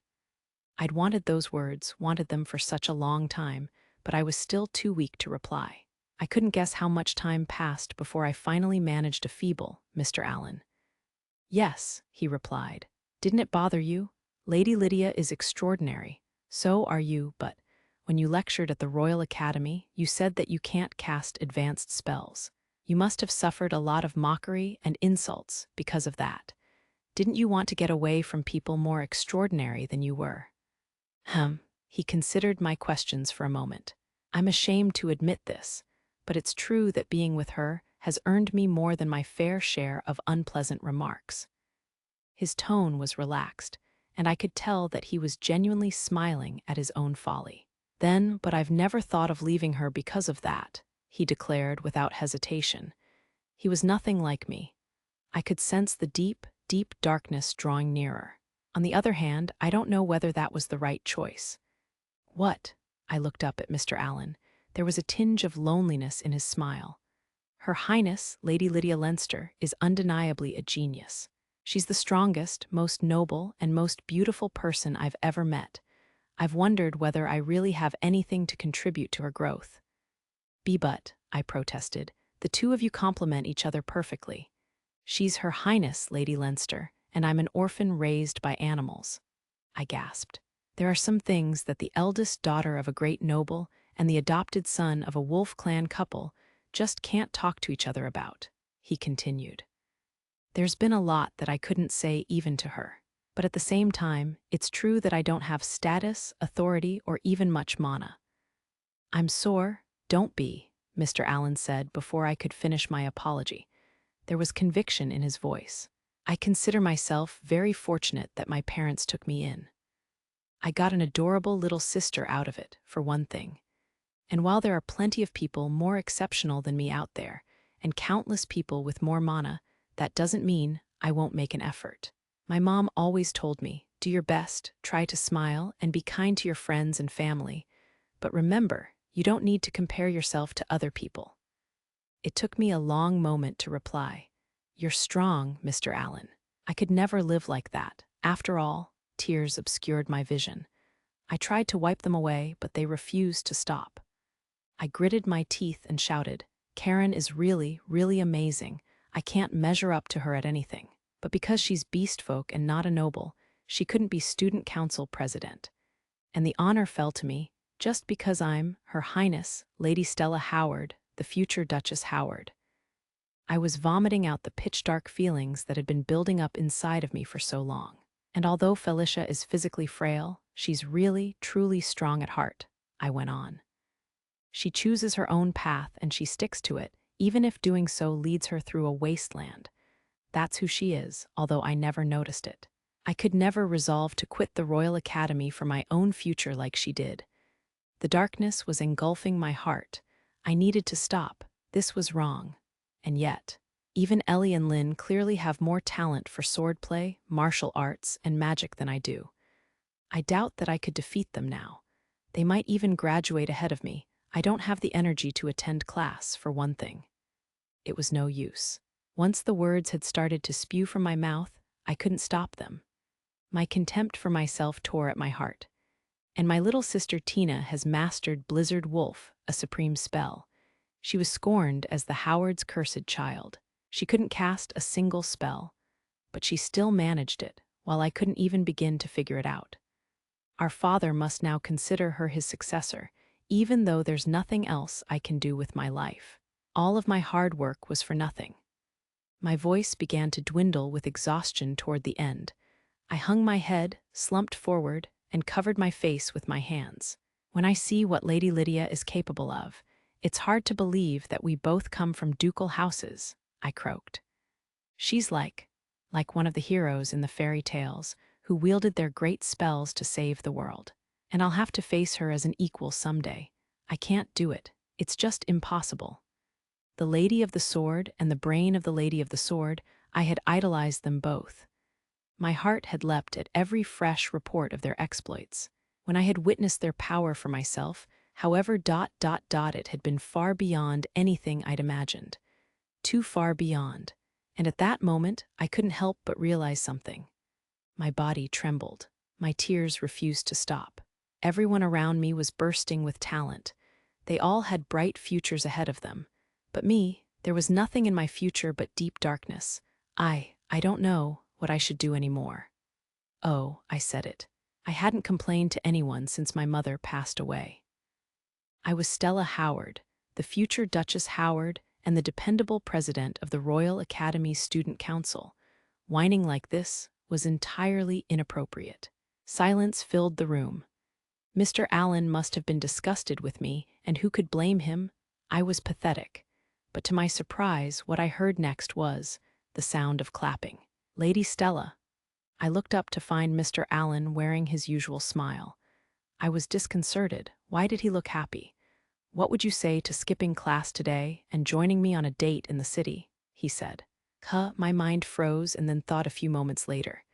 I'd wanted those words, wanted them for such a long time, but I was still too weak to reply. I couldn't guess how much time passed before I finally managed a feeble, "Mr. Allen." "Yes," he replied. "Didn't it bother you? Lady Lydia is extraordinary. So are you, but when you lectured at the Royal Academy, you said that you can't cast advanced spells. You must have suffered a lot of mockery and insults because of that. Didn't you want to get away from people more extraordinary than you were?" He considered my questions for a moment. "I'm ashamed to admit this, but it's true that being with her has earned me more than my fair share of unpleasant remarks." His tone was relaxed, and I could tell that he was genuinely smiling at his own folly. But I've never thought of leaving her because of that," he declared without hesitation. He was nothing like me. I could sense the deep, deep darkness drawing nearer. On the other hand, I don't know whether that was the right choice. "What?" I looked up at Mr. Allen. There was a tinge of loneliness in his smile. "Her Highness, Lady Lydia Leinster, is undeniably a genius. She's the strongest, most noble, and most beautiful person I've ever met. I've wondered whether I really have anything to contribute to her growth." "But," I protested, "the two of you complement each other perfectly. She's Her Highness, Lady Leinster, and I'm an orphan raised by animals." I gasped. "There are some things that the eldest daughter of a great noble and the adopted son of a wolf clan couple just can't talk to each other about," he continued. "There's been a lot that I couldn't say even to her. But at the same time, it's true that I don't have status, authority, or even much mana." "I'm sore, don't be," Mr. Allen said before I could finish my apology. There was conviction in his voice. "I consider myself very fortunate that my parents took me in. I got an adorable little sister out of it, for one thing. And while there are plenty of people more exceptional than me out there, and countless people with more mana, that doesn't mean I won't make an effort. My mom always told me, do your best, try to smile, and be kind to your friends and family. But remember, you don't need to compare yourself to other people." It took me a long moment to reply. "You're strong, Mr. Allen. I could never live like that. After all," tears obscured my vision. I tried to wipe them away, but they refused to stop. I gritted my teeth and shouted, "Karen is really, really amazing. I can't measure up to her at anything. But because she's beast folk and not a noble, she couldn't be student council president. And the honor fell to me just because I'm Her Highness, Lady Stella Howard, the future Duchess Howard." I was vomiting out the pitch-dark feelings that had been building up inside of me for so long. "And although Felicia is physically frail, she's really, truly strong at heart," I went on. "She chooses her own path and she sticks to it, even if doing so leads her through a wasteland. That's who she is, although I never noticed it. I could never resolve to quit the Royal Academy for my own future like she did. The darkness was engulfing my heart. I needed to stop. This was wrong. And yet, Even Ellie and Lynn clearly have more talent for swordplay, martial arts, and magic than I do. I doubt that I could defeat them now. They might even graduate ahead of me. I don't have the energy to attend class, for one thing. It was no use. Once the words had started to spew from my mouth, I couldn't stop them. My contempt for myself tore at my heart. And my little sister Tina has mastered Blizzard Wolf, a supreme spell. She was scorned as the Howard's cursed child. She couldn't cast a single spell, but she still managed it, while I couldn't even begin to figure it out. Our father must now consider her his successor, even though there's nothing else I can do with my life. All of my hard work was for nothing. My voice began to dwindle with exhaustion toward the end. I hung my head, slumped forward, and covered my face with my hands. When I see what Lady Lydia is capable of, it's hard to believe that we both come from ducal houses, I croaked. She's like one of the heroes in the fairy tales who wielded their great spells to save the world. And I'll have to face her as an equal someday. I can't do it. It's just impossible. The Lady of the Sword and the brain of the Lady of the Sword, I had idolized them both. My heart had leapt at every fresh report of their exploits. When I had witnessed their power for myself, however it had been far beyond anything I'd imagined. Too far beyond. And at that moment, I couldn't help but realize something. My body trembled. My tears refused to stop. Everyone around me was bursting with talent. They all had bright futures ahead of them. But me, there was nothing in my future but deep darkness. I don't know what I should do anymore. Oh, I said it. I hadn't complained to anyone since my mother passed away. I was Stella Howard, the future Duchess Howard and the dependable president of the Royal Academy's Student Council. Whining like this was entirely inappropriate. Silence filled the room. Mr. Allen must have been disgusted with me, and who could blame him? I was pathetic. But to my surprise, what I heard next was the sound of clapping. Lady Stella. I looked up to find Mr. Allen wearing his usual smile. I was disconcerted. Why did he look happy? What would you say to skipping class today and joining me on a date in the city? He said. My mind froze and then thought a few moments later.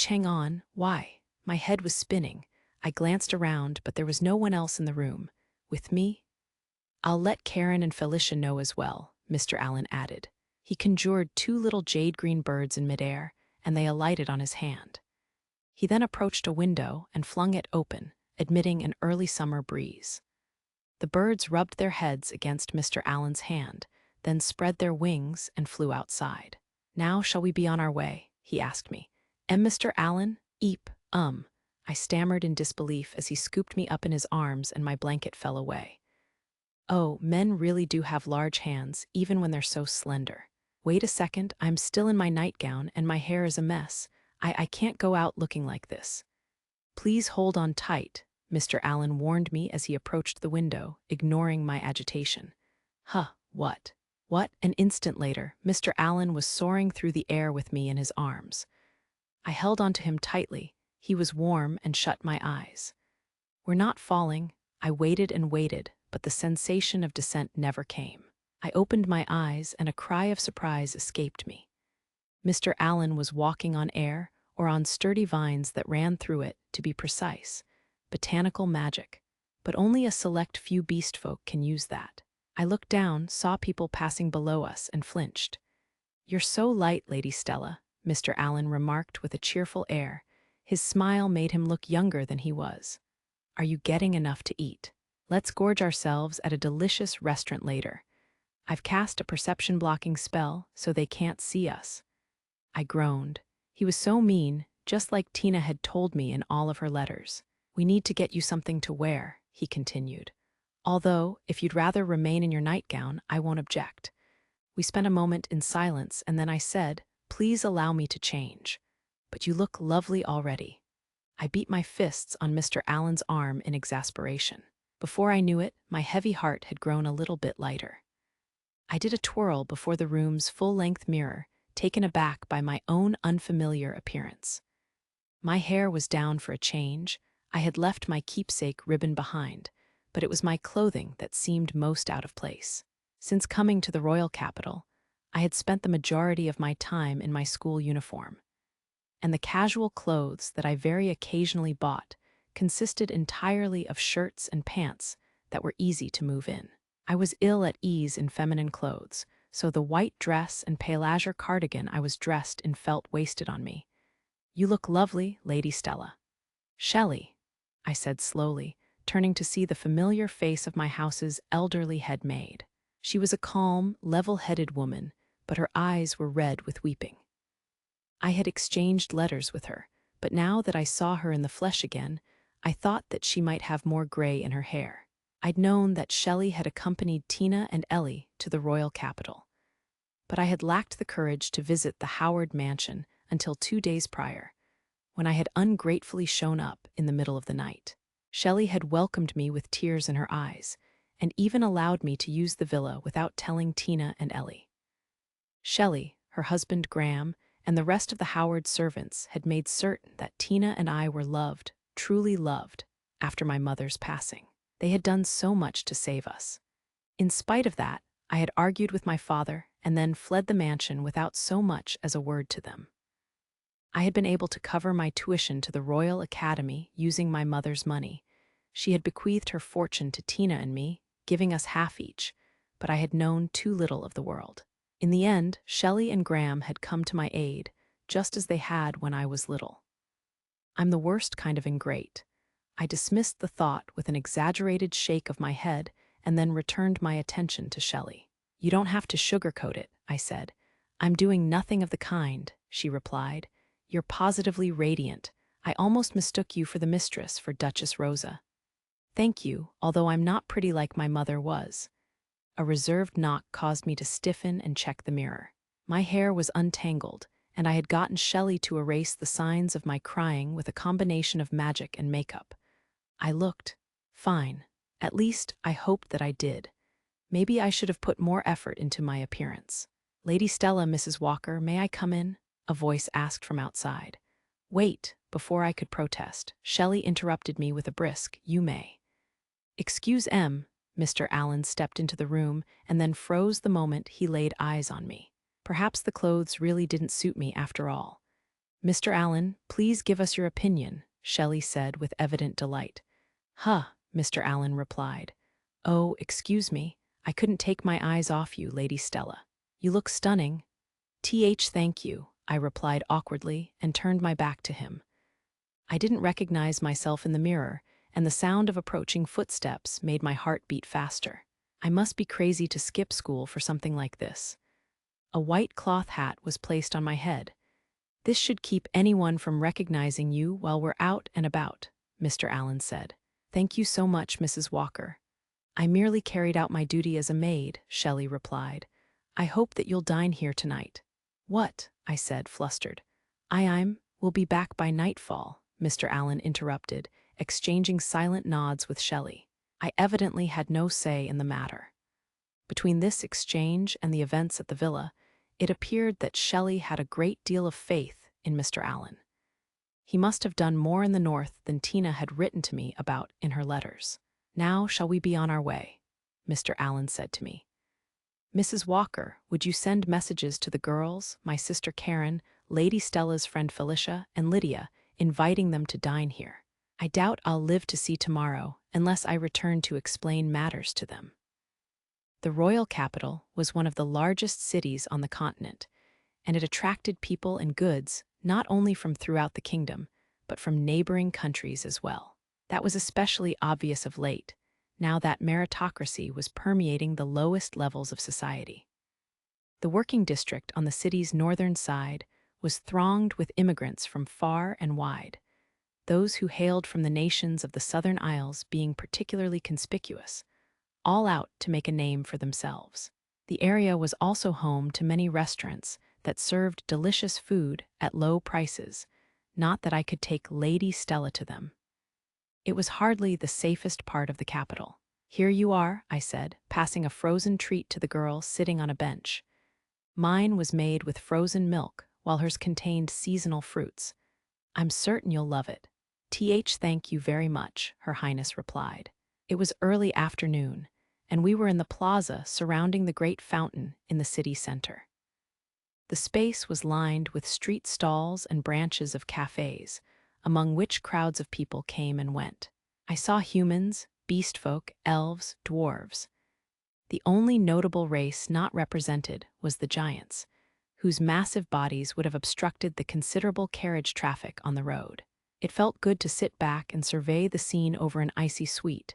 Hang on, why? My head was spinning. I glanced around, but there was no one else in the room. With me? I'll let Karen and Felicia know as well, Mr. Allen added. He conjured 2 little jade-green birds in midair, and they alighted on his hand. He then approached a window and flung it open, admitting an early summer breeze. The birds rubbed their heads against Mr. Allen's hand, then spread their wings and flew outside. Now shall we be on our way? He asked me. Mr. Allen? I stammered in disbelief as he scooped me up in his arms and my blanket fell away. Oh, men really do have large hands, even when they're so slender. Wait a second, I'm still in my nightgown and my hair is a mess. I can't go out looking like this. Please hold on tight, Mr. Allen warned me as he approached the window, ignoring my agitation. What? An instant later, Mr. Allen was soaring through the air with me in his arms. I held onto him tightly. He was warm and shut my eyes. We're not falling. I waited and waited, but the sensation of descent never came. I opened my eyes and a cry of surprise escaped me. Mr. Allen was walking on air, or on sturdy vines that ran through it, to be precise. Botanical magic. But only a select few beast folk can use that. I looked down, saw people passing below us, and flinched. You're so light, Lady Stella, Mr. Allen remarked with a cheerful air. His smile made him look younger than he was. Are you getting enough to eat? Let's gorge ourselves at a delicious restaurant later. I've cast a perception-blocking spell, so they can't see us. I groaned. He was so mean, just like Tina had told me in all of her letters. We need to get you something to wear, he continued. Although, if you'd rather remain in your nightgown, I won't object. We spent a moment in silence, and then I said, Please allow me to change. But you look lovely already. I beat my fists on Mr. Allen's arm in exasperation. Before I knew it, my heavy heart had grown a little bit lighter. I did a twirl before the room's full-length mirror, taken aback by my own unfamiliar appearance. My hair was down for a change. I had left my keepsake ribbon behind, but it was my clothing that seemed most out of place. Since coming to the royal capital, I had spent the majority of my time in my school uniform, and the casual clothes that I very occasionally bought consisted entirely of shirts and pants that were easy to move in. I was ill at ease in feminine clothes, so the white dress and pale azure cardigan I was dressed in felt wasted on me. "You look lovely, Lady Stella." "Shelley," I said slowly, turning to see the familiar face of my house's elderly head maid. She was a calm, level-headed woman, but her eyes were red with weeping. I had exchanged letters with her, but now that I saw her in the flesh again, I thought that she might have more gray in her hair. I'd known that Shelley had accompanied Tina and Ellie to the royal capital, but I had lacked the courage to visit the Howard mansion until 2 days prior, when I had ungratefully shown up in the middle of the night. Shelley had welcomed me with tears in her eyes, and even allowed me to use the villa without telling Tina and Ellie. Shelley, her husband Graham, and the rest of the Howard servants had made certain that Tina and I were loved, truly loved, after my mother's passing. They had done so much to save us. In spite of that, I had argued with my father and then fled the mansion without so much as a word to them. I had been able to cover my tuition to the Royal Academy using my mother's money. She had bequeathed her fortune to Tina and me, giving us half each, but I had known too little of the world. In the end, Shelley and Graham had come to my aid, just as they had when I was little. I'm the worst kind of ingrate. I dismissed the thought with an exaggerated shake of my head and then returned my attention to Shelley. "You don't have to sugarcoat it," I said. "I'm doing nothing of the kind," she replied. "You're positively radiant. I almost mistook you for the mistress for Duchess Rosa." "Thank you, although I'm not pretty like my mother was." A reserved knock caused me to stiffen and check the mirror. My hair was untangled, and I had gotten Shelley to erase the signs of my crying with a combination of magic and makeup. I looked fine. At least, I hoped that I did. Maybe I should have put more effort into my appearance. "Lady Stella, Mrs. Walker, may I come in?" a voice asked from outside. "Wait," before I could protest, Shelley interrupted me with a brisk, "You may." "Excuse M." Mr. Allen stepped into the room and then froze the moment he laid eyes on me. Perhaps the clothes really didn't suit me after all. "Mr. Allen, please give us your opinion," Shelley said with evident delight. "Huh," Mr. Allen replied. "Oh, excuse me. I couldn't take my eyes off you, Lady Stella. You look stunning." Thank you," I replied awkwardly and turned my back to him. I didn't recognize myself in the mirror, and the sound of approaching footsteps made my heart beat faster. I must be crazy to skip school for something like this. A white cloth hat was placed on my head. "This should keep anyone from recognizing you while we're out and about," Mr. Allen said. "Thank you so much, Mrs. Walker." "I merely carried out my duty as a maid," Shelley replied. "I hope that you'll dine here tonight." "What?" I said, flustered. We'll be back by nightfall," Mr. Allen interrupted, exchanging silent nods with Shelley. I evidently had no say in the matter. Between this exchange and the events at the villa, it appeared that Shelley had a great deal of faith in Mr. Allen. He must have done more in the north than Tina had written to me about in her letters. "Now shall we be on our way?" Mr. Allen said to me. "Mrs. Walker, would you send messages to the girls, my sister Karen, Lady Stella's friend Felicia, and Lydia, inviting them to dine here? I doubt I'll live to see tomorrow unless I return to explain matters to them." The royal capital was one of the largest cities on the continent, and it attracted people and goods not only from throughout the kingdom, but from neighboring countries as well. That was especially obvious of late, now that meritocracy was permeating the lowest levels of society. The working district on the city's northern side was thronged with immigrants from far and wide, those who hailed from the nations of the Southern Isles being particularly conspicuous, all out to make a name for themselves. The area was also home to many restaurants that served delicious food at low prices, not that I could take Lady Stella to them. It was hardly the safest part of the capital. "Here you are," I said, passing a frozen treat to the girl sitting on a bench. Mine was made with frozen milk, while hers contained seasonal fruits. "I'm certain you'll love it." Thank you very much," Her Highness replied. It was early afternoon, and we were in the plaza surrounding the great fountain in the city center. The space was lined with street stalls and branches of cafes, among which crowds of people came and went. I saw humans, beast folk, elves, dwarves. The only notable race not represented was the giants, whose massive bodies would have obstructed the considerable carriage traffic on the road. It felt good to sit back and survey the scene over an icy sweet.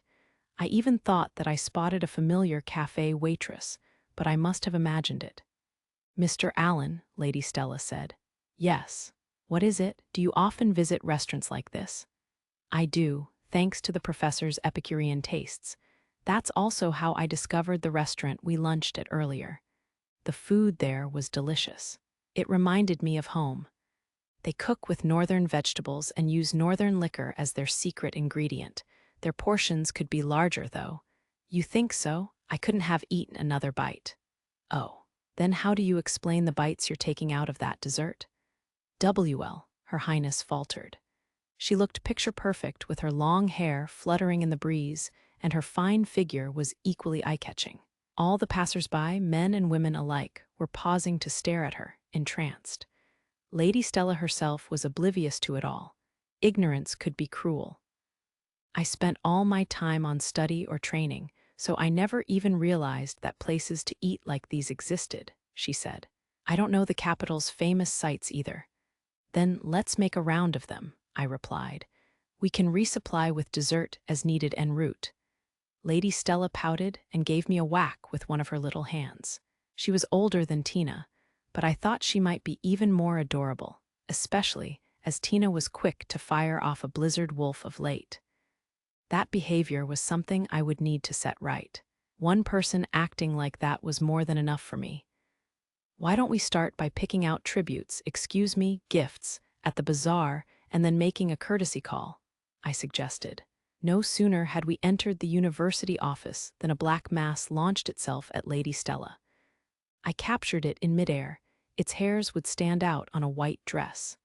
I even thought that I spotted a familiar cafe waitress, but I must have imagined it. "Mr. Allen," Lady Stella said. "Yes. What is it? Do you often visit restaurants like this?" "I do, thanks to the professor's Epicurean tastes. That's also how I discovered the restaurant we lunched at earlier. The food there was delicious. It reminded me of home. They cook with northern vegetables and use northern liquor as their secret ingredient. Their portions could be larger, though." "You think so? I couldn't have eaten another bite." "Oh. Then how do you explain the bites you're taking out of that dessert?" "WL," Her Highness faltered. She looked picture-perfect with her long hair fluttering in the breeze, and her fine figure was equally eye-catching. All the passers-by, men and women alike, were pausing to stare at her, entranced. Lady Stella herself was oblivious to it all. Ignorance could be cruel. "I spent all my time on study or training, so I never even realized that places to eat like these existed," she said. "I don't know the capital's famous sights either." "Then let's make a round of them," I replied. "We can resupply with dessert as needed en route." Lady Stella pouted and gave me a whack with one of her little hands. She was older than Tina, but I thought she might be even more adorable, especially as Tina was quick to fire off a blizzard wolf of late. That behavior was something I would need to set right. One person acting like that was more than enough for me. "Why don't we start by picking out tributes, gifts, at the bazaar, and then making a courtesy call?" I suggested. No sooner had we entered the university office than a black mass launched itself at Lady Stella. I captured it in midair. Its hairs would stand out on a white dress.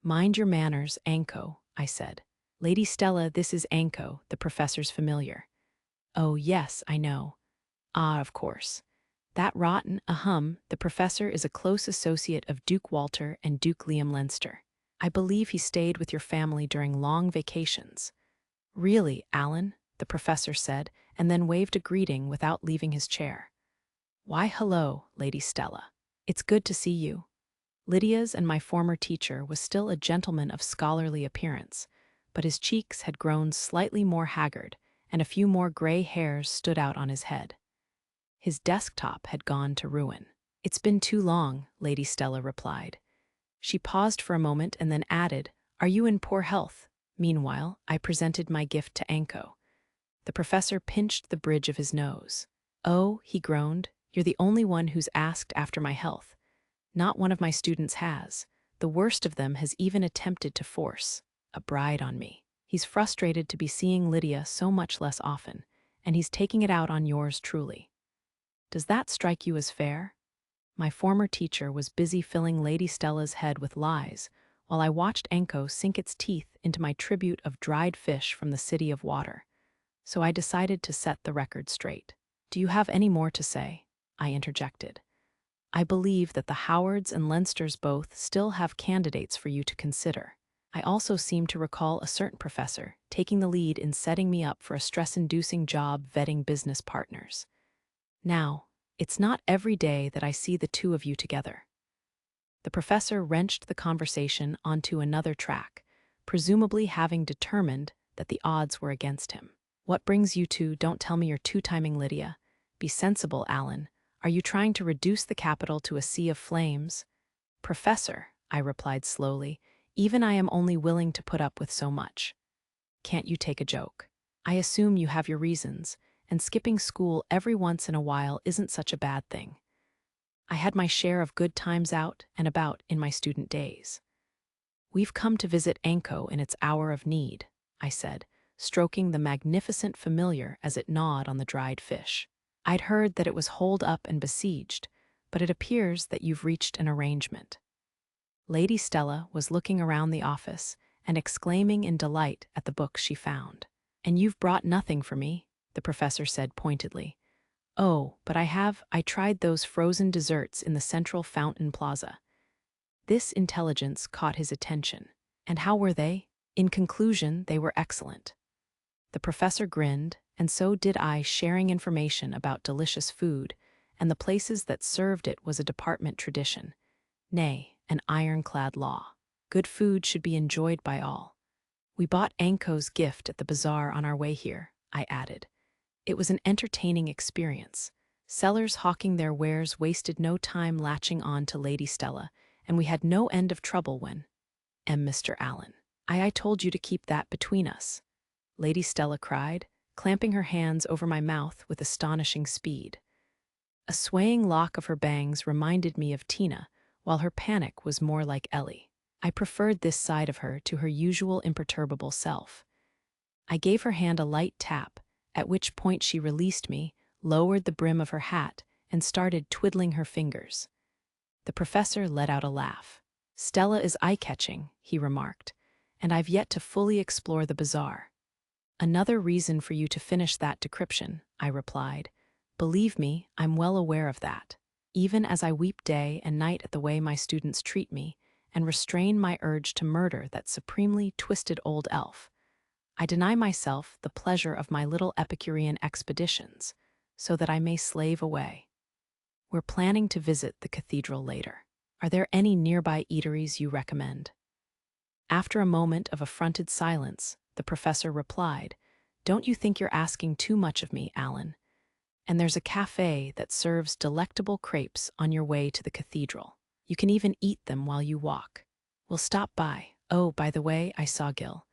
"Mind your manners, Anko," I said. "Lady Stella, this is Anko, the professor's familiar." "Oh, yes, I know." "Ah, of course. That rotten, the professor is a close associate of Duke Walter and Duke Liam Leinster. I believe he stayed with your family during long vacations." "Really, Alan?" the professor said, and then waved a greeting without leaving his chair. "Why, hello, Lady Stella. It's good to see you." Lydia's and my former teacher was still a gentleman of scholarly appearance, but his cheeks had grown slightly more haggard, and a few more gray hairs stood out on his head. His desktop had gone to ruin. "It's been too long," Lady Stella replied. She paused for a moment and then added, "Are you in poor health?" Meanwhile, I presented my gift to Anko. The professor pinched the bridge of his nose. "Oh," he groaned, "you're the only one who's asked after my health. Not one of my students has. The worst of them has even attempted to force a bride on me. He's frustrated to be seeing Lydia so much less often, and he's taking it out on yours truly." "Does that strike you as fair?" My former teacher was busy filling Lady Stella's head with lies, while I watched Anko sink its teeth into my tribute of dried fish from the City of Water. So I decided to set the record straight. "Do you have any more to say?" I interjected. "I believe that the Howards and Leinsters both still have candidates for you to consider. I also seem to recall a certain professor taking the lead in setting me up for a stress-inducing job vetting business partners. Now, it's not every day that I see the two of you together." The professor wrenched the conversation onto another track, presumably having determined that the odds were against him. "What brings you to, don't tell me you're two-timing Lydia. Be sensible, Alan. Are you trying to reduce the capital to a sea of flames?" "Professor," I replied slowly, "even I am only willing to put up with so much. Can't you take a joke? I assume you have your reasons, and skipping school every once in a while isn't such a bad thing. I had my share of good times out and about in my student days." "We've come to visit Anko in its hour of need," I said, stroking the magnificent familiar as it gnawed on the dried fish. "I'd heard that it was holed up and besieged, but it appears that you've reached an arrangement." Lady Stella was looking around the office and exclaiming in delight at the books she found. "And you've brought nothing for me," the professor said pointedly. Oh, but I tried those frozen desserts in the central fountain plaza. This intelligence caught his attention. And how were they? In conclusion, they were excellent. The professor grinned, and so did I, sharing information about delicious food, and the places that served it was a department tradition. Nay, an ironclad law. Good food should be enjoyed by all. We bought Anko's gift at the bazaar on our way here, I added. It was an entertaining experience. Sellers hawking their wares wasted no time latching on to Lady Stella, and we had no end of trouble when, Mr. Allen, I told you to keep that between us, Lady Stella cried, clamping her hands over my mouth with astonishing speed. A swaying lock of her bangs reminded me of Tina, while her panic was more like Ellie. I preferred this side of her to her usual imperturbable self. I gave her hand a light tap, at which point she released me, lowered the brim of her hat, and started twiddling her fingers. The professor let out a laugh. Stella is eye-catching, he remarked, and I've yet to fully explore the bazaar. Another reason for you to finish that decryption, I replied. Believe me, I'm well aware of that. Even as I weep day and night at the way my students treat me, and restrain my urge to murder that supremely twisted old elf, I deny myself the pleasure of my little Epicurean expeditions, so that I may slave away. We're planning to visit the cathedral later. Are there any nearby eateries you recommend? After a moment of affronted silence, the professor replied, Don't you think you're asking too much of me, Alan? And there's a cafe that serves delectable crepes on your way to the cathedral. You can even eat them while you walk. We'll stop by. Oh, by the way, I saw Gil.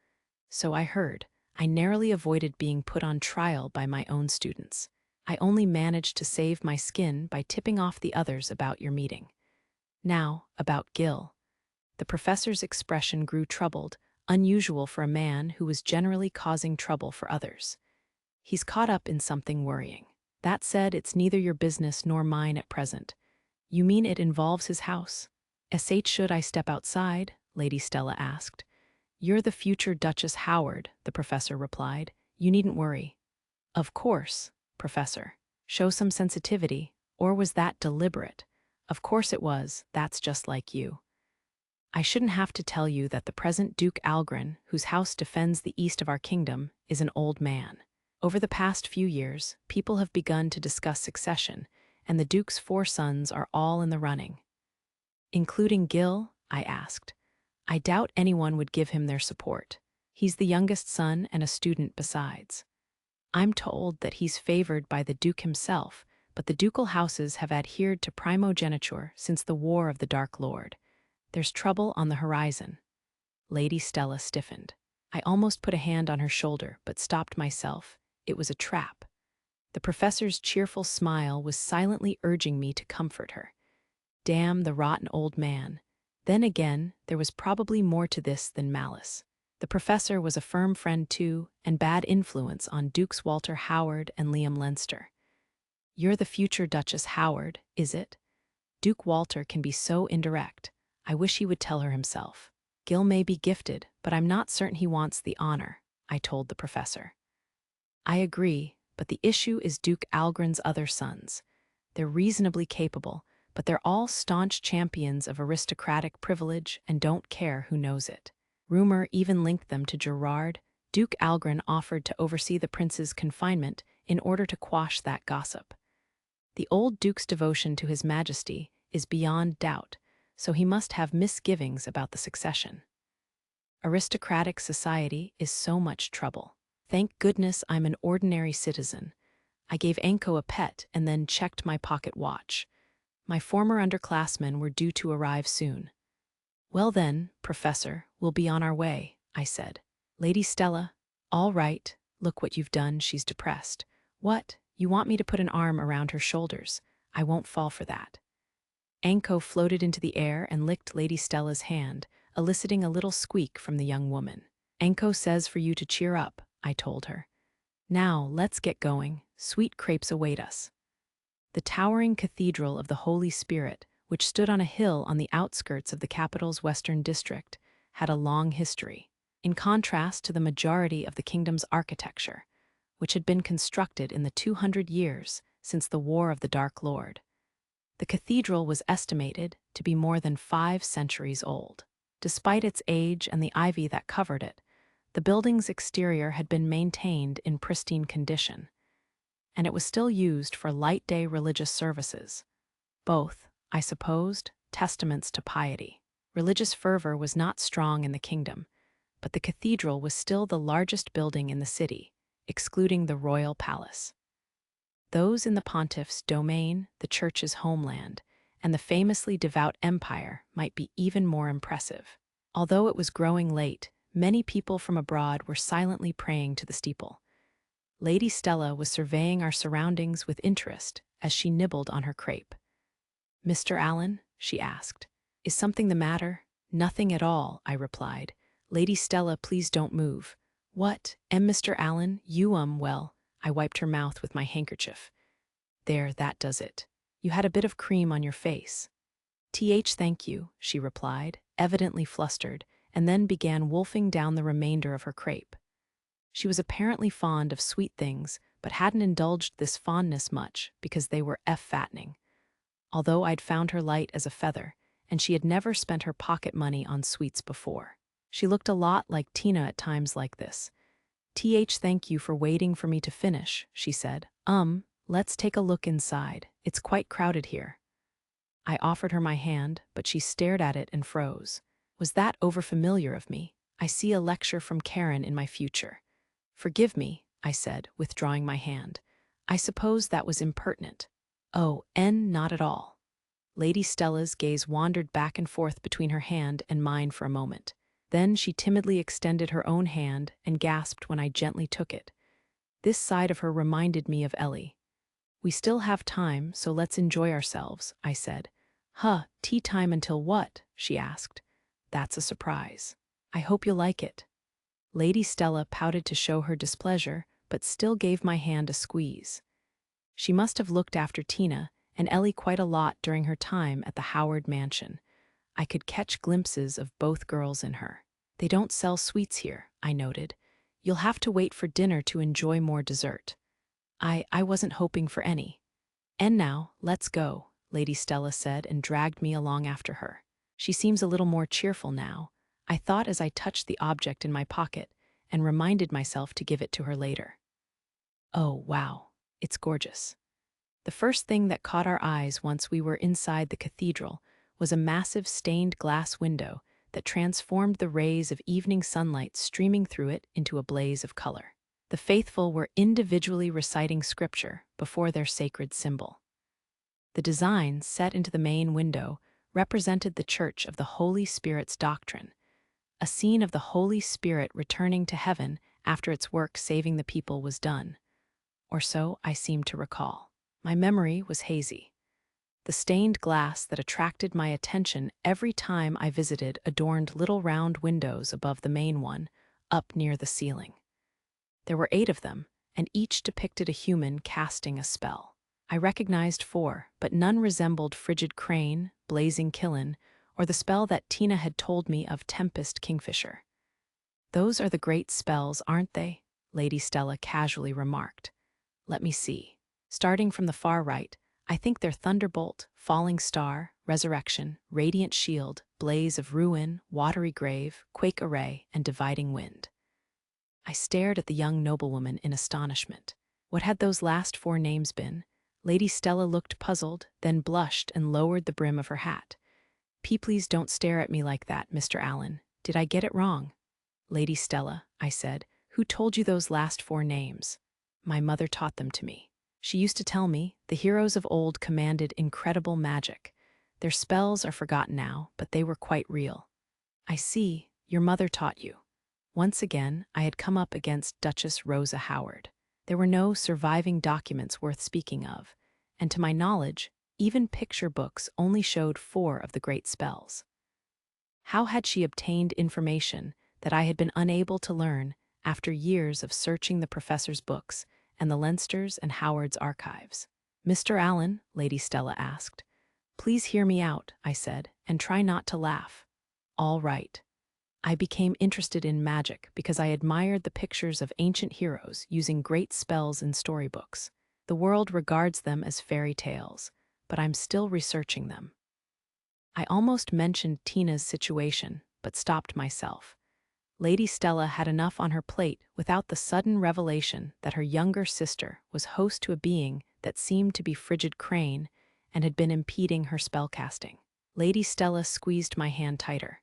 So I heard. I narrowly avoided being put on trial by my own students. I only managed to save my skin by tipping off the others about your meeting. Now, about Gil. The professor's expression grew troubled, unusual for a man who was generally causing trouble for others. He's caught up in something worrying. That said, it's neither your business nor mine at present. You mean it involves his house? Should I step outside? Lady Stella asked. You're the future Duchess Howard, the professor replied. You needn't worry. Of course, Professor. Show some sensitivity, or was that deliberate? Of course it was, that's just like you. I shouldn't have to tell you that the present Duke Algren, whose house defends the east of our kingdom, is an old man. Over the past few years, people have begun to discuss succession, and the Duke's 4 sons are all in the running. Including Gil? I asked. I doubt anyone would give him their support. He's the youngest son and a student besides. I'm told that he's favored by the Duke himself, but the ducal houses have adhered to primogeniture since the War of the Dark Lord. There's trouble on the horizon. Lady Stella stiffened. I almost put a hand on her shoulder, but stopped myself. It was a trap. The professor's cheerful smile was silently urging me to comfort her. Damn the rotten old man. Then again, there was probably more to this than malice. The professor was a firm friend too, and bad influence on Dukes Walter Howard and Liam Leinster. You're the future Duchess Howard, is it? Duke Walter can be so indirect. I wish he would tell her himself. Gil may be gifted, but I'm not certain he wants the honor, I told the professor. I agree, but the issue is Duke Algren's other sons. They're reasonably capable, but they're all staunch champions of aristocratic privilege and don't care who knows it. Rumor even linked them to Gerard. Duke Algren offered to oversee the prince's confinement in order to quash that gossip. The old duke's devotion to his majesty is beyond doubt, so he must have misgivings about the succession. Aristocratic society is so much trouble. Thank goodness I'm an ordinary citizen. I gave Anko a pet and then checked my pocket watch. My former underclassmen were due to arrive soon. Well then, Professor, we'll be on our way, I said. Lady Stella, all right, look what you've done, she's depressed. What? You want me to put an arm around her shoulders? I won't fall for that. Anko floated into the air and licked Lady Stella's hand, eliciting a little squeak from the young woman. Anko says for you to cheer up, I told her. Now, let's get going. Sweet crepes await us. The towering Cathedral of the Holy Spirit, which stood on a hill on the outskirts of the capital's western district, had a long history, in contrast to the majority of the kingdom's architecture, which had been constructed in the 200 years since the War of the Dark Lord. The cathedral was estimated to be more than 5 centuries old. Despite its age and the ivy that covered it, the building's exterior had been maintained in pristine condition, and it was still used for light-day religious services. Both, I supposed, testaments to piety. Religious fervor was not strong in the kingdom, but the cathedral was still the largest building in the city, excluding the royal palace. Those in the pontiff's domain, the church's homeland, and the famously devout empire might be even more impressive. Although it was growing late, many people from abroad were silently praying to the steeple. Lady Stella was surveying our surroundings with interest as she nibbled on her crepe. "Mr. Allen?" she asked. "Is something the matter?" "Nothing at all," I replied. "Lady Stella, please don't move." "What? Mr. Allen, you well." I wiped her mouth with my handkerchief. "There, that does it. You had a bit of cream on your face." Thank you," she replied, evidently flustered, and then began wolfing down the remainder of her crepe. She was apparently fond of sweet things, but hadn't indulged this fondness much because they were fattening. Although I'd found her light as a feather, and she had never spent her pocket money on sweets before. She looked a lot like Tina at times like this. Thank you for waiting for me to finish," she said. Let's take a look inside. It's quite crowded here." I offered her my hand, but she stared at it and froze. Was that overfamiliar of me? I see a lecture from Karen in my future. "Forgive me," I said, withdrawing my hand. "I suppose that was impertinent." "Oh, not at all." Lady Stella's gaze wandered back and forth between her hand and mine for a moment. Then she timidly extended her own hand and gasped when I gently took it. This side of her reminded me of Ellie. "We still have time, so let's enjoy ourselves," I said. Tea time until what?" she asked. "That's a surprise. I hope you'll like it." Lady Stella pouted to show her displeasure, but still gave my hand a squeeze. She must have looked after Tina and Ellie quite a lot during her time at the Howard mansion. I could catch glimpses of both girls in her. "They don't sell sweets here," I noted. "You'll have to wait for dinner to enjoy more dessert." I wasn't hoping for any. "And now, let's go," Lady Stella said and dragged me along after her. "She seems a little more cheerful now," I thought as I touched the object in my pocket and reminded myself to give it to her later. Oh, wow, it's gorgeous. The first thing that caught our eyes once we were inside the cathedral was a massive stained glass window that transformed the rays of evening sunlight streaming through it into a blaze of color. The faithful were individually reciting scripture before their sacred symbol. The design set into the main window represented the Church of the Holy Spirit's doctrine, a scene of the Holy Spirit returning to heaven after its work saving the people was done. Or so I seemed to recall. My memory was hazy. The stained glass that attracted my attention every time I visited adorned little round windows above the main one, up near the ceiling. There were 8 of them, and each depicted a human casting a spell. I recognized 4, but none resembled Frigid Crane, Blazing Kiln, or the spell that Tina had told me of, Tempest Kingfisher. "Those are the great spells, aren't they?" Lady Stella casually remarked. "Let me see. Starting from the far right, I think they're Thunderbolt, Falling Star, Resurrection, Radiant Shield, Blaze of Ruin, Watery Grave, Quake Array, and Dividing Wind." I stared at the young noblewoman in astonishment. What had those last 4 names been? Lady Stella looked puzzled, then blushed and lowered the brim of her hat. Please don't stare at me like that, Mr. Allen. Did I get it wrong?" "Lady Stella," I said, "who told you those last 4 names?" "My mother taught them to me. She used to tell me the heroes of old commanded incredible magic. Their spells are forgotten now, but they were quite real." "I see, your mother taught you." Once again, I had come up against Duchess Rosa Howard. There were no surviving documents worth speaking of, and to my knowledge, even picture books only showed 4 of the great spells. How had she obtained information that I had been unable to learn after years of searching the professor's books and the Leinsters and Howard's archives? "Mr. Allen," Lady Stella asked. "Please hear me out," I said, "and try not to laugh." "All right." I became interested in magic because I admired the pictures of ancient heroes using great spells in storybooks. The world regards them as fairy tales, but I'm still researching them. I almost mentioned Tina's situation, but stopped myself. Lady Stella had enough on her plate without the sudden revelation that her younger sister was host to a being that seemed to be frigid crane and had been impeding her spellcasting. Lady Stella squeezed my hand tighter.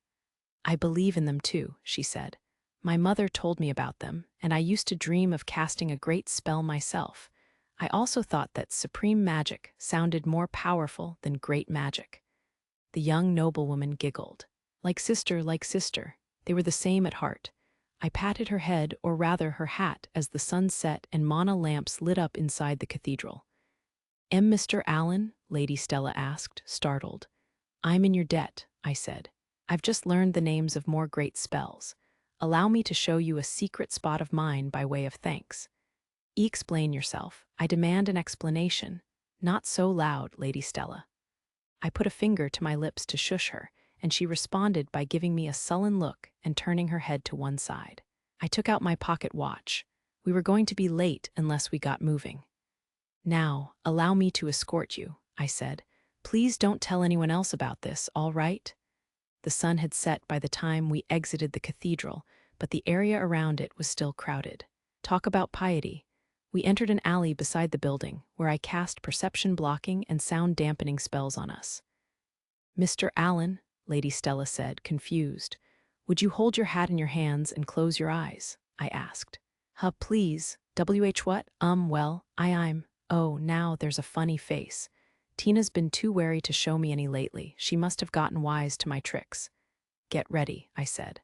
I believe in them too, she said. My mother told me about them, and I used to dream of casting a great spell myself. I also thought that supreme magic sounded more powerful than great magic. The young noblewoman giggled. Like sister, they were the same at heart. I patted her head, or rather her hat, as the sun set and mana lamps lit up inside the cathedral. Mr. Allen?" Lady Stella asked, startled. "I'm in your debt," I said. "I've just learned the names of more great spells. Allow me to show you a secret spot of mine by way of thanks." "Explain yourself. I demand an explanation." "Not so loud, Lady Stella." I put a finger to my lips to shush her, and she responded by giving me a sullen look and turning her head to one side. I took out my pocket watch. We were going to be late unless we got moving. "Now, allow me to escort you," I said. "Please don't tell anyone else about this, all right?" The sun had set by the time we exited the cathedral, but the area around it was still crowded. Talk about piety. We entered an alley beside the building, where I cast perception blocking and sound dampening spells on us. "Mr. Allen," Lady Stella said, confused. "Would you hold your hat in your hands and close your eyes?" I asked. Please. What? Well, I'm. Oh, now there's a funny face. Tina's been too wary to show me any lately. She must have gotten wise to my tricks." "Get ready," I said.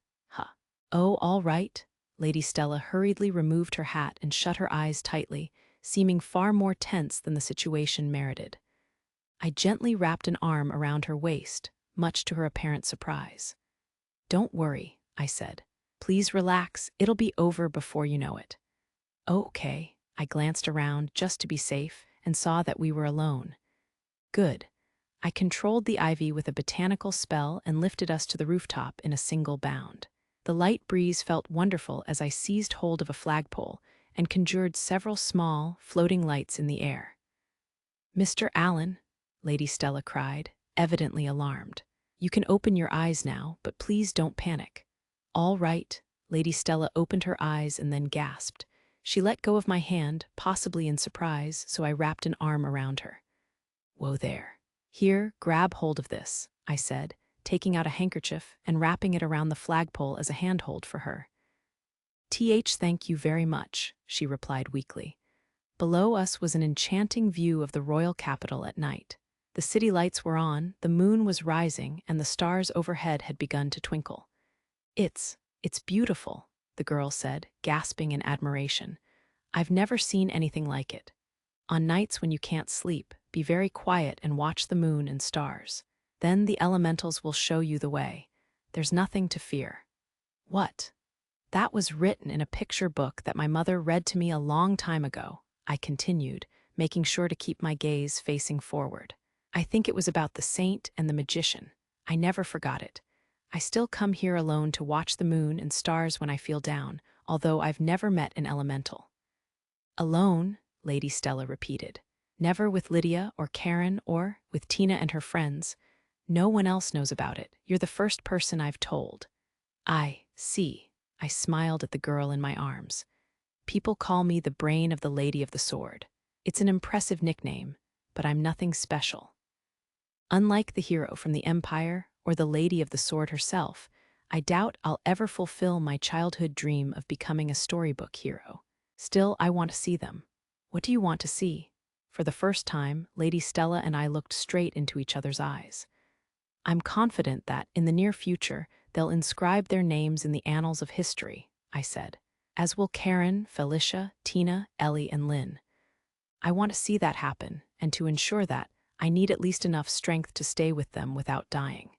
"Oh, all right." Lady Stella hurriedly removed her hat and shut her eyes tightly, seeming far more tense than the situation merited. I gently wrapped an arm around her waist, much to her apparent surprise. "Don't worry," I said. "Please relax. It'll be over before you know it." "Okay." I glanced around just to be safe and saw that we were alone. Good. I controlled the ivy with a botanical spell and lifted us to the rooftop in a single bound. The light breeze felt wonderful as I seized hold of a flagpole and conjured several small, floating lights in the air. "Mr. Allen," Lady Stella cried, evidently alarmed. "You can open your eyes now, but please don't panic." "All right." Lady Stella opened her eyes and then gasped. She let go of my hand, possibly in surprise, so I wrapped an arm around her. "Whoa there. Here, grab hold of this," I said, taking out a handkerchief and wrapping it around the flagpole as a handhold for her. Thank you very much," she replied weakly. Below us was an enchanting view of the royal capital at night. The city lights were on, the moon was rising, and the stars overhead had begun to twinkle. It's beautiful," the girl said, gasping in admiration. "I've never seen anything like it. On nights when you can't sleep, be very quiet and watch the moon and stars. Then the elementals will show you the way. There's nothing to fear." "What?" "That was written in a picture book that my mother read to me a long time ago," I continued, making sure to keep my gaze facing forward. "I think it was about the saint and the magician. I never forgot it. I still come here alone to watch the moon and stars when I feel down, although I've never met an elemental." "Alone?" Lady Stella repeated. "Never with Lydia or Karen or with Tina and her friends. No one else knows about it. You're the first person I've told." "I see." I smiled at the girl in my arms. "People call me the brain of the Lady of the Sword. It's an impressive nickname, but I'm nothing special. Unlike the hero from the Empire or the Lady of the Sword herself, I doubt I'll ever fulfill my childhood dream of becoming a storybook hero. Still, I want to see them." "What do you want to see?" For the first time, Lady Stella and I looked straight into each other's eyes. "I'm confident that, in the near future, they'll inscribe their names in the annals of history," I said. "As will Karen, Felicia, Tina, Ellie, and Lynn. I want to see that happen, and to ensure that, I need at least enough strength to stay with them without dying.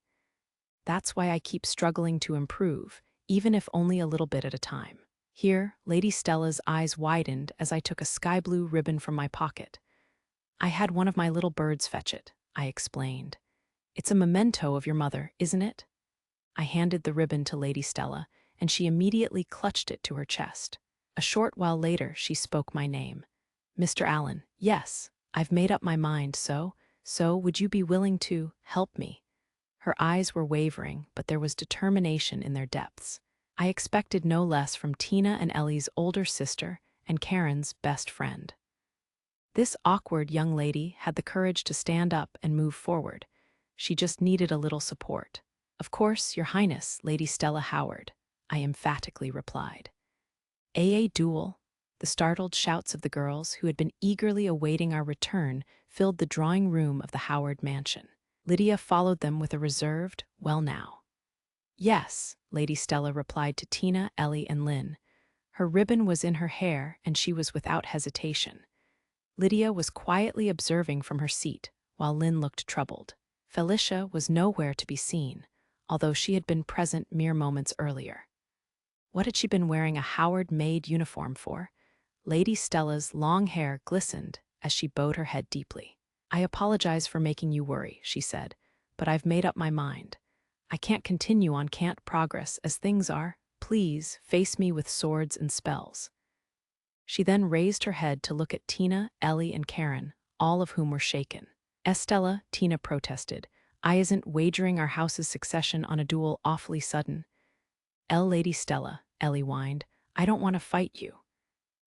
That's why I keep struggling to improve, even if only a little bit at a time." Here, Lady Stella's eyes widened as I took a sky blue ribbon from my pocket. "I had one of my little birds fetch it," I explained. "It's a memento of your mother, isn't it?" I handed the ribbon to Lady Stella, and she immediately clutched it to her chest. A short while later, she spoke my name. Mr. Allen, yes, I've made up my mind, so would you be willing to help me? Her eyes were wavering, but there was determination in their depths. I expected no less from Tina and Ellie's older sister and Karen's best friend. This awkward young lady had the courage to stand up and move forward. She just needed a little support. Of course, Your Highness, Lady Stella Howard, I emphatically replied. A duel. The startled shouts of the girls, who had been eagerly awaiting our return, filled the drawing room of the Howard mansion. Lydia followed them with a reserved, "Well now." "Yes," Lady Stella replied to Tina, Ellie, and Lynn. Her ribbon was in her hair, and she was without hesitation. Lydia was quietly observing from her seat, while Lynn looked troubled. Felicia was nowhere to be seen, although she had been present mere moments earlier. What had she been wearing a Howard maid uniform for? Lady Stella's long hair glistened as she bowed her head deeply. "I apologize for making you worry," she said, "but I've made up my mind. I can't continue on can't progress as things are. Please face me with swords and spells." She then raised her head to look at Tina, Ellie, and Karen, all of whom were shaken. "Estella," Tina protested, "I isn't wagering our house's succession on a duel awfully sudden." Lady Stella," Ellie whined, "I don't want to fight you."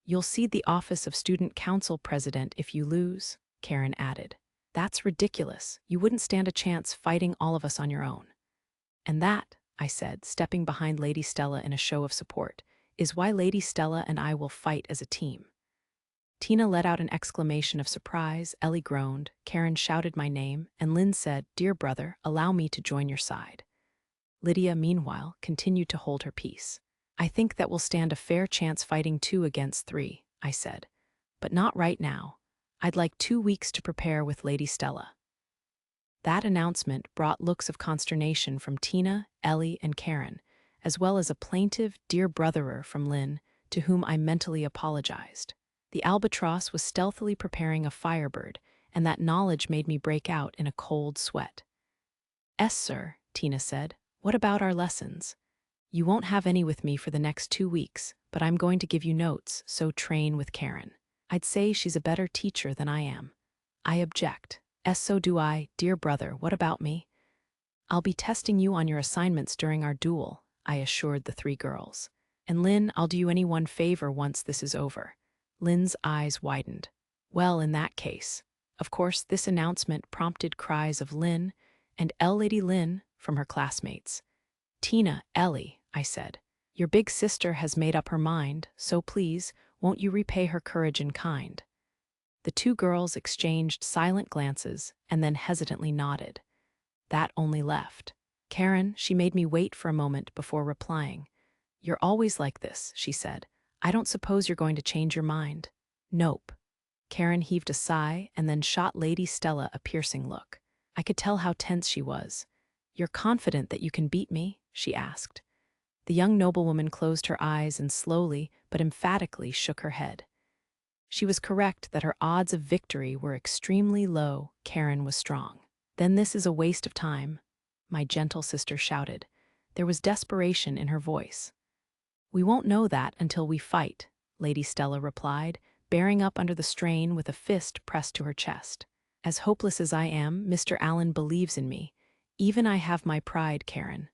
"You'll cede the office of student council president if you lose," Karen added. "That's ridiculous. You wouldn't stand a chance fighting all of us on your own." "And that," I said, stepping behind Lady Stella in a show of support, "is why Lady Stella and I will fight as a team." Tina let out an exclamation of surprise, Ellie groaned, Karen shouted my name, and Lynn said, "Dear brother, allow me to join your side." Lydia, meanwhile, continued to hold her peace. "I think that we'll stand a fair chance fighting 2 against 3, I said. "But not right now. I'd like 2 weeks to prepare with Lady Stella." That announcement brought looks of consternation from Tina, Ellie, and Karen, as well as a plaintive "dear brotherer" from Lynn, to whom I mentally apologized. The albatross was stealthily preparing a firebird, and that knowledge made me break out in a cold sweat. "Es, sir," Tina said. "What about our lessons? You won't have any with me for the next 2 weeks, but I'm going to give you notes, so train with Karen. I'd say she's a better teacher than I am." "I object." "Es, so do I, dear brother, what about me?" "I'll be testing you on your assignments during our duel," I assured the 3 girls. "And Lynn, I'll do you any one favor once this is over." Lynn's eyes widened. "Well, in that case." Of course, this announcement prompted cries of "Lynn" and Lady Lynn from her classmates. "Tina, Ellie," I said, "your big sister has made up her mind, so please, won't you repay her courage in kind?" The 2 girls exchanged silent glances and then hesitantly nodded. That only left Karen. She made me wait for a moment before replying. "You're always like this," she said. "I don't suppose you're going to change your mind." "Nope." Karen heaved a sigh and then shot Lady Stella a piercing look. I could tell how tense she was. "You're confident that you can beat me?" she asked. The young noblewoman closed her eyes and slowly but emphatically shook her head. She was correct that her odds of victory were extremely low. Karen was strong. "Then this is a waste of time," my gentle sister shouted. There was desperation in her voice. "We won't know that until we fight," Lady Stella replied, bearing up under the strain with a fist pressed to her chest. "As hopeless as I am, Mr. Allen believes in me. Even I have my pride, Karen."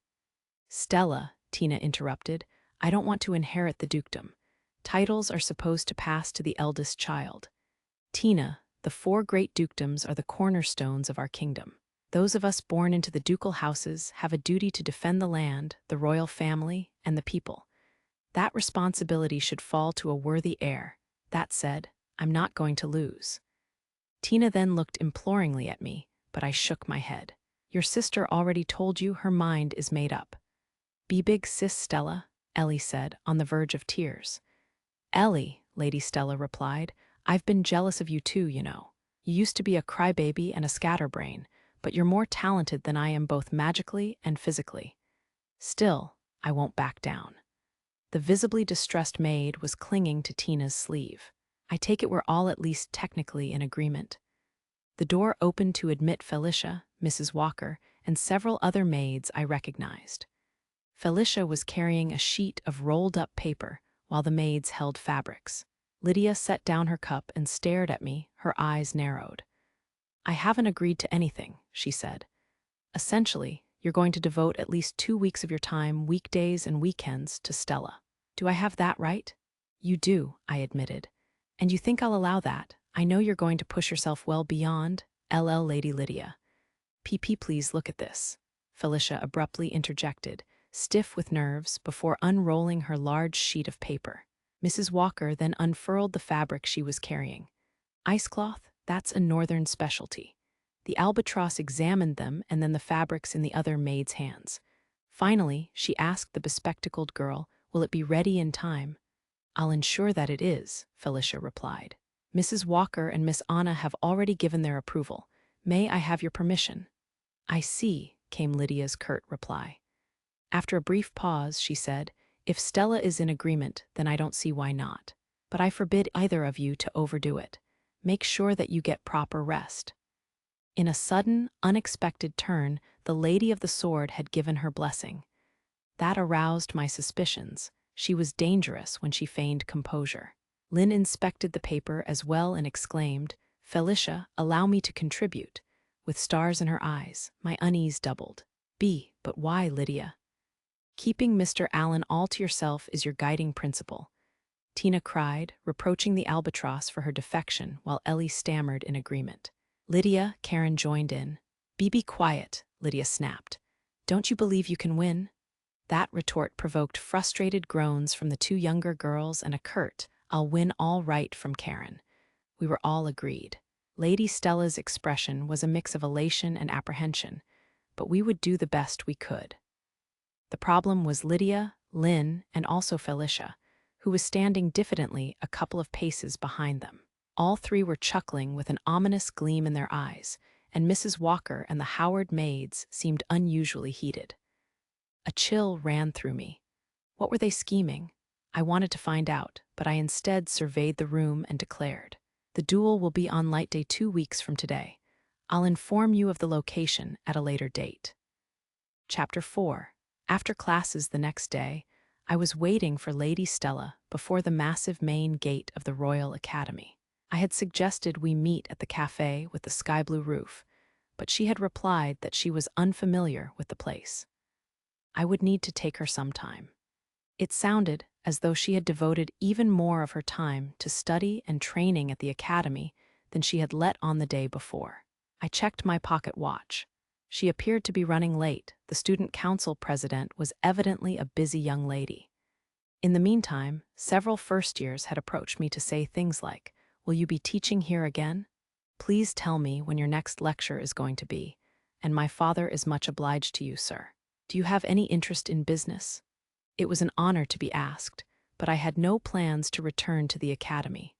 "Stella," Tina interrupted, "I don't want to inherit the dukedom. Titles are supposed to pass to the eldest child. Tina, the 4 great dukedoms are the cornerstones of our kingdom. Those of us born into the ducal houses have a duty to defend the land, the royal family, and the people. That responsibility should fall to a worthy heir. That said, I'm not going to lose." Tina then looked imploringly at me, but I shook my head. "Your sister already told you her mind is made up." "Be big, sis Stella," Ellie said, on the verge of tears. "Ellie," Lady Stella replied, "I've been jealous of you too, you know. You used to be a crybaby and a scatterbrain, but you're more talented than I am both magically and physically." Still, I won't back down. The visibly distressed maid was clinging to Tina's sleeve. "I take it we're all at least technically in agreement." The door opened to admit Felicia, Mrs. Walker, and several other maids I recognized. Felicia was carrying a sheet of rolled-up paper, while the maids held fabrics. Lydia set down her cup and stared at me, her eyes narrowed. I haven't agreed to anything, she said. Essentially, you're going to devote at least 2 weeks of your time, weekdays and weekends, to Stella. Do I have that right? You do, I admitted. And you think I'll allow that? I know you're going to push yourself well beyond, Lady Lydia. PP, please look at this, Felicia abruptly interjected, stiff with nerves, before unrolling her large sheet of paper. Mrs. Walker then unfurled the fabric she was carrying. Ice cloth, that's a northern specialty. The albatross examined them and then the fabrics in the other maid's hands. Finally, she asked the bespectacled girl, will it be ready in time? I'll ensure that it is, Felicia replied. Mrs. Walker and Miss Anna have already given their approval. May I have your permission? I see, came Lydia's curt reply. After a brief pause, she said, if Stella is in agreement, then I don't see why not. But I forbid either of you to overdo it. Make sure that you get proper rest. In a sudden, unexpected turn, the Lady of the Sword had given her blessing. That aroused my suspicions. She was dangerous when she feigned composure. Lynn inspected the paper as well and exclaimed, Felicia, allow me to contribute. With stars in her eyes, my unease doubled. But why, Lydia? Keeping Mr. Allen all to yourself is your guiding principle, Tina cried, reproaching the albatross for her defection while Ellie stammered in agreement. Lydia, Karen joined in. Be quiet, Lydia snapped. Don't you believe you can win? That retort provoked frustrated groans from the two younger girls and a curt, I'll win all right from Karen. We were all agreed. Lady Stella's expression was a mix of elation and apprehension, but we would do the best we could. The problem was Lydia, Lynn, and also Felicia, who was standing diffidently a couple of paces behind them. All three were chuckling with an ominous gleam in their eyes, and Mrs. Walker and the Howard maids seemed unusually heated. A chill ran through me. What were they scheming? I wanted to find out, but I instead surveyed the room and declared, the duel will be on light day 2 weeks from today. I'll inform you of the location at a later date. Chapter 4. After classes the next day, I was waiting for Lady Stella before the massive main gate of the Royal Academy. I had suggested we meet at the cafe with the sky-blue roof, but she had replied that she was unfamiliar with the place. I would need to take her some time. It sounded as though she had devoted even more of her time to study and training at the academy than she had let on the day before. I checked my pocket watch. She appeared to be running late. The student council president was evidently a busy young lady. In the meantime, several first-years had approached me to say things like, will you be teaching here again? Please tell me when your next lecture is going to be, and my father is much obliged to you, sir. Do you have any interest in business? It was an honor to be asked, but I had no plans to return to the academy.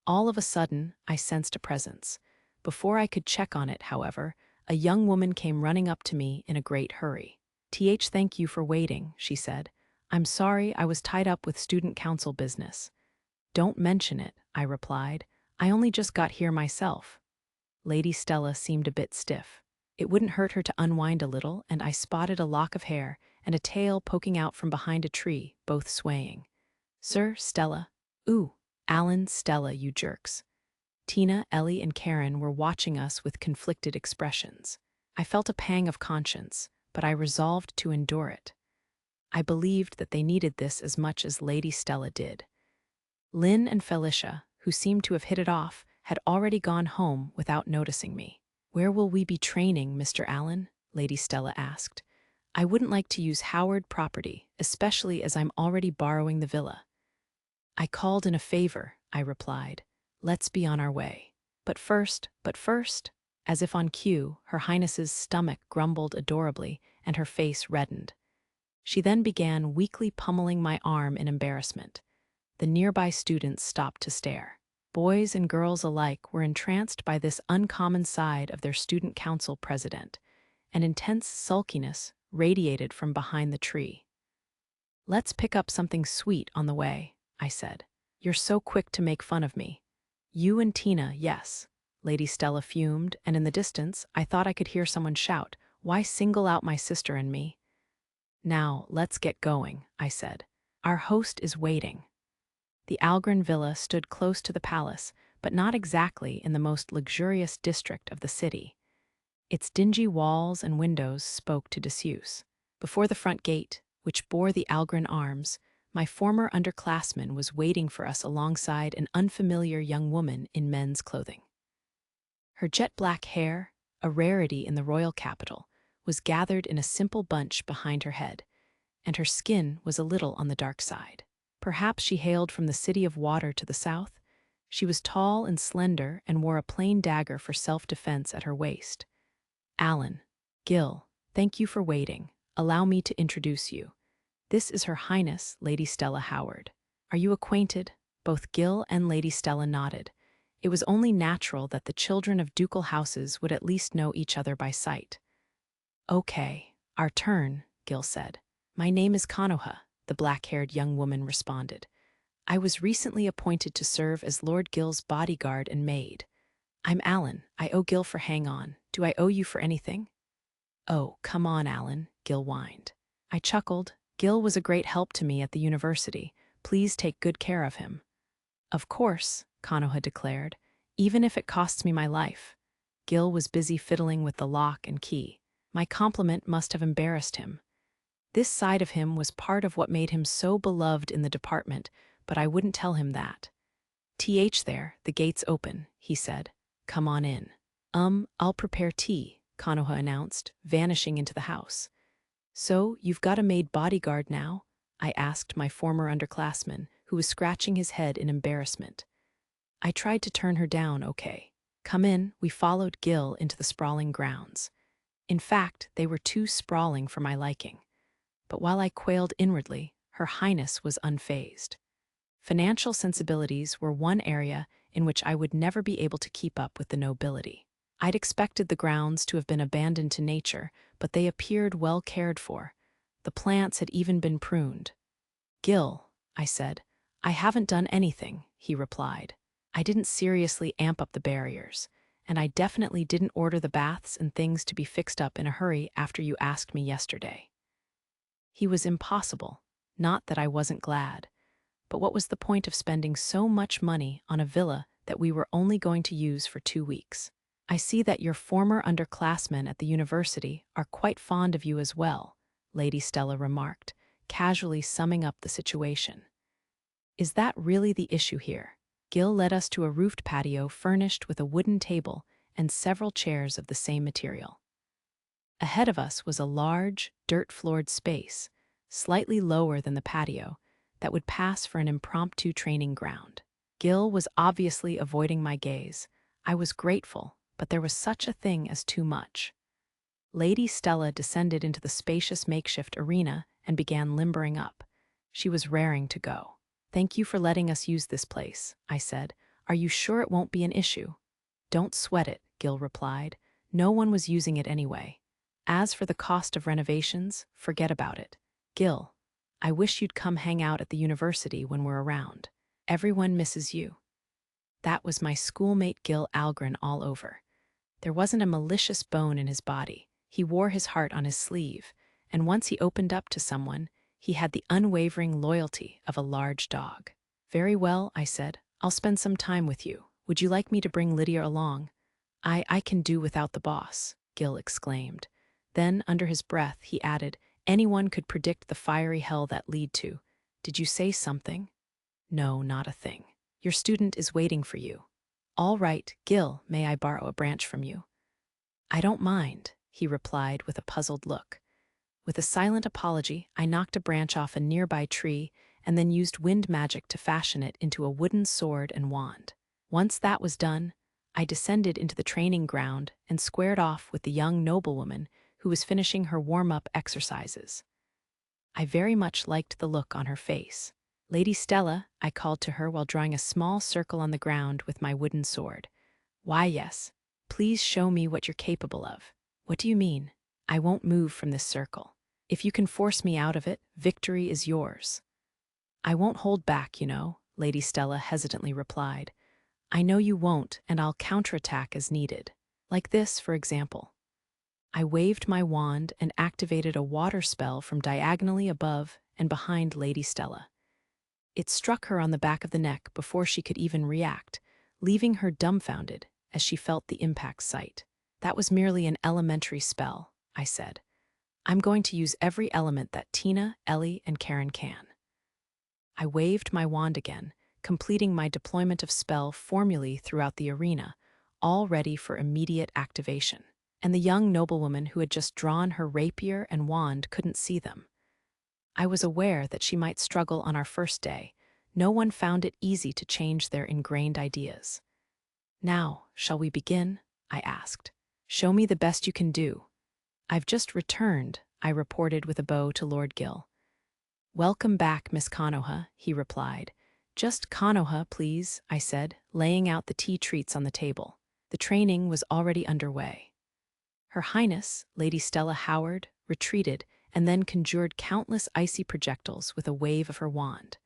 All of a sudden, I sensed a presence. Before I could check on it, however, a young woman came running up to me in a great hurry. Thank you for waiting, she said. I'm sorry, I was tied up with student council business. Don't mention it, I replied. I only just got here myself. Lady Stella seemed a bit stiff. It wouldn't hurt her to unwind a little, and I spotted a lock of hair and a tail poking out from behind a tree, both swaying. Sir, Stella. Ooh, Alan, Stella, you jerks. Tina, Ellie, and Karen were watching us with conflicted expressions. I felt a pang of conscience, but I resolved to endure it. I believed that they needed this as much as Lady Stella did. Lynn and Felicia, who seemed to have hit it off, had already gone home without noticing me. Where will we be training, Mr. Allen? Lady Stella asked. I wouldn't like to use Howard property, especially as I'm already borrowing the villa. I called in a favor, I replied. Let's be on our way. But first, as if on cue, Her Highness's stomach grumbled adorably and her face reddened. She then began weakly pummeling my arm in embarrassment. The nearby students stopped to stare. Boys and girls alike were entranced by this uncommon side of their student council president. An intense sulkiness radiated from behind the tree. Let's pick up something sweet on the way, I said. You're so quick to make fun of me. You and Tina, yes. Lady Stella fumed, and in the distance, I thought I could hear someone shout, why single out my sister and me? Now, let's get going, I said. Our host is waiting. The Algren villa stood close to the palace, but not exactly in the most luxurious district of the city. Its dingy walls and windows spoke to disuse. Before the front gate, which bore the Algren arms, my former underclassman was waiting for us alongside an unfamiliar young woman in men's clothing. Her jet-black hair, a rarity in the royal capital, was gathered in a simple bunch behind her head, and her skin was a little on the dark side. Perhaps she hailed from the city of water to the south. She was tall and slender and wore a plain dagger for self-defense at her waist. Alan, Gil, thank you for waiting. Allow me to introduce you. This is Her Highness, Lady Stella Howard. Are you acquainted? Both Gil and Lady Stella nodded. It was only natural that the children of ducal houses would at least know each other by sight. Okay, our turn, Gil said. My name is Konoha, the black-haired young woman responded. I was recently appointed to serve as Lord Gil's bodyguard and maid. I'm Alan. I owe Gil for hang on. Do I owe you for anything? Oh, come on, Alan, Gil whined. I chuckled. Gil was a great help to me at the university. Please take good care of him. Of course, Konoha declared, even if it costs me my life. Gil was busy fiddling with the lock and key. My compliment must have embarrassed him. This side of him was part of what made him so beloved in the department, but I wouldn't tell him that. There, the gate's open, he said. Come on in. I'll prepare tea, Konoha announced, vanishing into the house. So, you've got a maid bodyguard now? I asked my former underclassman, who was scratching his head in embarrassment. I tried to turn her down, okay. Come in, we followed Gil into the sprawling grounds. In fact, they were too sprawling for my liking. But while I quailed inwardly, Her Highness was unfazed. Financial sensibilities were one area in which I would never be able to keep up with the nobility. I'd expected the grounds to have been abandoned to nature, but they appeared well cared for. The plants had even been pruned. Gil, I said. I haven't done anything, he replied. I didn't seriously amp up the barriers, and I definitely didn't order the baths and things to be fixed up in a hurry after you asked me yesterday. He was impossible. Not that I wasn't glad. But what was the point of spending so much money on a villa that we were only going to use for 2 weeks? I see that your former underclassmen at the university are quite fond of you as well, Lady Stella remarked, casually summing up the situation. Is that really the issue here? Gil led us to a roofed patio furnished with a wooden table and several chairs of the same material. Ahead of us was a large, dirt-floored space, slightly lower than the patio, that would pass for an impromptu training ground. Gil was obviously avoiding my gaze. I was grateful, but there was such a thing as too much. Lady Stella descended into the spacious makeshift arena and began limbering up. She was raring to go. Thank you for letting us use this place, I said. Are you sure it won't be an issue? Don't sweat it, Gil replied. No one was using it anyway. As for the cost of renovations, forget about it. Gil, I wish you'd come hang out at the university when we're around. Everyone misses you. That was my schoolmate Gil Algren all over. There wasn't a malicious bone in his body. He wore his heart on his sleeve, and once he opened up to someone, he had the unwavering loyalty of a large dog. Very well, I said. I'll spend some time with you. Would you like me to bring Lydia along? I can do without the boss, Gil exclaimed. Then, under his breath, he added, anyone could predict the fiery hell that lead to. Did you say something? No, not a thing. Your student is waiting for you. All right, Gil, may I borrow a branch from you? I don't mind, he replied with a puzzled look. With a silent apology, I knocked a branch off a nearby tree and then used wind magic to fashion it into a wooden sword and wand. Once that was done, I descended into the training ground and squared off with the young noblewoman who was finishing her warm-up exercises. I very much liked the look on her face. Lady Stella, I called to her while drawing a small circle on the ground with my wooden sword. Why, yes. Please show me what you're capable of. What do you mean? I won't move from this circle. If you can force me out of it, victory is yours. I won't hold back, you know, Lady Stella hesitantly replied. I know you won't, and I'll counterattack as needed. Like this, for example. I waved my wand and activated a water spell from diagonally above and behind Lady Stella. It struck her on the back of the neck before she could even react, leaving her dumbfounded as she felt the impact's sight. That was merely an elementary spell, I said. I'm going to use every element that Tina, Ellie, and Karen can. I waved my wand again, completing my deployment of spell formulae throughout the arena, all ready for immediate activation. And the young noblewoman who had just drawn her rapier and wand couldn't see them. I was aware that she might struggle on our first day. No one found it easy to change their ingrained ideas. Now, shall we begin? I asked. Show me the best you can do. I've just returned, I reported with a bow to Lord Gill. Welcome back, Miss Konoha, he replied. Just Konoha, please, I said, laying out the tea treats on the table. The training was already underway. Her Highness, Lady Stella Howard, retreated and then conjured countless icy projectiles with a wave of her wand.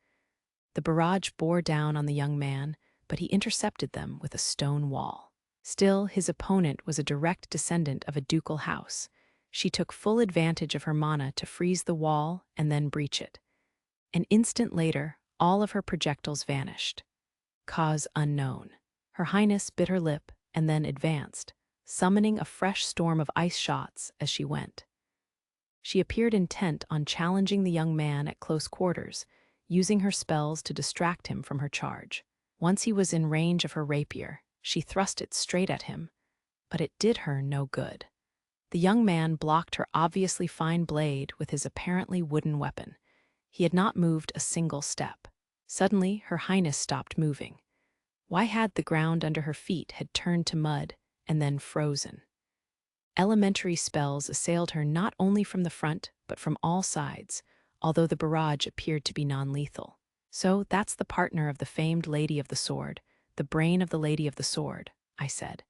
The barrage bore down on the young man, but he intercepted them with a stone wall. Still, his opponent was a direct descendant of a ducal house. She took full advantage of her mana to freeze the wall and then breach it. An instant later, all of her projectiles vanished. Cause unknown. Her Highness bit her lip and then advanced, summoning a fresh storm of ice shots as she went. She appeared intent on challenging the young man at close quarters, using her spells to distract him from her charge. Once he was in range of her rapier, she thrust it straight at him, but it did her no good. The young man blocked her obviously fine blade with his apparently wooden weapon. He had not moved a single step. Suddenly, Her Highness stopped moving. Why had the ground under her feet had turned to mud and then frozen? Elementary spells assailed her not only from the front, but from all sides, although the barrage appeared to be non-lethal. So that's the partner of the famed Lady of the Sword, the brain of the Lady of the Sword, I said.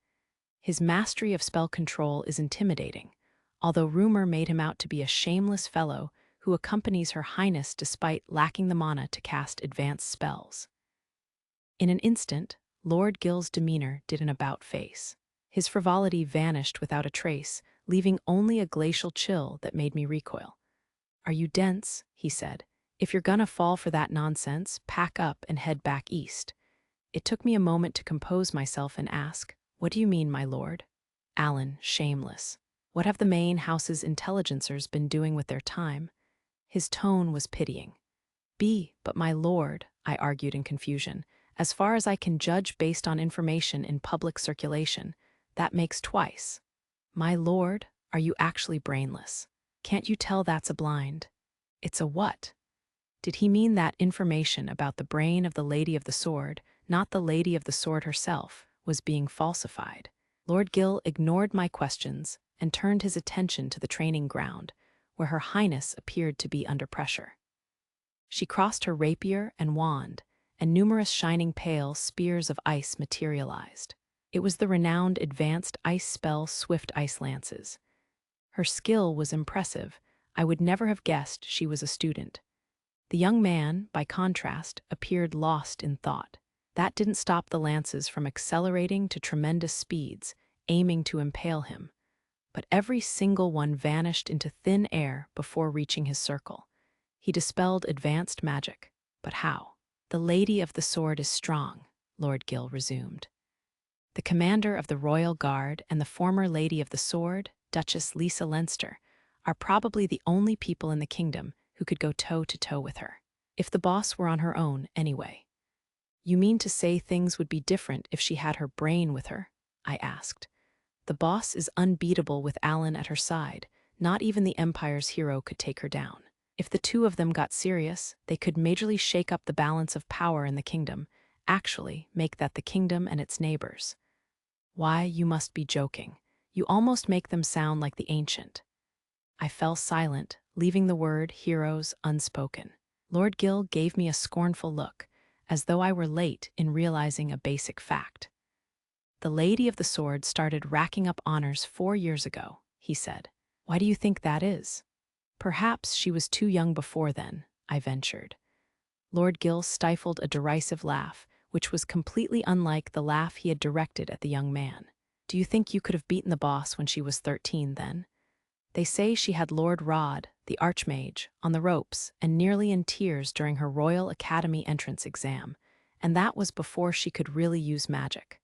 His mastery of spell control is intimidating, although rumor made him out to be a shameless fellow who accompanies Her Highness despite lacking the mana to cast advanced spells. In an instant, Lord Gill's demeanor did an about-face. His frivolity vanished without a trace, leaving only a glacial chill that made me recoil. "Are you dense?" he said. "If you're gonna fall for that nonsense, pack up and head back east." It took me a moment to compose myself and ask, "What do you mean, my lord?" "Alan, shameless. What have the main house's intelligencers been doing with their time?" His tone was pitying. But my lord," I argued in confusion, "as far as I can judge based on information in public circulation, that makes twice." "My lord, are you actually brainless? Can't you tell that's a blind?" "It's a what?" Did he mean that information about the brain of the Lady of the Sword, not the Lady of the Sword herself, was being falsified? Lord Gill ignored my questions and turned his attention to the training ground, where Her Highness appeared to be under pressure. She crossed her rapier and wand, and numerous shining pale spears of ice materialized. It was the renowned advanced ice spell Swift Ice Lances. Her skill was impressive. I would never have guessed she was a student. The young man, by contrast, appeared lost in thought. That didn't stop the lances from accelerating to tremendous speeds, aiming to impale him. But every single one vanished into thin air before reaching his circle. He dispelled advanced magic. But how? "The Lady of the Sword is strong," Lord Gill resumed. "The commander of the Royal Guard and the former Lady of the Sword, Duchess Lisa Leinster, are probably the only people in the kingdom who could go toe-to-toe with her. If the boss were on her own, anyway." "You mean to say things would be different if she had her brain with her?" I asked. "The boss is unbeatable with Alan at her side. Not even the Empire's hero could take her down. If the two of them got serious, they could majorly shake up the balance of power in the kingdom, actually make that the kingdom and its neighbors." "Why, you must be joking. You almost make them sound like the ancient." I fell silent, leaving the word heroes unspoken. Lord Gill gave me a scornful look, as though I were late in realizing a basic fact. "The Lady of the Sword started racking up honors 4 years ago," he said. "Why do you think that is?" "Perhaps she was too young before then," I ventured. Lord Gill stifled a derisive laugh, which was completely unlike the laugh he had directed at the young man. "Do you think you could have beaten the boss when she was 13 then? They say she had Lord Rod, the Archmage, on the ropes and nearly in tears during her Royal Academy entrance exam, and that was before she could really use magic.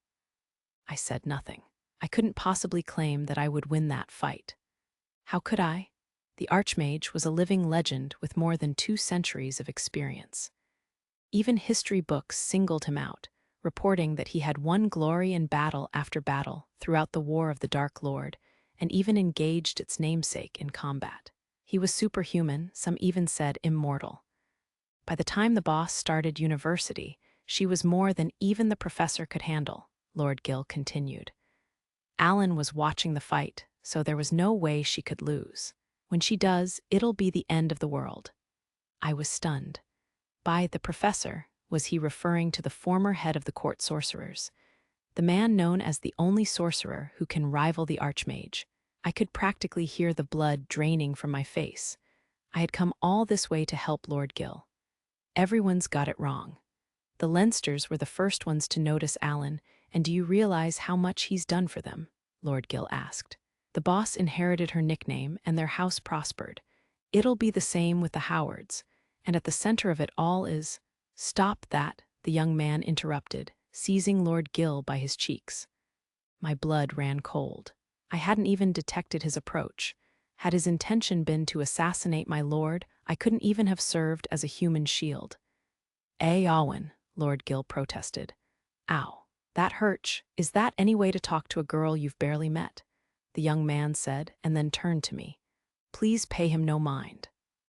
I said nothing. I couldn't possibly claim that I would win that fight. How could I? The Archmage was a living legend with more than 2 centuries of experience. Even history books singled him out, reporting that he had won glory in battle after battle throughout the War of the Dark Lord, and even engaged its namesake in combat. He was superhuman, some even said immortal. By the time the boss started university, she was more than even the professor could handle, Lord Gill continued. Alan was watching the fight, so there was no way she could lose. When she does, it'll be the end of the world. I was stunned. By the professor, was he referring to the former head of the court sorcerers, the man known as the only sorcerer who can rival the Archmage? I could practically hear the blood draining from my face. I had come all this way to help Lord Gill. Everyone's got it wrong. The Leinsters were the first ones to notice Alan, and do you realize how much he's done for them? Lord Gill asked. The boss inherited her nickname, and their house prospered. It'll be the same with the Howards, and at the center of it all is— Stop that, the young man interrupted, seizing Lord Gill by his cheeks. My blood ran cold. I hadn't even detected his approach. Had his intention been to assassinate my lord, I couldn't even have served as a human shield. Owen, Lord Gill protested. Ow, that hurts. Is that any way to talk to a girl you've barely met? The young man said, and then turned to me. Please pay him no mind.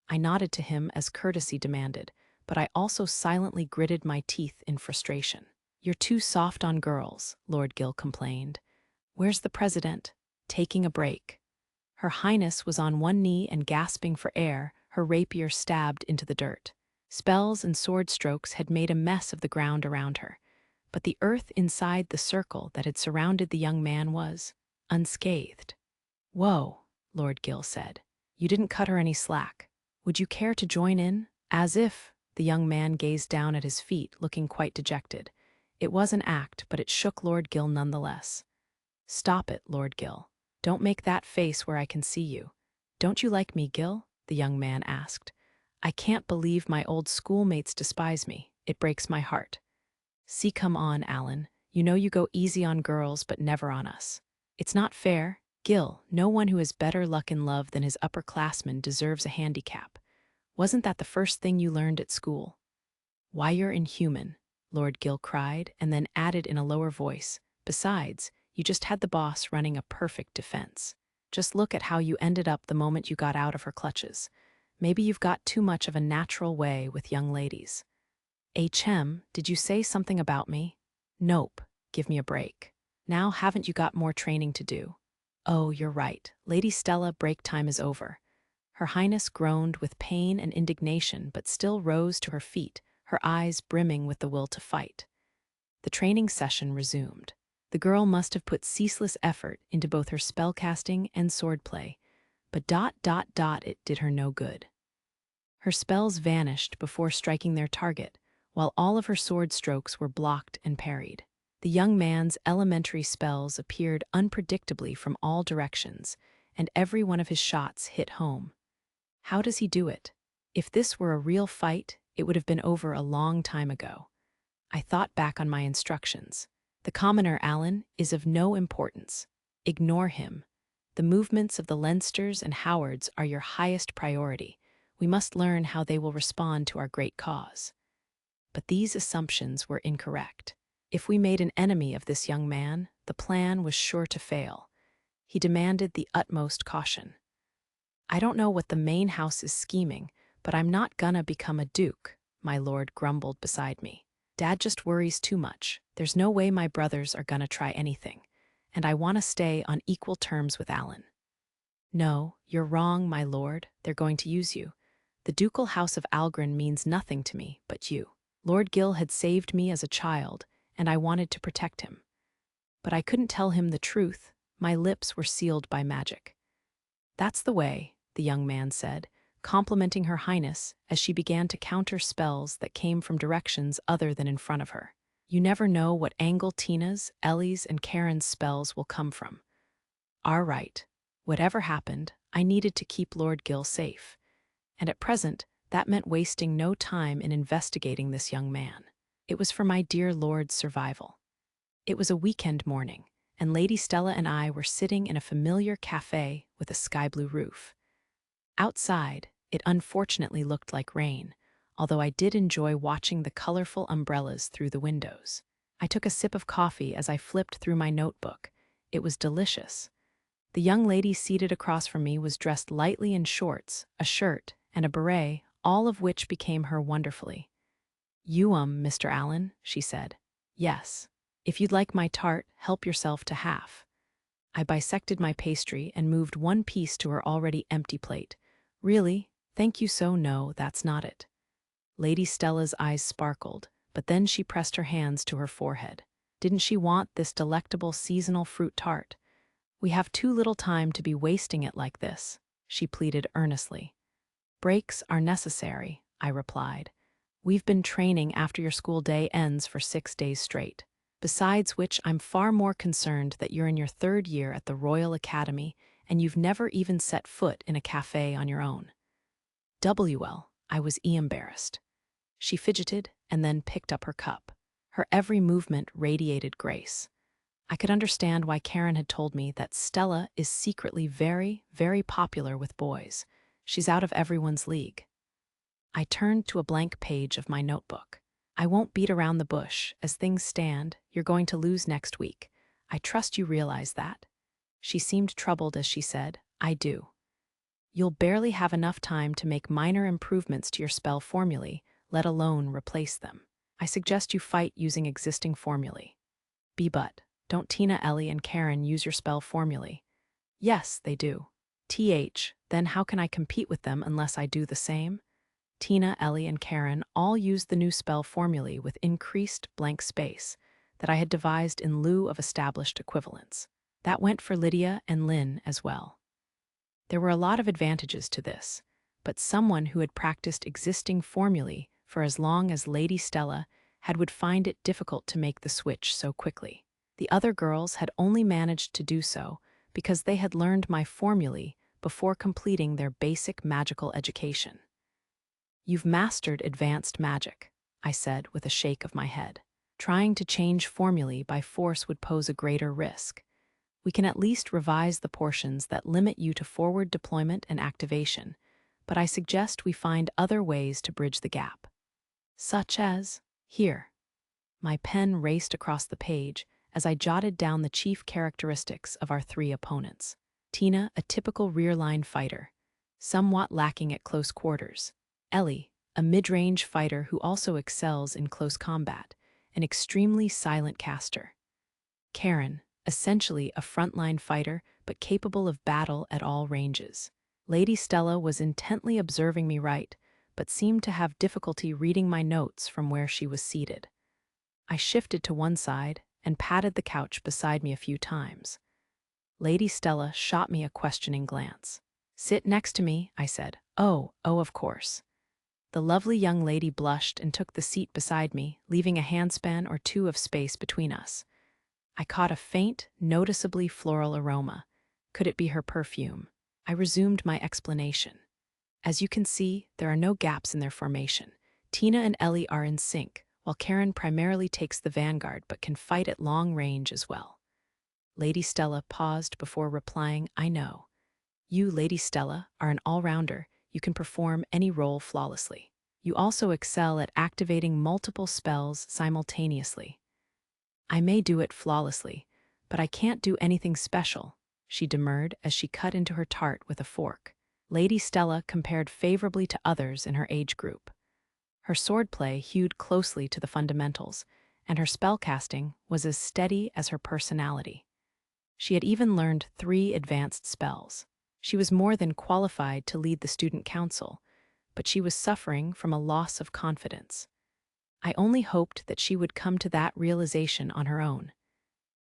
I nodded to him as courtesy demanded, but I also silently gritted my teeth in frustration. You're too soft on girls, Lord Gill complained. Where's the president? Taking a break. Her Highness was on one knee and gasping for air, her rapier stabbed into the dirt. Spells and sword strokes had made a mess of the ground around her, but the earth inside the circle that had surrounded the young man was unscathed. Whoa, Lord Gill said. You didn't cut her any slack. Would you care to join in? As if, the young man gazed down at his feet, looking quite dejected. It was an act, but it shook Lord Gill nonetheless. Stop it, Lord Gill. Don't make that face where I can see you. Don't you like me, Gill? The young man asked. I can't believe my old schoolmates despise me. It breaks my heart. See, come on, Alan. You know you go easy on girls, but never on us. It's not fair. Gill, no one who has better luck in love than his upperclassmen deserves a handicap. Wasn't that the first thing you learned at school? Why, you're inhuman, Lord Gill cried, and then added in a lower voice. Besides, you just had the boss running a perfect defense. Just look at how you ended up the moment you got out of her clutches. Maybe you've got too much of a natural way with young ladies. Did you say something about me? Nope, give me a break. Now haven't you got more training to do? Oh, you're right. Lady Stella, break time is over. Her Highness groaned with pain and indignation, but still rose to her feet, her eyes brimming with the will to fight. The training session resumed. The girl must have put ceaseless effort into both her spellcasting and swordplay, but it did her no good. Her spells vanished before striking their target, while all of her sword strokes were blocked and parried. The young man's elementary spells appeared unpredictably from all directions, and every one of his shots hit home. How does he do it? If this were a real fight, it would have been over a long time ago. I thought back on my instructions. The commoner, Alan, is of no importance. Ignore him. The movements of the Leinsters and Howards are your highest priority. We must learn how they will respond to our great cause. But these assumptions were incorrect. If we made an enemy of this young man, the plan was sure to fail. He demanded the utmost caution. I don't know what the main house is scheming, but I'm not gonna become a duke, my lord grumbled beside me. Dad just worries too much. There's no way my brothers are gonna try anything, and I want to stay on equal terms with Alan. No, you're wrong, my lord. They're going to use you. The ducal house of Algren means nothing to me but you. Lord Gill had saved me as a child, and I wanted to protect him. But I couldn't tell him the truth. My lips were sealed by magic. That's the way, the young man said, complimenting Her Highness as she began to counter spells that came from directions other than in front of her. You never know what angle Tina's, Ellie's, and Karen's spells will come from. All right. Whatever happened, I needed to keep Lord Gill safe. and at present, that meant wasting no time in investigating this young man. It was for my dear Lord's survival. It was a weekend morning, and Lady Stella and I were sitting in a familiar cafe with a sky-blue roof. Outside, it unfortunately looked like rain, although I did enjoy watching the colorful umbrellas through the windows. I took a sip of coffee as I flipped through my notebook. It was delicious. The young lady seated across from me was dressed lightly in shorts, a shirt, and a beret, all of which became her wonderfully. "You, Mr. Allen," she said. "Yes. If you'd like my tart, help yourself to half." I bisected my pastry and moved one piece to her already empty plate. "Really? Thank you so no, that's not it." Lady Stella's eyes sparkled, but then she pressed her hands to her forehead. Didn't she want this delectable seasonal fruit tart? "We have too little time to be wasting it like this," she pleaded earnestly. "Breaks are necessary," I replied. "We've been training after your school day ends for 6 days straight. Besides which, I'm far more concerned that you're in your 3rd year at the Royal Academy and you've never even set foot in a cafe on your own." I was embarrassed. She fidgeted and then picked up her cup. Her every movement radiated grace. I could understand why Karen had told me that Stella is secretly very, very popular with boys. She's out of everyone's league. I turned to a blank page of my notebook. "I won't beat around the bush. As things stand, you're going to lose next week. I trust you realize that." She seemed troubled as she said, "I do. You'll barely have enough time to make minor improvements to your spell formulae, let alone replace them. I suggest you fight using existing formulae." But don't Tina, Ellie, and Karen use your spell formulae?" "Yes, they do." Then how can I compete with them unless I do the same?" Tina, Ellie, and Karen all used the new spell formulae with increased blank space that I had devised in lieu of established equivalents. That went for Lydia and Lynn as well. There were a lot of advantages to this, but someone who had practiced existing formulae for as long as Lady Stella would find it difficult to make the switch so quickly. The other girls had only managed to do so because they had learned my formulae before completing their basic magical education. "You've mastered advanced magic," I said with a shake of my head. "Trying to change formulae by force would pose a greater risk. We can at least revise the portions that limit you to forward deployment and activation, but I suggest we find other ways to bridge the gap." "Such as?" "Here." My pen raced across the page as I jotted down the chief characteristics of our 3 opponents. Tina, a typical rear-line fighter, somewhat lacking at close quarters. Ellie, a mid-range fighter who also excels in close combat, an extremely silent caster. Karen, essentially a frontline fighter but capable of battle at all ranges. Lady Stella was intently observing me write, but seemed to have difficulty reading my notes from where she was seated. I shifted to one side and patted the couch beside me a few times. Lady Stella shot me a questioning glance. "Sit next to me," I said. Oh, of course." The lovely young lady blushed and took the seat beside me, leaving a handspan or 2 of space between us. I caught a faint, noticeably floral aroma. Could it be her perfume? I resumed my explanation. "As you can see, there are no gaps in their formation. Tina and Ellie are in sync, while Karen primarily takes the vanguard but can fight at long range as well." Lady Stella paused before replying, "I know. You, Lady Stella, are an all-rounder. You can perform any role flawlessly. You also excel at activating multiple spells simultaneously." "I may do it flawlessly, but I can't do anything special," she demurred as she cut into her tart with a fork. Lady Stella compared favorably to others in her age group. Her swordplay hewed closely to the fundamentals, and her spellcasting was as steady as her personality. She had even learned 3 advanced spells. She was more than qualified to lead the student council, but she was suffering from a loss of confidence. I only hoped that she would come to that realization on her own.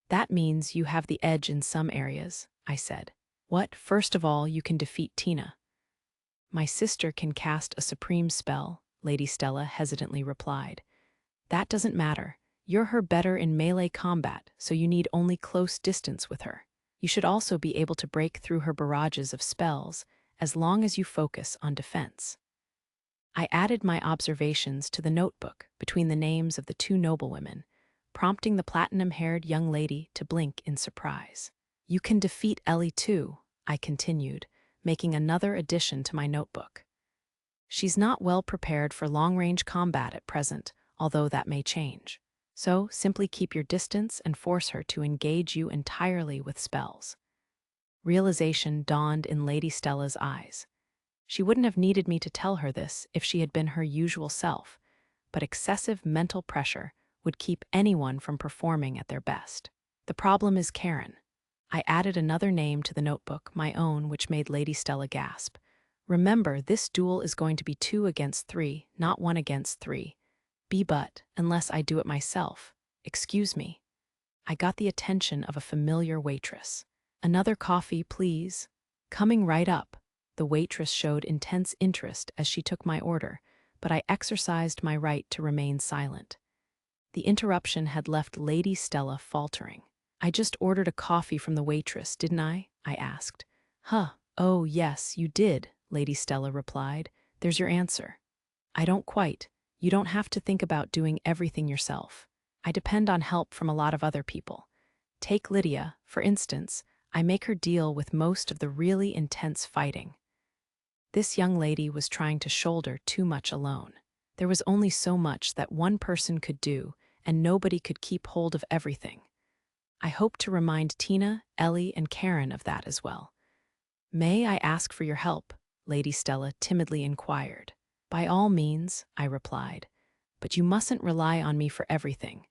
"That means you have the edge in some areas," I said. "What? First of all, you can defeat Tina." "My sister can cast a supreme spell," Lady Stella hesitantly replied. "That doesn't matter. You're her better in melee combat, so you need only close distance with her. You should also be able to break through her barrages of spells, as long as you focus on defense." I added my observations to the notebook between the names of the two noblewomen, prompting the platinum-haired young lady to blink in surprise. You can defeat Ellie too, I continued, making another addition to my notebook. She's not well prepared for long-range combat at present, although that may change. So simply keep your distance and force her to engage you entirely with spells. Realization dawned in Lady Stella's eyes. She wouldn't have needed me to tell her this if she had been her usual self, but excessive mental pressure would keep anyone from performing at their best. The problem is Karen. I added another name to the notebook, my own, which made Lady Stella gasp. Remember, this duel is going to be 2 against 3, not 1 against 3. Unless I do it myself. Excuse me. I got the attention of a familiar waitress. Another coffee, please. Coming right up. The waitress showed intense interest as she took my order, but I exercised my right to remain silent. The interruption had left Lady Stella faltering. I just ordered a coffee from the waitress, didn't I? I asked. Oh, yes, you did, Lady Stella replied. There's your answer. I don't quite. You don't have to think about doing everything yourself. I depend on help from a lot of other people. Take Lydia, for instance. I make her deal with most of the really intense fighting. This young lady was trying to shoulder too much alone. There was only so much that one person could do, and nobody could keep hold of everything. I hope to remind Tina, Ellie, and Karen of that as well. May I ask for your help? Lady Stella timidly inquired. By all means, I replied, but you mustn't rely on me for everything.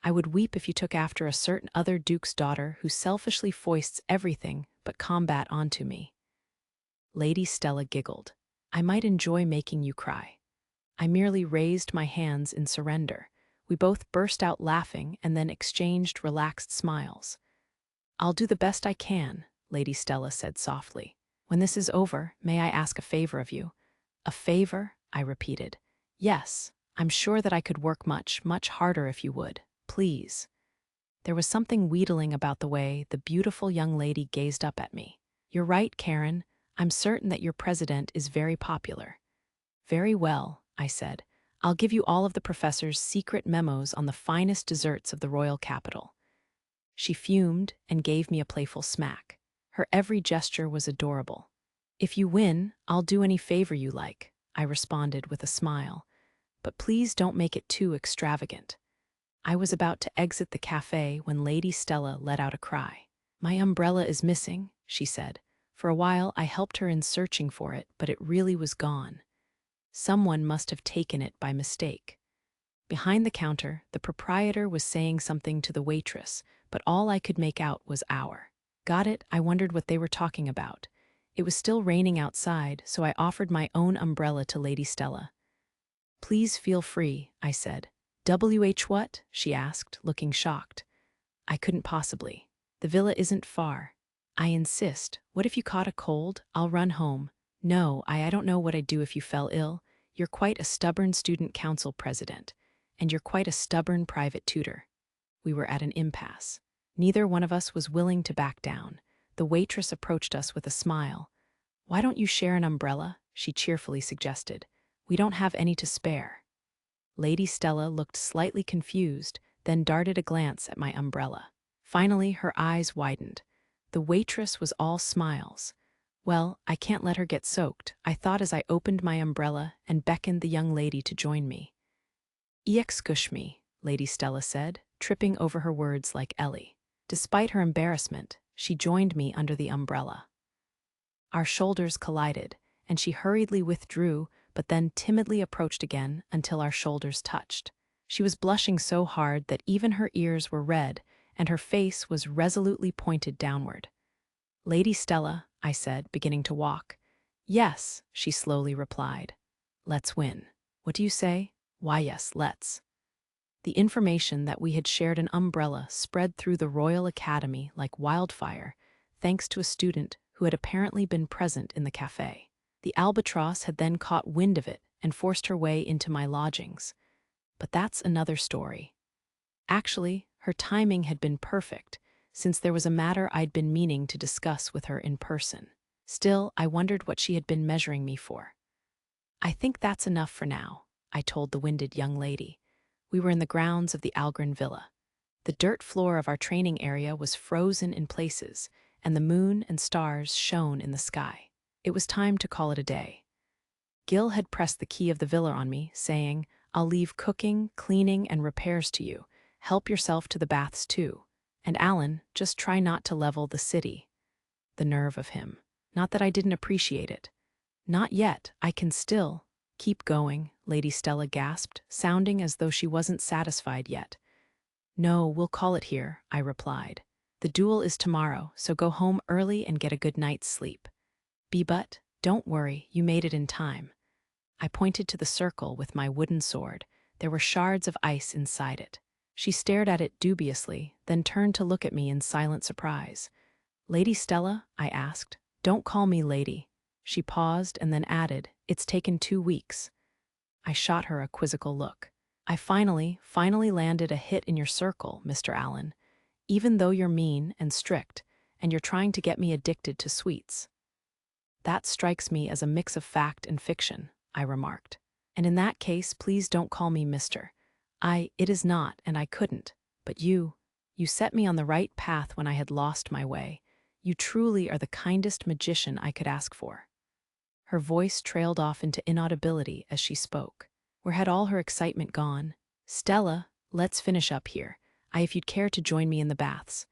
I would weep if you took after a certain other duke's daughter who selfishly foists everything but combat onto me. Lady Stella giggled. I might enjoy making you cry. I merely raised my hands in surrender. We both burst out laughing and then exchanged relaxed smiles. I'll do the best I can, Lady Stella said softly. When this is over, may I ask a favor of you? A favor? I repeated. Yes, I'm sure that I could work much, much harder if you would. Please. There was something wheedling about the way the beautiful young lady gazed up at me. You're right, Karen. I'm certain that your president is very popular. Very well, I said. I'll give you all of the professor's secret memos on the finest desserts of the royal capital. She fumed and gave me a playful smack. Her every gesture was adorable. If you win, I'll do any favor you like, I responded with a smile. But please don't make it too extravagant. I was about to exit the cafe when Lady Stella let out a cry. My umbrella is missing, she said. For a while I helped her in searching for it, but it really was gone. Someone must have taken it by mistake. Behind the counter, the proprietor was saying something to the waitress, but all I could make out was "our." Got it? I wondered what they were talking about. It was still raining outside, so I offered my own umbrella to Lady Stella. Please feel free, I said. What? She asked, looking shocked. I couldn't possibly. The villa isn't far. I insist. What if you caught a cold? I'll run home. No, I don't know what I'd do if you fell ill. You're quite a stubborn student council president, and you're quite a stubborn private tutor. We were at an impasse. Neither one of us was willing to back down. The waitress approached us with a smile. Why don't you share an umbrella? She cheerfully suggested. We don't have any to spare. Lady Stella looked slightly confused, then darted a glance at my umbrella. Finally, her eyes widened. The waitress was all smiles. Well, I can't let her get soaked, I thought as I opened my umbrella and beckoned the young lady to join me. Excuse me, Lady Stella said, tripping over her words like Ellie. Despite her embarrassment, she joined me under the umbrella. Our shoulders collided, and she hurriedly withdrew, but then timidly approached again until our shoulders touched. She was blushing so hard that even her ears were red, and her face was resolutely pointed downward. Lady Stella, I said, beginning to walk. Yes, she slowly replied. Let's win. What do you say? Why, yes, let's. The information that we had shared an umbrella spread through the Royal Academy like wildfire, thanks to a student who had apparently been present in the cafe. The albatross had then caught wind of it and forced her way into my lodgings. But that's another story. Actually, her timing had been perfect, since there was a matter I'd been meaning to discuss with her in person. Still, I wondered what she had been measuring me for. I think that's enough for now, I told the winded young lady. We were in the grounds of the Algren Villa. The dirt floor of our training area was frozen in places, and the moon and stars shone in the sky. It was time to call it a day. Gil had pressed the key of the villa on me, saying, "I'll leave cooking, cleaning, and repairs to you. Help yourself to the baths too. And Alan, just try not to level the city." The nerve of him. Not that I didn't appreciate it. "Not yet, I can still." "Keep going," Lady Stella gasped, sounding as though she wasn't satisfied yet. "No, we'll call it here," I replied. "The duel is tomorrow, so go home early and get a good night's sleep." "But, don't worry, you made it in time." I pointed to the circle with my wooden sword. There were shards of ice inside it. She stared at it dubiously, then turned to look at me in silent surprise. "Lady Stella?" I asked. "Don't call me lady." She paused and then added, "It's taken 2 weeks." I shot her a quizzical look. "I finally landed a hit in your circle, Mr. Allen, even though you're mean and strict, and you're trying to get me addicted to sweets." "That strikes me as a mix of fact and fiction," I remarked. "And in that case, please don't call me Mr. It is not, and I couldn't. But you set me on the right path when I had lost my way. You truly are the kindest magician I could ask for." Her voice trailed off into inaudibility as she spoke. Where had all her excitement gone? "Stella, let's finish up here. If you'd care to join me in the baths."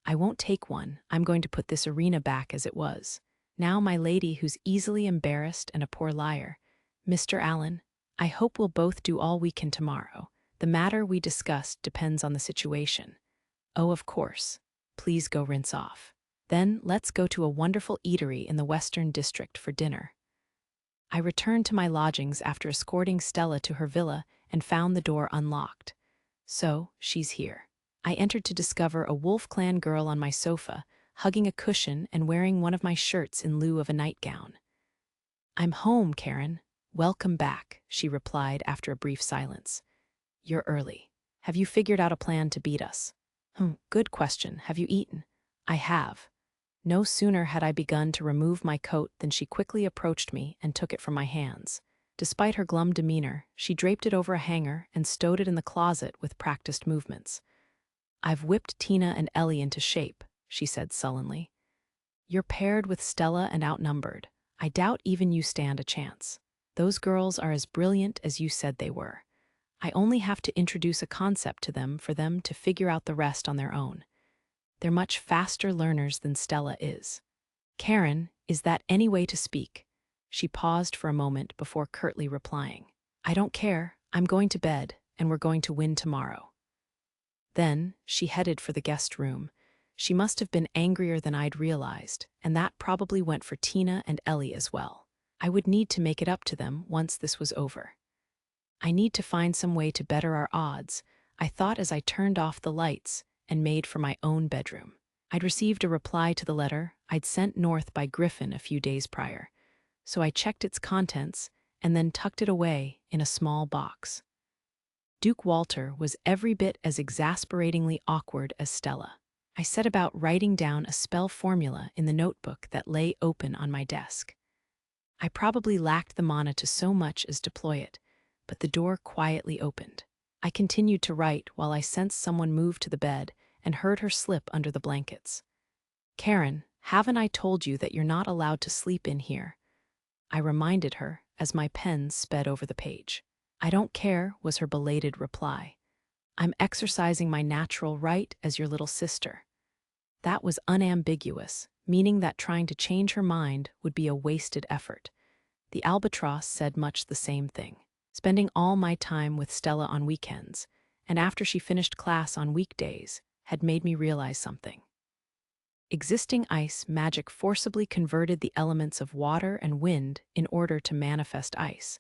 "I won't take one. I'm going to put this arena back as it was. Now my lady who's easily embarrassed and a poor liar. Mr. Allen, I hope we'll both do all we can tomorrow. The matter we discussed depends on the situation." "Oh, of course. Please go rinse off. Then let's go to a wonderful eatery in the Western District for dinner." I returned to my lodgings after escorting Stella to her villa and found the door unlocked. So, she's here. I entered to discover a Wolf Clan girl on my sofa, hugging a cushion and wearing one of my shirts in lieu of a nightgown. "I'm home, Karen. Welcome back," she replied after a brief silence. "You're early. Have you figured out a plan to beat us?" Good question. Have you eaten?" "I have." No sooner had I begun to remove my coat than she quickly approached me and took it from my hands. Despite her glum demeanor, she draped it over a hanger and stowed it in the closet with practiced movements. "I've whipped Tina and Ellie into shape," she said sullenly. "You're paired with Stella and outnumbered. I doubt even you stand a chance. Those girls are as brilliant as you said they were. I only have to introduce a concept to them for them to figure out the rest on their own. They're much faster learners than Stella is." "Karen, is that any way to speak?" She paused for a moment before curtly replying. "I don't care. I'm going to bed, and we're going to win tomorrow." Then she headed for the guest room. She must have been angrier than I'd realized, and that probably went for Tina and Ellie as well. I would need to make it up to them once this was over. I need to find some way to better our odds, I thought as I turned off the lights and made for my own bedroom. I'd received a reply to the letter I'd sent north by Griffin a few days prior, so I checked its contents and then tucked it away in a small box. Duke Walter was every bit as exasperatingly awkward as Stella. I set about writing down a spell formula in the notebook that lay open on my desk. I probably lacked the mana to so much as deploy it, but the door quietly opened. I continued to write while I sensed someone move to the bed and heard her slip under the blankets. "Karen, haven't I told you that you're not allowed to sleep in here?" I reminded her as my pen sped over the page. "I don't care," was her belated reply. "I'm exercising my natural right as your little sister." That was unambiguous, meaning that trying to change her mind would be a wasted effort. The albatross said much the same thing. Spending all my time with Stella on weekends, and after she finished class on weekdays, had made me realize something. Existing ice magic forcibly converted the elements of water and wind in order to manifest ice,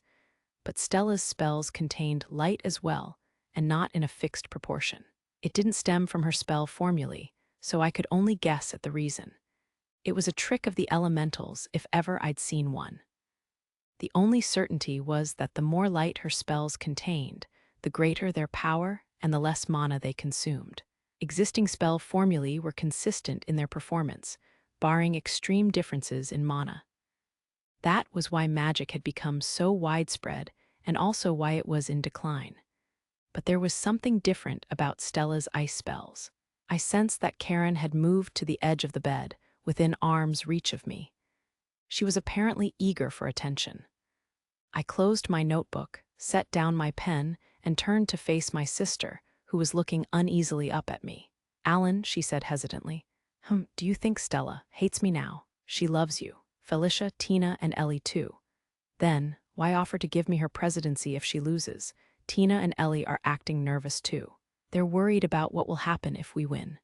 but Stella's spells contained light as well, and not in a fixed proportion. It didn't stem from her spell formulae, so I could only guess at the reason. It was a trick of the elementals if ever I'd seen one. The only certainty was that the more light her spells contained, the greater their power and the less mana they consumed. Existing spell formulae were consistent in their performance, barring extreme differences in mana. That was why magic had become so widespread and also why it was in decline. But there was something different about Stella's ice spells. I sensed that Karen had moved to the edge of the bed, within arm's reach of me. She was apparently eager for attention. I closed my notebook, set down my pen, and turned to face my sister, who was looking uneasily up at me. "Alan," she said hesitantly, do you think Stella hates me now? She loves you. Felicia, Tina, and Ellie too. Then, why offer to give me her presidency if she loses? Tina and Ellie are acting nervous too. They're worried about what will happen if we win.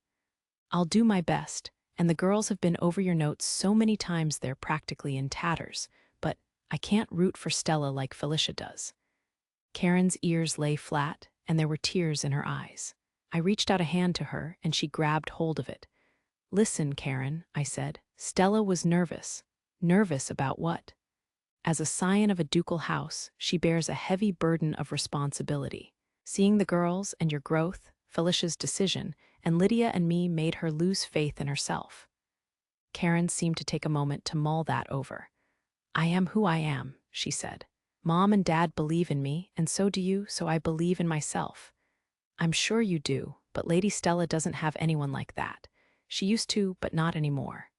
I'll do my best, and the girls have been over your notes so many times they're practically in tatters, but I can't root for Stella like Felicia does." Karen's ears lay flat, and there were tears in her eyes. I reached out a hand to her, and she grabbed hold of it. "Listen, Karen," I said. "Stella was nervous." "Nervous about what?" "As a scion of a ducal house, she bears a heavy burden of responsibility. Seeing the girls and your growth, Felicia's decision, and Lydia and me made her lose faith in herself." Karen seemed to take a moment to mull that over. "I am who I am," she said. "Mom and Dad believe in me, and so do you, so I believe in myself." "I'm sure you do, but Lady Stella doesn't have anyone like that. She used to, but not anymore."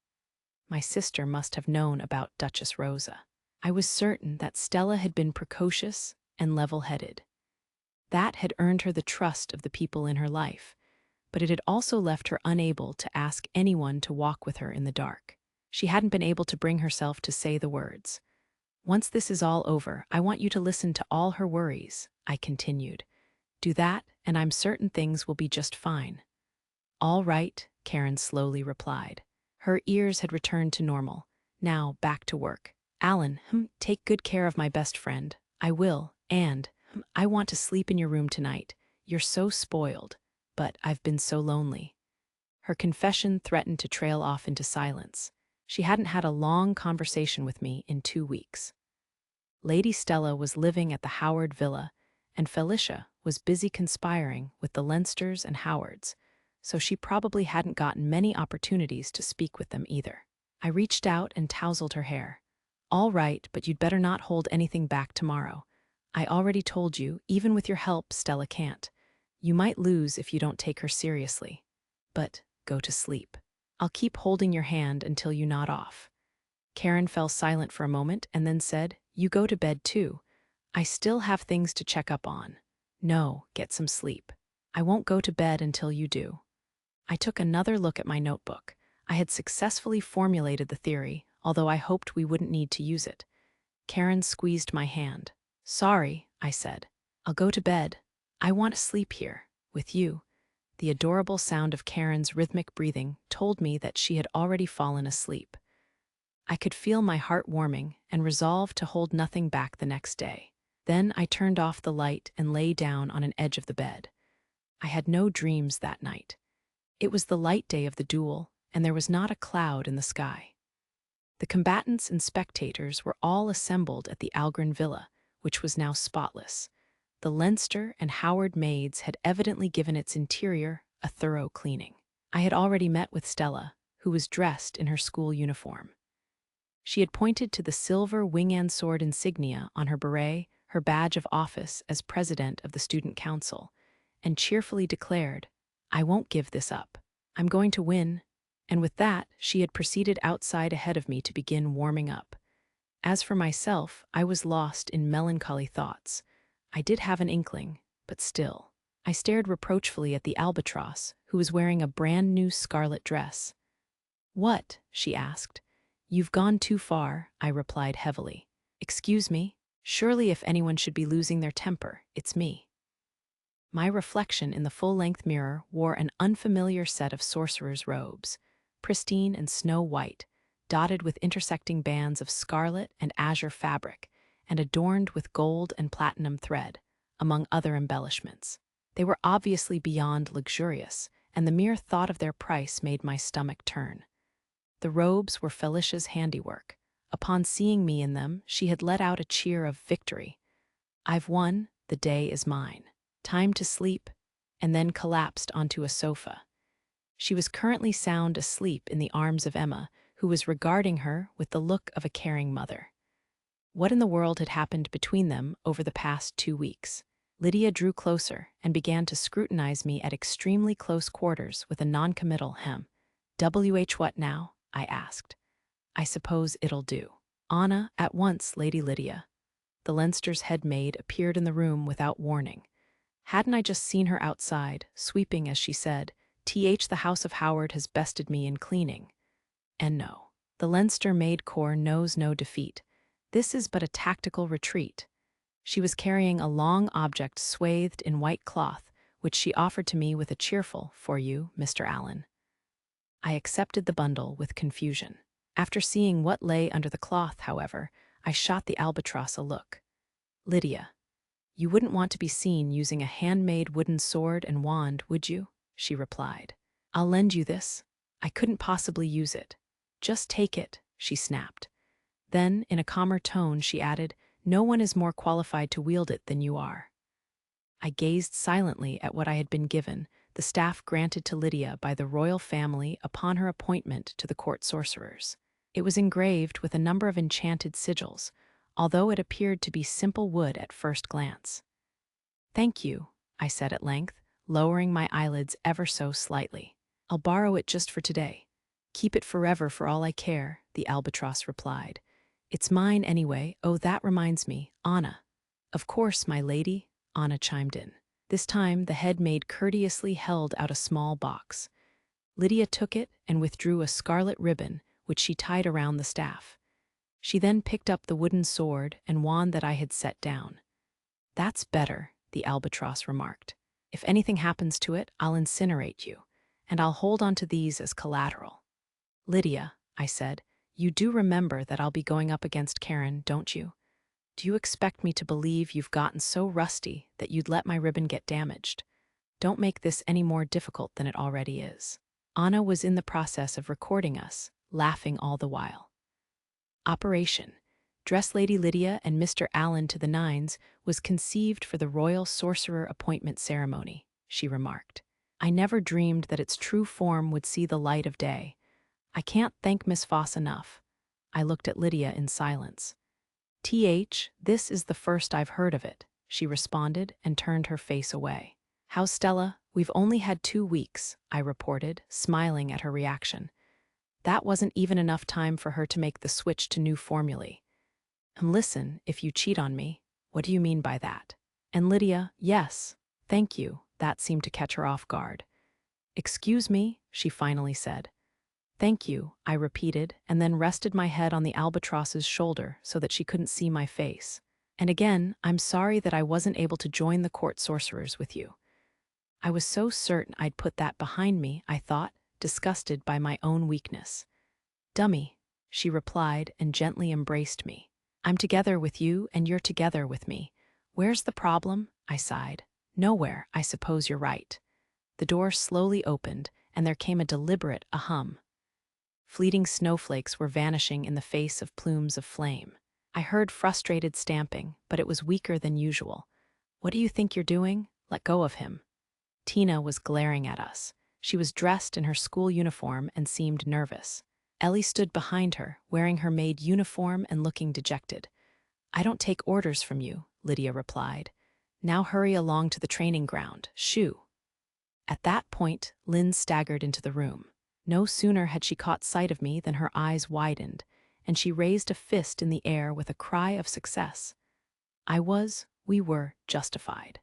My sister must have known about Duchess Rosa. I was certain that Stella had been precocious and level-headed. That had earned her the trust of the people in her life, but it had also left her unable to ask anyone to walk with her in the dark. She hadn't been able to bring herself to say the words. "Once this is all over, I want you to listen to all her worries," I continued. "Do that, and I'm certain things will be just fine." "All right," Karen slowly replied. Her ears had returned to normal. Now, back to work. "Alan, take good care of my best friend." "I will, and I want to sleep in your room tonight. You're so spoiled, but I've been so lonely." Her confession threatened to trail off into silence. She hadn't had a long conversation with me in 2 weeks. Lady Stella was living at the Howard Villa, and Felicia was busy conspiring with the Leinsters and Howards, so she probably hadn't gotten many opportunities to speak with them either. I reached out and tousled her hair. "All right, but you'd better not hold anything back tomorrow. I already told you, even with your help, Stella can't. You might lose if you don't take her seriously. But go to sleep. I'll keep holding your hand until you nod off." Karen fell silent for a moment and then said, "You go to bed too. I still have things to check up on." "No, get some sleep. I won't go to bed until you do." I took another look at my notebook. I had successfully formulated the theory, although I hoped we wouldn't need to use it. Karen squeezed my hand. "Sorry," I said. "I'll go to bed. I want to sleep here, with you." The adorable sound of Karen's rhythmic breathing told me that she had already fallen asleep. I could feel my heart warming and resolved to hold nothing back the next day. Then I turned off the light and lay down on an edge of the bed. I had no dreams that night. It was the light day of the duel, and there was not a cloud in the sky. The combatants and spectators were all assembled at the Algren Villa, which was now spotless. The Leinster and Howard maids had evidently given its interior a thorough cleaning. I had already met with Stella, who was dressed in her school uniform. She had pointed to the silver wing and sword insignia on her beret, her badge of office as president of the student council, and cheerfully declared, "I won't give this up. I'm going to win." And with that, she had proceeded outside ahead of me to begin warming up. As for myself, I was lost in melancholy thoughts. I did have an inkling, but still. I stared reproachfully at the albatross, who was wearing a brand-new scarlet dress. "What?" she asked. "You've gone too far," I replied heavily. "Excuse me? Surely if anyone should be losing their temper, it's me." My reflection in the full-length mirror wore an unfamiliar set of sorcerer's robes, pristine and snow-white, dotted with intersecting bands of scarlet and azure fabric, and adorned with gold and platinum thread, among other embellishments. They were obviously beyond luxurious, and the mere thought of their price made my stomach turn. The robes were Felicia's handiwork. Upon seeing me in them, she had let out a cheer of victory. "I've won, the day is mine. Time to sleep," and then collapsed onto a sofa. She was currently sound asleep in the arms of Emma, who was regarding her with the look of a caring mother. what in the world had happened between them over the past 2 weeks. Lydia drew closer and began to scrutinize me at extremely close quarters with a noncommittal hem. What now? I asked. I suppose it'll do. Anna, at once, Lady Lydia. The Leinster's head maid appeared in the room without warning. Hadn't I just seen her outside, sweeping as she said, "The House of Howard has bested me in cleaning." And no, the Leinster maid corps knows no defeat. This is but a tactical retreat. She was carrying a long object swathed in white cloth, which she offered to me with a cheerful, "For you, Mr. Allen." I accepted the bundle with confusion. After seeing what lay under the cloth, however, I shot the albatross a look. "Lydia, you wouldn't want to be seen using a handmade wooden sword and wand, would you?" she replied. "I'll lend you this. I couldn't possibly use it." "Just take it," she snapped. Then, in a calmer tone, she added, "No one is more qualified to wield it than you are." I gazed silently at what I had been given, the staff granted to Lydia by the royal family upon her appointment to the court sorcerers. It was engraved with a number of enchanted sigils, although it appeared to be simple wood at first glance. "Thank you," I said at length, lowering my eyelids ever so slightly. "I'll borrow it just for today." "Keep it forever for all I care," the albatross replied. "It's mine anyway. Oh, that reminds me, Anna." "Of course, my lady," Anna chimed in. This time the head maid courteously held out a small box. Lydia took it and withdrew a scarlet ribbon, which she tied around the staff. She then picked up the wooden sword and wand that I had set down. "That's better," the albatross remarked. "If anything happens to it, I'll incinerate you, and I'll hold on to these as collateral." "Lydia," I said, "you do remember that I'll be going up against Karen, don't you? Do you expect me to believe you've gotten so rusty that you'd let my ribbon get damaged? Don't make this any more difficult than it already is." Anna was in the process of recording us, laughing all the while. Operation Dress Lady Lydia and Mr. Allen to the nines was conceived for the royal sorcerer appointment ceremony, she remarked. "I never dreamed that its true form would see the light of day. I can't thank Miss Foss enough." I looked at Lydia in silence. This is the first I've heard of it," she responded and turned her face away. "How's Stella? We've only had 2 weeks," I reported, smiling at her reaction. That wasn't even enough time for her to make the switch to new formulae. "And listen, if you cheat on me, what do you mean by that?" And Lydia, "Yes, thank you," that seemed to catch her off guard. "Excuse me," she finally said. "Thank you," I repeated, and then rested my head on the albatross's shoulder so that she couldn't see my face. "And again, I'm sorry that I wasn't able to join the court sorcerers with you." I was so certain I'd put that behind me, I thought, disgusted by my own weakness. "Dummy," she replied and gently embraced me. "I'm together with you and you're together with me. Where's the problem?" I sighed. "Nowhere, I suppose you're right." The door slowly opened, and there came a deliberate ahum. Fleeting snowflakes were vanishing in the face of plumes of flame. I heard frustrated stamping, but it was weaker than usual. "What do you think you're doing? Let go of him." Tina was glaring at us. She was dressed in her school uniform and seemed nervous. Ellie stood behind her, wearing her maid uniform and looking dejected. "I don't take orders from you," Lydia replied. "Now hurry along to the training ground. Shoo." At that point, Lynn staggered into the room. No sooner had she caught sight of me than her eyes widened, and she raised a fist in the air with a cry of success. We were justified.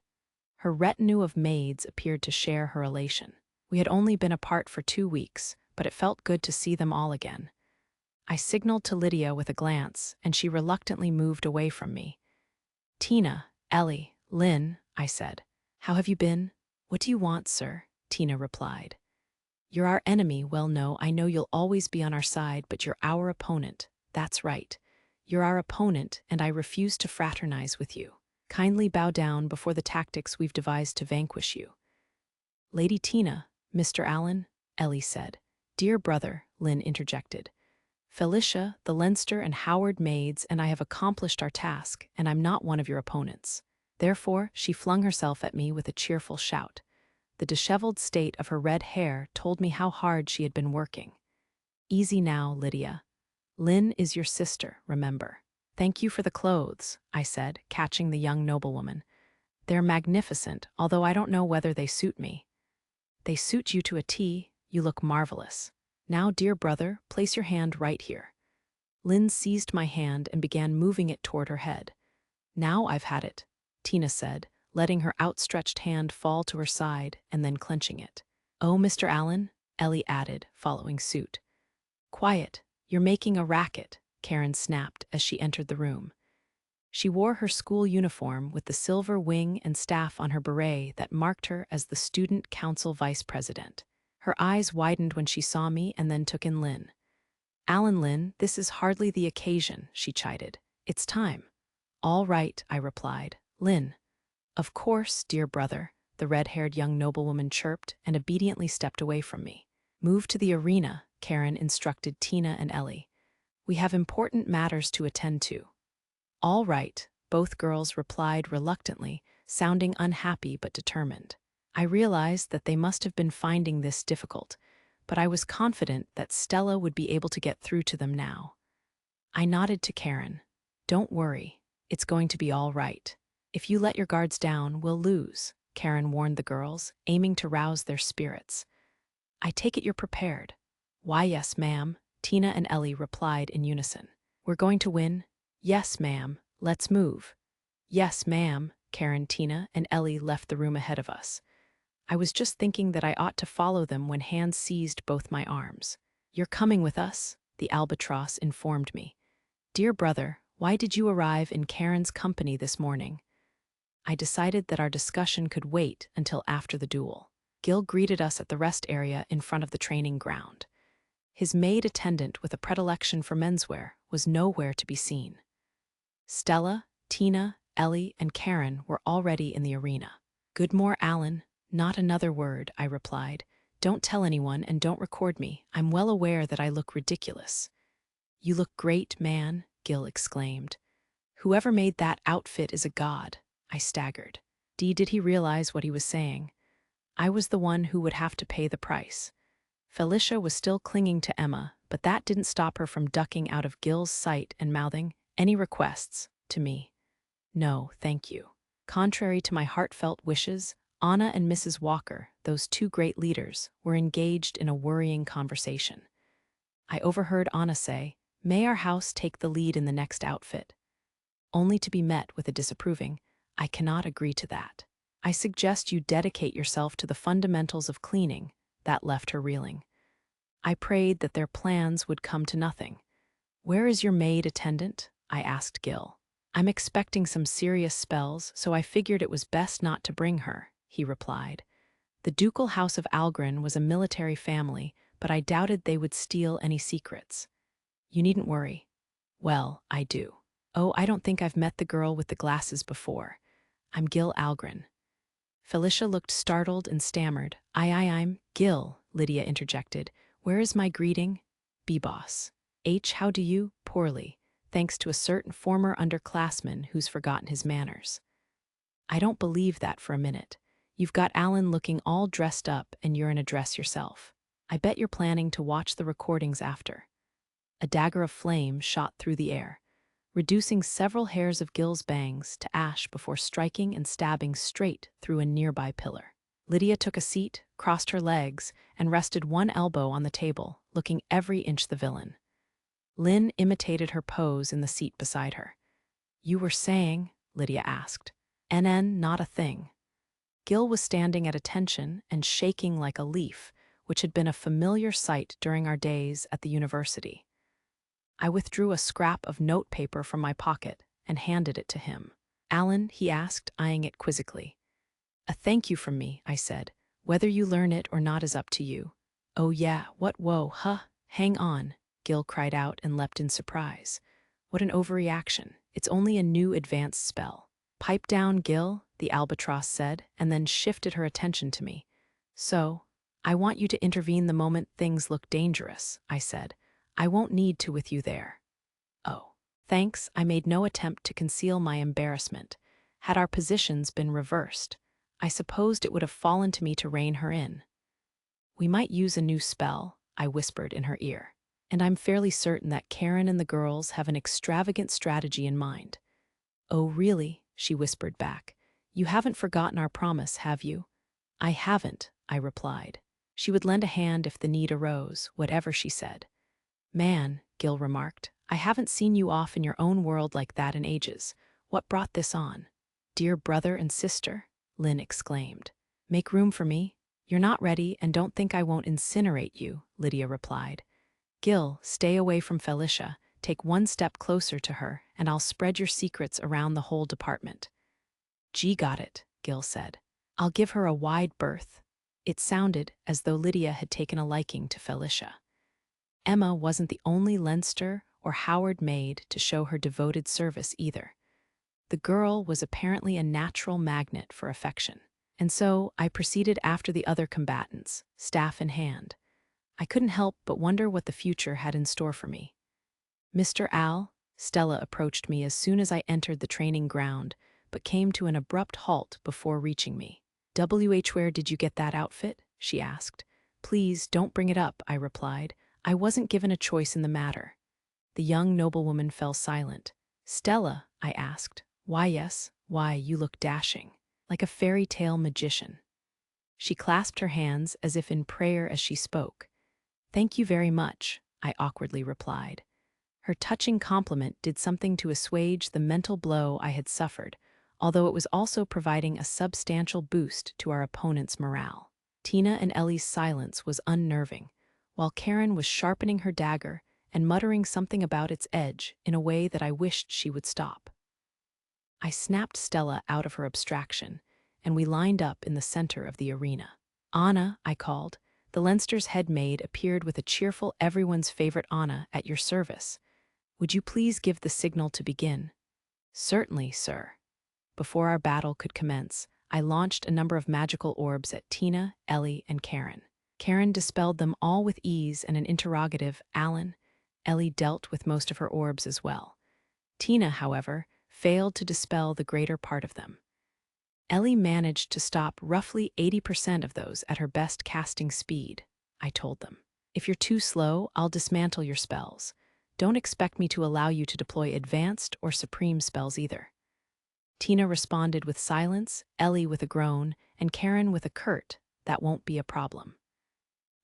Her retinue of maids appeared to share her elation. We had only been apart for 2 weeks, but it felt good to see them all again. I signaled to Lydia with a glance, and she reluctantly moved away from me. "Tina, Ellie, Lynn," I said. "How have you been?" "What do you want, sir?" Tina replied. "You're our enemy. Well, no, I know you'll always be on our side, but you're our opponent." "That's right. You're our opponent, and I refuse to fraternize with you. Kindly bow down before the tactics we've devised to vanquish you." "Lady Tina, Mr. Allen," Ellie said. "Dear brother," Lynn interjected. "Felicia, the Leinster and Howard maids, and I have accomplished our task, and I'm not one of your opponents." Therefore, she flung herself at me with a cheerful shout. The disheveled state of her red hair told me how hard she had been working. "Easy now, Lydia. Lynn is your sister, remember." Thank you for the clothes, I said, catching the young noblewoman. They're magnificent, although I don't know whether they suit me. They suit you to a T. You look marvelous. Now, dear brother, place your hand right here. Lynn seized my hand and began moving it toward her head. Now I've had it, Tina said, letting her outstretched hand fall to her side and then clenching it. Oh, Mr. Allen, Ellie added, following suit. Quiet, you're making a racket, Karen snapped as she entered the room. She wore her school uniform with the silver wing and staff on her beret that marked her as the student council vice president. Her eyes widened when she saw me and then took in Lynn. Lynn, this is hardly the occasion, she chided. It's time. All right, I replied. Lynn. Of course, dear brother, the red-haired young noblewoman chirped and obediently stepped away from me. Move to the arena, Karen instructed Tina and Ellie. We have important matters to attend to. All right, both girls replied reluctantly, sounding unhappy but determined. I realized that they must have been finding this difficult, but I was confident that Stella would be able to get through to them now. I nodded to Karen. Don't worry, it's going to be all right. If you let your guards down, we'll lose, Karen warned the girls, aiming to rouse their spirits. I take it you're prepared. Why, yes, ma'am, Tina and Ellie replied in unison. We're going to win? Yes, ma'am. Let's move. Yes, ma'am, Karen, Tina, and Ellie left the room ahead of us. I was just thinking that I ought to follow them when hands seized both my arms. You're coming with us, the albatross informed me. Dear brother, why did you arrive in Karen's company this morning? I decided that our discussion could wait until after the duel. Gil greeted us at the rest area in front of the training ground. His maid attendant with a predilection for menswear was nowhere to be seen. Stella, Tina, Ellie, and Karen were already in the arena. Good more, Allen. Not another word, I replied. Don't tell anyone and don't record me. I'm well aware that I look ridiculous. You look great, man, Gil exclaimed. Whoever made that outfit is a god, I staggered. Did he realize what he was saying? I was the one who would have to pay the price. Felicia was still clinging to Emma, but that didn't stop her from ducking out of Gil's sight and mouthing, "Any requests?" to me. No, thank you. Contrary to my heartfelt wishes, Anna and Mrs. Walker, those two great leaders, were engaged in a worrying conversation. I overheard Anna say, "May our house take the lead in the next outfit?" Only to be met with a disapproving, "I cannot agree to that. I suggest you dedicate yourself to the fundamentals of cleaning." That left her reeling. I prayed that their plans would come to nothing. Where is your maid attendant? I asked Gil. I'm expecting some serious spells, so I figured it was best not to bring her, he replied. The ducal house of Algren was a military family, but I doubted they would steal any secrets. You needn't worry. Well, I do. Oh, I don't think I've met the girl with the glasses before. I'm Gil Algren. Felicia looked startled and stammered. I'm Gil, Lydia interjected. Where is my greeting? B-boss. How do you? Poorly, thanks to a certain former underclassman who's forgotten his manners. I don't believe that for a minute. You've got Alan looking all dressed up and you're in a dress yourself. I bet you're planning to watch the recordings after. A dagger of flame shot through the air, reducing several hairs of Gil's bangs to ash before striking and stabbing straight through a nearby pillar. Lydia took a seat, crossed her legs, and rested one elbow on the table, looking every inch the villain. Lynn imitated her pose in the seat beside her. You were saying? Lydia asked. Not a thing. Gil was standing at attention and shaking like a leaf, which had been a familiar sight during our days at the university. I withdrew a scrap of notepaper from my pocket and handed it to him. Alan, he asked, eyeing it quizzically. A thank you from me, I said. Whether you learn it or not is up to you. Oh yeah, what whoa, huh? Hang on, Gil cried out and leapt in surprise. What an overreaction. It's only a new advanced spell. Pipe down, Gil, the albatross said, and then shifted her attention to me. So, I want you to intervene the moment things look dangerous, I said. I won't need to with you there. Oh. Thanks, I made no attempt to conceal my embarrassment. Had our positions been reversed, I supposed it would have fallen to me to rein her in. We might use a new spell, I whispered in her ear. And I'm fairly certain that Karen and the girls have an extravagant strategy in mind. Oh, really? She whispered back. You haven't forgotten our promise, have you? I haven't, I replied. She would lend a hand if the need arose, whatever she said. Man, Gil remarked, I haven't seen you off in your own world like that in ages. What brought this on? Dear brother and sister, Lynn exclaimed. Make room for me. You're not ready, and don't think I won't incinerate you, Lydia replied. Gil, stay away from Felicia. Take one step closer to her, and I'll spread your secrets around the whole department. G got it, Gil said. I'll give her a wide berth. It sounded as though Lydia had taken a liking to Felicia. Emma wasn't the only Leinster or Howard maid to show her devoted service either. The girl was apparently a natural magnet for affection. And so I proceeded after the other combatants, staff in hand. I couldn't help but wonder what the future had in store for me. Mr. Al, Stella approached me as soon as I entered the training ground, but came to an abrupt halt before reaching me. Where did you get that outfit? She asked. Please, don't bring it up, I replied. I wasn't given a choice in the matter. The young noblewoman fell silent. Stella, I asked. Why, yes, why, you look dashing, like a fairy tale magician. She clasped her hands as if in prayer as she spoke. Thank you very much, I awkwardly replied. Her touching compliment did something to assuage the mental blow I had suffered, although it was also providing a substantial boost to our opponent's morale. Tina and Ellie's silence was unnerving, while Karen was sharpening her dagger and muttering something about its edge in a way that I wished she would stop. I snapped Stella out of her abstraction, and we lined up in the center of the arena. Anna, I called. The Leinster's head maid appeared with a cheerful everyone's favorite Anna at your service. Would you please give the signal to begin? Certainly, sir. Before our battle could commence, I launched a number of magical orbs at Tina, Ellie, and Karen. Karen dispelled them all with ease and an interrogative, Alan. Ellie dealt with most of her orbs as well. Tina, however, failed to dispel the greater part of them. Ellie managed to stop roughly 80% of those at her best casting speed, I told them. If you're too slow, I'll dismantle your spells. Don't expect me to allow you to deploy advanced or supreme spells either. Tina responded with silence, Ellie with a groan, and Karen with a curt, that won't be a problem.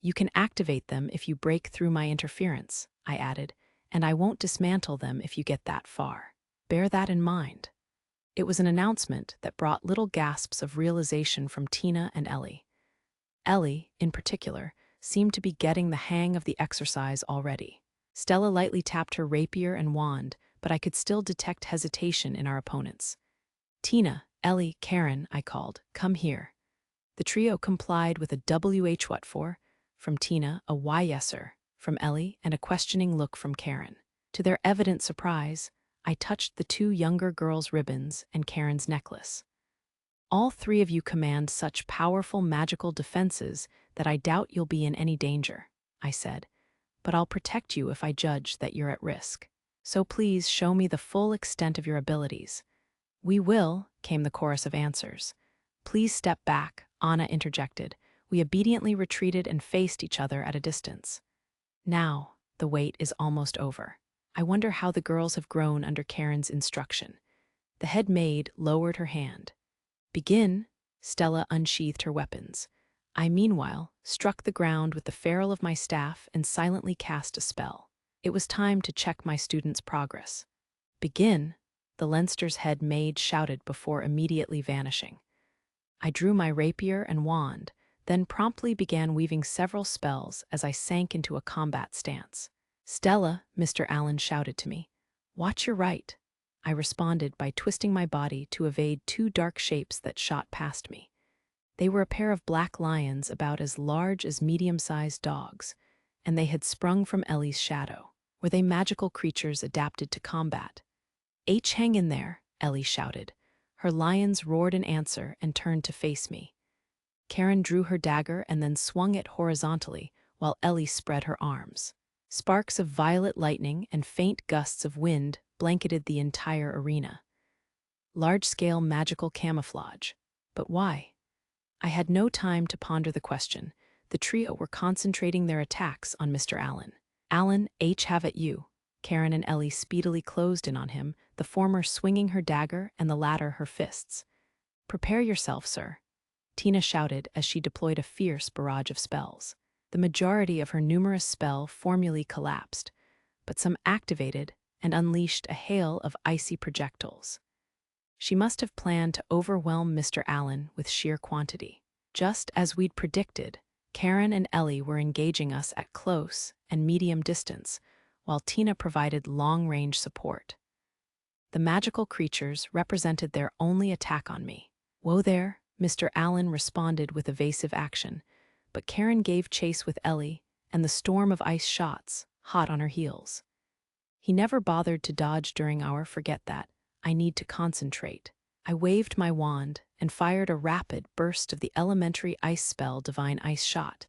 You can activate them if you break through my interference, I added, and I won't dismantle them if you get that far. Bear that in mind. It was an announcement that brought little gasps of realization from Tina and Ellie. Ellie, in particular, seemed to be getting the hang of the exercise already. Stella lightly tapped her rapier and wand, but I could still detect hesitation in our opponents. Tina, Ellie, Karen, I called, come here. The trio complied with a what for? From Tina, a why yes sir, from Ellie, and a questioning look from Karen. To their evident surprise, I touched the two younger girls' ribbons and Karen's necklace. All three of you command such powerful magical defenses that I doubt you'll be in any danger, I said. But I'll protect you if I judge that you're at risk. So please show me the full extent of your abilities. We will, came the chorus of answers. Please step back, Anna interjected. We obediently retreated and faced each other at a distance. Now, the wait is almost over. I wonder how the girls have grown under Karen's instruction. The head maid lowered her hand. Begin. Stella unsheathed her weapons. I, meanwhile, struck the ground with the ferrule of my staff and silently cast a spell. It was time to check my student's progress. Begin, the Leinster's head maid shouted before immediately vanishing. I drew my rapier and wand, then promptly began weaving several spells as I sank into a combat stance. Stella, Mr. Allen shouted to me. Watch your right. I responded by twisting my body to evade two dark shapes that shot past me. They were a pair of black lions about as large as medium-sized dogs, and they had sprung from Ellie's shadow. Were they magical creatures adapted to combat? Hang in there, Ellie shouted. Her lions roared in answer and turned to face me. Karen drew her dagger and then swung it horizontally, while Ellie spread her arms. Sparks of violet lightning and faint gusts of wind blanketed the entire arena. Large-scale magical camouflage. But why? I had no time to ponder the question. The trio were concentrating their attacks on Mr. Allen. Alan, have at you. Karen and Ellie speedily closed in on him, the former swinging her dagger and the latter her fists. Prepare yourself, sir, Tina shouted as she deployed a fierce barrage of spells. The majority of her numerous spell formulae collapsed, but some activated and unleashed a hail of icy projectiles. She must have planned to overwhelm Mr. Allen with sheer quantity. Just as we'd predicted, Karen and Ellie were engaging us at close and medium distance, while Tina provided long-range support. The magical creatures represented their only attack on me. Whoa there, Mr. Allen responded with evasive action, but Karen gave chase with Ellie and the storm of ice shots, hot on her heels. He never bothered to dodge during our forget that. I need to concentrate. I waved my wand and fired a rapid burst of the elementary ice spell Divine Ice Shot,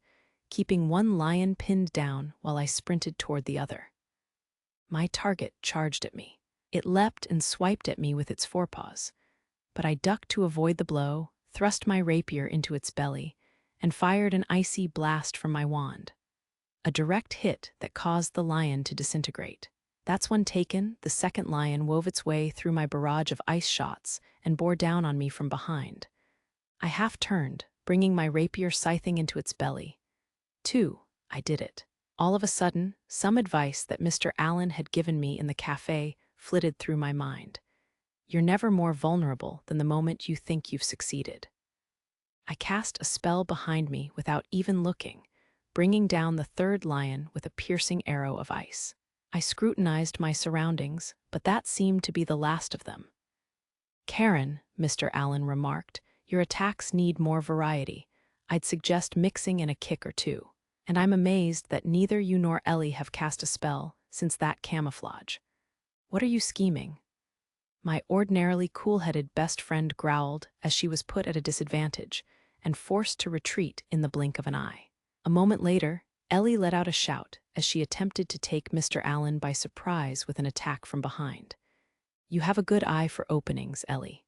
keeping one lion pinned down while I sprinted toward the other. My target charged at me. It leapt and swiped at me with its forepaws, but I ducked to avoid the blow, thrust my rapier into its belly, and fired an icy blast from my wand. A direct hit that caused the lion to disintegrate. That's when taken, the second lion wove its way through my barrage of ice shots and bore down on me from behind. I half-turned, bringing my rapier scything into its belly. I did it. All of a sudden, some advice that Mr. Allen had given me in the cafe flitted through my mind. You're never more vulnerable than the moment you think you've succeeded. I cast a spell behind me without even looking, bringing down the third lion with a piercing arrow of ice. I scrutinized my surroundings, but that seemed to be the last of them. Karen, Mr. Allen remarked, your attacks need more variety. I'd suggest mixing in a kick or two. And I'm amazed that neither you nor Ellie have cast a spell since that camouflage. What are you scheming? My ordinarily cool-headed best friend growled as she was put at a disadvantage and forced to retreat in the blink of an eye. A moment later, Ellie let out a shout as she attempted to take Mr. Allen by surprise with an attack from behind. You have a good eye for openings, Ellie.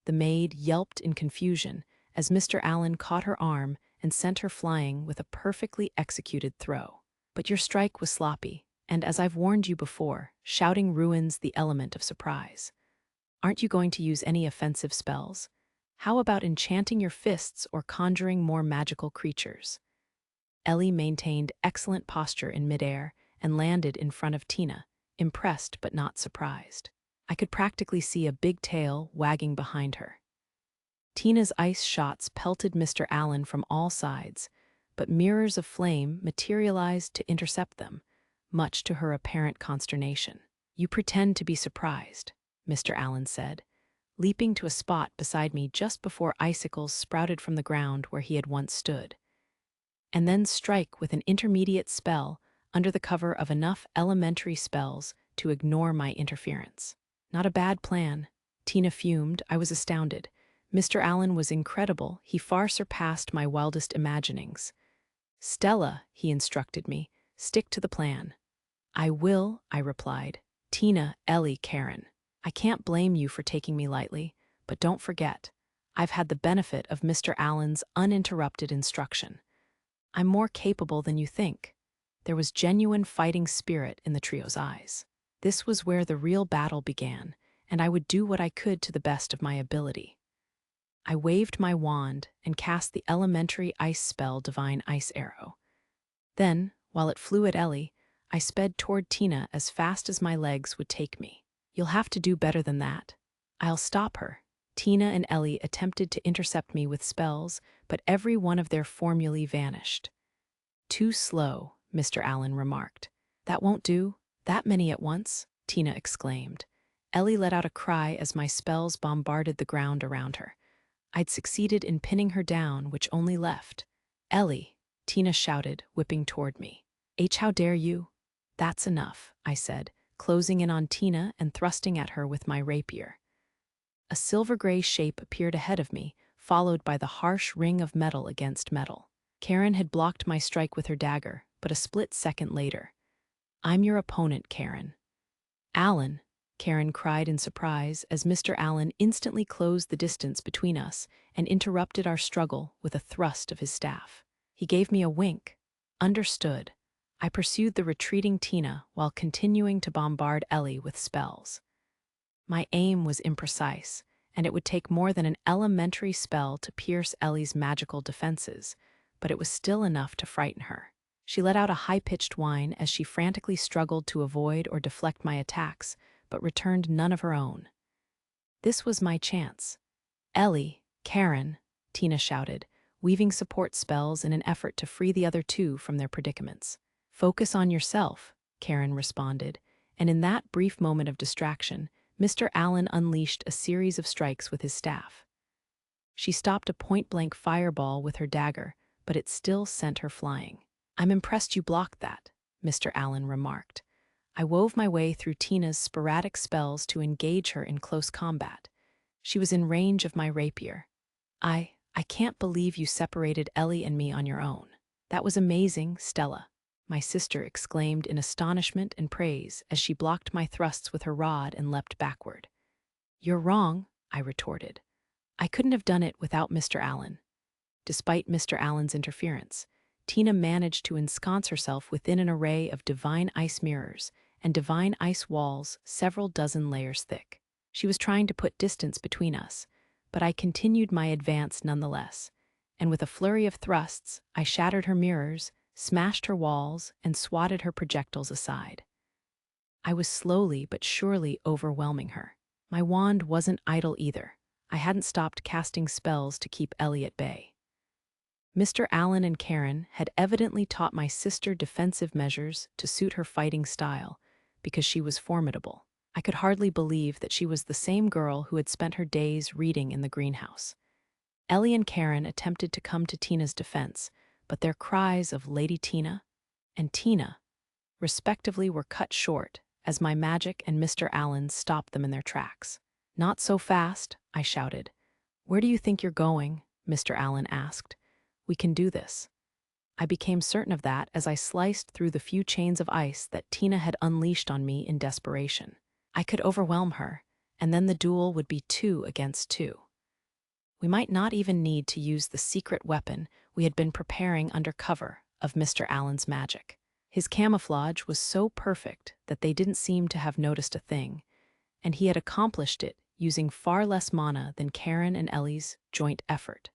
The maid yelped in confusion as Mr. Allen caught her arm and sent her flying with a perfectly executed throw. But your strike was sloppy, and as I've warned you before, shouting ruins the element of surprise. Aren't you going to use any offensive spells? How about enchanting your fists or conjuring more magical creatures? Ellie maintained excellent posture in midair and landed in front of Tina, impressed but not surprised. I could practically see a big tail wagging behind her. Tina's ice shots pelted Mr. Allen from all sides, but mirrors of flame materialized to intercept them, much to her apparent consternation. You pretend to be surprised, Mr. Allen said, leaping to a spot beside me just before icicles sprouted from the ground where he had once stood. And then strike with an intermediate spell under the cover of enough elementary spells to ignore my interference. Not a bad plan. Tina fumed. I was astounded. Mr. Allen was incredible. He far surpassed my wildest imaginings. Stella, he instructed me, stick to the plan. I will, I replied. Tina, Ellie, Karen. I can't blame you for taking me lightly, but don't forget, I've had the benefit of Mr. Allen's uninterrupted instruction. I'm more capable than you think. There was genuine fighting spirit in the trio's eyes. This was where the real battle began, and I would do what I could to the best of my ability. I waved my wand and cast the elementary ice spell Divine Ice Arrow. Then, while it flew at Ellie, I sped toward Tina as fast as my legs would take me. You'll have to do better than that. I'll stop her. Tina and Ellie attempted to intercept me with spells, but every one of their formulae vanished. Too slow, Mr. Allen remarked. That won't do. That many at once, Tina exclaimed. Ellie let out a cry as my spells bombarded the ground around her. I'd succeeded in pinning her down, which only left. Ellie, Tina shouted, whipping toward me. How dare you? That's enough, I said, closing in on Tina and thrusting at her with my rapier. A silver-gray shape appeared ahead of me, followed by the harsh ring of metal against metal. Karen had blocked my strike with her dagger, but a split second later. I'm your opponent, Karen. Allen, Karen cried in surprise as Mr. Allen instantly closed the distance between us and interrupted our struggle with a thrust of his staff. He gave me a wink. Understood. I pursued the retreating Tina while continuing to bombard Ellie with spells. My aim was imprecise, and it would take more than an elementary spell to pierce Ellie's magical defenses, but it was still enough to frighten her. She let out a high-pitched whine as she frantically struggled to avoid or deflect my attacks, but returned none of her own. This was my chance. "Ellie, Karen," Tina shouted, weaving support spells in an effort to free the other two from their predicaments. "Focus on yourself," Karen responded, and in that brief moment of distraction, Mr. Allen unleashed a series of strikes with his staff. She stopped a point-blank fireball with her dagger, but it still sent her flying. "I'm impressed you blocked that," Mr. Allen remarked. I wove my way through Tina's sporadic spells to engage her in close combat. She was in range of my rapier. I can't believe you separated Ellie and me on your own." "That was amazing, Stella," my sister exclaimed in astonishment and praise as she blocked my thrusts with her rod and leapt backward. "You're wrong," I retorted. "I couldn't have done it without Mr. Allen." Despite Mr. Allen's interference, Tina managed to ensconce herself within an array of divine ice mirrors and divine ice walls several dozen layers thick. She was trying to put distance between us, but I continued my advance nonetheless, and with a flurry of thrusts, I shattered her mirrors, smashed her walls, and swatted her projectiles aside. I was slowly but surely overwhelming her. My wand wasn't idle either. I hadn't stopped casting spells to keep Ellie at bay. Mr. Allen and Karen had evidently taught my sister defensive measures to suit her fighting style, because she was formidable. I could hardly believe that she was the same girl who had spent her days reading in the greenhouse. Ellie and Karen attempted to come to Tina's defense, but their cries of "Lady Tina" and "Tina," respectively, were cut short as my magic and Mr. Allen's stopped them in their tracks. "Not so fast," I shouted. "Where do you think you're going?" Mr. Allen asked. "We can do this." I became certain of that as I sliced through the few chains of ice that Tina had unleashed on me in desperation. I could overwhelm her, and then the duel would be 2 against 2. We might not even need to use the secret weapon we had been preparing under cover of Mr. Allen's magic. His camouflage was so perfect that they didn't seem to have noticed a thing, and he had accomplished it using far less mana than Karen and Ellie's joint effort.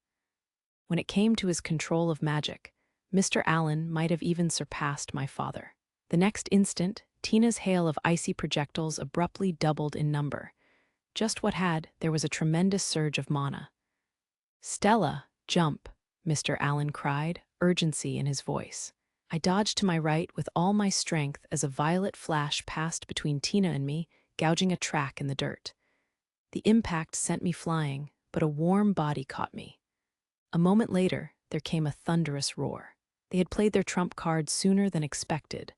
When it came to his control of magic, Mr. Allen might have even surpassed my father. The next instant, Tina's hail of icy projectiles abruptly doubled in number. Just what had, there was a tremendous surge of mana. "Stella, jump," Mr. Allen cried, urgency in his voice. I dodged to my right with all my strength as a violet flash passed between Tina and me, gouging a track in the dirt. The impact sent me flying, but a warm body caught me. A moment later, there came a thunderous roar. They had played their trump card sooner than expected.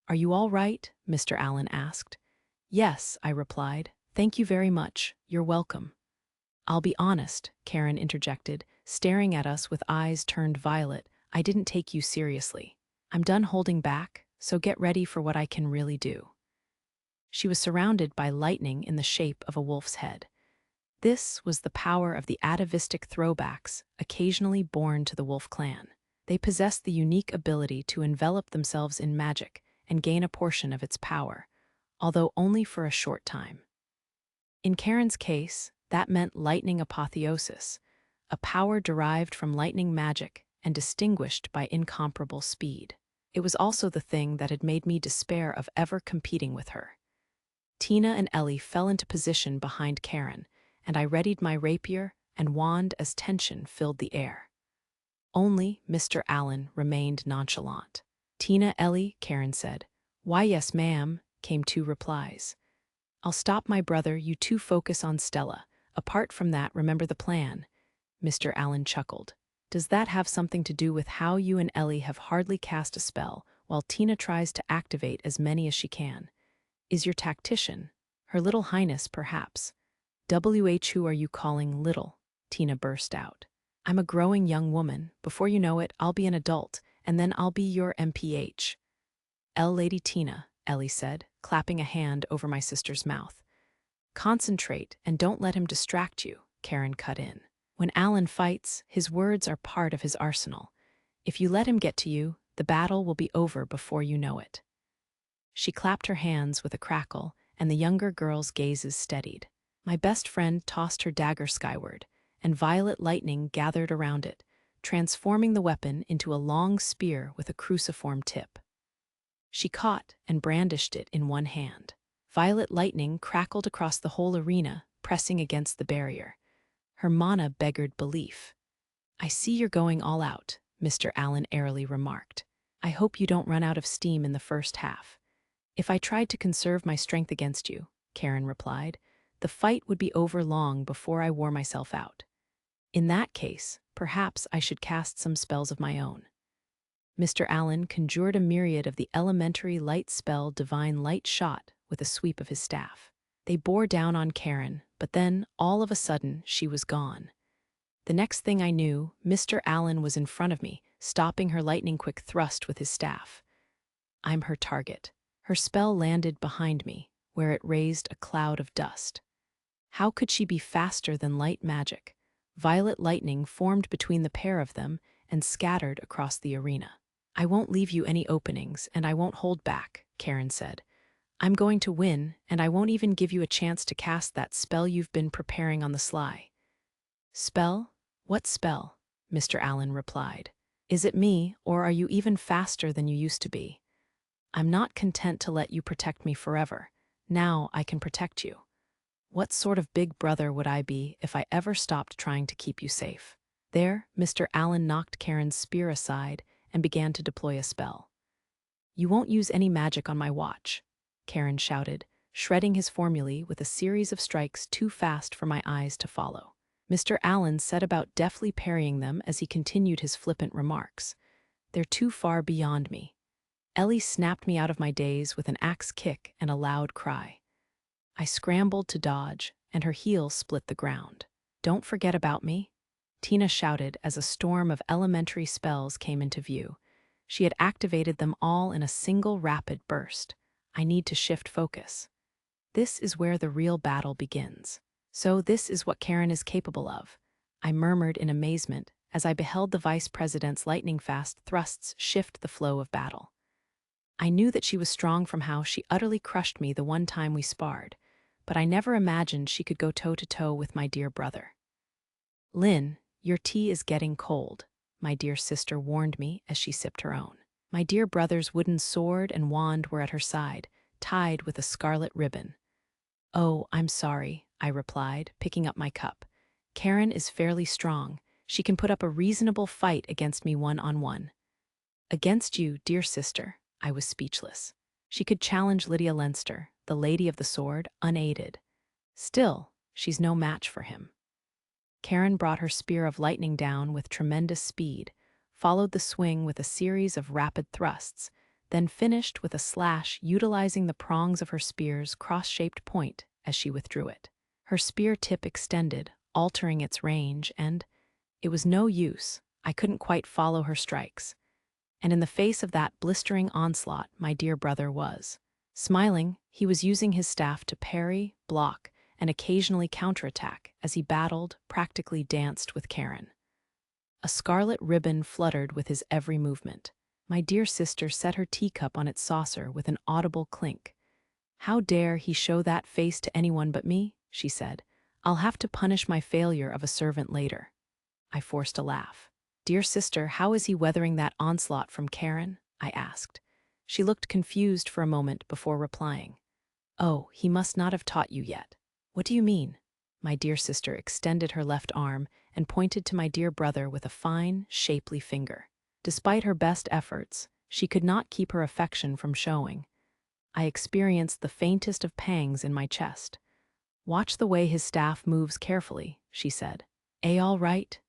"Are you all right?" Mr. Allen asked. "Yes," I replied. "Thank you very much. You're welcome." "I'll be honest," Karen interjected, staring at us with eyes turned violet. "I didn't take you seriously. I'm done holding back, so get ready for what I can really do." She was surrounded by lightning in the shape of a wolf's head. This was the power of the atavistic throwbacks occasionally born to the wolf clan. They possessed the unique ability to envelop themselves in magic and gain a portion of its power, although only for a short time. In Karen's case, that meant lightning apotheosis, a power derived from lightning magic and distinguished by incomparable speed. It was also the thing that had made me despair of ever competing with her. Tina and Ellie fell into position behind Karen, and I readied my rapier and wand as tension filled the air. Only Mr. Allen remained nonchalant. "Tina, Ellie," Karen said. "Why, yes, ma'am," came 2 replies. "I'll stop my brother, you 2 focus on Stella. Apart from that, remember the plan." Mr. Allen chuckled. "Does that have something to do with how you and Ellie have hardly cast a spell, while Tina tries to activate as many as she can? Is your tactician, her little highness, perhaps?" "Who are you calling little?" Tina burst out. "I'm a growing young woman. Before you know it, I'll be an adult, and then I'll be your MPH. Lady Tina," Ellie said, clapping a hand over my sister's mouth. "Concentrate and don't let him distract you," Karen cut in. "When Allen fights, his words are part of his arsenal. If you let him get to you, The battle will be over before you know it." She clapped her hands with a crackle, and the younger girl's gazes steadied. My best friend tossed her dagger skyward, and violet lightning gathered around it, transforming the weapon into a long spear with a cruciform tip. She caught and brandished it in one hand. Violet lightning crackled across the whole arena, pressing against the barrier. Her mana beggared belief. "I see you're going all out," Mr. Allen airily remarked. "I hope you don't run out of steam in the first half." "If I tried to conserve my strength against you," Karen replied, "the fight would be over long before I wore myself out. In that case, perhaps I should cast some spells of my own." Mr. Allen conjured a myriad of the elementary light spell Divine Light Shot with a sweep of his staff. They bore down on Karen, but then, all of a sudden, she was gone. The next thing I knew, Mr. Allen was in front of me, stopping her lightning-quick thrust with his staff. I'm her target. Her spell landed behind me, where it raised a cloud of dust. How could she be faster than light magic? Violet lightning formed between the pair of them and scattered across the arena. "I won't leave you any openings, and I won't hold back," Karen said. "I'm going to win, and I won't even give you a chance to cast that spell you've been preparing on the sly." "Spell? What spell?" Mr. Allen replied. "Is it me, or are you even faster than you used to be? I'm not content to let you protect me forever. Now I can protect you. What sort of big brother would I be if I ever stopped trying to keep you safe?" There, Mr. Allen knocked Karen's spear aside and began to deploy a spell. "You won't use any magic on my watch," Karen shouted, shredding his formulae with a series of strikes too fast for my eyes to follow. Mr. Allen set about deftly parrying them as he continued his flippant remarks. "They're too far beyond me." Ellie snapped me out of my daze with an axe kick and a loud cry. I scrambled to dodge, and her heel split the ground. "Don't forget about me," Tina shouted as a storm of elementary spells came into view. She had activated them all in a single rapid burst. "I need to shift focus. This is where the real battle begins." "So this is what Karen is capable of," I murmured in amazement as I beheld the vice president's lightning-fast thrusts shift the flow of battle. I knew that she was strong from how she utterly crushed me the one time we sparred, but I never imagined she could go toe-to-toe with my dear brother. "Lynn, your tea is getting cold," my dear sister warned me as she sipped her own. My dear brother's wooden sword and wand were at her side, tied with a scarlet ribbon. "Oh, I'm sorry," I replied, picking up my cup. "Karen is fairly strong. She can put up a reasonable fight against me one-on-one." "Against you, dear sister," I was speechless. She could challenge Lydia Leinster, the Lady of the Sword, unaided. Still, she's no match for him. Karen brought her spear of lightning down with tremendous speed, followed the swing with a series of rapid thrusts, then finished with a slash utilizing the prongs of her spear's cross-shaped point as she withdrew it. Her spear tip extended, altering its range, and it was no use. I couldn't quite follow her strikes. And in the face of that blistering onslaught, my dear brother was. Smiling, he was using his staff to parry, block, and occasionally counterattack as he battled, practically danced with Karen. A scarlet ribbon fluttered with his every movement. My dear sister set her teacup on its saucer with an audible clink. "How dare he show that face to anyone but me?" she said. "I'll have to punish my failure of a servant later." I forced a laugh. "Dear sister, how is he weathering that onslaught from Karen?" I asked. She looked confused for a moment before replying. "Oh, he must not have taught you yet." "What do you mean?" My dear sister extended her left arm and pointed to my dear brother with a fine, shapely finger. Despite her best efforts, she could not keep her affection from showing. I experienced the faintest of pangs in my chest. "Watch the way his staff moves carefully," she said. All right?"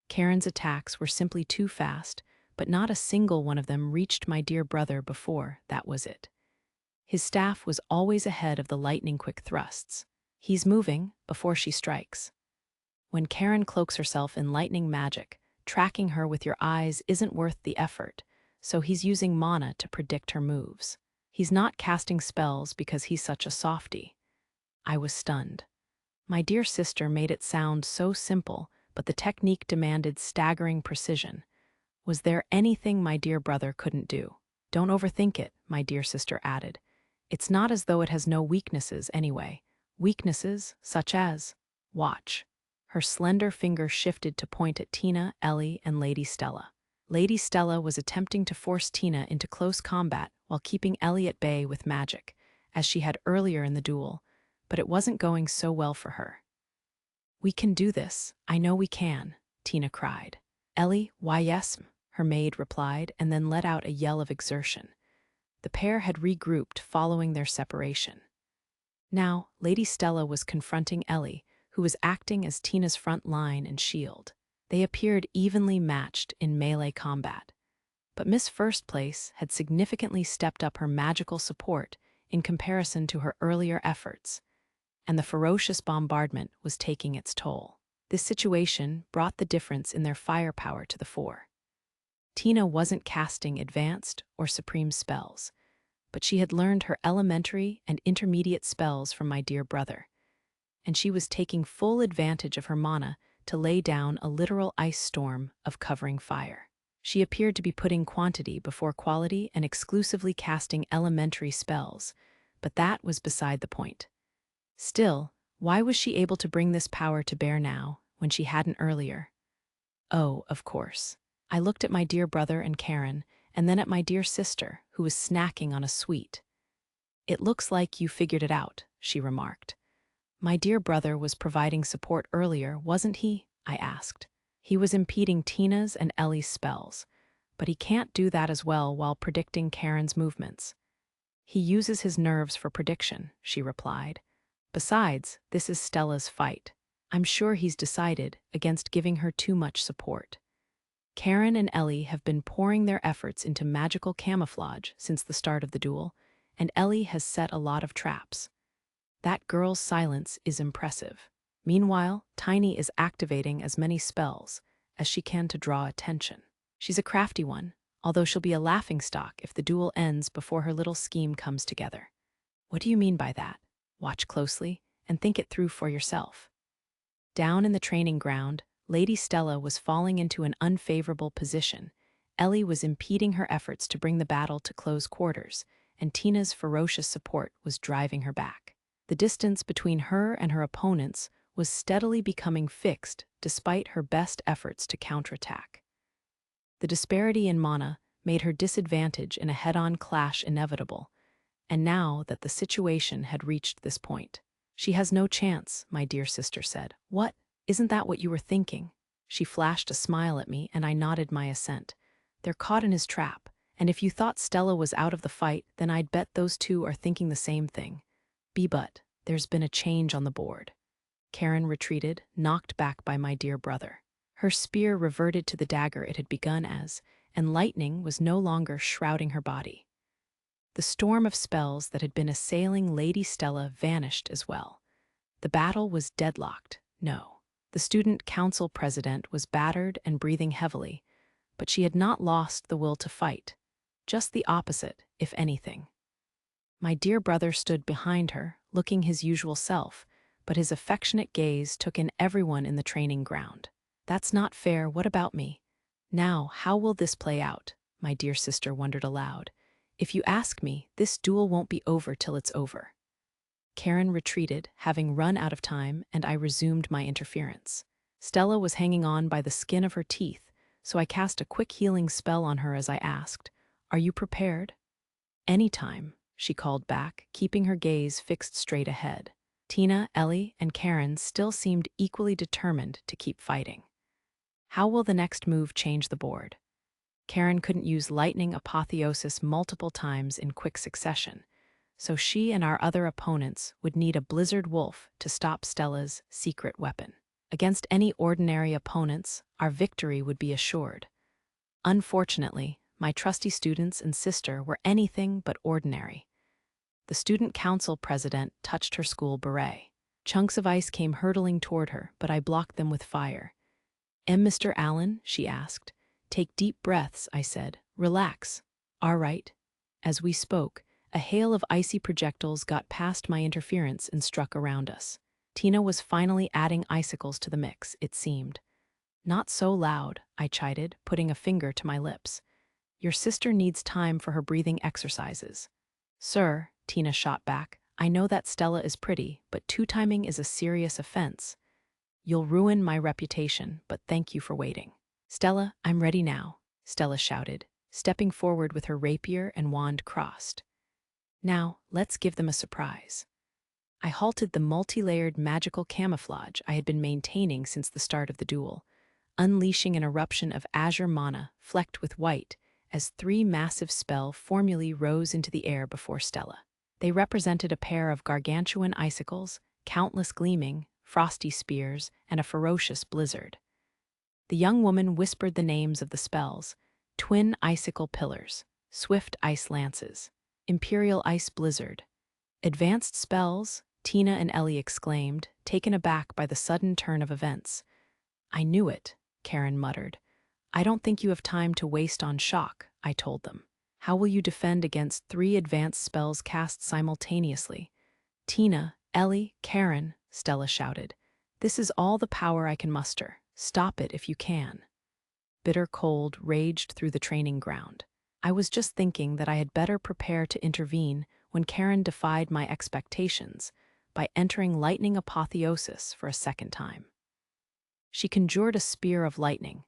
Karen's attacks were simply too fast, but not a single one of them reached my dear brother before that was it. His staff was always ahead of the lightning-quick thrusts. He's moving before she strikes. When Karen cloaks herself in lightning magic, tracking her with your eyes isn't worth the effort, so he's using mana to predict her moves. He's not casting spells because he's such a softie. I was stunned. My dear sister made it sound so simple, but the technique demanded staggering precision. Was there anything my dear brother couldn't do? Don't overthink it, my dear sister added. It's not as though it has no weaknesses anyway. Weaknesses such as, watch. Her slender finger shifted to point at Tina, Ellie, and Lady Stella. Lady Stella was attempting to force Tina into close combat while keeping Ellie at bay with magic, as she had earlier in the duel, but it wasn't going so well for her. We can do this, I know we can, Tina cried. Ellie, why yes, her maid replied, and then let out a yell of exertion. The pair had regrouped following their separation. Now, Lady Stella was confronting Ellie, who was acting as Tina's front line and shield. They appeared evenly matched in melee combat. But Miss First Place had significantly stepped up her magical support in comparison to her earlier efforts, and the ferocious bombardment was taking its toll. This situation brought the difference in their firepower to the fore. Tina wasn't casting advanced or supreme spells, but she had learned her elementary and intermediate spells from my dear brother, and she was taking full advantage of her mana to lay down a literal ice storm of covering fire. She appeared to be putting quantity before quality and exclusively casting elementary spells, but that was beside the point. Still, why was she able to bring this power to bear now, when she hadn't earlier? Oh, of course. I looked at my dear brother and Karen, and then at my dear sister, who was snacking on a sweet. It looks like you figured it out, she remarked. My dear brother was providing support earlier, wasn't he? I asked. He was impeding Tina's and Ellie's spells, but he can't do that as well while predicting Karen's movements. He uses his nerves for prediction, she replied. Besides, this is Stella's fight. I'm sure he's decided against giving her too much support. Karen and Ellie have been pouring their efforts into magical camouflage since the start of the duel, and Ellie has set a lot of traps. That girl's silence is impressive. Meanwhile, Tiny is activating as many spells as she can to draw attention. She's a crafty one, although she'll be a laughingstock if the duel ends before her little scheme comes together. What do you mean by that? Watch closely and think it through for yourself. Down in the training ground, Lady Stella was falling into an unfavorable position. Ellie was impeding her efforts to bring the battle to close quarters, and Tina's ferocious support was driving her back. The distance between her and her opponents was steadily becoming fixed despite her best efforts to counterattack. The disparity in mana made her disadvantage in a head-on clash inevitable, and now that the situation had reached this point, she has no chance, my dear sister said. What? Isn't that what you were thinking? She flashed a smile at me, and I nodded my assent. They're caught in his trap, and if you thought Stella was out of the fight, then I'd bet those two are thinking the same thing. But there's been a change on the board. Karen retreated, knocked back by my dear brother. Her spear reverted to the dagger it had begun as, and lightning was no longer shrouding her body. The storm of spells that had been assailing Lady Stella vanished as well. The battle was deadlocked, no. The student council president was battered and breathing heavily, but she had not lost the will to fight. Just the opposite, if anything. My dear brother stood behind her, looking his usual self, but his affectionate gaze took in everyone in the training ground. That's not fair, what about me? Now, how will this play out? My dear sister wondered aloud. If you ask me, this duel won't be over till it's over. Karen retreated, having run out of time, and I resumed my interference. Stella was hanging on by the skin of her teeth, so I cast a quick healing spell on her as I asked, "Are you prepared?" "Anytime," she called back, keeping her gaze fixed straight ahead. Tina, Ellie, and Karen still seemed equally determined to keep fighting. How will the next move change the board? Karen couldn't use lightning apotheosis multiple times in quick succession, so she and our other opponents would need a blizzard wolf to stop Stella's secret weapon. Against any ordinary opponents, our victory would be assured. Unfortunately, my trusty students and sister were anything but ordinary. The student council president touched her school beret. Chunks of ice came hurtling toward her, but I blocked them with fire. Mr. Allen?" she asked. "Take deep breaths," I said. "Relax." "All right." As we spoke, a hail of icy projectiles got past my interference and struck around us. Tina was finally adding icicles to the mix, it seemed. Not so loud, I chided, putting a finger to my lips. Your sister needs time for her breathing exercises. Sir, Tina shot back, I know that Stella is pretty, but two-timing is a serious offense. You'll ruin my reputation, but thank you for waiting. Stella, I'm ready now, Stella shouted, stepping forward with her rapier and wand crossed. Now, let's give them a surprise. I halted the multi-layered magical camouflage I had been maintaining since the start of the duel, unleashing an eruption of azure mana flecked with white as three massive spell formulae rose into the air before Stella. They represented a pair of gargantuan icicles, countless gleaming, frosty spears, and a ferocious blizzard. The young woman whispered the names of the spells: twin icicle pillars, swift ice lances, imperial ice blizzard. Advanced spells, Tina and Ellie exclaimed, taken aback by the sudden turn of events. I knew it, Karen muttered. I don't think you have time to waste on shock, I told them. How will you defend against 3 advanced spells cast simultaneously? Tina, Ellie, Karen, Stella shouted. This is all the power I can muster. Stop it if you can. Bitter cold raged through the training ground. I was just thinking that I had better prepare to intervene when Karen defied my expectations by entering lightning apotheosis for a second time. She conjured a spear of lightning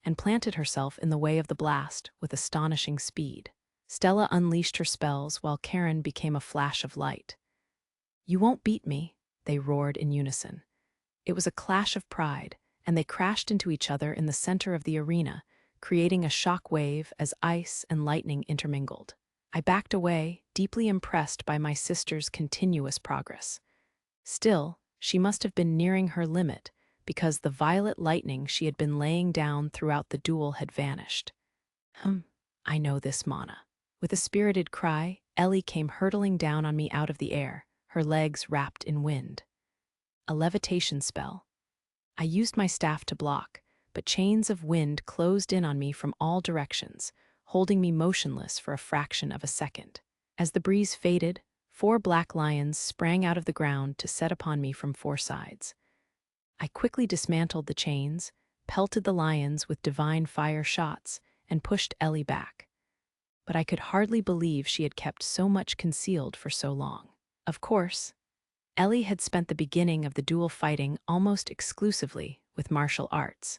and planted herself in the way of the blast with astonishing speed. Stella unleashed her spells while Karen became a flash of light. You won't beat me, they roared in unison. It was a clash of pride, and they crashed into each other in the center of the arena, creating a shock wave as ice and lightning intermingled. I backed away, deeply impressed by my sister's continuous progress. Still, she must have been nearing her limit, because the violet lightning she had been laying down throughout the duel had vanished. I know this mana. With a spirited cry, Ellie came hurtling down on me out of the air, her legs wrapped in wind. A levitation spell. I used my staff to block, but chains of wind closed in on me from all directions, holding me motionless for a fraction of a second. As the breeze faded, 4 black lions sprang out of the ground to set upon me from 4 sides. I quickly dismantled the chains, pelted the lions with divine fire shots, and pushed Ellie back. But I could hardly believe she had kept so much concealed for so long. Of course, Ellie had spent the beginning of the duel fighting almost exclusively with martial arts.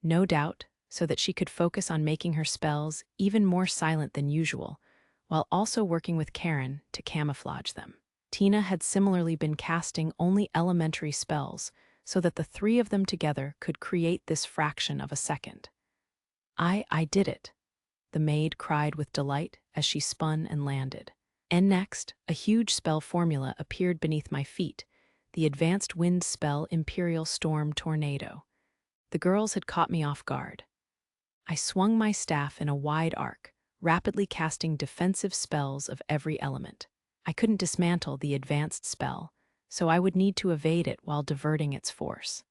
No doubt, so that she could focus on making her spells even more silent than usual, while also working with Karen to camouflage them. Tina had similarly been casting only elementary spells, so that the 3 of them together could create this fraction of a second. I did it, the maid cried with delight as she spun and landed. And next, a huge spell formula appeared beneath my feet, the advanced wind spell Imperial Storm Tornado. The girls had caught me off guard. I swung my staff in a wide arc, rapidly casting defensive spells of every element. I couldn't dismantle the advanced spell, so I would need to evade it while diverting its force.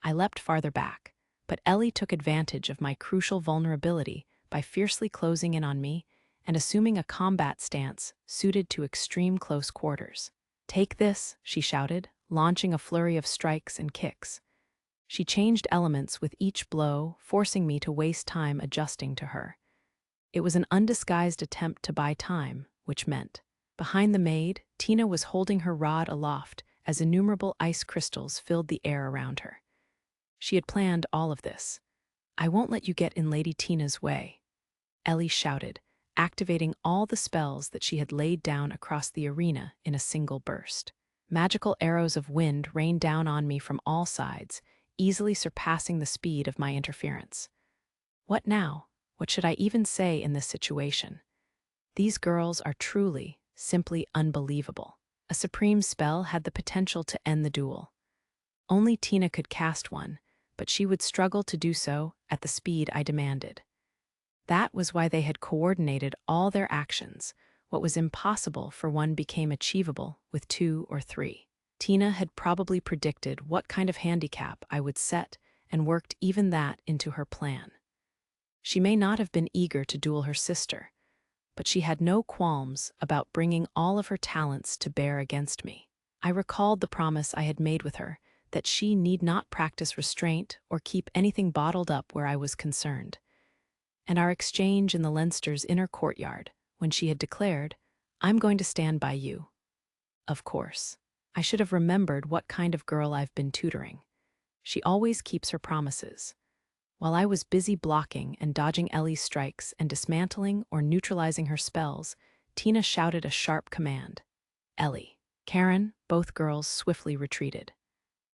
I leapt farther back, but Ellie took advantage of my crucial vulnerability by fiercely closing in on me and assuming a combat stance suited to extreme close quarters. Take this, she shouted, launching a flurry of strikes and kicks. She changed elements with each blow, forcing me to waste time adjusting to her. It was an undisguised attempt to buy time, which meant, behind the maid, Tina was holding her rod aloft as innumerable ice crystals filled the air around her. She had planned all of this. I won't let you get in Lady Tina's way, Ellie shouted, activating all the spells that she had laid down across the arena in a single burst. Magical arrows of wind rained down on me from all sides, easily surpassing the speed of my interference. What now? What should I even say in this situation? These girls are truly, simply unbelievable. A supreme spell had the potential to end the duel. Only Tina could cast one, but she would struggle to do so at the speed I demanded. That was why they had coordinated all their actions. What was impossible for one became achievable with 2 or 3. Tina had probably predicted what kind of handicap I would set and worked even that into her plan. She may not have been eager to duel her sister, but she had no qualms about bringing all of her talents to bear against me. I recalled the promise I had made with her that she need not practice restraint or keep anything bottled up where I was concerned. And our exchange in the Leinster's inner courtyard, when she had declared, "I'm going to stand by you." Of course, I should have remembered what kind of girl I've been tutoring. She always keeps her promises. While I was busy blocking and dodging Ellie's strikes and dismantling or neutralizing her spells, Tina shouted a sharp command. Ellie, Karen, both girls swiftly retreated.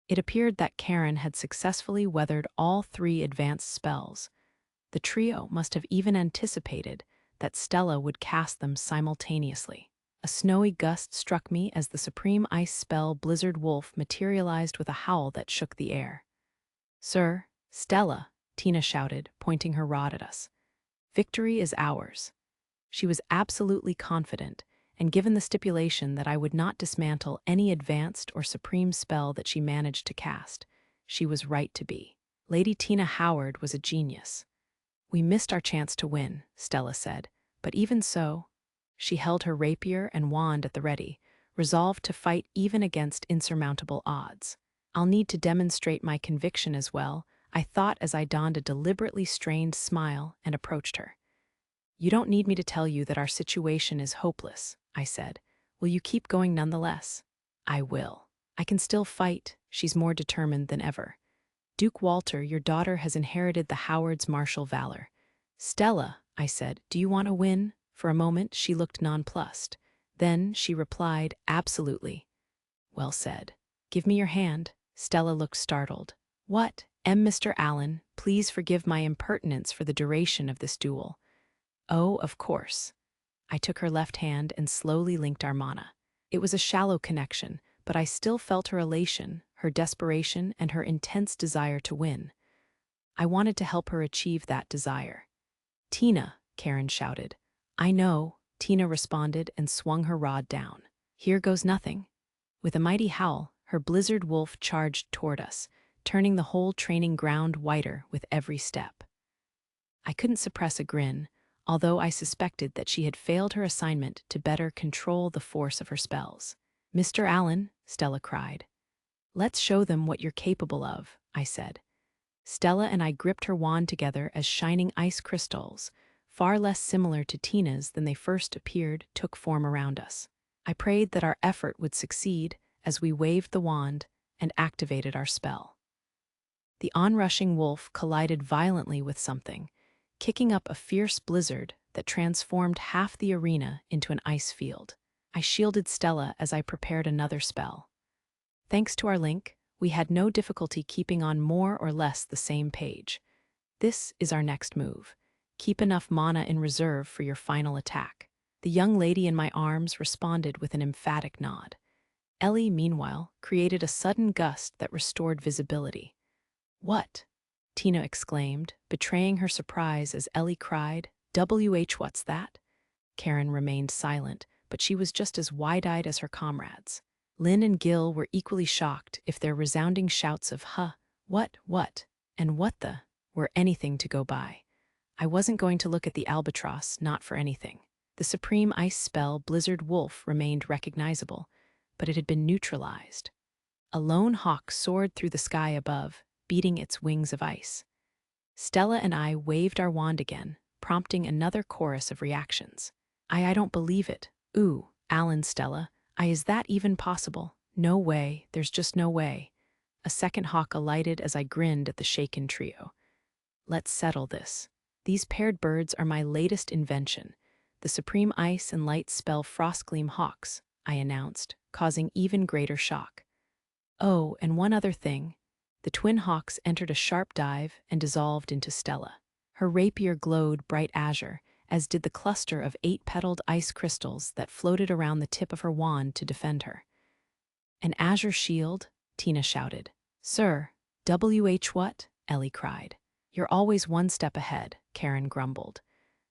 It appeared that Karen had successfully weathered all 3 advanced spells. The trio must have even anticipated that Stella would cast them simultaneously. A snowy gust struck me as the supreme ice spell Blizzard Wolf materialized with a howl that shook the air. "Sir, Stella," Tina shouted, pointing her rod at us. "Victory is ours." She was absolutely confident, and given the stipulation that I would not dismantle any advanced or supreme spell that she managed to cast, she was right to be. Lady Tina Howard was a genius. "We missed our chance to win," Stella said, "but even so," she held her rapier and wand at the ready, resolved to fight even against insurmountable odds. "I'll need to demonstrate my conviction as well," I thought as I donned a deliberately strained smile and approached her. "You don't need me to tell you that our situation is hopeless," I said. "Will you keep going nonetheless?" "I will. I can still fight," she's more determined than ever. "Duke Walter, your daughter has inherited the Howards' martial valor." "Stella," I said, "do you want to win?" For a moment, she looked nonplussed. Then she replied, "Absolutely." "Well said. Give me your hand." Stella looked startled. "What? Mr. Allen, please forgive my impertinence for the duration of this duel." "Oh, of course." I took her left hand and slowly linked our mana. It was a shallow connection, but I still felt her elation, her desperation, and her intense desire to win. I wanted to help her achieve that desire. "Tina," Karen shouted. "I know," Tina responded and swung her rod down. "Here goes nothing." With a mighty howl, her Blizzard Wolf charged toward us, turning the whole training ground whiter with every step. I couldn't suppress a grin, although I suspected that she had failed her assignment to better control the force of her spells. "Mr. Allen," Stella cried. "Let's show them what you're capable of," I said. Stella and I gripped her wand together as shining ice crystals, far less similar to Tina's than they first appeared, took form around us. I prayed that our effort would succeed as we waved the wand and activated our spell. The onrushing wolf collided violently with something, kicking up a fierce blizzard that transformed half the arena into an ice field. I shielded Stella as I prepared another spell. Thanks to our link, we had no difficulty keeping on more or less the same page. "This is our next move. Keep enough mana in reserve for your final attack." The young lady in my arms responded with an emphatic nod. Ellie, meanwhile, created a sudden gust that restored visibility. "What?" Tina exclaimed, betraying her surprise as Ellie cried, "What's that?" Karen remained silent, but she was just as wide-eyed as her comrades. Lynn and Gil were equally shocked if their resounding shouts of "Huh, what, and what the" were anything to go by. I wasn't going to look at the albatross, not for anything. The supreme ice spell Blizzard Wolf remained recognizable, but it had been neutralized. A lone hawk soared through the sky above, beating its wings of ice. Stella and I waved our wand again, prompting another chorus of reactions. I don't believe it. Ooh, Alan, Stella. Is that even possible? No way, there's just no way. A second hawk alighted as I grinned at the shaken trio. Let's settle this. These paired birds are my latest invention, the supreme ice and light spell Frostgleam hawks, I announced, causing even greater shock. Oh, and one other thing. The twin hawks entered a sharp dive and dissolved into Stella. Her rapier glowed bright azure, as did the cluster of 8-petaled ice crystals that floated around the tip of her wand to defend her. "An azure shield?" Tina shouted. "Sir, what?" Ellie cried. "You're always one step ahead," Karen grumbled.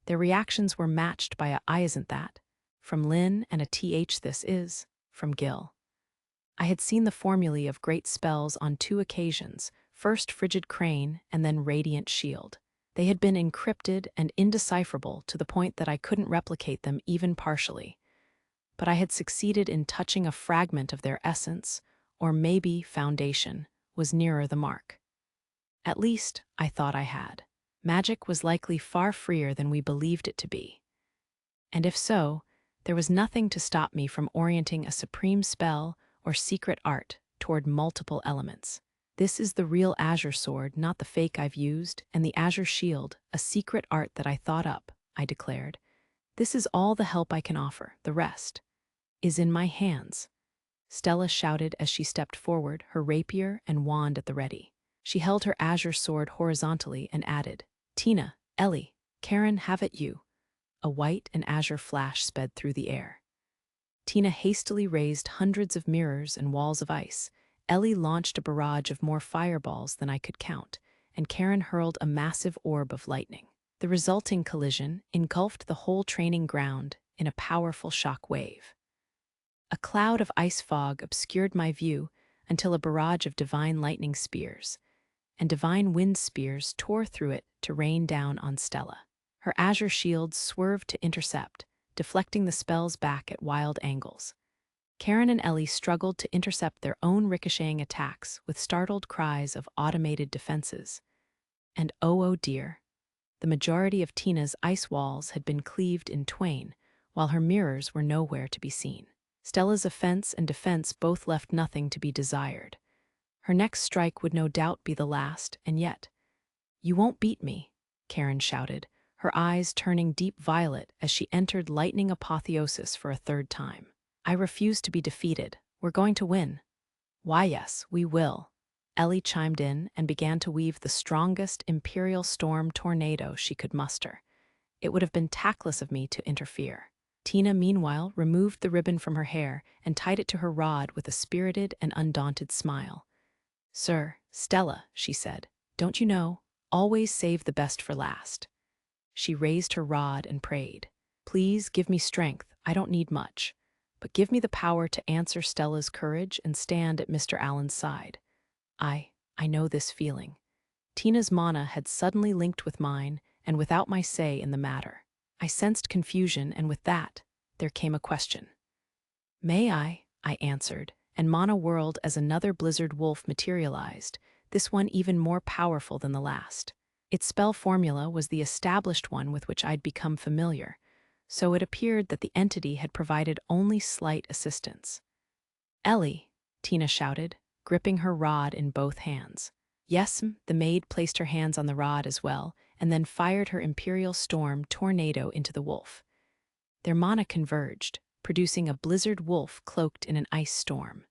Their reactions were matched by a "I isn't that" from Lynn and a this is from Gil. I had seen the formulae of great spells on 2 occasions, first Frigid Crane and then Radiant Shield. They had been encrypted and indecipherable to the point that I couldn't replicate them even partially. But I had succeeded in touching a fragment of their essence, or maybe foundation, was nearer the mark. At least, I thought I had. Magic was likely far freer than we believed it to be. And if so, there was nothing to stop me from orienting a supreme spell or secret art toward multiple elements. This is the real azure sword, not the fake I've used, and the azure shield, a secret art that I thought up, I declared. This is all the help I can offer. The rest is in my hands. Stella shouted as she stepped forward, her rapier and wand at the ready. She held her azure sword horizontally and added, "Tina, Ellie, Karen, have at you." A white and azure flash sped through the air. Tina hastily raised hundreds of mirrors and walls of ice. Ellie launched a barrage of more fireballs than I could count, and Karen hurled a massive orb of lightning. The resulting collision engulfed the whole training ground in a powerful shock wave. A cloud of ice fog obscured my view until a barrage of divine lightning spears and divine wind spears tore through it to rain down on Stella. Her azure shield swerved to intercept, deflecting the spells back at wild angles. Karen and Ellie struggled to intercept their own ricocheting attacks with startled cries of automated defenses. And oh dear, the majority of Tina's ice walls had been cleaved in twain, while her mirrors were nowhere to be seen. Stella's offense and defense both left nothing to be desired. Her next strike would no doubt be the last, and yet, "You won't beat me," Karen shouted, her eyes turning deep violet as she entered lightning apotheosis for a third time. "I refuse to be defeated. We're going to win." "Why, yes, we will." Ellie chimed in and began to weave the strongest imperial storm tornado she could muster. It would have been tactless of me to interfere. Tina, meanwhile, removed the ribbon from her hair and tied it to her rod with a spirited and undaunted smile. "Sir, Stella," she said, "don't you know, always save the best for last." She raised her rod and prayed, "Please give me strength, I don't need much, but give me the power to answer Stella's courage and stand at Mr. Allen's side. I know this feeling." Tina's mana had suddenly linked with mine, and without my say in the matter. I sensed confusion, and with that, there came a question. "May I answered, and mana whirled as another blizzard wolf materialized, this one even more powerful than the last. Its spell formula was the established one with which I'd become familiar, so it appeared that the entity had provided only slight assistance. "Ellie," Tina shouted, gripping her rod in both hands. "Yes," the maid placed her hands on the rod as well, and then fired her imperial storm tornado into the wolf. Their mana converged, producing a blizzard wolf cloaked in an ice storm.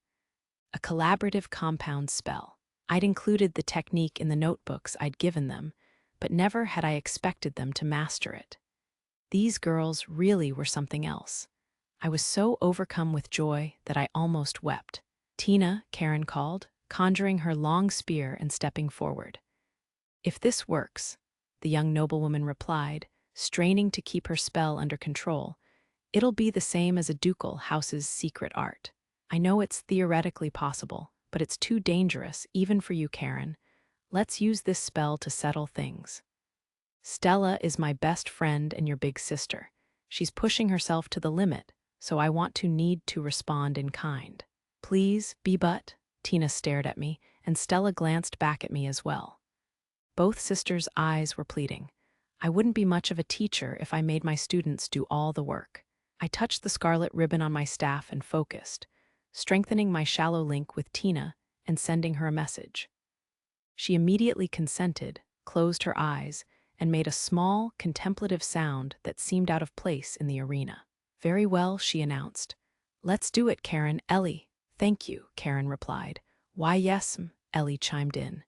A collaborative compound spell. I'd included the technique in the notebooks I'd given them, but never had I expected them to master it. These girls really were something else. I was so overcome with joy that I almost wept. "Tina," Karen called, conjuring her long spear and stepping forward. "If this works," the young noblewoman replied, straining to keep her spell under control, "it'll be the same as a ducal house's secret art. I know it's theoretically possible, but it's too dangerous, even for you, Karen. Let's use this spell to settle things. Stella is my best friend and your big sister. She's pushing herself to the limit, so I want to need to respond in kind. Please, be but." Tina stared at me, and Stella glanced back at me as well. Both sisters' eyes were pleading. I wouldn't be much of a teacher if I made my students do all the work. I touched the scarlet ribbon on my staff and focused, strengthening my shallow link with Tina and sending her a message. She immediately consented, closed her eyes, and made a small, contemplative sound that seemed out of place in the arena. "Very well," she announced. "Let's do it, Karen." "Ellie." "Thank you," Karen replied. "Why, yes," Ellie chimed in.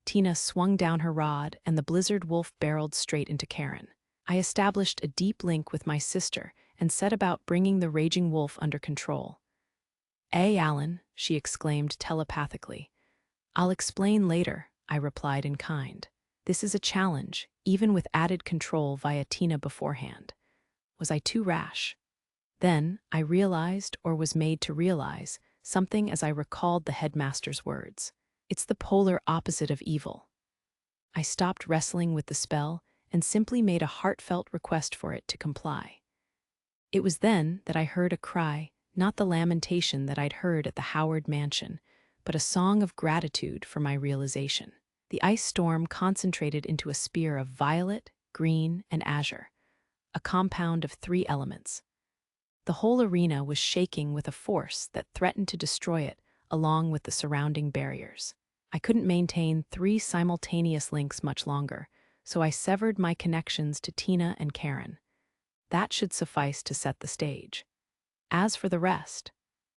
Tina swung down her rod, and the blizzard wolf barreled straight into Karen. I established a deep link with my sister and set about bringing the raging wolf under control. Alan," she exclaimed telepathically. "I'll explain later," I replied in kind. "This is a challenge, even with added control via Tina beforehand. Was I too rash?" Then I realized, or was made to realize, something as I recalled the headmaster's words. It's the polar opposite of evil. I stopped wrestling with the spell and simply made a heartfelt request for it to comply. It was then that I heard a cry, not the lamentation that I'd heard at the Howard mansion, but a song of gratitude for my realization. The ice storm concentrated into a spear of violet, green, and azure, a compound of three elements. The whole arena was shaking with a force that threatened to destroy it, along with the surrounding barriers. I couldn't maintain three simultaneous links much longer, so I severed my connections to Tina and Karen. That should suffice to set the stage. As for the rest,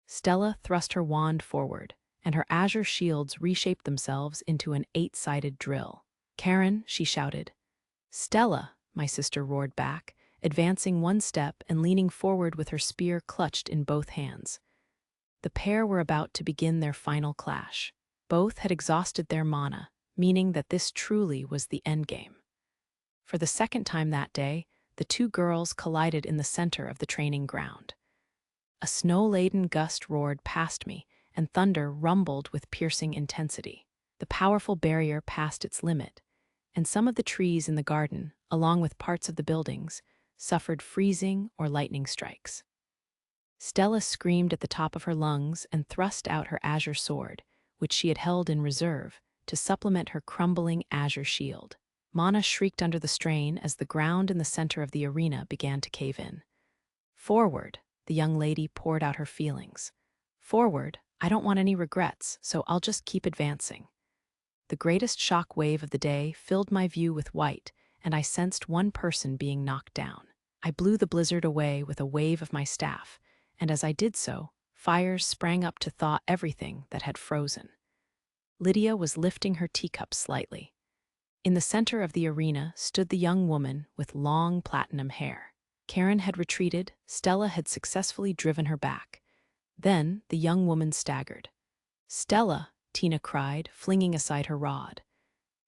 Stella thrust her wand forward, and her azure shields reshaped themselves into an 8-sided drill. "Karen," she shouted. "Stella," my sister roared back, advancing one step and leaning forward with her spear clutched in both hands. The pair were about to begin their final clash. Both had exhausted their mana, meaning that this truly was the endgame. For the second time that day, the two girls collided in the center of the training ground. A snow-laden gust roared past me, and thunder rumbled with piercing intensity. The powerful barrier passed its limit, and some of the trees in the garden, along with parts of the buildings, suffered freezing or lightning strikes. Stella screamed at the top of her lungs and thrust out her azure sword, which she had held in reserve, to supplement her crumbling azure shield. Mana shrieked under the strain as the ground in the center of the arena began to cave in. "Forward," the young lady poured out her feelings. "Forward, I don't want any regrets, so I'll just keep advancing." The greatest shock wave of the day filled my view with white, and I sensed one person being knocked down. I blew the blizzard away with a wave of my staff, and as I did so, fires sprang up to thaw everything that had frozen. Lydia was lifting her teacup slightly. In the center of the arena stood the young woman with long platinum hair. Karen had retreated, Stella had successfully driven her back. Then the young woman staggered. "Stella!" Tina cried, flinging aside her rod.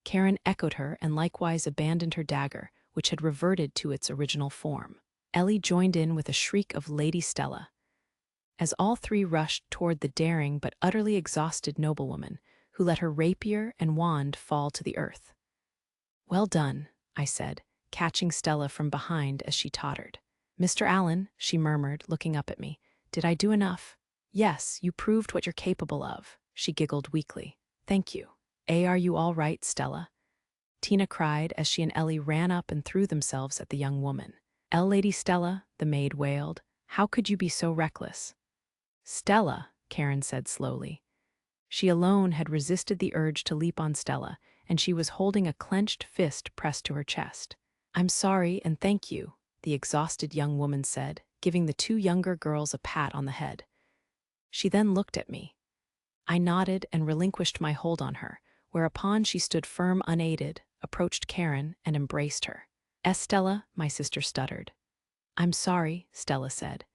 Karen echoed her and likewise abandoned her dagger, which had reverted to its original form. Ellie joined in with a shriek of Lady Stella. As all three rushed toward the daring but utterly exhausted noblewoman, who let her rapier and wand fall to the earth. "Well done," I said, catching Stella from behind as she tottered. "Mr. Allen," she murmured, looking up at me, "did I do enough?" "Yes, you proved what you're capable of," she giggled weakly. "Thank you. Are you all right, Stella?" Tina cried as she and Ellie ran up and threw themselves at the young woman. "Lady Stella," the maid wailed, "how could you be so reckless?" "Stella," Karen said slowly. She alone had resisted the urge to leap on Stella, and she was holding a clenched fist pressed to her chest. "I'm sorry and thank you," the exhausted young woman said, giving the two younger girls a pat on the head. She then looked at me. I nodded and relinquished my hold on her, whereupon she stood firm unaided, approached Karen, and embraced her. "Stella," my sister stuttered. "I'm sorry," Stella said.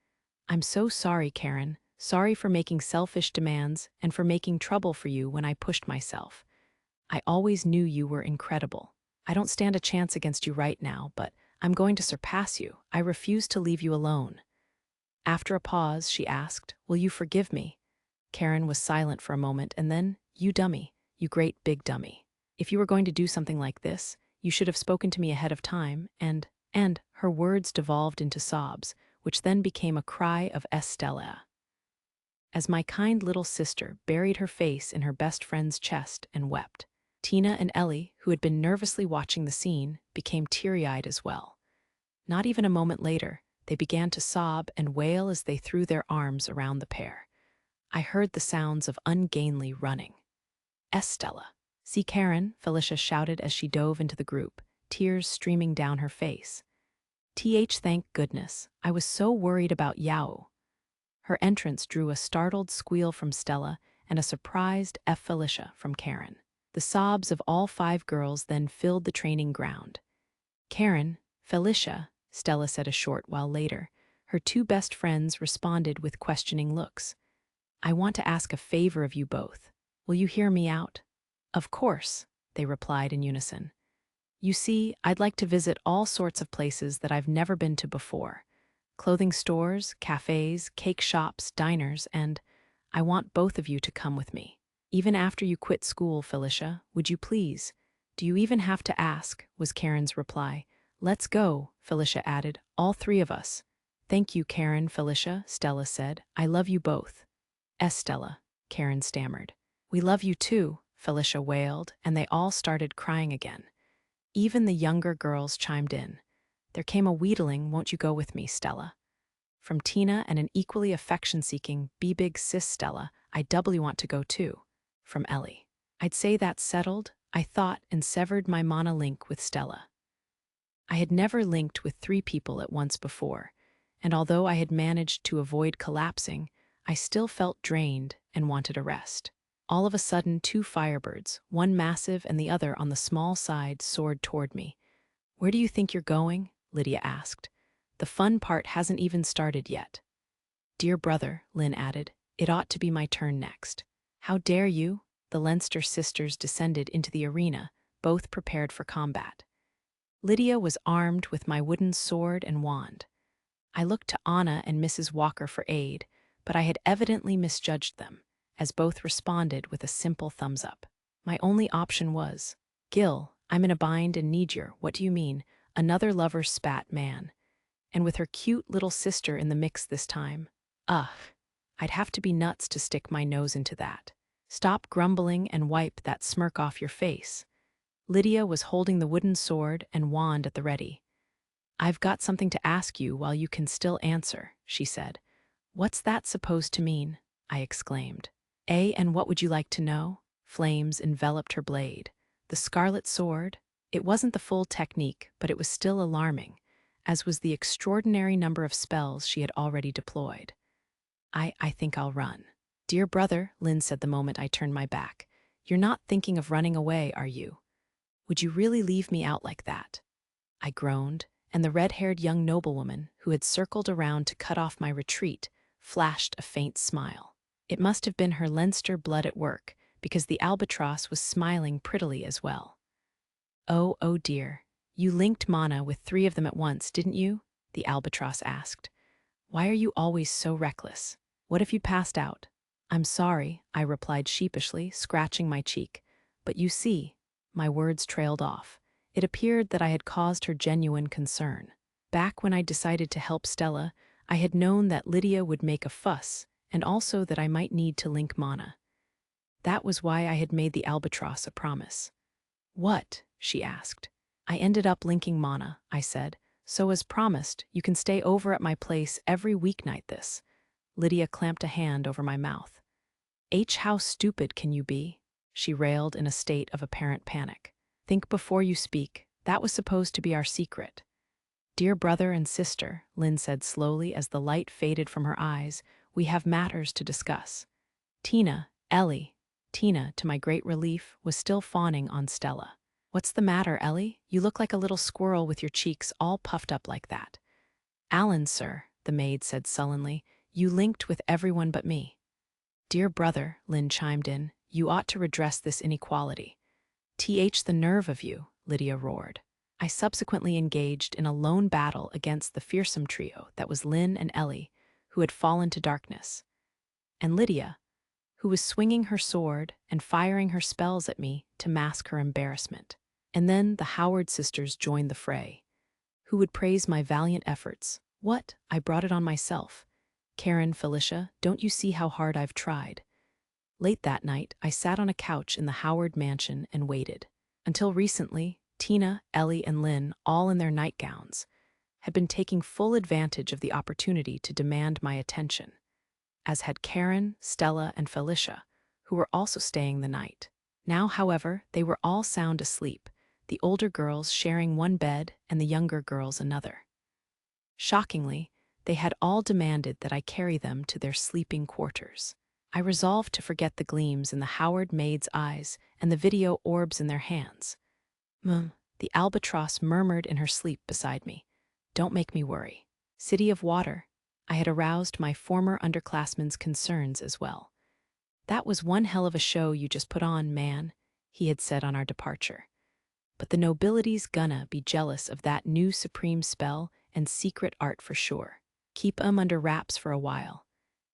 "I'm so sorry, Karen. Sorry for making selfish demands and for making trouble for you when I pushed myself. I always knew you were incredible. I don't stand a chance against you right now, but I'm going to surpass you. I refuse to leave you alone." After a pause, she asked, "Will you forgive me?" Karen was silent for a moment, and then, "You dummy, you great big dummy. If you were going to do something like this, you should have spoken to me ahead of time," and her words devolved into sobs, which then became a cry of Stella. As my kind little sister buried her face in her best friend's chest and wept. Tina and Ellie, who had been nervously watching the scene, became teary-eyed as well. Not even a moment later, they began to sob and wail as they threw their arms around the pair. I heard the sounds of ungainly running. "Stella." "See Karen," Felicia shouted as she dove into the group, tears streaming down her face. Thank goodness. I was so worried about Yao." Her entrance drew a startled squeal from Stella and a surprised Felicia from Karen. The sobs of all 5 girls then filled the training ground. "Karen, Felicia," Stella said a short while later. Her 2 best friends responded with questioning looks. "I want to ask a favor of you both. Will you hear me out?" "Of course," they replied in unison. "You see, I'd like to visit all sorts of places that I've never been to before. Clothing stores, cafes, cake shops, diners, and I want both of you to come with me. Even after you quit school, Felicia, would you please? Do you even have to ask?" was Karen's reply. "Let's go," Felicia added, "all 3 of us." "Thank you, Karen, Felicia," Stella said. "I love you both." Stella," Karen stammered. We love you too, Felicia wailed, and they all started crying again. Even the younger girls chimed in. There came a wheedling, "Won't you go with me, Stella?" From Tina and an equally affection-seeking, "Be big sis, Stella, I doubly want to go too," from Ellie. I'd say that's settled, I thought, and severed my mana link with Stella. I had never linked with 3 people at once before, and although I had managed to avoid collapsing, I still felt drained and wanted a rest. All of a sudden, 2 firebirds, one massive and the other on the small side, soared toward me. "Where do you think you're going?" Lydia asked. "The fun part hasn't even started yet." "Dear brother," Lynn added, "it ought to be my turn next." "How dare you?" The Leinster sisters descended into the arena, both prepared for combat. Lydia was armed with my wooden sword and wand. I looked to Anna and Mrs. Walker for aid, but I had evidently misjudged them, as both responded with a simple thumbs up. My only option was, "Gil, I'm in a bind and need your, what do you mean, another lover spat man." And with her cute little sister in the mix this time. Ugh, I'd have to be nuts to stick my nose into that. "Stop grumbling and wipe that smirk off your face." Lydia was holding the wooden sword and wand at the ready. "I've got something to ask you while you can still answer," she said. "What's that supposed to mean?" I exclaimed. And what would you like to know?" Flames enveloped her blade. The scarlet sword? It wasn't the full technique, but it was still alarming, as was the extraordinary number of spells she had already deployed. I think I'll run." "Dear brother," Lynn said the moment I turned my back, "you're not thinking of running away, are you? Would you really leave me out like that?" I groaned, and the red-haired young noblewoman, who had circled around to cut off my retreat, flashed a faint smile. It must have been her Leinster blood at work, because the albatross was smiling prettily as well. Oh dear. You linked mana with 3 of them at once, didn't you?" the albatross asked. "Why are you always so reckless? What if you passed out?" "I'm sorry," I replied sheepishly, scratching my cheek. "But you see," my words trailed off. It appeared that I had caused her genuine concern. Back when I decided to help Stella, I had known that Lydia would make a fuss, and also that I might need to link mana. That was why I had made the albatross a promise. "What?" she asked. "I ended up linking mana," I said. "So as promised, you can stay over at my place every weeknight this." Lydia clamped a hand over my mouth. How stupid can you be?" she railed in a state of apparent panic. "Think before you speak. That was supposed to be our secret." "Dear brother and sister," Lynn said slowly as the light faded from her eyes, "we have matters to discuss." Ellie, Tina, to my great relief, was still fawning on Stella. "What's the matter, Ellie? You look like a little squirrel with your cheeks all puffed up like that." "Alan, sir," the maid said sullenly, "you linked with everyone but me." "Dear brother," Lynn chimed in, "you ought to redress this inequality." The nerve of you," Lydia roared. I subsequently engaged in a lone battle against the fearsome trio that was Lynn and Ellie, who had fallen to darkness, and Lydia, who was swinging her sword and firing her spells at me to mask her embarrassment. And then the Howard sisters joined the fray. Who would praise my valiant efforts? What? I brought it on myself. "Karen, Felicia, don't you see how hard I've tried?" Late that night, I sat on a couch in the Howard mansion and waited. Until recently, Tina, Ellie, and Lynn, all in their nightgowns, had been taking full advantage of the opportunity to demand my attention, as had Karen, Stella, and Felicia, who were also staying the night. Now, however, they were all sound asleep, the older girls sharing one bed and the younger girls another. Shockingly, they had all demanded that I carry them to their sleeping quarters. I resolved to forget the gleams in the Howard maids' eyes and the video orbs in their hands. The albatross murmured in her sleep beside me. "Don't make me worry." City of Water. I had aroused my former underclassman's concerns as well. "That was one hell of a show you just put on, man," he had said on our departure. "But the nobility's gonna be jealous of that new supreme spell and secret art for sure. Keep 'em under wraps for a while."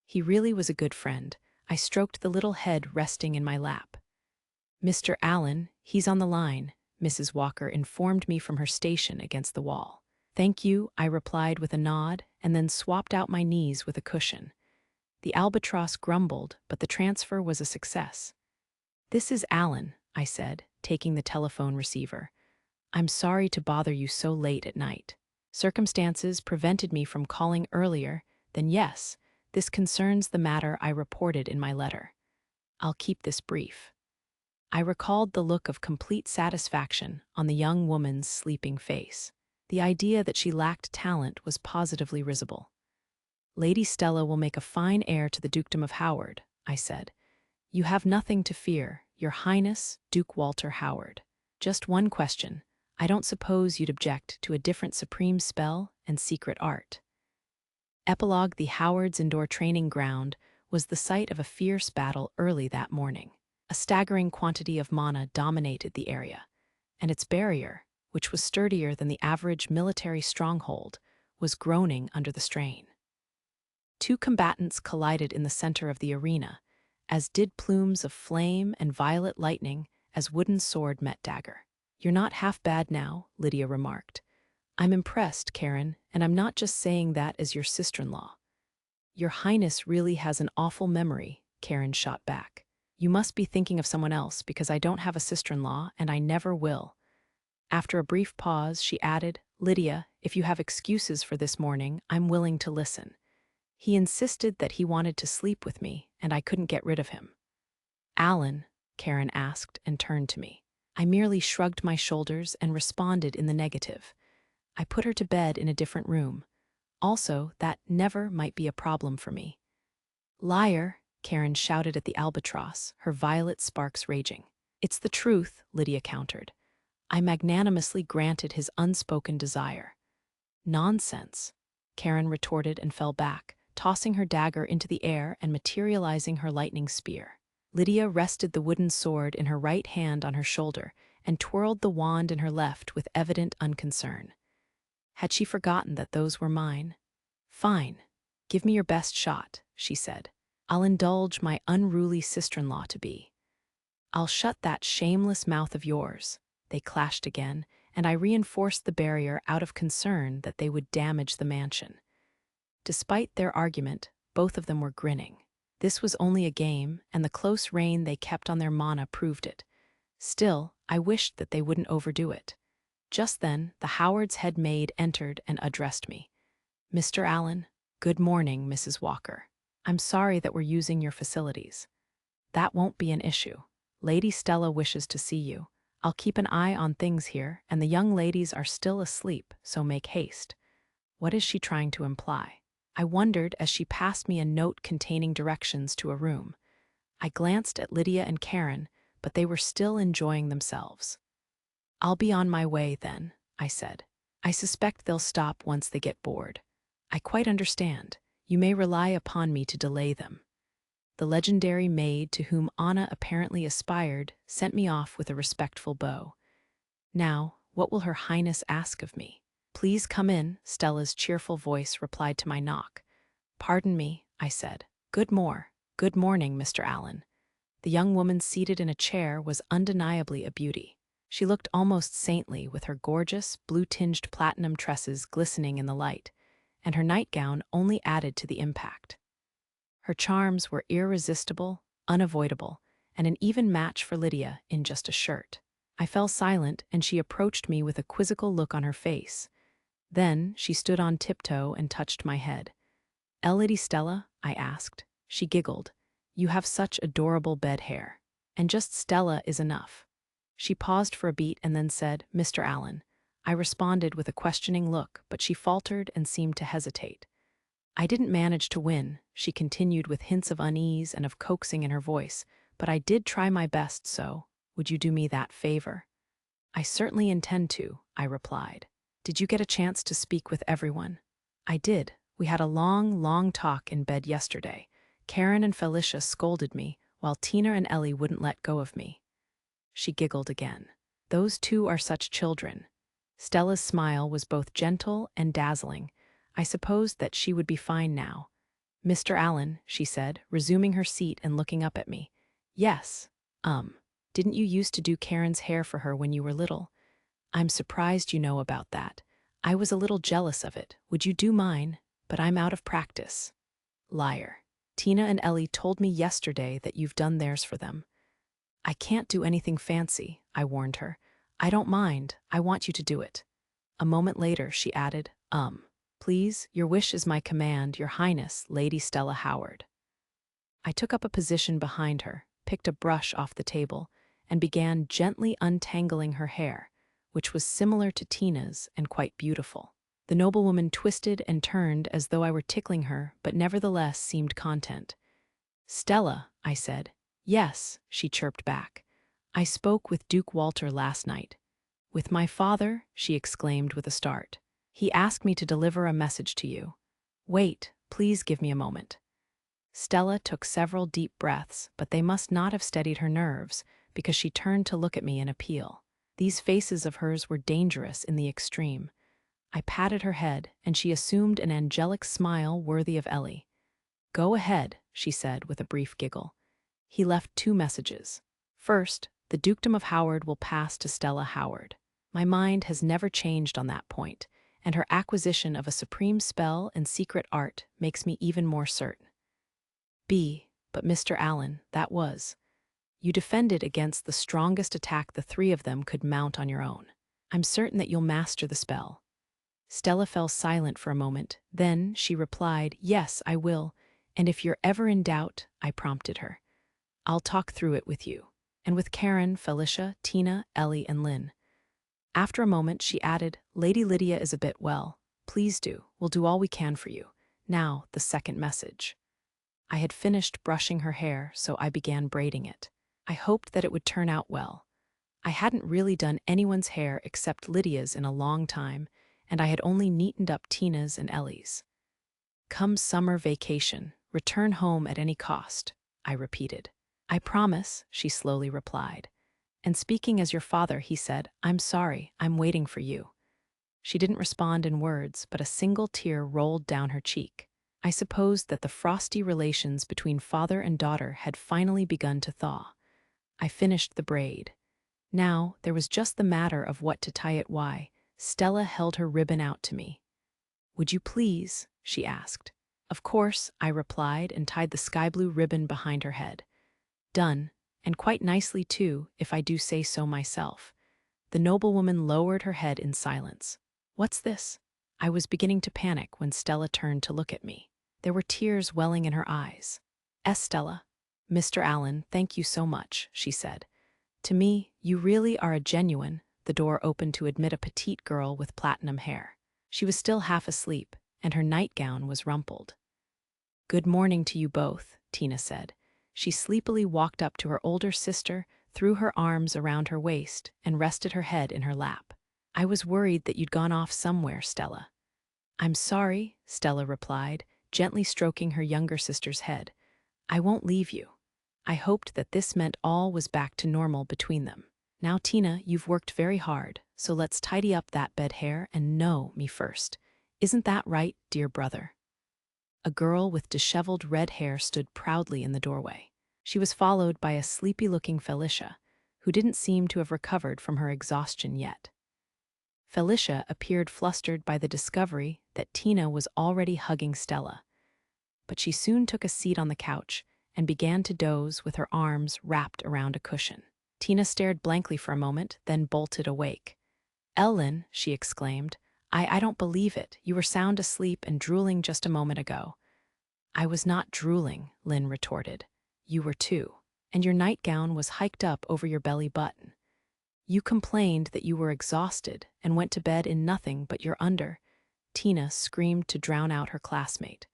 He really was a good friend. I stroked the little head resting in my lap. "Mr. Allen, he's on the line," Mrs. Walker informed me from her station against the wall. "Thank you," I replied with a nod, and then swapped out my knees with a cushion. The albatross grumbled, but the transfer was a success. "This is Alan," I said, taking the telephone receiver. "I'm sorry to bother you so late at night. Circumstances prevented me from calling earlier, then yes, this concerns the matter I reported in my letter. I'll keep this brief." I recalled the look of complete satisfaction on the young woman's sleeping face. The idea that she lacked talent was positively risible. "Lady Stella will make a fine heir to the Dukedom of Howard," I said. "You have nothing to fear, Your Highness, Duke Walter Howard. Just one question. I don't suppose you'd object to a different supreme spell and secret art." Epilogue: The Howards' indoor training ground was the site of a fierce battle early that morning. A staggering quantity of mana dominated the area, and its barrier, which was sturdier than the average military stronghold, was groaning under the strain. Two combatants collided in the center of the arena, as did plumes of flame and violet lightning as wooden sword met dagger. "You're not half bad now," Lydia remarked. "I'm impressed, Karen, and I'm not just saying that as your sister-in-law." "Your Highness really has an awful memory," Karen shot back. "You must be thinking of someone else because I don't have a sister-in-law and I never will." After a brief pause, she added, "Lydia, if you have excuses for this morning, I'm willing to listen. He insisted that he wanted to sleep with me, and I couldn't get rid of him." "Alan?" Karen asked and turned to me. I merely shrugged my shoulders and responded in the negative. I put her to bed in a different room. Also, that never might be a problem for me. "Liar!" Karen shouted at the albatross, her violet sparks raging. "It's the truth," Lydia countered. "I magnanimously granted his unspoken desire." "Nonsense," Karen retorted and fell back, tossing her dagger into the air and materializing her lightning spear. Lydia rested the wooden sword in her right hand on her shoulder and twirled the wand in her left with evident unconcern. Had she forgotten that those were mine? "Fine. Give me your best shot," she said. "I'll indulge my unruly sister-in-law-to-be." "I'll shut that shameless mouth of yours." They clashed again, and I reinforced the barrier out of concern that they would damage the mansion. Despite their argument, both of them were grinning. This was only a game, and the close rein they kept on their mana proved it. Still, I wished that they wouldn't overdo it. Just then, the Howard's head maid entered and addressed me. "Mr. Allen." "Good morning, Mrs. Walker. I'm sorry that we're using your facilities." "That won't be an issue. Lady Stella wishes to see you. I'll keep an eye on things here, and the young ladies are still asleep, so make haste." What is she trying to imply? I wondered as she passed me a note containing directions to a room. I glanced at Lydia and Karen, but they were still enjoying themselves. "I'll be on my way then," I said. "I suspect they'll stop once they get bored." "I quite understand. You may rely upon me to delay them." The legendary maid to whom Anna apparently aspired sent me off with a respectful bow. Now, what will Her Highness ask of me? "Please come in," Stella's cheerful voice replied to my knock. "Pardon me," I said. Good morning, Mr. Allen." The young woman seated in a chair was undeniably a beauty. She looked almost saintly with her gorgeous, blue-tinged platinum tresses glistening in the light, and her nightgown only added to the impact. Her charms were irresistible, unavoidable, and an even match for Lydia in just a shirt. I fell silent, and she approached me with a quizzical look on her face. Then she stood on tiptoe and touched my head. "Lady Stella?" I asked. She giggled. "You have such adorable bed hair. And just Stella is enough." She paused for a beat and then said, "Mr. Allen." I responded with a questioning look, but she faltered and seemed to hesitate. "I didn't manage to win," she continued with hints of unease and of coaxing in her voice, "but I did try my best, so would you do me that favor?" "I certainly intend to," I replied. "Did you get a chance to speak with everyone?" "I did. We had a long talk in bed yesterday. Karen and Felicia scolded me, while Tina and Ellie wouldn't let go of me." She giggled again. "Those two are such children." Stella's smile was both gentle and dazzling. I supposed that she would be fine now. "Mr. Allen," she said, resuming her seat and looking up at me. "Yes, didn't you used to do Karen's hair for her when you were little? I'm surprised you know about that. I was a little jealous of it. Would you do mine? But I'm out of practice." "Liar. Tina and Ellie told me yesterday that you've done theirs for them." I can't do anything fancy, I warned her. I don't mind, I want you to do it. A moment later, she added, Please, your wish is my command, Your Highness, Lady Stella Howard. I took up a position behind her, picked a brush off the table, and began gently untangling her hair, which was similar to Tina's and quite beautiful. The noblewoman twisted and turned as though I were tickling her, but nevertheless seemed content. Stella, I said. Yes, she chirped back. I spoke with Duke Walter last night. With my father, she exclaimed with a start. He asked me to deliver a message to you. Wait, please give me a moment. Stella took several deep breaths, but they must not have steadied her nerves, because she turned to look at me in appeal. These faces of hers were dangerous in the extreme. I patted her head, and she assumed an angelic smile worthy of Ellie. Go ahead, she said with a brief giggle. He left 2 messages. First, the Dukedom of Howard will pass to Stella Howard. My mind has never changed on that point, and her acquisition of a supreme spell and secret art makes me even more certain. But Mr. Allen, that was. You defended against the strongest attack the 3 of them could mount on your own. I'm certain that you'll master the spell. Stella fell silent for a moment, then she replied, Yes, I will, and if you're ever in doubt, I prompted her. I'll talk through it with you, and with Karen, Felicia, Tina, Ellie, and Lynn. After a moment, she added, Lady Lydia is a bit well. Please do. We'll do all we can for you. Now, the second message. I had finished brushing her hair, so I began braiding it. I hoped that it would turn out well. I hadn't really done anyone's hair except Lydia's in a long time, and I had only neatened up Tina's and Ellie's. Come summer vacation, return home at any cost, I repeated. I promise, she slowly replied. And speaking as your father, he said, I'm sorry, I'm waiting for you. She didn't respond in words, but a single tear rolled down her cheek. I supposed that the frosty relations between father and daughter had finally begun to thaw. I finished the braid. Now, there was just the matter of what to tie it. Why, Stella held her ribbon out to me. Would you please? She asked. Of course, I replied and tied the sky blue ribbon behind her head. Done, and quite nicely too, if I do say so myself. The noblewoman lowered her head in silence. What's this? I was beginning to panic when Stella turned to look at me. There were tears welling in her eyes. Stella, Mr. Allen, thank you so much, she said. To me, you really are a genuine. The door opened to admit a petite girl with platinum hair. She was still half asleep, and her nightgown was rumpled. Good morning to you both, Tina said. She sleepily walked up to her older sister, threw her arms around her waist, and rested her head in her lap. I was worried that you'd gone off somewhere, Stella. I'm sorry, Stella replied, gently stroking her younger sister's head. I won't leave you. I hoped that this meant all was back to normal between them. Now, Tina, you've worked very hard, so let's tidy up that bed hair and know me first. Isn't that right, dear brother? A girl with disheveled red hair stood proudly in the doorway. She was followed by a sleepy-looking Felicia, who didn't seem to have recovered from her exhaustion yet. Felicia appeared flustered by the discovery that Tina was already hugging Stella, but she soon took a seat on the couch and began to doze with her arms wrapped around a cushion. Tina stared blankly for a moment, then bolted awake. Ellen, she exclaimed, I don't believe it. You were sound asleep and drooling just a moment ago. I was not drooling, Lynn retorted. You were too, and your nightgown was hiked up over your belly button. You complained that you were exhausted and went to bed in nothing but your under. Tina screamed to drown out her classmate.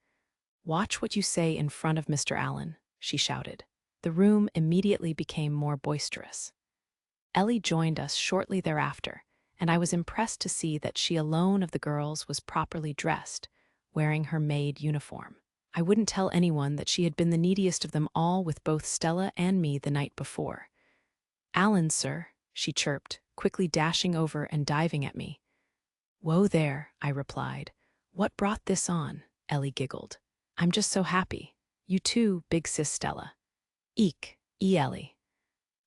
Watch what you say in front of Mr. Allen, she shouted. The room immediately became more boisterous. Ellie joined us shortly thereafter, and I was impressed to see that she alone of the girls was properly dressed, wearing her maid uniform. I wouldn't tell anyone that she had been the neediest of them all with both Stella and me the night before. Allen, sir, she chirped, quickly dashing over and diving at me. Whoa there, I replied. What brought this on? Ellie giggled. I'm just so happy. You too, big sis Stella. Eek, Ellie.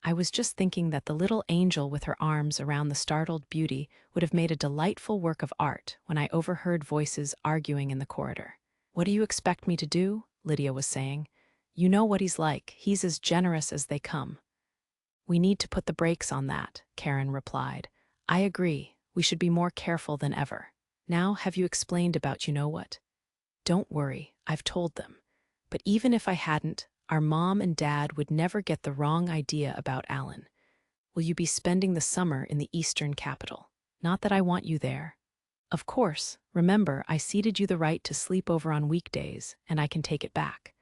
I was just thinking that the little angel with her arms around the startled beauty would have made a delightful work of art when I overheard voices arguing in the corridor. What do you expect me to do? Lydia was saying. You know what he's like. He's as generous as they come. We need to put the brakes on that, Karen replied. I agree. We should be more careful than ever. Now have you explained about you know what? Don't worry, I've told them. But even if I hadn't, our mom and dad would never get the wrong idea about Alan. Will you be spending the summer in the Eastern capital? Not that I want you there. Of course, remember, I ceded you the right to sleep over on weekdays, and I can take it back.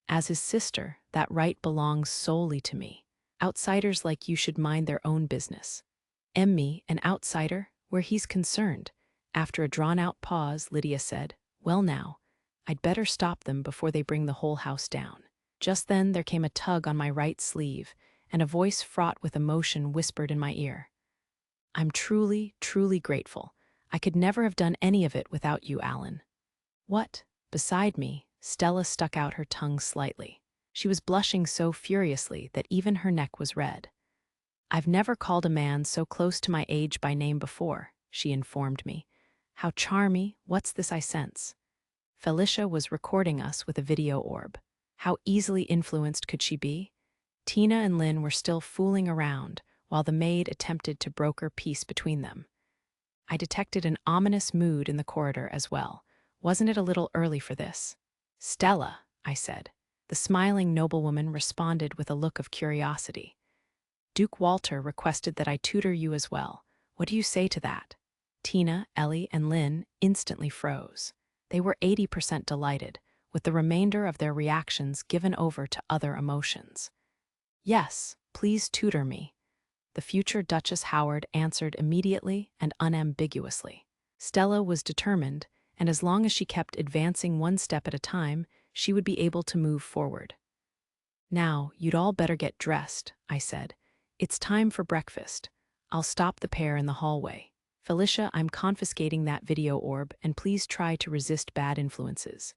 As his sister, that right belongs solely to me. Outsiders like you should mind their own business. Emmy, an outsider, where he's concerned. After a drawn-out pause, Lydia said, Well now, I'd better stop them before they bring the whole house down. Just then there came a tug on my right sleeve, and a voice fraught with emotion whispered in my ear. I'm truly, truly grateful. I could never have done any of it without you, Alan. What? Beside me, Stella stuck out her tongue slightly. She was blushing so furiously that even her neck was red. I've never called a man so close to my age by name before, she informed me. How charmy, what's this I sense? Felicia was recording us with a video orb. How easily influenced could she be? Tina and Lynn were still fooling around, while the maid attempted to broker peace between them. I detected an ominous mood in the corridor as well. Wasn't it a little early for this? Stella, I said. The smiling noblewoman responded with a look of curiosity. Duke Walter requested that I tutor you as well. What do you say to that? Tina, Ellie, and Lynn instantly froze. They were 80% delighted, with the remainder of their reactions given over to other emotions. Yes, please tutor me. The future Duchess Howard answered immediately and unambiguously. Stella was determined, and as long as she kept advancing one step at a time, she would be able to move forward. Now, you'd all better get dressed, I said. It's time for breakfast. I'll stop the pair in the hallway. Felicia, I'm confiscating that video orb, and please try to resist bad influences.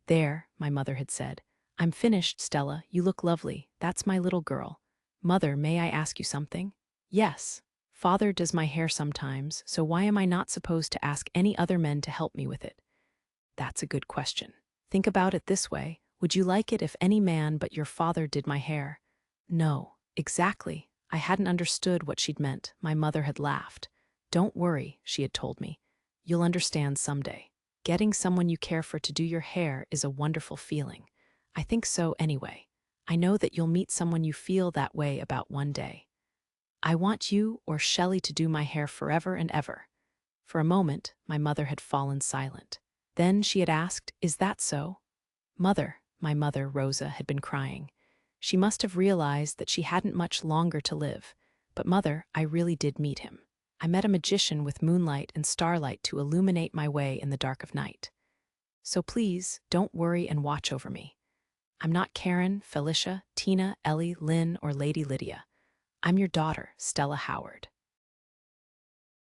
There, my mother had said. I'm finished, Stella. You look lovely. That's my little girl. Mother, may I ask you something? Yes. Father does my hair sometimes, so why am I not supposed to ask any other men to help me with it? That's a good question. Think about it this way. Would you like it if any man but your father did my hair? No, exactly. I hadn't understood what she'd meant. My mother had laughed. Don't worry, she had told me. You'll understand someday. Getting someone you care for to do your hair is a wonderful feeling. I think so anyway. I know that you'll meet someone you feel that way about one day. I want you or Shelley to do my hair forever and ever. For a moment, my mother had fallen silent. Then she had asked, Is that so? Mother, my mother, Rosa, had been crying. She must have realized that she hadn't much longer to live. But mother, I really did meet him. I met a magician with moonlight and starlight to illuminate my way in the dark of night. So please, don't worry and watch over me. I'm not Karen, Felicia, Tina, Ellie, Lynn, or Lady Lydia. I'm your daughter, Stella Howard.